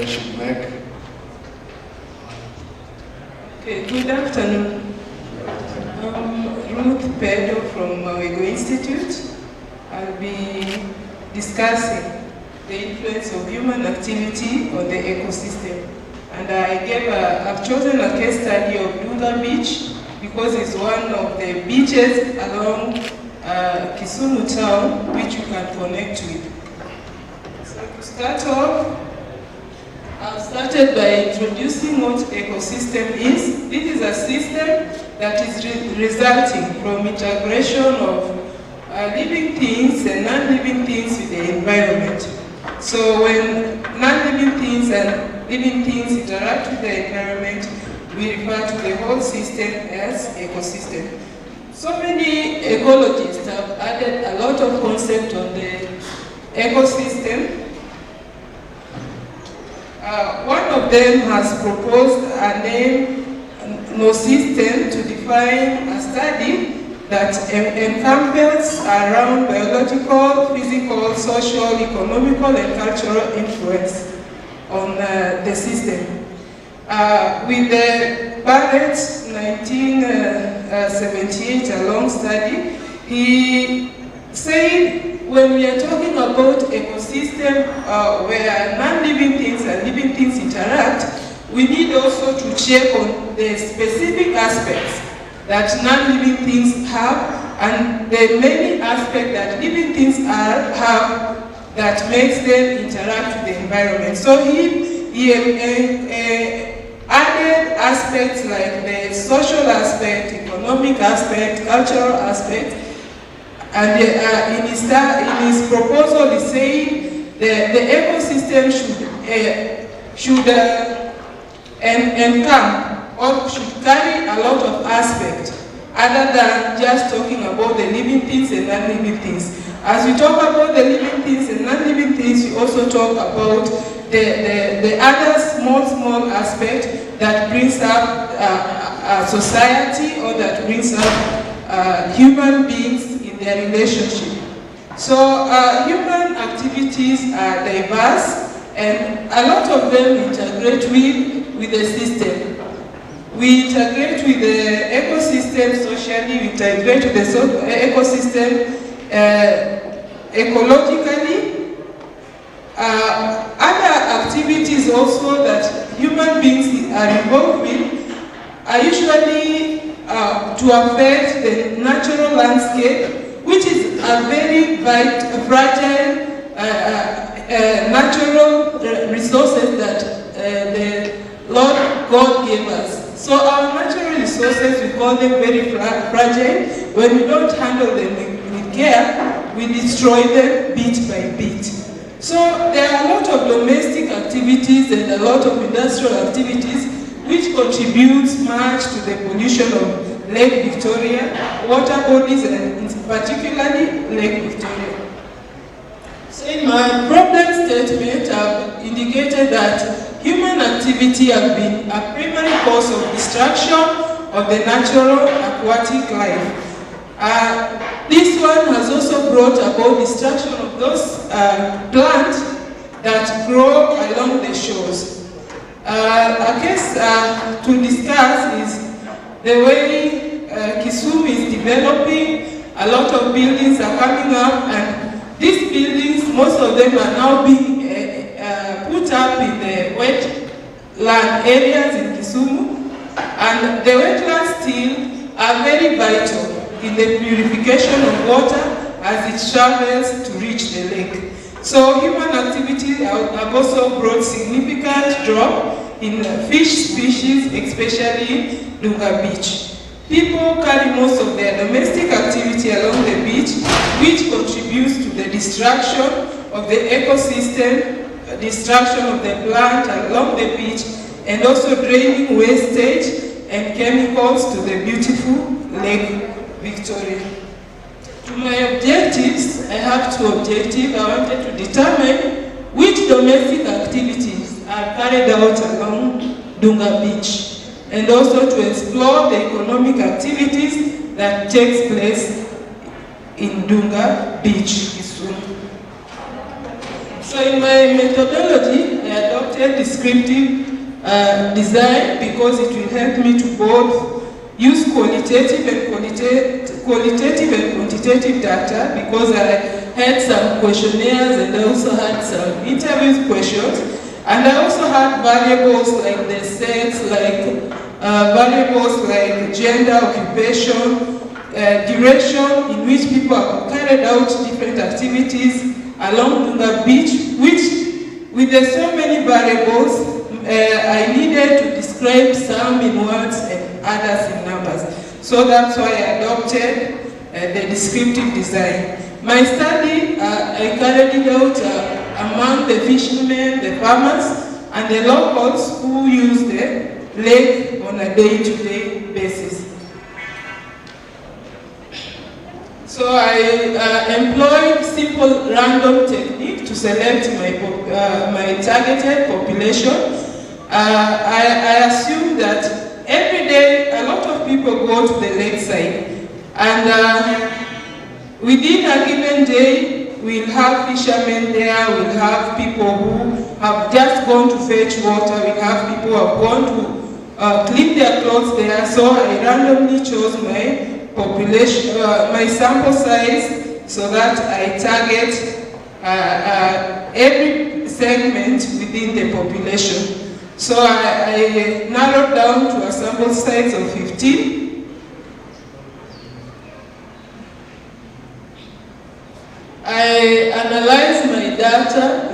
should make. Okay, good afternoon. Ruth Pedro from Mawego Institute. I'll be discussing the influence of human activity on the ecosystem. And I've chosen a case study of Dunga Beach because it's one of the beaches along Kisumu town which you can connect with. So to start off, I've started by introducing what ecosystem is. This is a system that is resulting from integration of living things and non-living things with the environment. So when non-living things and living things interact with the environment, we refer to the whole system as ecosystem. So many ecologists have added a lot of concepts on the ecosystem. One of them has proposed a name, no system, to define a study that encompasses around biological, physical, social, economical, and cultural influence on the system. With the Barrett 1978 a long study, he said when we are talking about ecosystem where non-living things and living things interact, we need also to check on the specific aspects that non-living things have and the many aspects that living things have that makes them interact with the environment. So he added aspects like the social aspect, economic aspect, cultural aspect, and in his proposal he said the ecosystem should encamp or should carry a lot of aspects other than just talking about the living things and non-living things. As we talk about the living things and non-living things, we also talk about the other small aspect that brings up society or that brings up human beings in their relationship. So human activities are diverse and a lot of them integrate with the system. We integrate with the ecosystem socially, we integrate with the ecosystem ecologically. Other activities also that human beings are involved with are usually to affect the natural landscape, which is a very fragile natural resources that the Lord God gave us. So our natural resources, we call them very fragile. When we don't handle them with care, we destroy them bit by bit. So there are a lot of domestic activities and a lot of industrial activities which contributes much to the pollution of Lake Victoria, water bodies, and particularly Lake Victoria. So in my problem statement, I've indicated that human activity has been a primary cause of destruction of the natural aquatic life. This one has also brought about destruction of those plants that grow along the shores. A case to discuss is the way Kisumu is developing. A lot of buildings are coming up, and these buildings, most of them are now being put up in the wetland areas in Kisumu, and the wetlands still are very vital in the purification of water as it travels to reach the lake. So human activity have also brought significant drop in fish species, especially Dunga Beach. People carry most of their domestic activity along the beach, which contributes to the destruction of the ecosystem, destruction of the plant along the beach, and also draining wastage and chemicals to the beautiful Lake Victoria. To my objectives, I have two objectives. I wanted to determine which domestic activities are carried out along Dunga Beach, and also to explore the economic activities that takes place in Dunga Beach, Kisumu. So in my methodology, I adopted descriptive design because it will help me to both use qualitative and quantitative data, because I had some questionnaires and I also had some interview questions, and I also had variables like the sex, like variables like gender, occupation, duration in which people have carried out different activities along Dunga Beach, which with the so many variables, I needed to describe some in words and others in numbers. So that's why I adopted the descriptive design. My study, I carried it out among the fishermen, the farmers, and the locals who use the lake on a day-to-day basis. So I employed simple random technique to select my targeted population. I assume that every day a lot of people go to the lakeside, and within a given day we'll have fishermen there, we'll have people who have just gone to fetch water, we'll have people who have gone to clean their clothes there. So I randomly chose my population, my sample size, so that I target every segment within the population. So I narrowed down to a sample size of 15. I analyzed my data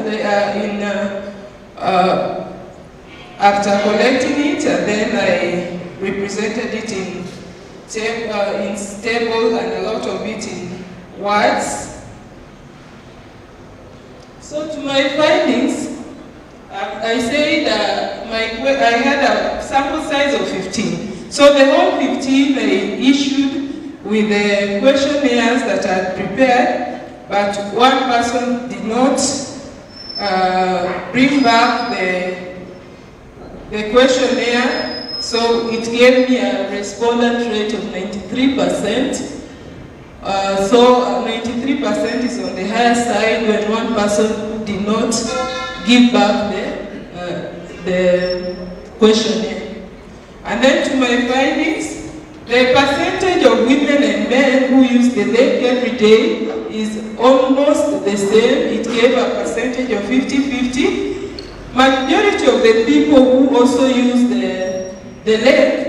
after collecting it, and then I represented it in table and a lot of it in words. So to my findings, I say that I had a sample size of 15. So the whole 15 I issued with the questionnaires that I had prepared, but one person did not bring back the questionnaire, so it gave me a respondent rate of 93%. So 93% is on the higher side when one person did not give back the questionnaire. And then to my findings, the percentage of women and men who use the lake every day is almost the same. It gave a percentage of 50-50. Majority of the people who also use the lake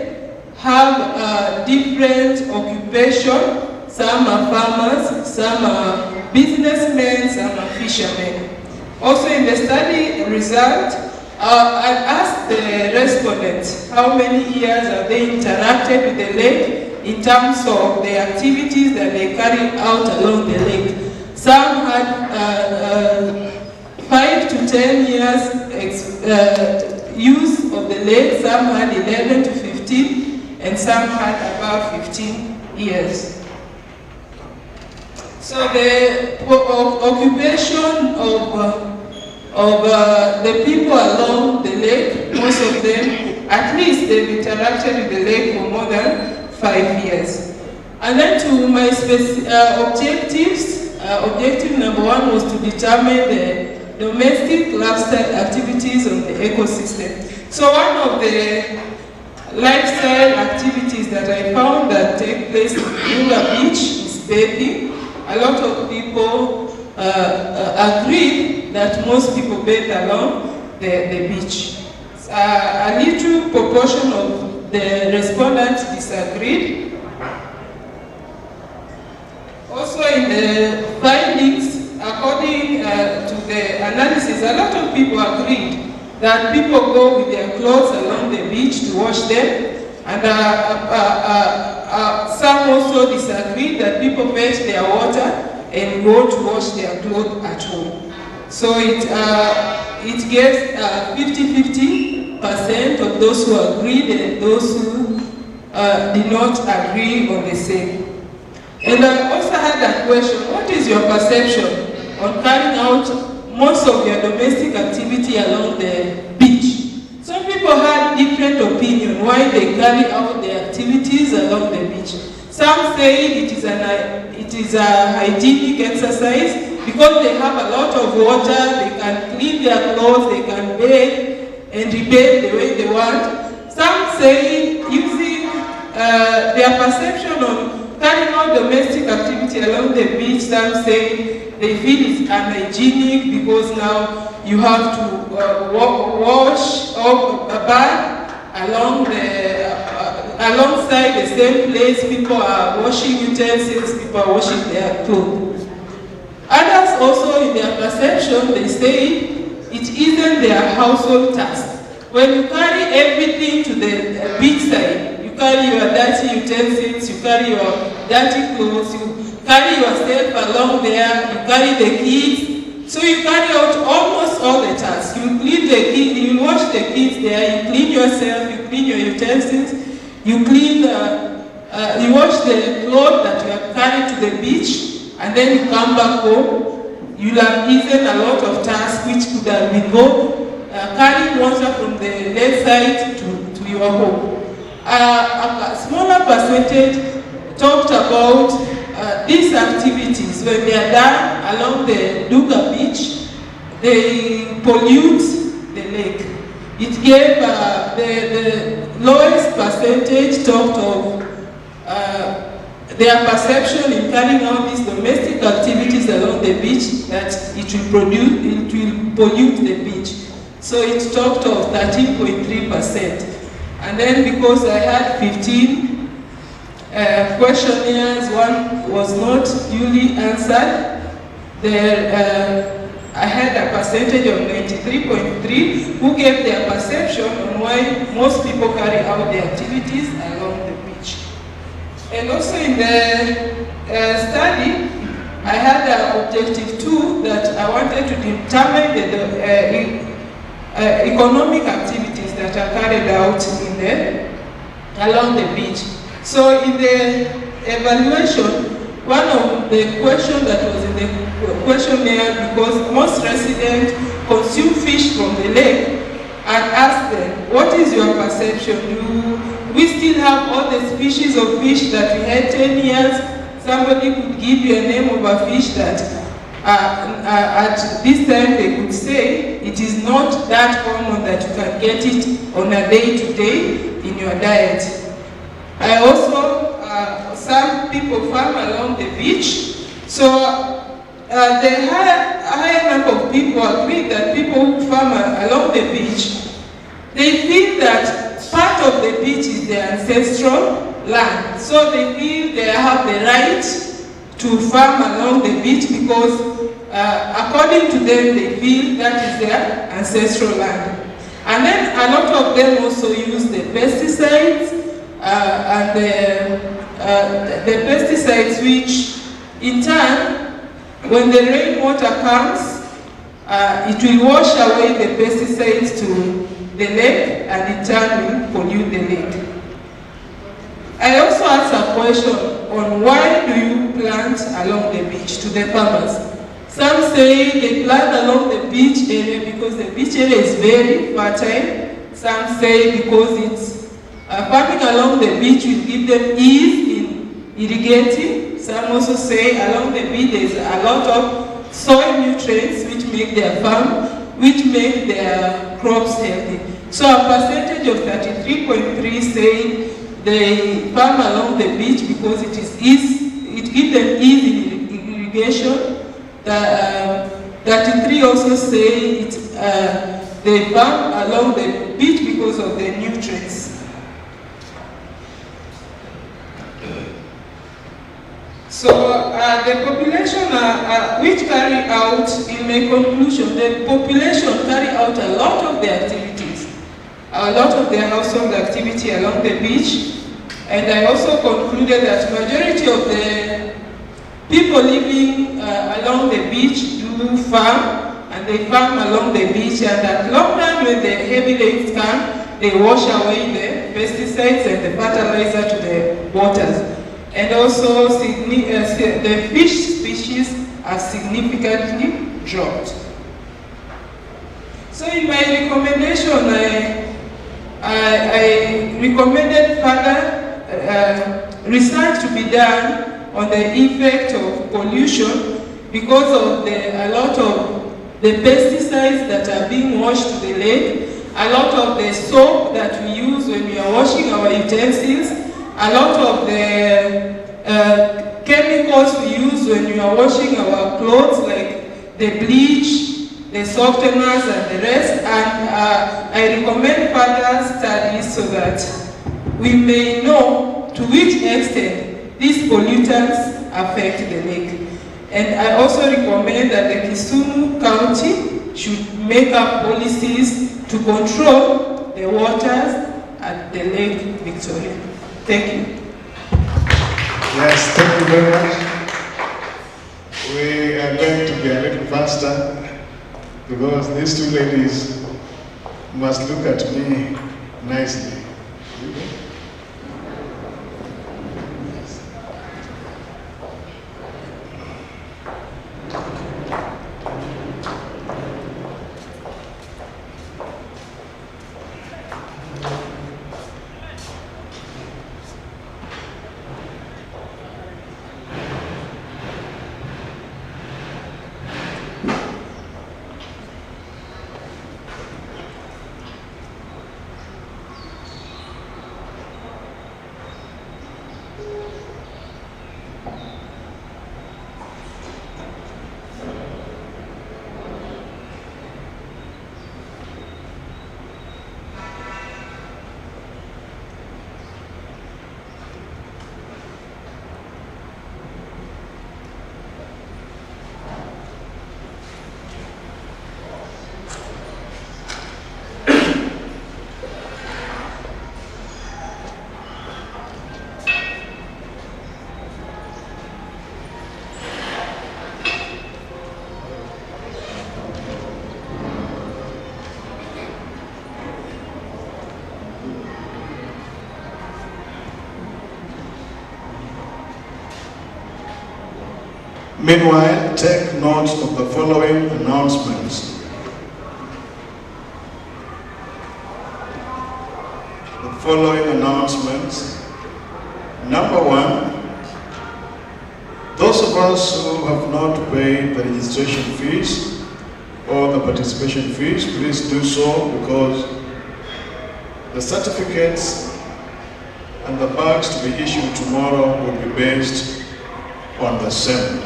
have different occupation. Some are farmers, some are businessmen, some are fishermen. Also in the study result, I asked the respondents how many years have they interacted with the lake in terms of the activities that they carry out along the lake. Some had 5 to 10 years use of the lake, some had 11 to 15, and some had about 15 years. So the occupation of the people along the lake, most of them, at least they've interacted with the lake for more than 5 years. And then to my objectives, objective number 1 was to determine the domestic lifestyle activities of the ecosystem. So one of the lifestyle activities that I found that take place in Dunga Beach is bathing. A lot of people agreed that most people bathe along the beach. A little proportion of the respondents disagreed. Also in the findings, according to the analysis, a lot of people agreed that people go with their clothes along the beach to wash them, and some also disagreed that people fetch their water and go to wash their clothes at home. So it gives 50-50% of those who agreed and those who did not agree on the same. And I also had a question, what is your perception on carrying out most of your domestic activity along the beach? Some people had different opinion why they carry out their activities along the beach. Some say it is a hygienic exercise because they have a lot of water, they can clean their clothes, they can bathe and rebathe the way they want. Some say using their perception on carrying out domestic activity along the beach, some say they feel it's unhygienic because now you have to wash or bath alongside the same place. People are washing utensils, people are washing their clothes. Others also in their perception, they say it isn't their household task. When you carry everything to the beach side, you carry your dirty utensils, you carry your dirty clothes, you carry yourself along there, you carry the kids. So you carry out almost all the tasks. You clean the kids, you wash the kids there, you clean yourself, you clean your utensils, you clean, you wash the clothes that you have carried to the beach, and then you come back home. You'll have eaten a lot of tasks which could have been carrying water from the left side to your home. A smaller percentage talked about these activities. When they are done along the Duga beach, they pollute the lake. It gave the lowest percentage talked of their perception in carrying out these domestic activities along the beach, that it will pollute the beach. So it talked of 13.3%. And then because I had 15 questionnaires, one was not duly answered, I had a percentage of 93.3 who gave their perception on why most people carry out their activities along the beach. And also in the study, I had an objective 2 that I wanted to determine the economic activities that are carried out along the beach. So in the evaluation, one of the questions that was in the questionnaire, because most residents consume fish from the lake, and asked them, what is your perception? Do we still have all the species of fish that we had 10 years? Somebody could give you a name of a fish that at this time they could say it is not that common that you can get it on a day-to-day in your diet. I also, some people farm along the beach, so the higher number of people agree that people who farm along the beach, they feel that part of the beach is their ancestral land. So they feel they have the right to farm along the beach because according to them, they feel that is their ancestral land. And then a lot of them also use the pesticides and the pesticides, which in turn, when the rainwater comes, it will wash away the pesticides to the lake and in turn will pollute the lake. I also asked a question on why do you plant along the beach to the farmers. Some say they plant along the beach area because the beach area is very fertile. Some say because it's farming along the beach will give them ease in irrigating. Some also say along the beach there is a lot of soil nutrients which make their farm, which make their crops healthy. So a percentage of 33.3 say they farm along the beach because it gives them ease in irrigation. 33 also say they farm along the beach because of the nutrients. So the population which carry out, in my conclusion, the population carry out a lot of their activities, a lot of their household activity along the beach, and I also concluded that majority of the people living along the beach do farm, and they farm along the beach, and at long run when the heavy rains come, they wash away the pesticides and the fertilizer to the waters. and also the fish species have significantly dropped. So in my recommendation, I recommended further research to be done on the effect of pollution because of a lot of the pesticides that are being washed to the lake, a lot of the soap that we use when we are washing our utensils, a lot of the chemicals we use when we are washing our clothes, like the bleach, the softeners and the rest, and I recommend further studies so that we may know to which extent these pollutants affect the lake. And I also recommend that the Kisumu County should make up policies to control the waters at the Lake Victoria. Thank you. Yes, thank you very much. We are going to be a little faster because these two ladies must look at me nicely. Meanwhile, take note of the following announcements. The following announcements. Number one, those of us who have not paid the registration fees or the participation fees, please do so, because the certificates and the bags to be issued tomorrow will be based on the same.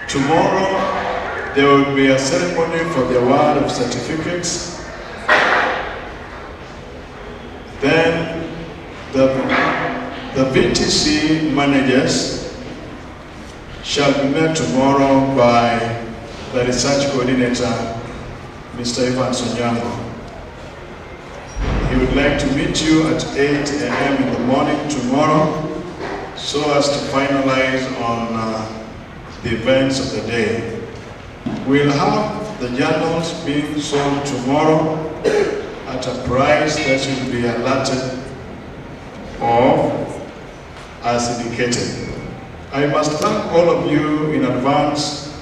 Tomorrow, there will be a ceremony for the award of certificates. Then, the VTC managers shall be met tomorrow by the research coordinator, Mr. Ivan Sonyango. He would like to meet you at 8 a.m. in the morning tomorrow so as to finalize on the events of the day. We'll have the journals being sold tomorrow at a price that will be allotted or as indicated. I must thank all of you in advance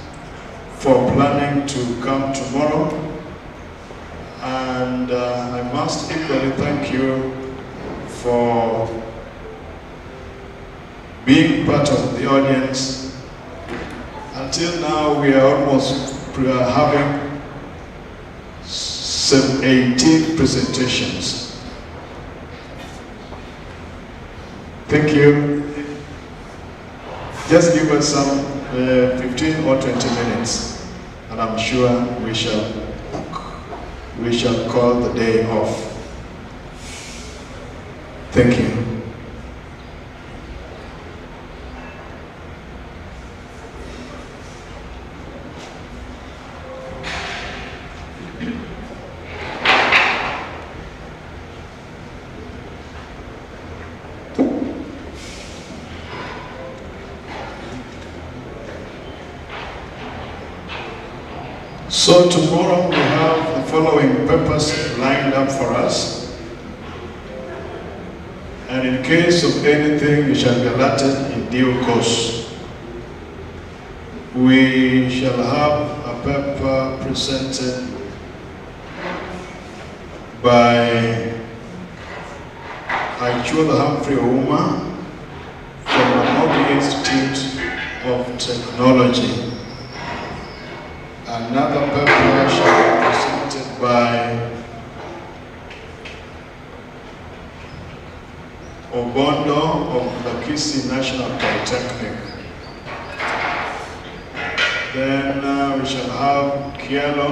for planning to come tomorrow, and I must equally thank you for being part of the audience. Until now, we are almost having 18 presentations. Thank you. Just give us some 15 or 20 minutes, and I'm sure we shall call the day off. Thank you. So tomorrow we have the following purpose lined up for us. and in case of anything, you shall be alerted in due course. We shall have a paper presented by Aichua Humphrey Ouma from the Mobi Institute of Technology. Another paper shall be presented by Obondo of the Kisii National Polytechnic. Then we shall have Kielo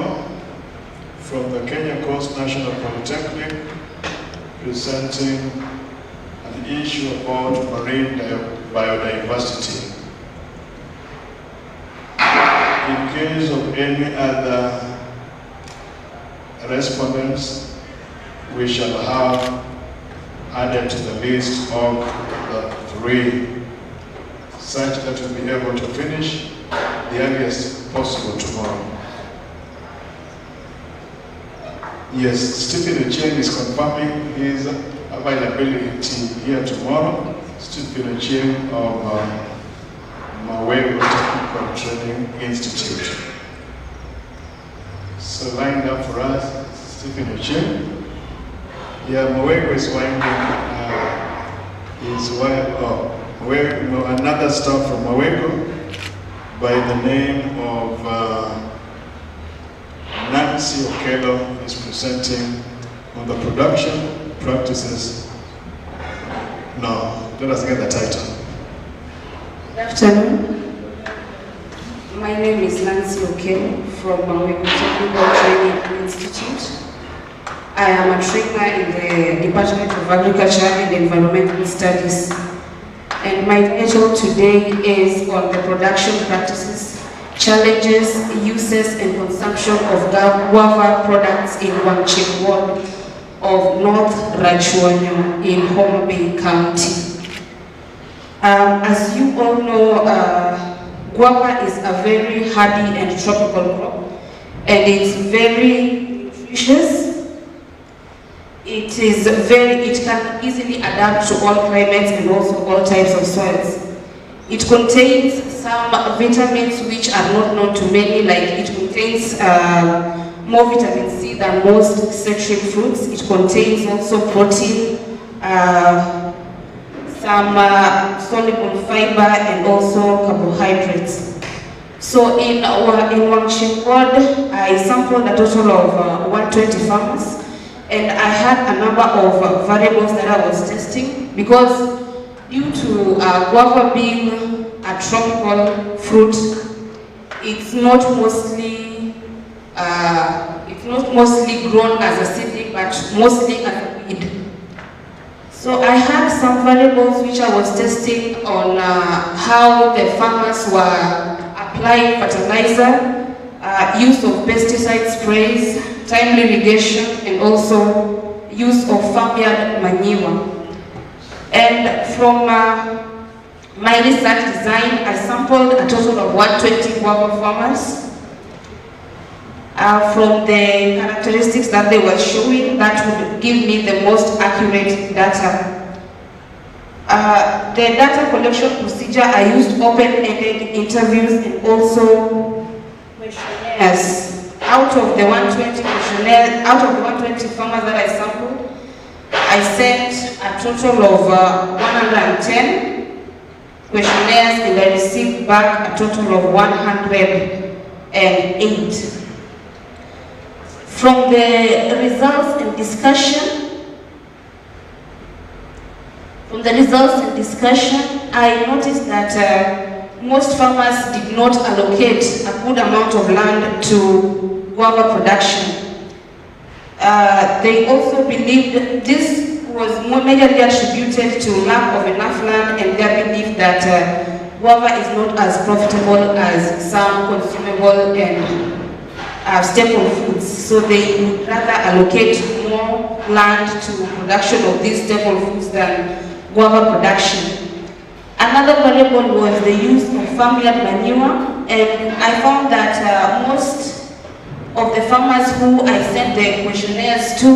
from the Kenya Coast National Polytechnic presenting an issue about marine biodiversity. In case of any other respondents, we shall have added to the list of the 3, such that we'll be able to finish the earliest possible tomorrow. Yes, Stephen Ochieng is confirming his availability here tomorrow. Stephen Ochieng of Mawego Technical Training Institute. So lined up for us, Stephen Ochieng. Yeah, Mawego is winding another staff from Mawego by the name of Nancy Okello is presenting on the production practices. No, let us get the title. Good afternoon. My name is Nancy Okello from Mawego Technical Training Institute. I am a trainer in the Department of Agriculture and Environmental Studies. And my lecture today is on the production practices, challenges, uses, and consumption of guava products in Wangcheng Ward of North Rachuonyo in Homa Bay County. As you all know, guava is a very hardy and tropical crop, and it's very nutritious. It can easily adapt to all climates and also all types of soils. It contains some vitamins which are not known to many, like it contains more vitamin C than most citrus fruits. It contains also protein, some soluble fiber, and also carbohydrates. So in Wangcheng Ward, I sampled a total of 120 farmers. And I had a number of variables that I was testing because due to guava being a tropical fruit, it's not mostly grown as a seedling, but mostly as a weed. So I had some variables which I was testing on how the farmers were applying fertilizer, use of pesticide sprays, timely irrigation, and also use of farmyard manure. And from my research design, I sampled a total of 120 guava farmers. From the characteristics that they were showing, that would give me the most accurate data. The data collection procedure, I used open-ended interviews and also questionnaires. Out of the 120 farmers that I sampled, I sent a total of 110 questionnaires and I received back a total of 108. From the results and discussion, I noticed that most farmers did not allocate a good amount of land to guava production. They also believed this was more majorly attributed to lack of enough land and their belief that guava is not as profitable as some consumable and staple foods. So they would rather allocate more land to production of these staple foods than guava production. Another variable was the use of farmyard manure, and I found that most of the farmers who I sent the questionnaires to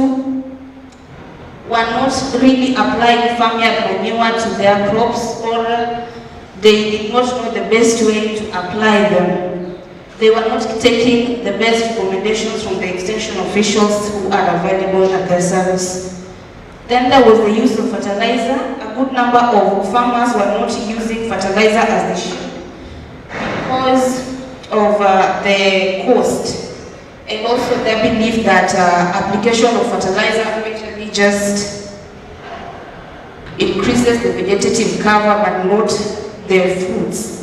were not really applying farmyard manure to their crops, or they did not know the best way to apply them. They were not taking the best recommendations from the extension officials who are available at their service. Then there was the use of fertilizer. A good number of farmers were not using fertilizer as they should because of the cost, and also their belief that application of fertilizer actually just increases the vegetative cover but not the fruits.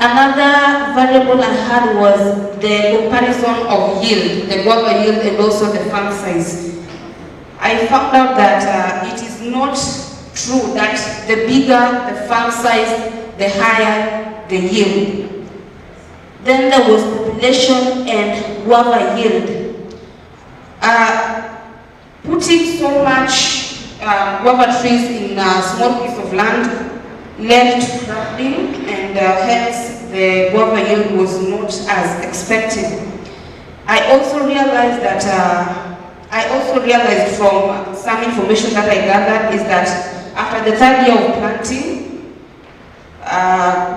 Another variable I had was the comparison of yield, the guava yield and also the farm size. I found out that it is not true that the bigger the farm size, the higher the yield. Then there was population and guava yield. Putting so much guava trees in a small piece of land led to crowding, and hence the guava yield was not as expected. I also realized from some information that I gathered is that after the third year of planting,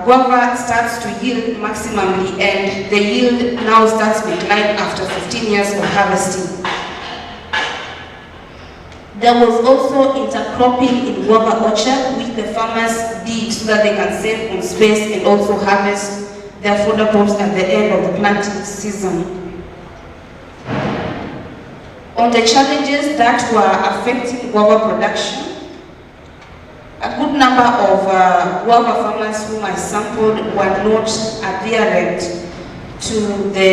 guava starts to yield maximally, and the yield now starts to decline after 15 years of harvesting. There was also intercropping in guava orchard, which the farmers did so that they can save on space and also harvest their fodder crops at the end of the planting season. On the challenges that were affecting guava production, a good number of guava farmers whom I sampled were not adherent to the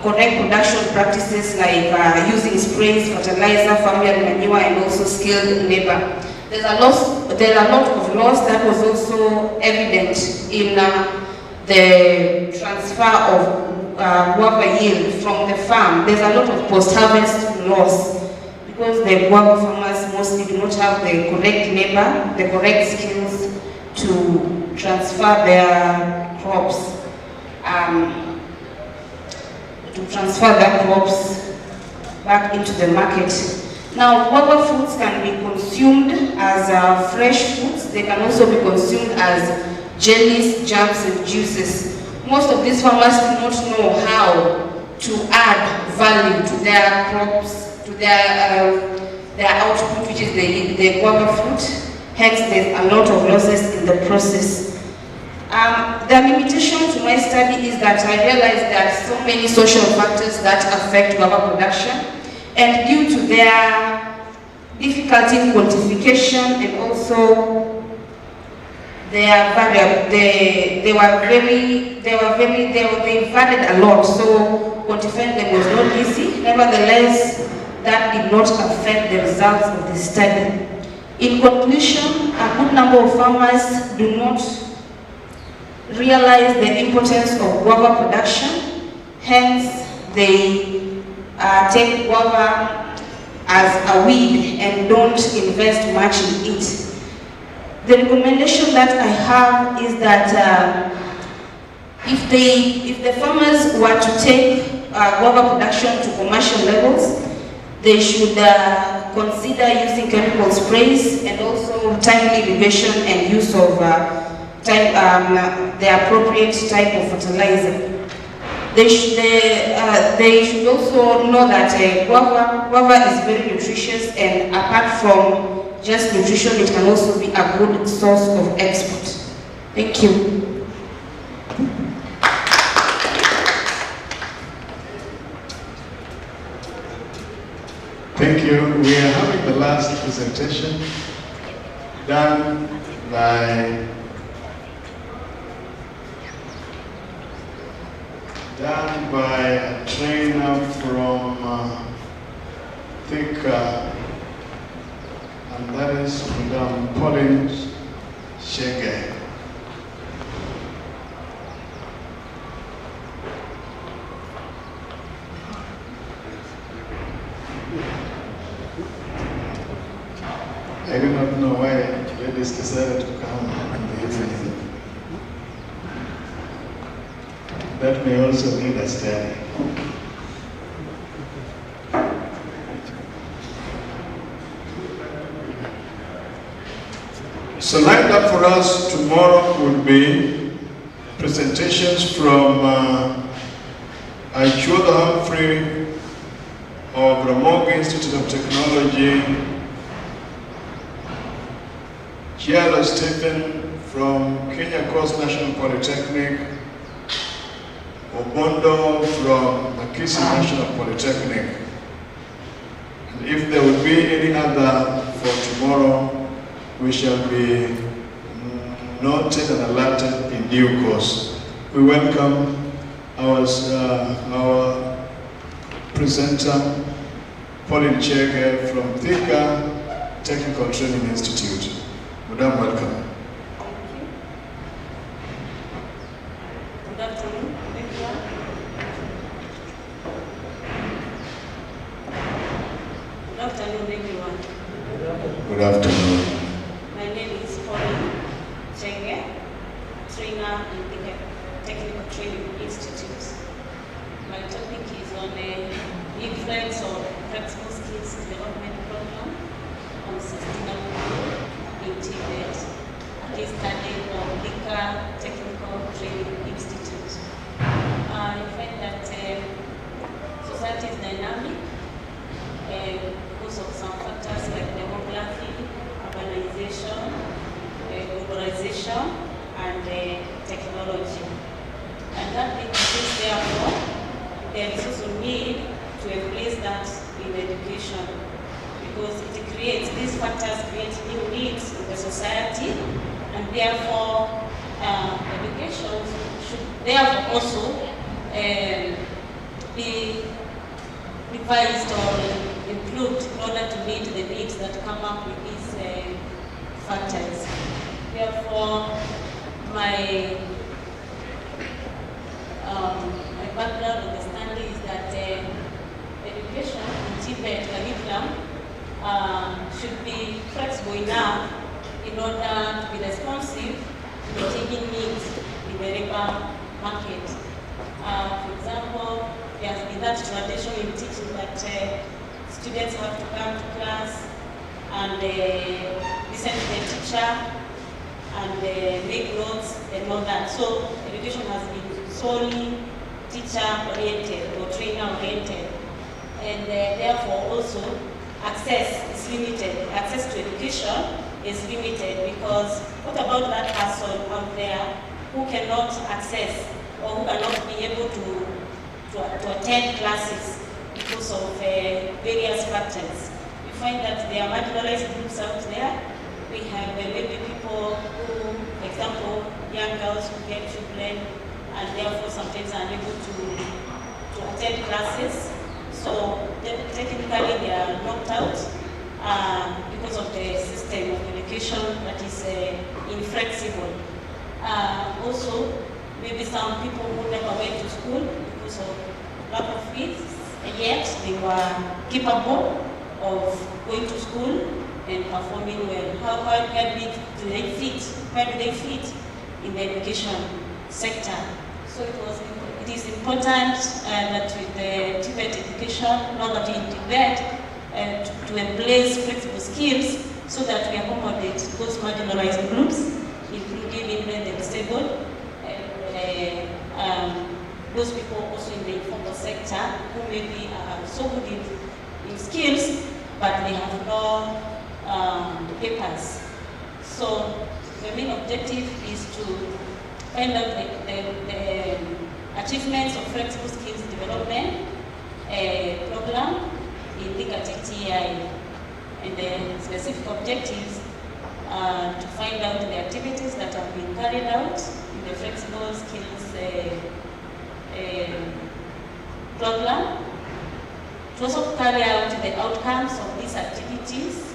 correct production practices like using sprays, fertilizer, farmyard manure, and also skilled labor. There are a lot of loss that was also evident in the transfer of guava yield from the farm. There's a lot of post-harvest loss because the guava farmers mostly do not have the correct labor, the correct skills to transfer their crops. Back into the market. Now, guava fruits can be consumed as fresh fruits. They can also be consumed as jellies, jams, and juices. Most of these farmers do not know how to add value to their crops, to their output, which is the guava fruit. Hence, there's a lot of losses in the process. The limitation to my study is that I realized that so many social factors that affect guava production, and due to their difficulty in quantification and also their variable, they varied a lot, so quantifying them was not easy. Nevertheless, that did not affect the results of the study. In conclusion, a good number of farmers do not realize the importance of guava production, hence they take guava as a weed and don't invest much in it. The recommendation that I have is that if the farmers were to take guava production to commercial levels, they should consider using chemical sprays and also timely irrigation and use of the appropriate type of fertilizer. They should also know that guava is very nutritious, and apart from just nutrition, it can also be a good source of export. Thank you. Thank you. We are having the last presentation done by a trainer from and that is Madam Pauline Shege. I do not know why ladies decided to come in the evening. That may also need a study. So lined up for us tomorrow will be presentations from Aishwarya Humphrey of Ramogi Institute of Technology, Chiara Stephen from Kenya Coast National Polytechnic, Obondo from Makisi National Polytechnic. And if there will be any other for tomorrow, we shall be noted and alerted in due course. We welcome our presenter, Pauline Chege from Thika Technical Training Institute. Madam, welcome. Good afternoon, everyone. Good afternoon, everyone. Good afternoon. My name is Pauline Chege, trainer in the Technical Training Institute. My topic is on the influence of flexible skills development program on sustainable growth in Tibet. This study of Thika Technical Training Institute. I find that society is dynamic because of some factors like demography, urbanization, globalization, and technology. And that means, therefore, there is also need to embrace that in education, because these factors create new needs in the society, and therefore education should therefore also be revised or improved in order to meet the needs that come up with these factors. Therefore, my background understanding is that education in Tibet curriculum should be flexible enough in order to be responsive to the changing needs in the labor market. For example, there has been that tradition in teaching that students have to come to class and listen to the teacher and make notes and all that. So education has been solely teacher-oriented or trainer-oriented, and therefore also access is limited. Access to education is limited because what about that person out there who cannot access or who cannot be able to attend classes because of various factors? We find that there are marginalized groups out there. We have maybe people who, for example, young girls who get children and therefore sometimes are unable to attend classes. So technically they are knocked out because of the system of education that is inflexible. Also, maybe some people who never went to school because of lack of fees, and yet they were capable of going to school and performing well. How do they fit? Where do they fit in the education sector? So it is important that with the Tibet education, now that we integrate to embrace flexible skills so that we accommodate those marginalized groups, including even the disabled, those people also in the informal sector who maybe are so good in skills, but they have no papers. So the main objective is to find out the achievements of flexible skills development program in Thika TTI, and the specific objectives to find out the activities that have been carried out in the flexible skills program, to also carry out the outcomes of these activities,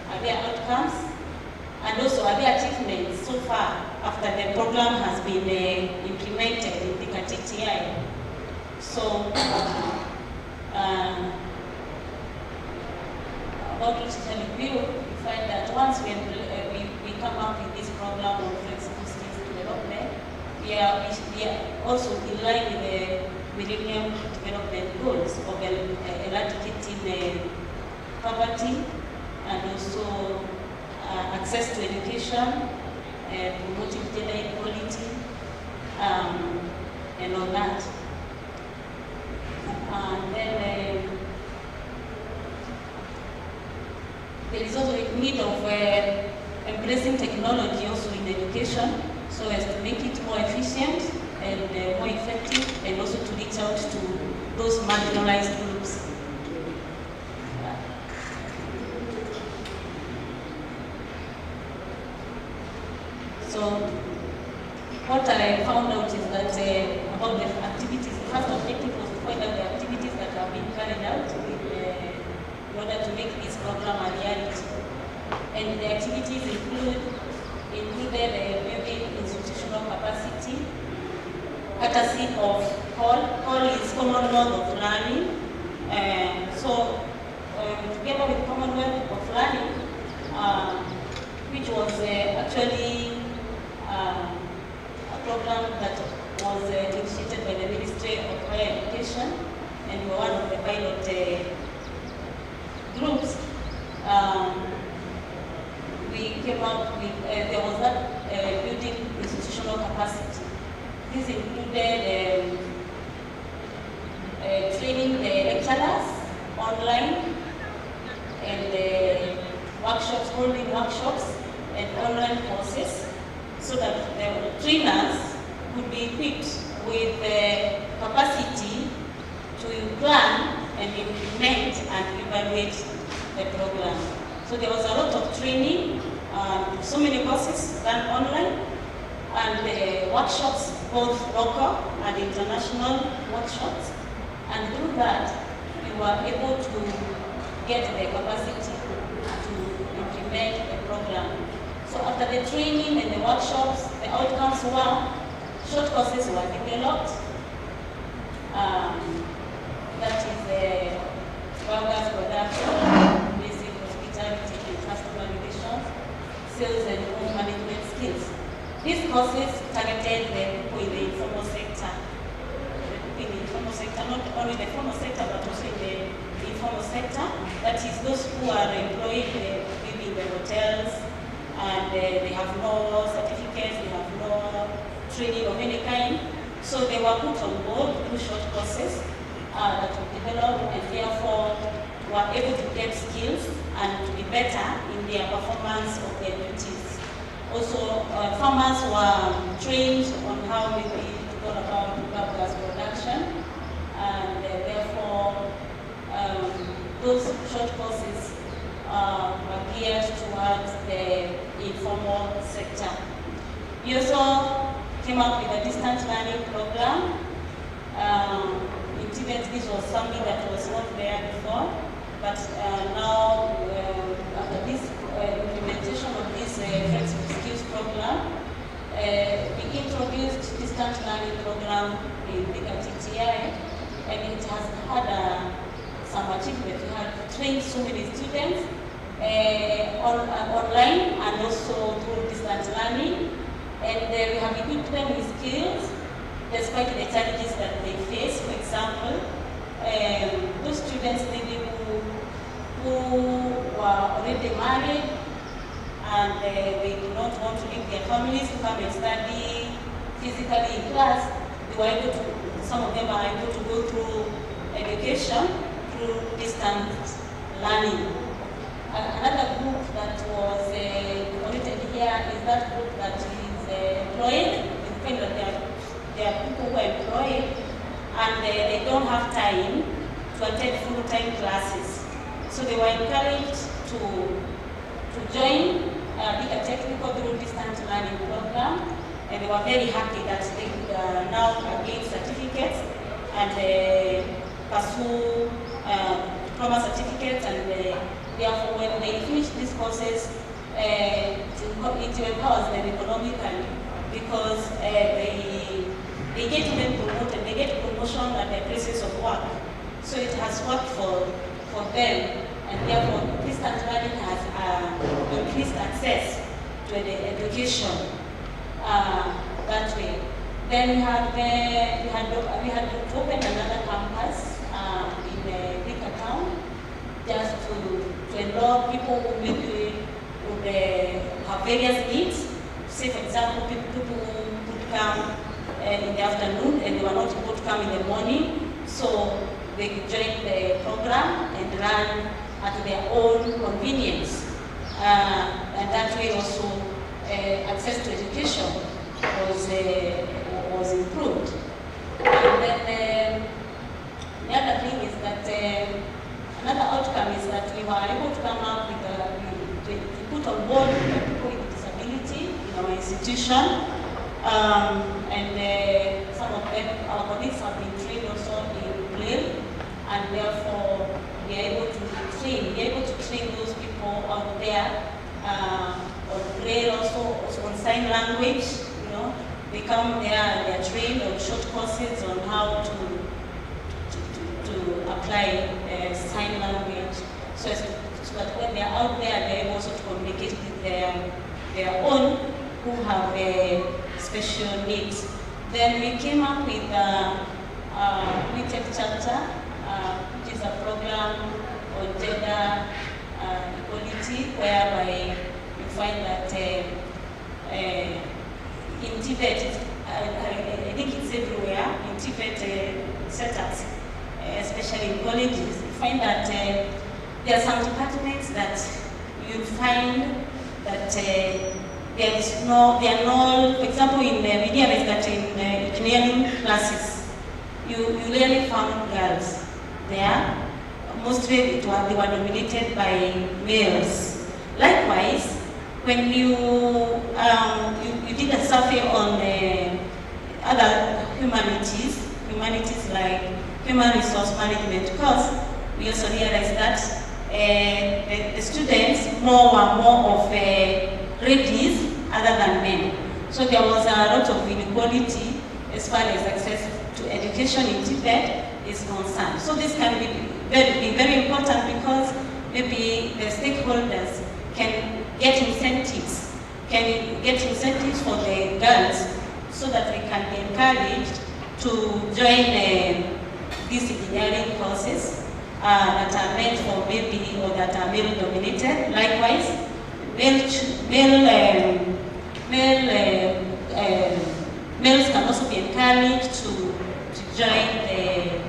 are there outcomes, and also are there achievements so far after the program has been implemented in Thika TTI. So, about digital review, we find that once we come up with this program of flexible skills development, we are also in line with the Millennium Development Goals of eradicating poverty and also access to education, promoting gender equality, and all that. And then there is also a need of embracing technology also in education, so as to make it more efficient and more effective, and also to reach out to those marginalized groups. So what I found out is that about the activities, the first objective was to find out the activities that have been carried out in order to make this program a reality. And the activities included building institutional capacity, courtesy of COL is Commonwealth of Learning. Together with Commonwealth of Learning, which was actually a program that was initiated by the Ministry of Higher Education, and we were one of the pilot groups. We came up with, there was that building institutional capacity. This included training the lecturers online and workshops, holding workshops and online courses, so that the trainers could be equipped with the capacity to plan and implement and evaluate the program. So there was a lot of training, so many courses done online, and workshops, both local and international workshops. And through that, we were able to get the capacity to implement the program. So after the training and the workshops, the outcomes were short courses were developed. That is workers' production, basic hospitality and customer relations, sales and home management skills. These courses targeted the people in the informal sector. Not only the formal sector, but also in the informal sector. That is those who are employed maybe in the hotels, and they have no certificates, they have no training of any kind. So they were put on board through short courses that were developed, and therefore were able to get skills and to be better in their performance of their duties. Also, farmers were trained on how maybe to go about gas production, and therefore those short courses were geared towards the informal sector. We also came up with a distance learning program. In Tibet, this was something that was not there before, but now after this implementation of this flexible skills program, we introduced distance learning program in TTI, and it has had some achievements. We have trained so many students online and also through distance learning, and we have equipped them with skills despite the challenges that they face. For example, those students maybe who were already married and they do not want to leave their families to come and study physically in class, they were able to, some of them are able to go through education through distance learning. Another group that was connected here is that group that is employed. We find that there are people who are employed and they don't have time to attend full-time classes. So they were encouraged to join the technical through distance learning program, and they were very happy that they could now gain certificates and pursue diploma certificates, and therefore when they finish these courses, it empowers them economically, because they get even promoted, they get promotion at the places of work. So it has worked for them, and therefore distance learning has increased access to the education that way. Then we had opened another campus in Thika town, just to enroll people who maybe would various needs. Say, for example, people who would come in the afternoon and they were not able to come in the morning, so they could join the program and run at their own convenience. And that way also access to education was improved. And then the other thing is that another outcome is that we were able to come up with we put on board people with disability in our institution, and some of them, our colleagues have been trained also in Braille, and therefore we are able to train those people out there on Braille, also on sign language. You know, they come there and they are trained on short courses on how to apply sign language, so that when they are out there, they are able to communicate with their own who have special needs. Then we came up with WeTech Chapter, which is a program on gender equality, whereby you find that in Tibet, I think it's everywhere, in Tibet setups, especially in colleges, you find that there are some departments that you find that there are no, for example, in media, that in engineering classes, you rarely found girls there. Mostly they were dominated by males. Likewise, when you did a survey on other humanities like human resource management course, we also realized that the students were more of ladies other than men. So there was a lot of inequality as far as access to education in Tibet is concerned. So this can be very important, because maybe the stakeholders can get incentives for the girls, so that they can be encouraged to join these engineering courses that are meant for maybe, or that are male dominated. Likewise, males can also be encouraged to join the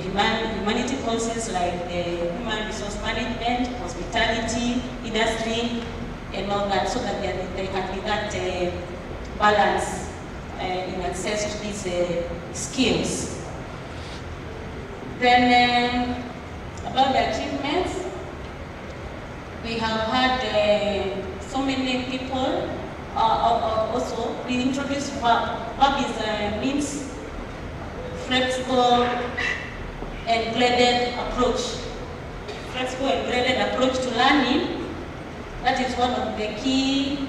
humanity courses like the human resource management, hospitality, industry, and all that, so that there can be that balance in access to these skills. Then about the achievements, we have had so many people also we introduced VAB means flexible and graded approach. Flexible and graded approach to learning. That is one of the key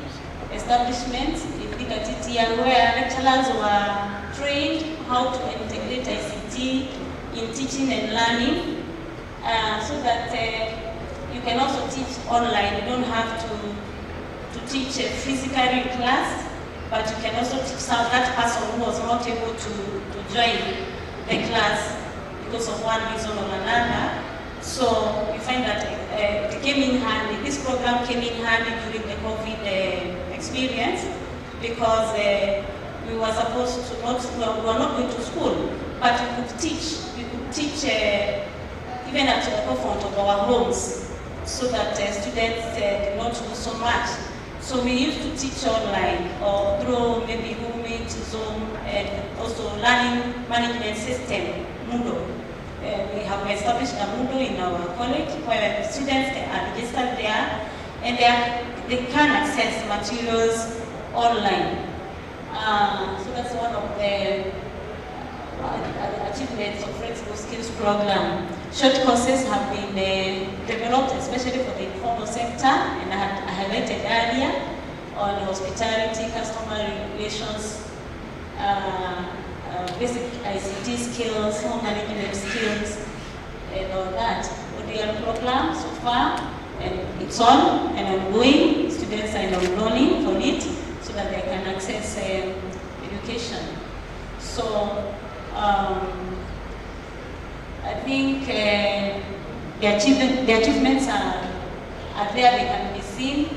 establishments in DICATTIA, where lecturers were trained how to integrate ICT in teaching and learning, so that you can also teach online. You don't have to teach physically in class, but you can also teach that person who was not able to join the class because of one reason or another. So we find that it came in handy. This program came in handy during the COVID experience, because we were supposed to we were not going to school, but we could teach. We could teach even at the comfort of our homes, so that students did not lose so much. So we used to teach online, or through maybe Google Meet, Zoom, and also learning management system, Moodle. We have established a Moodle in our college, where students are registered there, and they can access materials online. So that's one of the achievements of Flexible Skills Program. Short courses have been developed especially for the informal sector, and I highlighted earlier on hospitality, customer relations, basic ICT skills, home management skills, and all that. ODL program so far, and it's on and ongoing. Students are enrolling for it so that they can access education. So I think the achievements are there, they can be seen.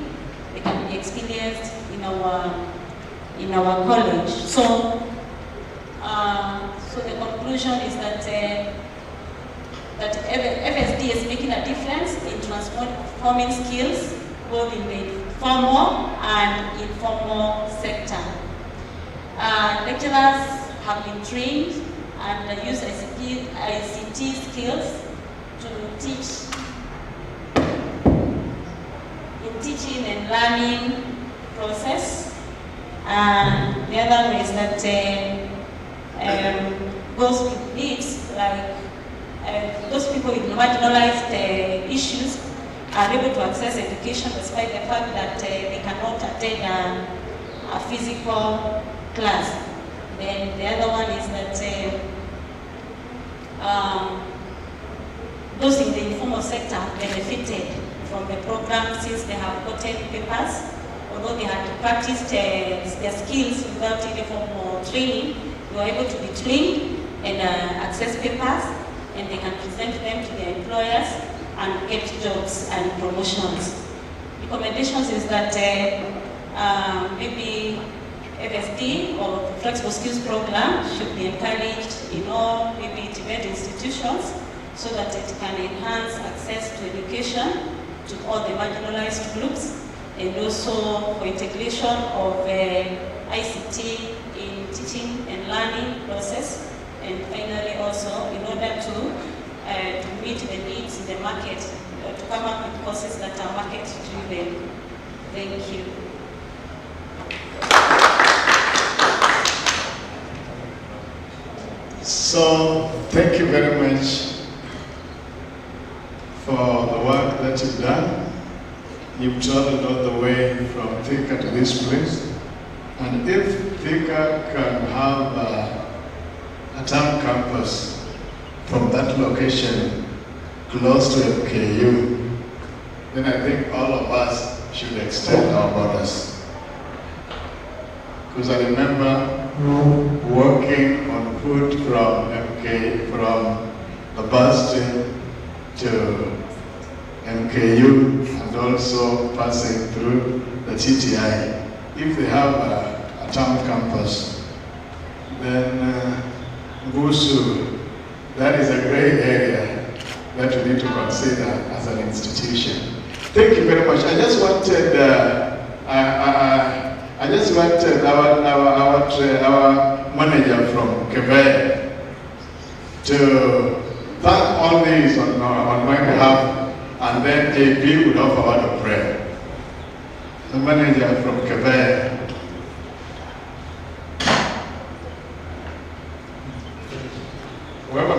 they can be experienced in our college. So, so the conclusion is that that FSD is making a difference in transforming skills both in the formal and informal sector. Lecturers have been trained and use ICT skills to teach in teaching and learning process. And the other way is that those with needs, like those people with marginalized issues, are able to access education despite the fact that they cannot attend a physical class. Then the other one is that those in the informal sector have benefited from the program since they have gotten papers. Although they had practiced their skills without any formal training, they were able to be trained and access papers, and they can present them to their employers and get jobs and promotions. Recommendations is that maybe FSD or Flexible Skills Program should be encouraged in all maybe TVET institutions so that it can enhance access to education to all the marginalized groups, and also for integration of ICT in teaching and learning process, and finally also in order to meet the needs in the market, to come up with courses that are market driven. Thank you. So, thank you very much for the work that you've done. You've traveled all the way from Thika to this place. And if Thika can have a town campus from that location close to MKU, then I think all of us should extend our borders. Because I remember walking on foot from from the bus to MKU, and also passing through the TTI. If they have a town campus, then Busu, that is a gray area that we need to consider as an institution. Thank you very much. I just wanted our manager from Quebec to thank all these on my behalf, and then JP would offer a word of prayer. The manager from Quebec. Whoever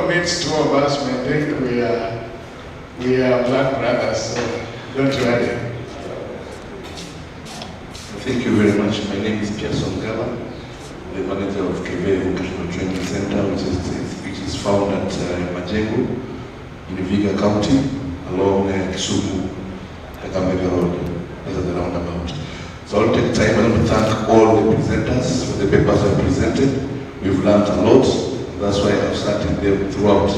meets two of us may think we are blood brothers, so don't worry. Thank you very much. My name is Pierre Songala, the manager of Quebec Vocational Training Center, which is found at Majengo in Vihiga County, along Kisumu, Kakamega Road, that's at the roundabout. So I'll take time. I want to thank all the presenters for the papers I presented. We've learned a lot. That's why I've started them throughout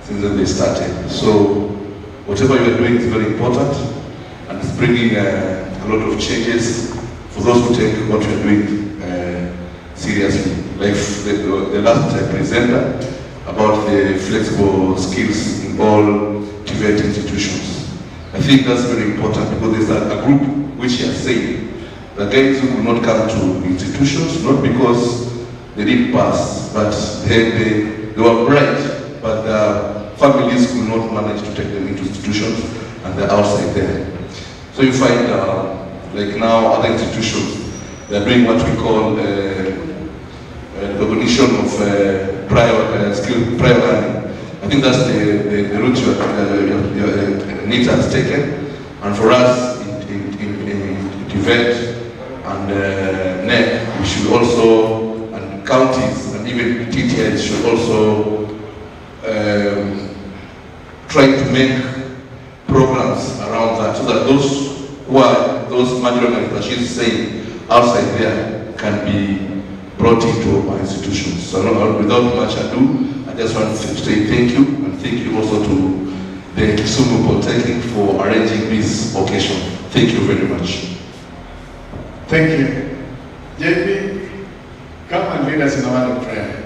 since they started. So whatever you are doing is very important, and it's bringing a lot of changes for those who take what you're doing seriously. Like the last presenter about the flexible skills in all TVET institutions. I think that's very important because there's a group which has said the guys who will not come to institutions, not because they didn't pass, but they were bright, but the families could not manage to take them into institutions, and they're outside there. So you find, like now, other institutions, they're doing what we call recognition of prior learning. I think that's the route your NITA has taken, and for us in TVET and NEC, we should also, and counties and even TTIs should also try to make programs around that, so that those who are those marginalized, that she's saying, outside there can be brought into our institutions. So without much ado, I just want to say thank you, and thank you also to the Kisumu Polytechnic for arranging this occasion. Thank you very much. Thank you. JP, come and lead us in a word of prayer.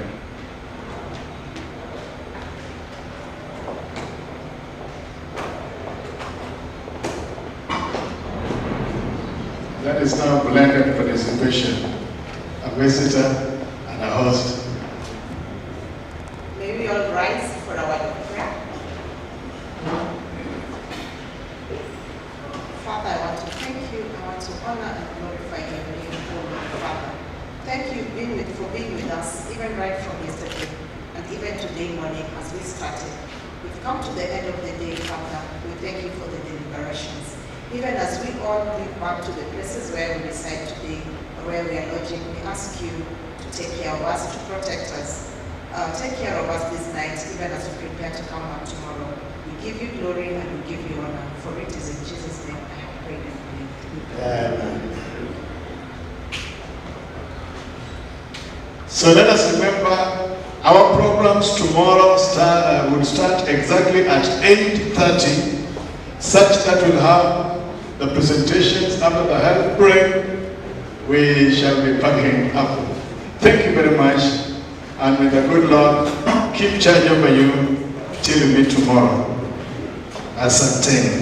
That is now blended participation, a visitor and a host. May we all rise for our word of prayer. Father, I want to thank you. I want to honor and glorify your name, oh Father. Thank you for being with us, even right from yesterday and even today morning as we started. We've come to the end of the day, Father. We thank you for the deliberations. Even as we all move back to the places where we reside today, or where we are lodging, we ask you to take care of us, to protect us. Take care of us this night, even as we prepare to come back tomorrow. We give you glory and we give you honor, for it is in Jesus' name I have prayed and believed. Amen. So let us remember our programs tomorrow will start exactly at 8:30, such that we'll have the presentations after the health break. We shall be packing up. Thank you very much, and may the good Lord keep charge over you till we meet tomorrow. Asante.